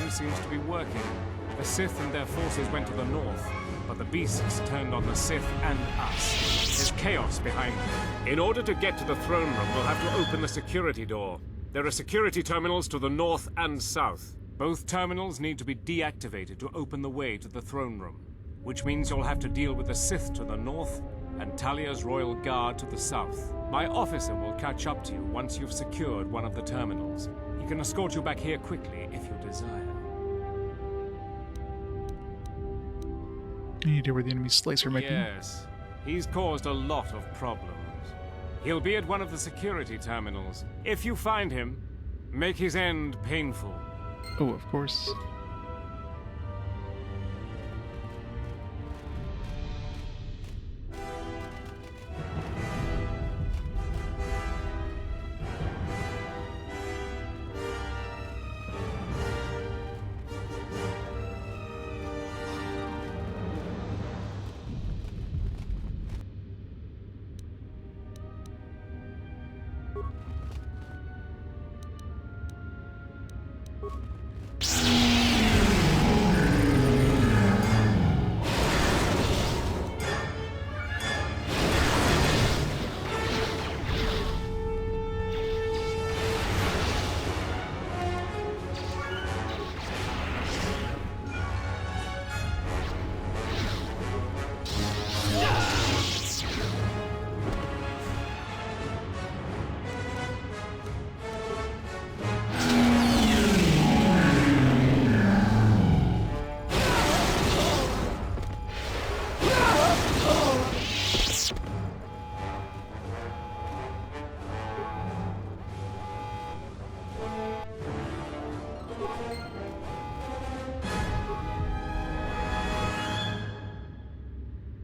Seems to be working. The Sith and their forces went to the north, but the beasts turned on the Sith and us. There's chaos behind them. In order to get to the throne room, we'll have to open the security door. There are security terminals to the north and south. Both terminals need to be deactivated to open the way to the throne room, which means you'll have to deal with the Sith to the north and Talia's royal guard to the south. My officer will catch up to you once you've secured one of the terminals. He can escort you back here quickly if you desire. Any idea where the enemy slicer might Yes, he's caused a lot of problems. He'll be at one of the security terminals. If you find him, make his end painful. be? Oh, of course.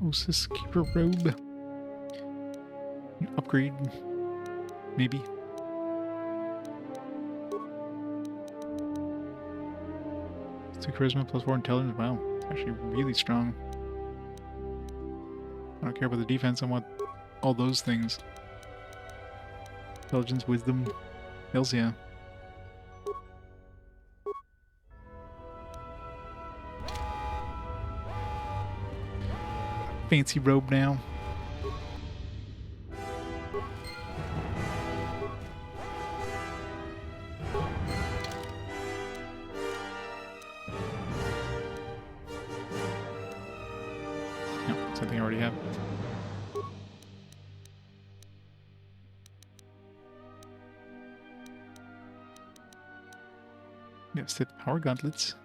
Ossus Keeper robe. Upgrade. Maybe. +2 charisma, +4 intelligence. Wow. Actually really strong. I don't care about the defense, I want all those things. Intelligence, wisdom. Hells yeah. Fancy robe now. Something I already have. Yeah, Sith power gauntlets.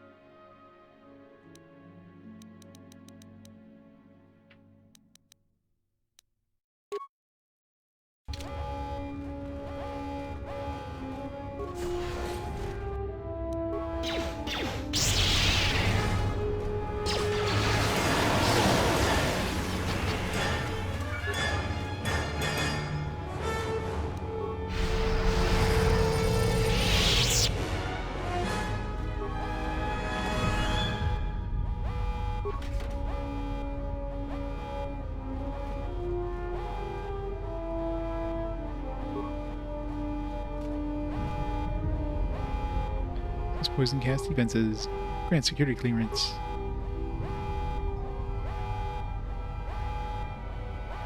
This poison cast defenses grant security clearance.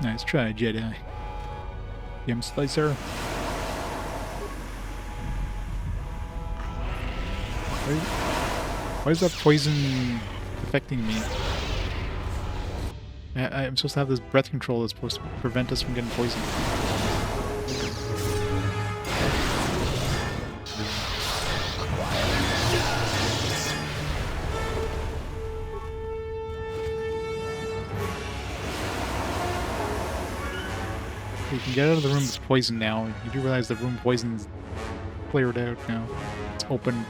Nice try, Jedi. Yum Slicer. Why is that poison affecting me? I'm supposed to have this breath control that's supposed to prevent us from getting poisoned. You can get out of the room with poison now. You do realize the room poison's cleared out now. It's opened.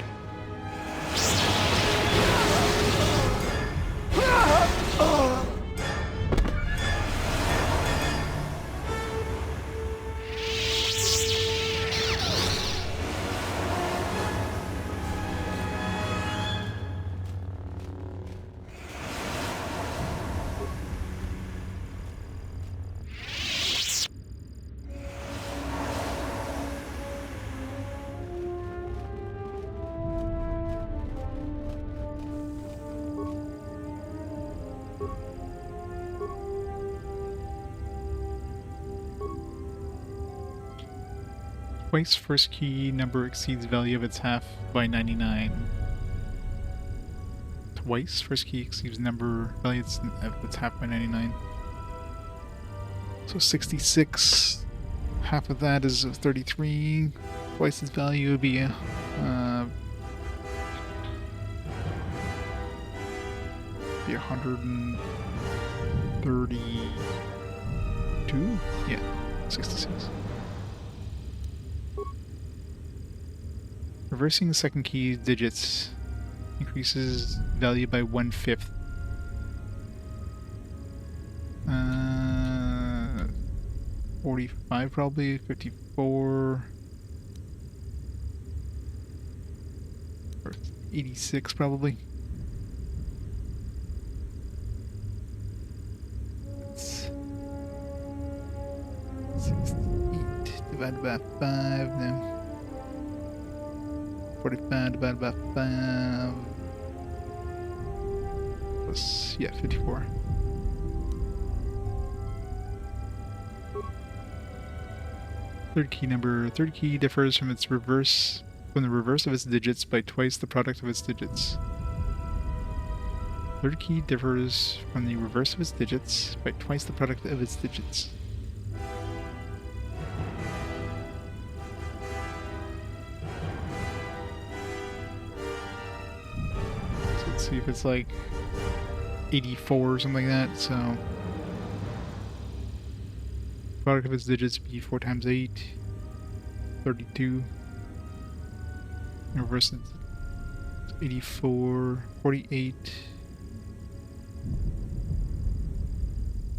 Twice first key number exceeds value of its half by 99. Twice first key exceeds number value of its half by 99. So 66. Half of that is 33. Twice its value would be 132? Yeah, 66. Reversing the second key digits increases value by 1/5. 45 probably, 54, or 86 probably. That's 68 divided by 5 then. 45 divided by 5 plus, yeah, 54. Third key differs from the reverse of its digits by twice the product of its digits. Third key differs from the reverse of its digits by twice the product of its digits. See if it's like 84 or something like that, so product of its digits be 4 times 8, 32. Reverse it's 84, 48,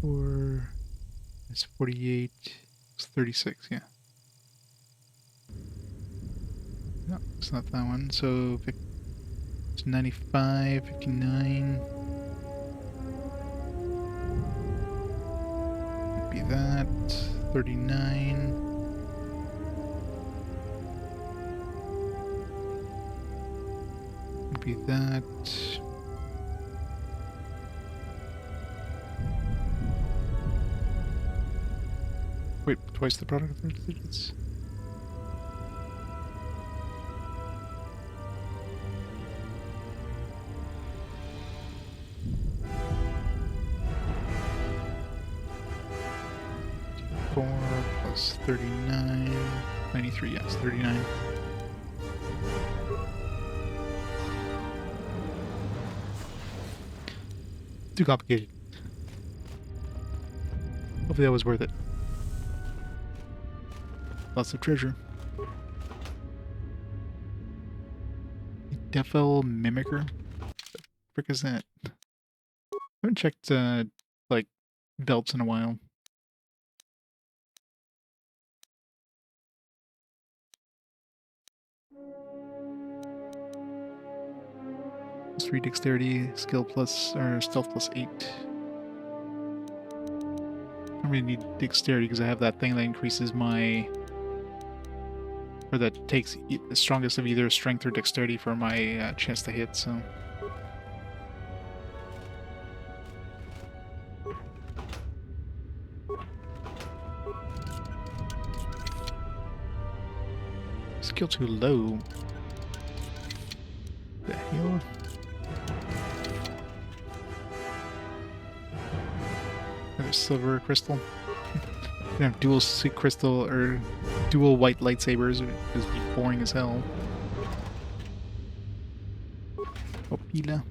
or it's 48, it's 36, yeah. No, it's not that one, so it's 95, 59. Would be that. 39. Would be that. Wait, twice the product of those digits? 94 plus 39. 93, yes, 39. Too complicated. Hopefully that was worth it. Lots of treasure. Defel Mimicker? What the frick is that? I haven't checked, like, belts in a while. Plus 3 dexterity, skill plus, or stealth plus 8. I don't really need dexterity because I have that thing that increases my... or that takes the strongest of either strength or dexterity for my chance to hit, so... Skill too low. The hell? Another silver crystal. Gonna have dual crystal or dual white lightsabers. It would be boring as hell. Opila.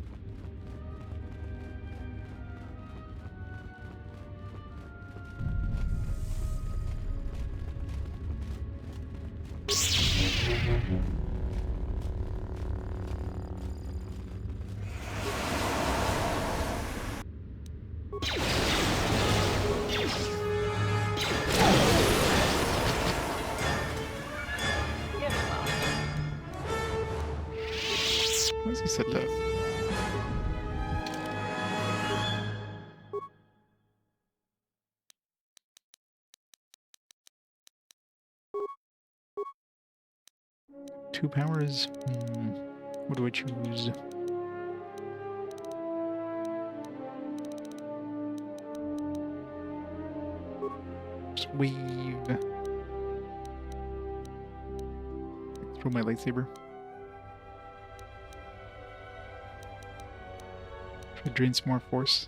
What's he set up? Two powers? What do I choose? Just wave. Throw my lightsaber. Try to drain some more force.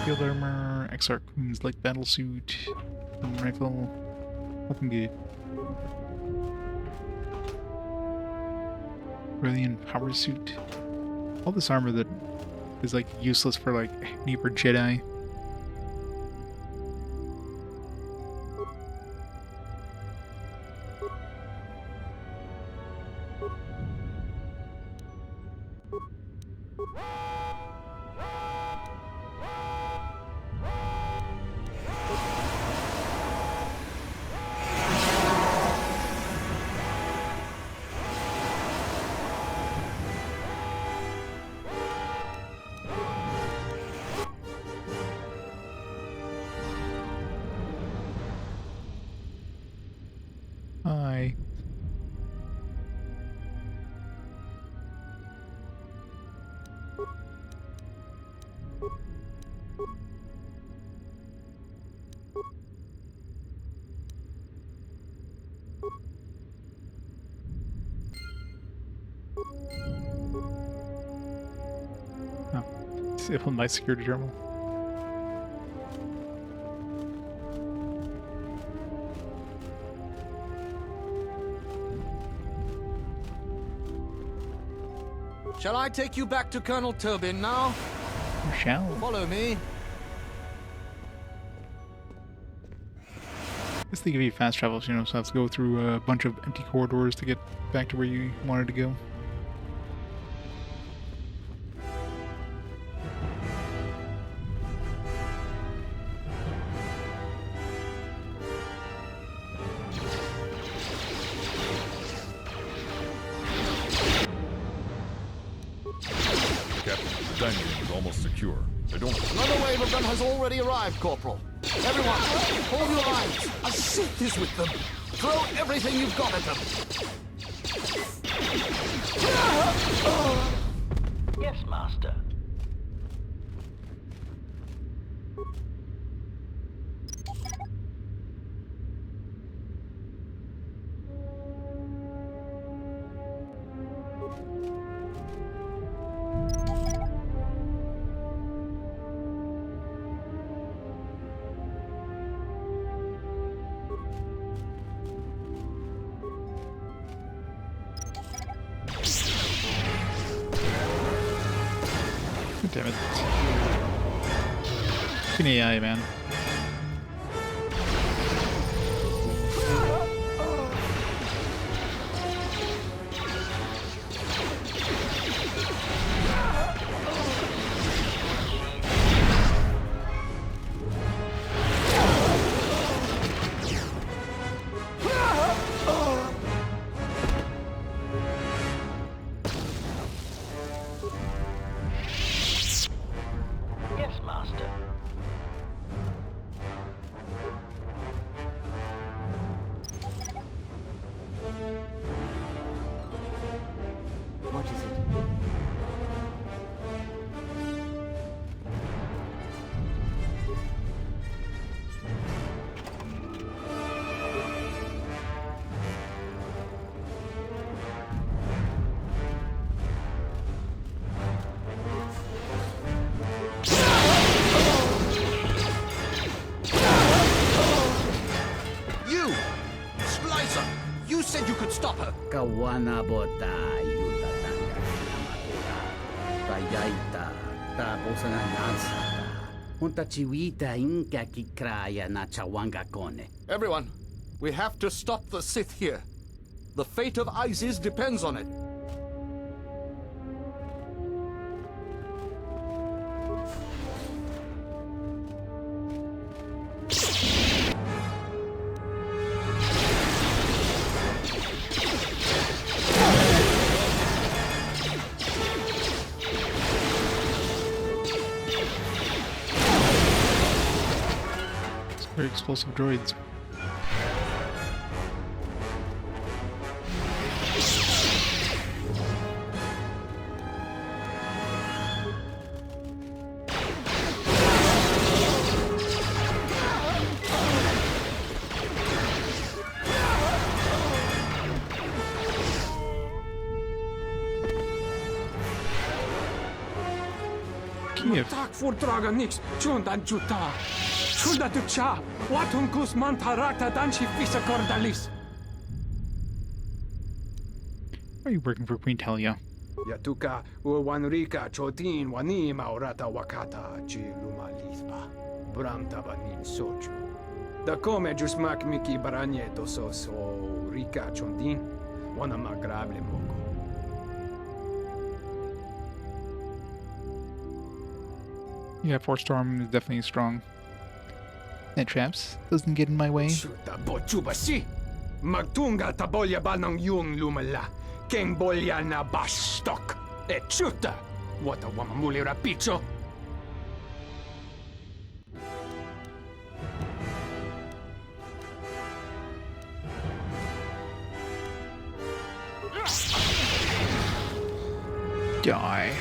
Field armor, XR Queen's light battle suit, rifle, looking good. Brilliant power suit. All this armor that is like useless for like Neeper Jedi. Hi. Oh, disable my security terminal. Shall I take you back to Colonel Tobin now? You shall. Follow me. This thing give you fast travel, so you don't have to go through a bunch of empty corridors to get back to where you wanted to go. Captain, Gangway is almost secure. They don't... Another wave of them has already arrived, Corporal. Everyone, hold your lines. A Sith is with them. Throw everything you've got at them. Yes, Master. Damn it. It's an AI, man. Yes, Master. What is it? You! Splicer! You said you could stop her! Kawana bota yuta tanga kinamatura. Payaita tapos na nansata. Unta chiwita inka kikraya na chawanga kone. Everyone, we have to stop the Sith here. The fate of Isis depends on it. Very explosive droids. Kiev. Tak fordraga nix, chundan juta. Chunda ducha, watunkus mantarata danchi fisa cordalis. Why are you working for Queen Talia? Yatuka uwanrika chotin wani maurata wakata chiluma lisba. Bramtaba nin sochu. Da come jusmak miki baranyeto so rika chondin, wana magrable moko. Yeah, Force Storm is definitely strong. That traps doesn't get in my way. Chuta bochuba si. Magtunga tabolya banang yung lumala. Keng bolya na bastok. E chuta. Wata wamamuli rapicho. Die.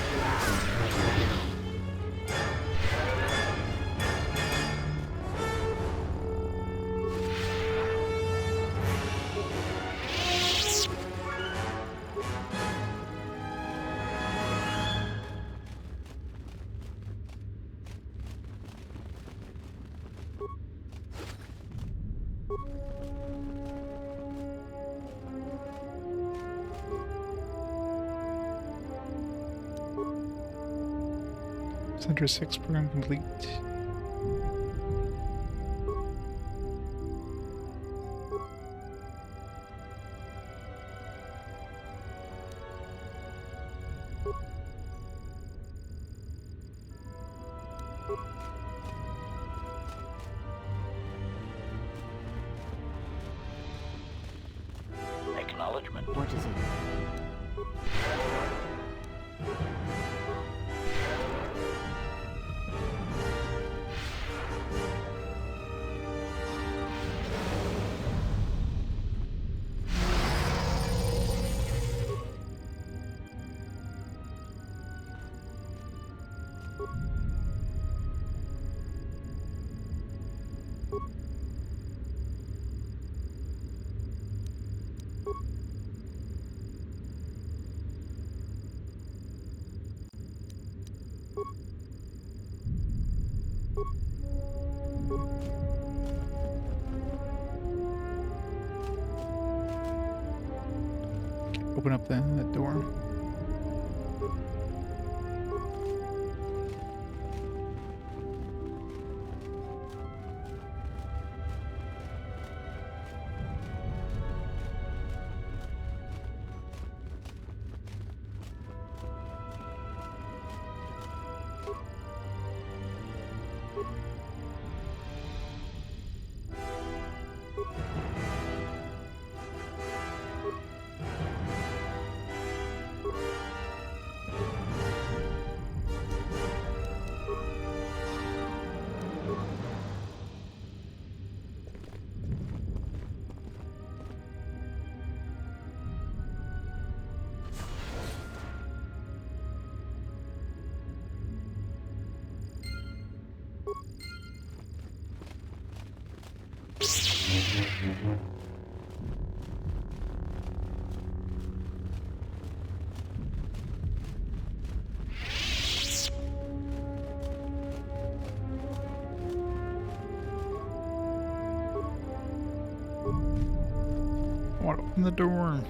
Center 6 program complete. Acknowledgement. What is it? Open up that door. I want to open the door.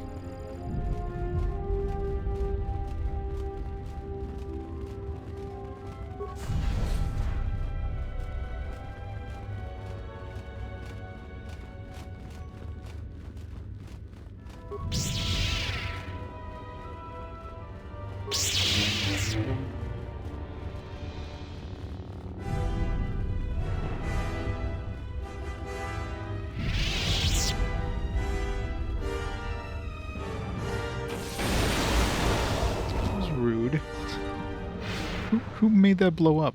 Rude. Who made that blow up?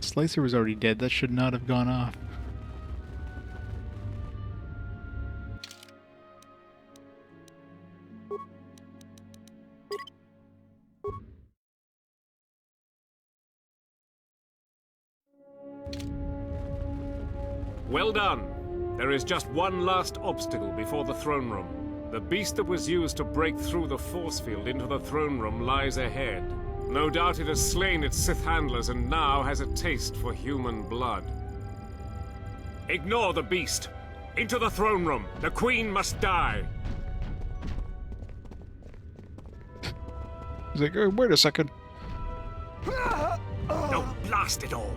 Slicer was already dead. That should not have gone off. Well done. There is just one last obstacle before the throne room. The beast that was used to break through the force field into the throne room lies ahead. No doubt it has slain its Sith handlers and now has a taste for human blood. Ignore the beast. Into the throne room. The Queen must die. He's like, oh, wait a second. No, blast it all.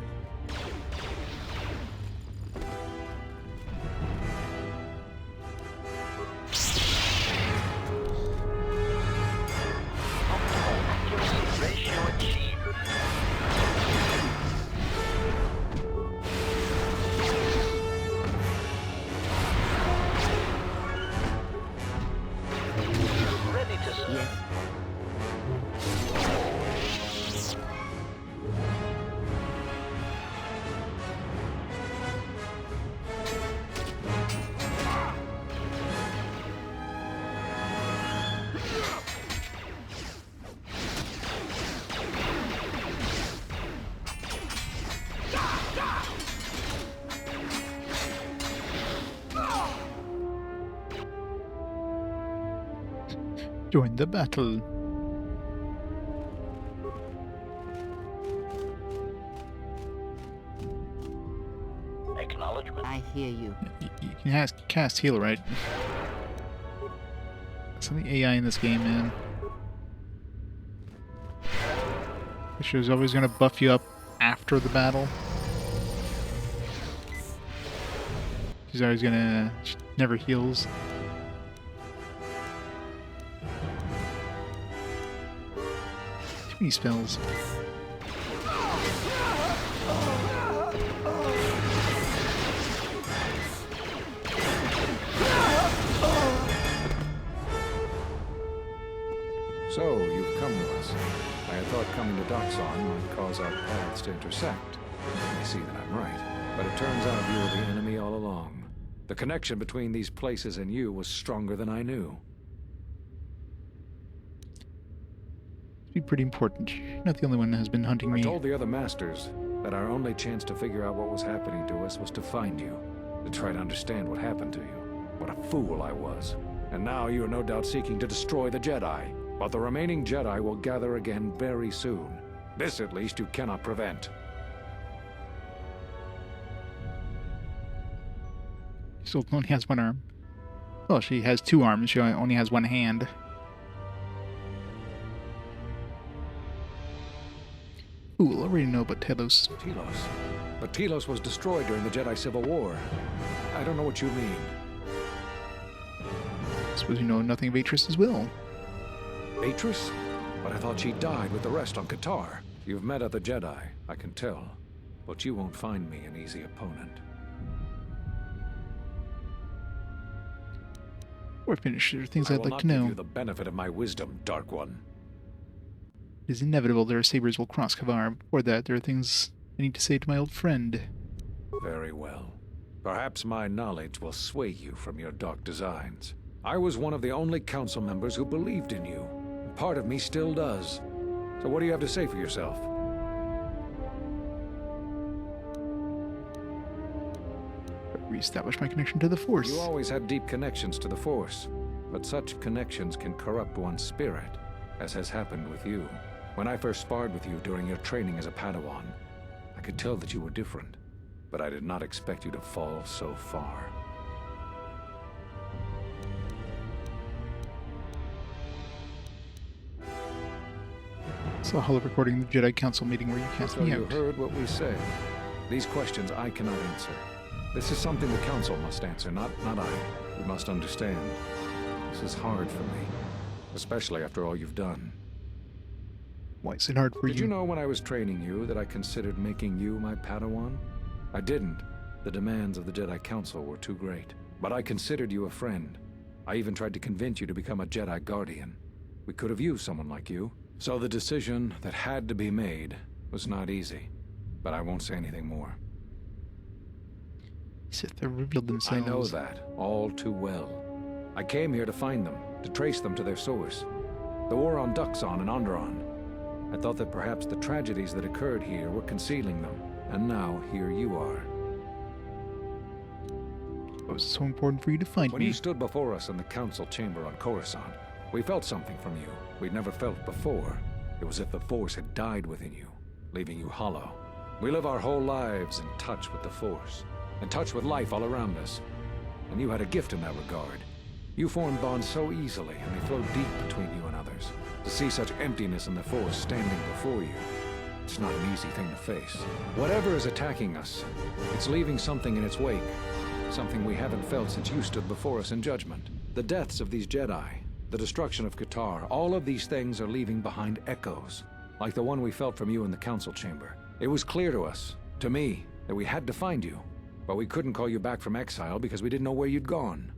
Join the battle. Acknowledgement. I hear you. You can cast heal, right? Some of the AI in this game, man. She was always going to buff you up after the battle. She's always going to... She never heals. Too many spells. So, you've come to us. I had thought coming to Doxon might cause our paths to intersect. I see that I'm right. But it turns out you were the enemy all along. The connection between these places and you was stronger than I knew. It'd be pretty important. You're not the only one that has been hunting me. I told the other masters that our only chance to figure out what was happening to us was to find you, to try to understand what happened to you. What a fool I was. And now you are no doubt seeking to destroy the Jedi. But the remaining Jedi will gather again very soon. This, at least, you cannot prevent. He still only has one arm. Well, she has 2 arms. She only has 1 hand. Ooh, I already know about Telos. Telos? But Telos was destroyed during the Jedi Civil War. I don't know what you mean. I suppose you know nothing of Atris as well. Atris? But I thought she died with the rest on Qatar. You've met other Jedi, I can tell. But you won't find me an easy opponent. Before I finish, there are things I'd like to I will not give know. you the benefit of my wisdom, Dark One. It is inevitable their sabers will cross Kavar. Before that, there are things I need to say to my old friend. Very well. Perhaps my knowledge will sway you from your dark designs. I was one of the only council members who believed in you. And part of me still does. So what do you have to say for yourself? Reestablish my connection to the Force. You always had deep connections to the Force. But such connections can corrupt one's spirit, as has happened with you. When I first sparred with you during your training as a Padawan, I could tell that you were different. But I did not expect you to fall so far. Saw a hollow recording of the Jedi Council meeting where you cast So me you out. heard what we said. These questions I cannot answer. This is something the Council must answer, not I. You must understand. This is hard for me. Especially after all you've done. Why is it hard for you? Did you know when I was training you that I considered making you my Padawan? I didn't. The demands of the Jedi Council were too great. But I considered you a friend. I even tried to convince you to become a Jedi Guardian. We could have used someone like you. So the decision that had to be made was not easy. But I won't say anything more. Sith have revealed themselves. I know that, all too well. I came here to find them, to trace them to their source. The war on Duxon and Onderon. I thought that perhaps the tragedies that occurred here were concealing them. And now, here you are. It was so important for you to find When me. you stood before us in the council chamber on Coruscant, we felt something from you we'd never felt before. It was as if the Force had died within you, leaving you hollow. We live our whole lives in touch with the Force, in touch with life all around us. And you had a gift in that regard. You formed bonds so easily, and they flowed deep between you and others. To see such emptiness in the Force standing before you, it's not an easy thing to face. Whatever is attacking us, it's leaving something in its wake. Something we haven't felt since you stood before us in judgment. The deaths of these Jedi, the destruction of Qatar, all of these things are leaving behind echoes, like the one we felt from you in the council chamber. It was clear to us, to me, that we had to find you, but we couldn't call you back from exile because we didn't know where you'd gone.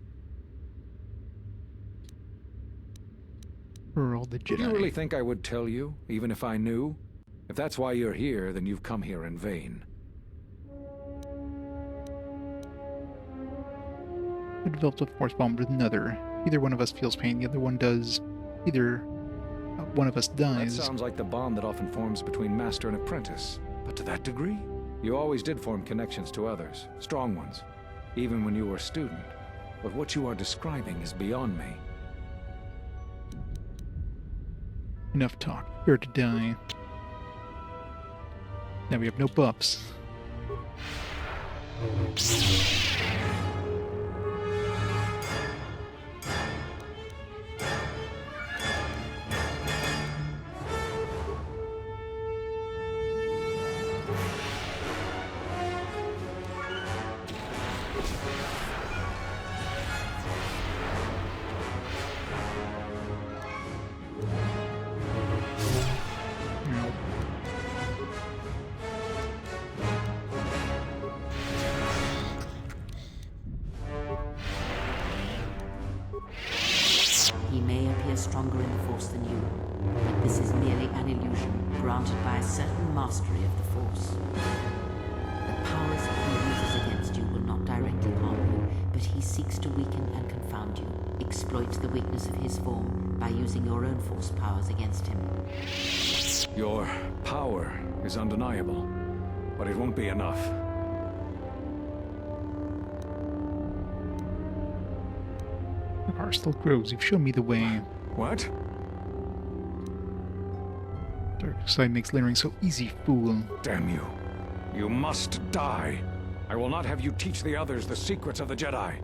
For all the Jedi. Do you really think I would tell you, even if I knew? If that's why you're here, then you've come here in vain. I developed a Force bond with another. Either one of us feels pain, the other one does. Either one of us dies. That sounds like the bond that often forms between master and apprentice. But to that degree? You always did form connections to others, strong ones, even when you were a student. But what you are describing is beyond me. Enough talk. Prepare to die. Now we have no buffs. He may appear stronger in the Force than you, but this is merely an illusion granted by a certain mastery of the Force. The powers he uses against you will not directly harm you, but he seeks to weaken and confound you. Exploit the weakness of his form by using your own Force powers against him. Your power is undeniable, but it won't be enough. The power still grows. You've shown me the way. What? Dark side makes layering so easy, fool. Damn you. You must die. I will not have you teach the others the secrets of the Jedi.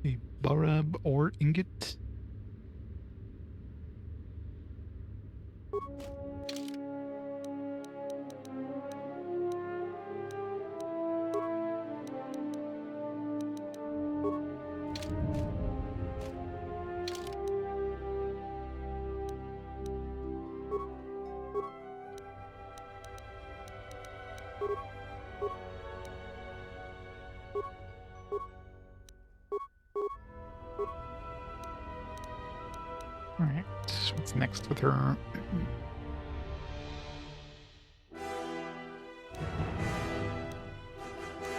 A Barab or ingot. Alright, what's next with her?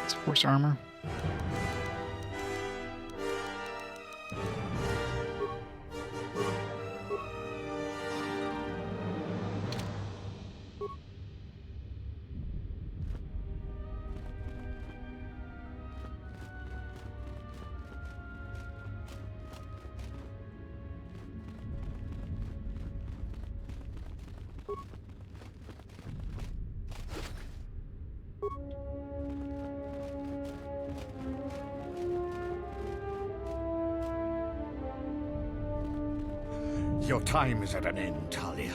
It's force armor. Your time is at an end, Talia.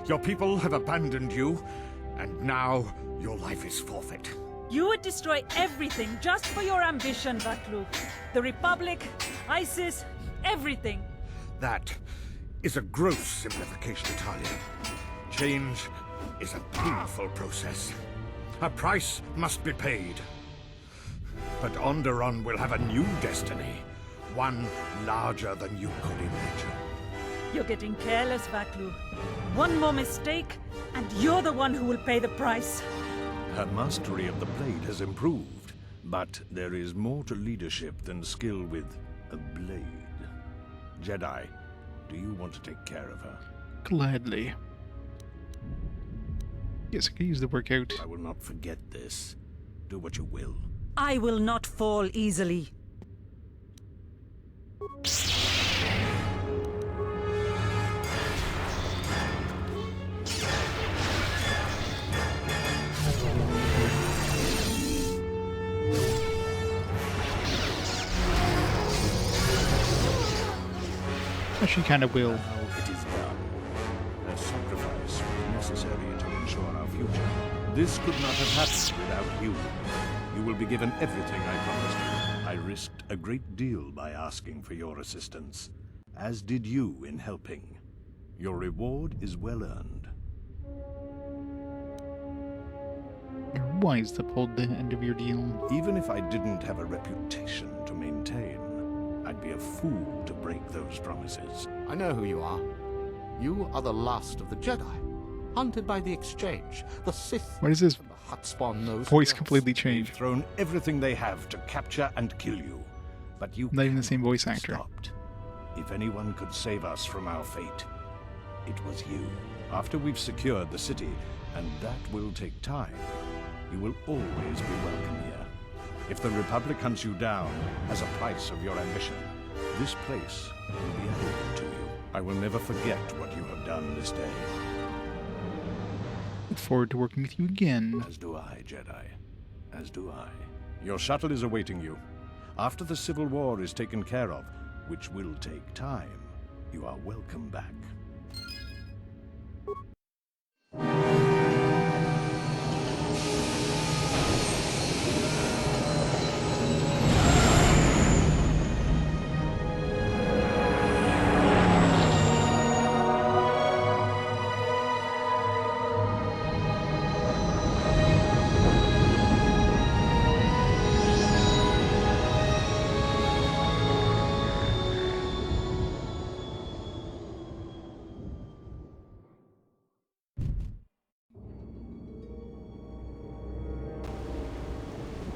Your people have abandoned you, and now your life is forfeit. You would destroy everything just for your ambition, Vatlu. The Republic, ISIS, everything. That is a gross simplification, Talia. Change is a painful process. A price must be paid. But Onderon will have a new destiny, one larger than you could imagine. You're getting careless, Vatlu. One more mistake, and you're the one who will pay the price. Her mastery of the blade has improved, but there is more to leadership than skill with a blade. Jedi, do you want to take care of her? Gladly. Yes, I could use the workout. I will not forget this. Do what you will. I will not fall easily. She kind of will. Now it is done. A sacrifice was necessary to ensure our future. This could not have happened without you. You will be given everything I promised you. I risked a great deal by asking for your assistance, as did you in helping. Your reward is well earned. You're wise to uphold the end of your deal. Even if I didn't have a reputation to maintain, I'd be a fool to break those promises. I know who you are. You are the last of the Jedi, hunted by the Exchange, the Sith. What is this? Hutspawn knows. Voice completely changed. They've thrown everything they have to capture and kill you, but you not even the same voice actor. Stopped. If anyone could save us from our fate, it was you. After we've secured the city, and that will take time, you will always be welcome here. If the Republic hunts you down as a price of your ambition, this place will be a haven to you. I will never forget what you have done this day. Look forward to working with you again. As do I, Jedi. As do I. Your shuttle is awaiting you. After the Civil War is taken care of, which will take time, you are welcome back.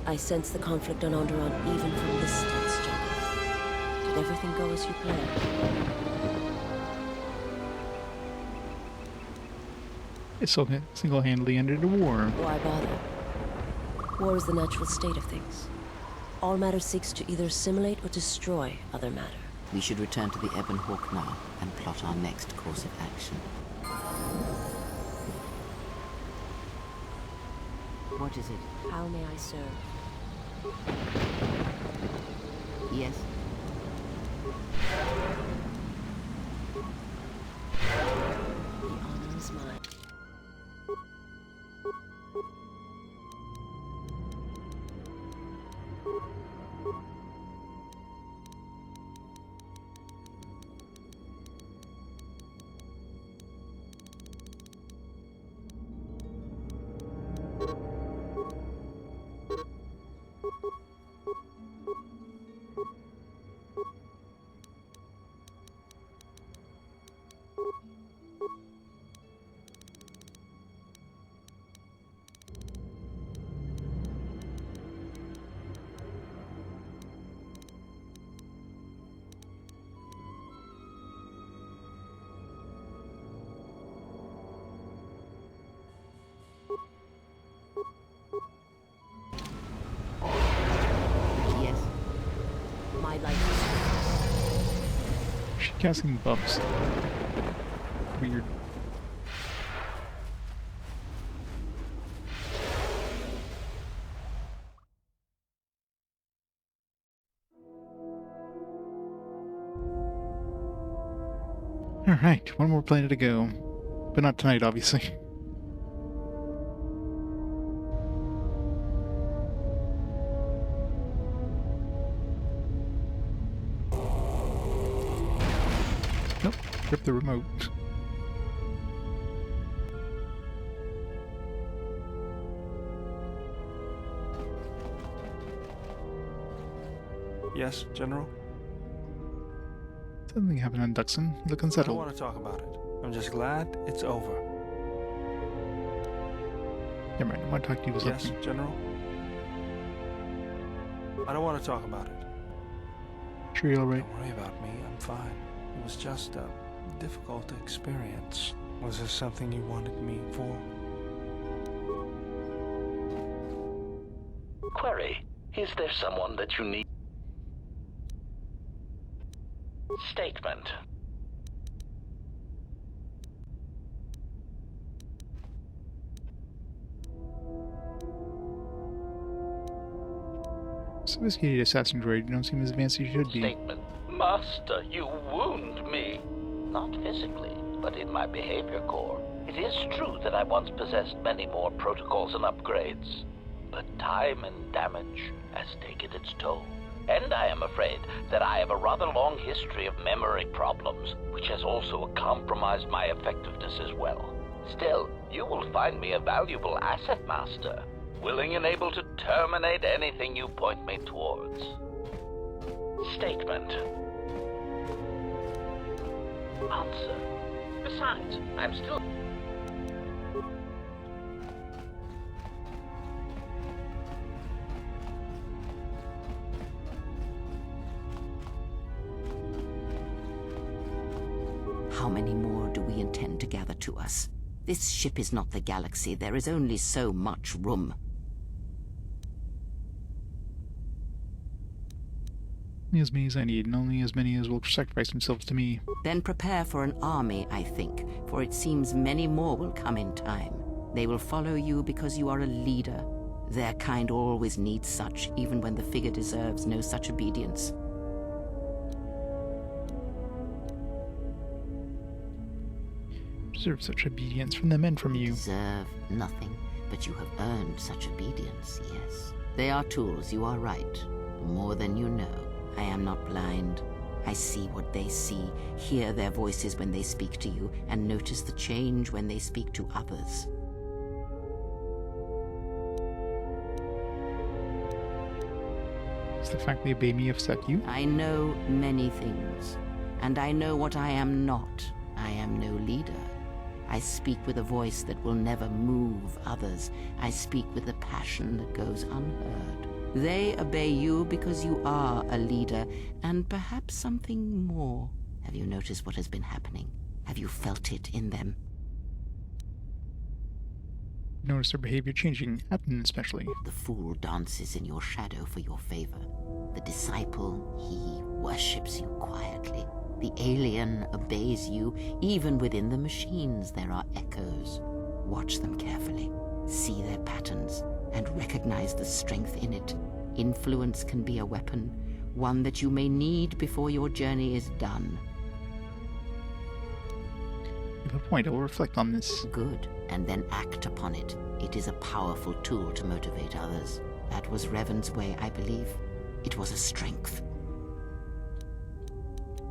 I sense the conflict on Onderon even from this tense jungle. Did everything go as you planned? It single-handedly ended a war. Why bother? War is the natural state of things. All matter seeks to either assimilate or destroy other matter. We should return to the Ebon Hawk now and plot our next course of action. What is it? How may I serve? Yes? my life is... She's casting buffs. Weird. Alright, one more planet to go. But not tonight, obviously. Nope, grip the remote. Yes, General? Something happened on Duxon. You look I don't unsettled. want to talk about it. I'm just glad it's over. Never mind, I want to talk to you. Yes, General? I don't want to talk about it. Sure you're alright? Don't worry about me. I'm fine. It was just a difficult experience. Was there something you wanted me for? Query, is there someone that you need? Statement. Sophisticated assassin droid, you don't seem as advanced as you should be. Statement. Master, you wound me. Not physically, but in my behavior core. It is true that I once possessed many more protocols and upgrades, but time and damage has taken its toll. And I am afraid that I have a rather long history of memory problems, which has also compromised my effectiveness as well. Still, you will find me a valuable asset, Master, willing and able to terminate anything you point me towards. Statement. Answer. Besides, I'm still... How many more do we intend to gather to us? This ship is not the galaxy. There is only so much room. Only as many as I need, and only as many as will sacrifice themselves to me. Then prepare for an army, I think, for it seems many more will come in time. They will follow you because you are a leader. Their kind always needs such, even when the figure deserves no such obedience. Deserve such obedience from them and from you. Deserve nothing, but you have earned such obedience, yes. They are tools, you are right. More than you know. I am not blind. I see what they see, hear their voices when they speak to you, and notice the change when they speak to others. Does the fact they obey me upset you? I know many things, and I know what I am not. I am no leader. I speak with a voice that will never move others. I speak with a passion that goes unheard. They obey you because you are a leader, and perhaps something more. Have you noticed what has been happening? Have you felt it in them? Notice their behavior changing, Happen especially. The fool dances in your shadow for your favor. The disciple, he worships you quietly. The alien obeys you. Even within the machines there are echoes. Watch them carefully. See their patterns and recognize the strength in it. Influence can be a weapon, one that you may need before your journey is done. You have a point. I will reflect on this. Good, and then act upon it. It is a powerful tool to motivate others. That was Revan's way, I believe. It was a strength.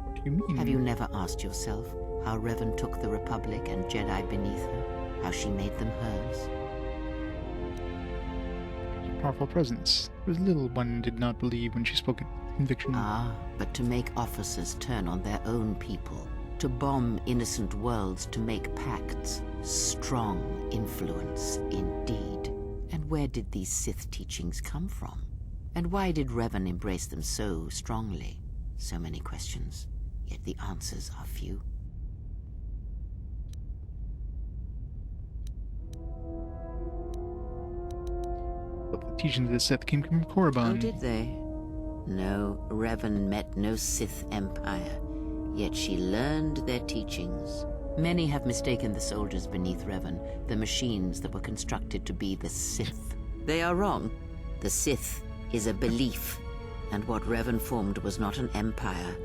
What do you mean? Have you never asked yourself how Revan took the Republic and Jedi beneath her? How she made them hers? Powerful presence. There was little one did not believe when she spoke with conviction. Ah, but to make officers turn on their own people, to bomb innocent worlds, to make pacts. Strong influence, indeed. And where did these Sith teachings come from? And why did Revan embrace them so strongly? So many questions, yet the answers are few. But the teachings of the Sith came from Korriban. Oh, did they? No, Revan met no Sith Empire, yet she learned their teachings. Many have mistaken the soldiers beneath Revan, the machines that were constructed to be the Sith. They are wrong. The Sith is a belief, and what Revan formed was not an empire,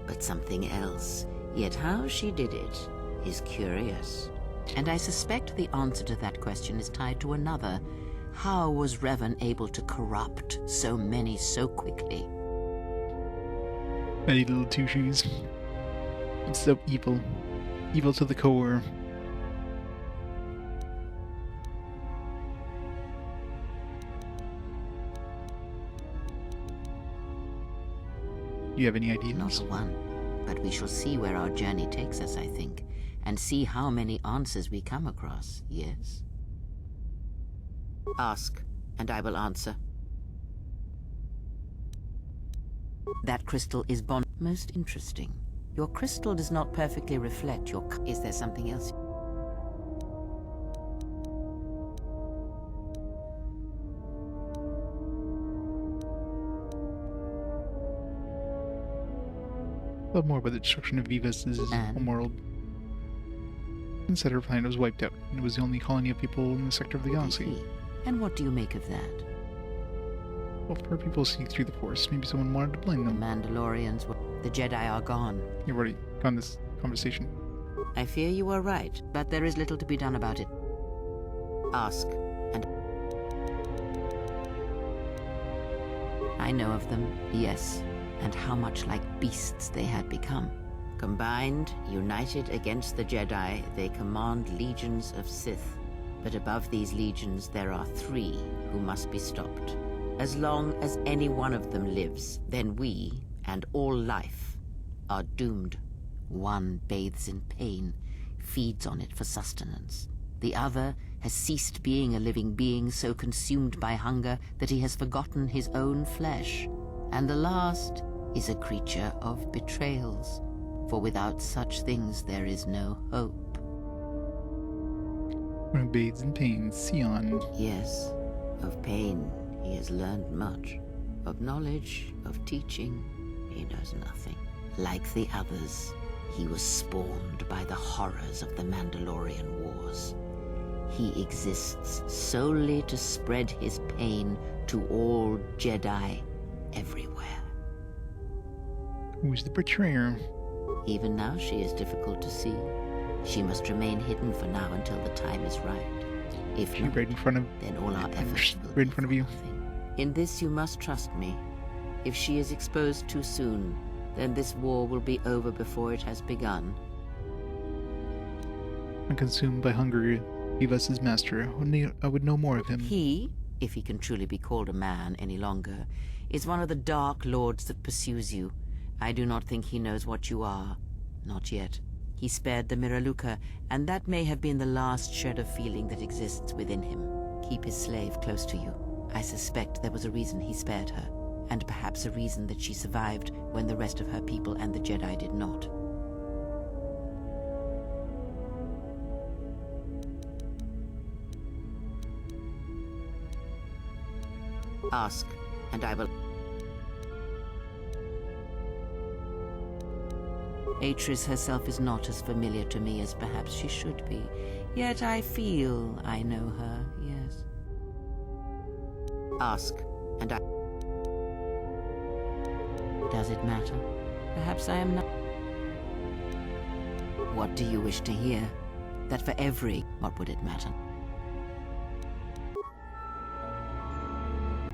but something else. Yet how she did it is curious. And I suspect the answer to that question is tied to another. How was Revan able to corrupt so many so quickly? Many little two shoes. It's so evil. Evil to the core. You have any ideas? Not one. But we shall see where our journey takes us, I think, and see how many answers we come across, yes? Ask, and I will answer. That crystal is bond. Most interesting. Your crystal does not perfectly reflect your... Is there something else? Love more about the destruction of Vivas' homeworld. Instead, her planet was wiped out, and it was the only colony of people in the sector of the galaxy. And what do you make of that? Well, if her people see through the Force, maybe someone wanted to blame them. The Mandalorians were... The Jedi are gone. You've already gone this conversation. I fear you are right, but there is little to be done about it. Ask, and... I know of them, yes, and how much like beasts they had become. Combined, united against the Jedi, they command legions of Sith. But above these legions, there are 3 who must be stopped. As long as any one of them lives, then we, and all life, are doomed. One bathes in pain, feeds on it for sustenance. The other has ceased being a living being, so consumed by hunger that he has forgotten his own flesh. And the last is a creature of betrayals, for without such things there is no hope. One who bathes in pain, Sion. Yes, of pain he has learned much. Of knowledge, of teaching, he knows nothing. Like the others, he was spawned by the horrors of the Mandalorian Wars. He exists solely to spread his pain to all Jedi everywhere. Who's the betrayer? Even now she is difficult to see. She must remain hidden for now until the time is right. If she's right in front of, then all our efforts will right in front of you. In this you must trust me. If she is exposed too soon, then this war will be over before it has begun. When consumed by hunger, Vivas' master, I would know more of him. He, if he can truly be called a man any longer, is one of the Dark Lords that pursues you. I do not think he knows what you are. Not yet. He spared the Miraluka, and that may have been the last shred of feeling that exists within him. Keep his slave close to you. I suspect there was a reason he spared her, and perhaps a reason that she survived when the rest of her people and the Jedi did not. Ask, and I will... Atris herself is not as familiar to me as perhaps she should be. Yet I feel I know her, yes. Ask, and I... Does it matter? Perhaps I am not... What do you wish to hear? That for every... What would it matter?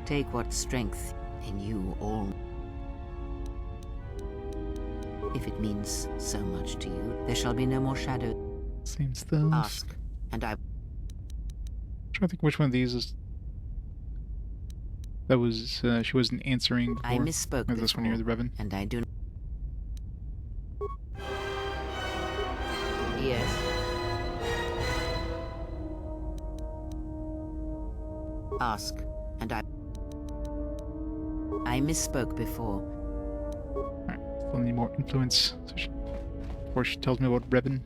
Take what strength in you all... If it means so much to you, there shall be no more shadow. Seems those. Ask, and I... I'm trying to think which one of these is... That was, she wasn't answering before. I misspoke this one near the Revan. And I do... Yes. Ask, and I... I misspoke before. Alright, still need more influence. So before she tells me about Revan.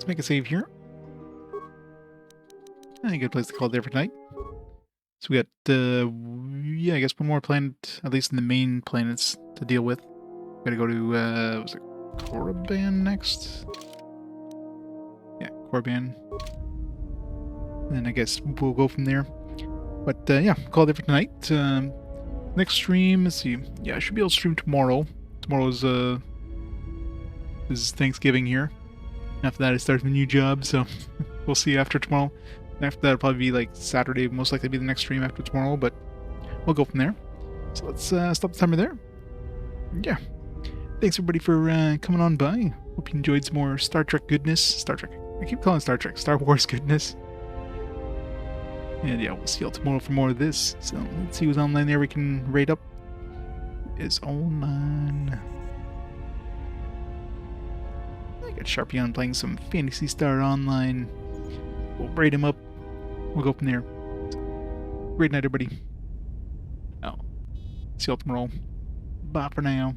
let's make a save here. A good place to call it there for tonight. So we got, yeah, I guess one more planet, at least in the main planets, to deal with. Gotta go to, was it Korriban next? Yeah, Korriban. And then I guess we'll go from there. But, yeah, call it there for tonight. Next stream, let's see. Yeah, I should be able to stream tomorrow. Tomorrow's, is Thanksgiving here. After that, I start a new job, so we'll see after tomorrow. After that, it'll probably be like Saturday, most likely be the next stream after tomorrow, but we'll go from there. So let's stop the timer there. Yeah. Thanks everybody for coming on by. Hope you enjoyed some more Star Trek goodness. Star Trek. I keep calling it Star Trek. Star Wars goodness. And yeah, we'll see y'all tomorrow for more of this. So let's see who's online there we can raid up. Who is online? I got Sharpie on playing some Phantasy Star Online. We'll raid him up. We'll go from there. Great night, everybody. Oh. See y'all tomorrow. Bye for now.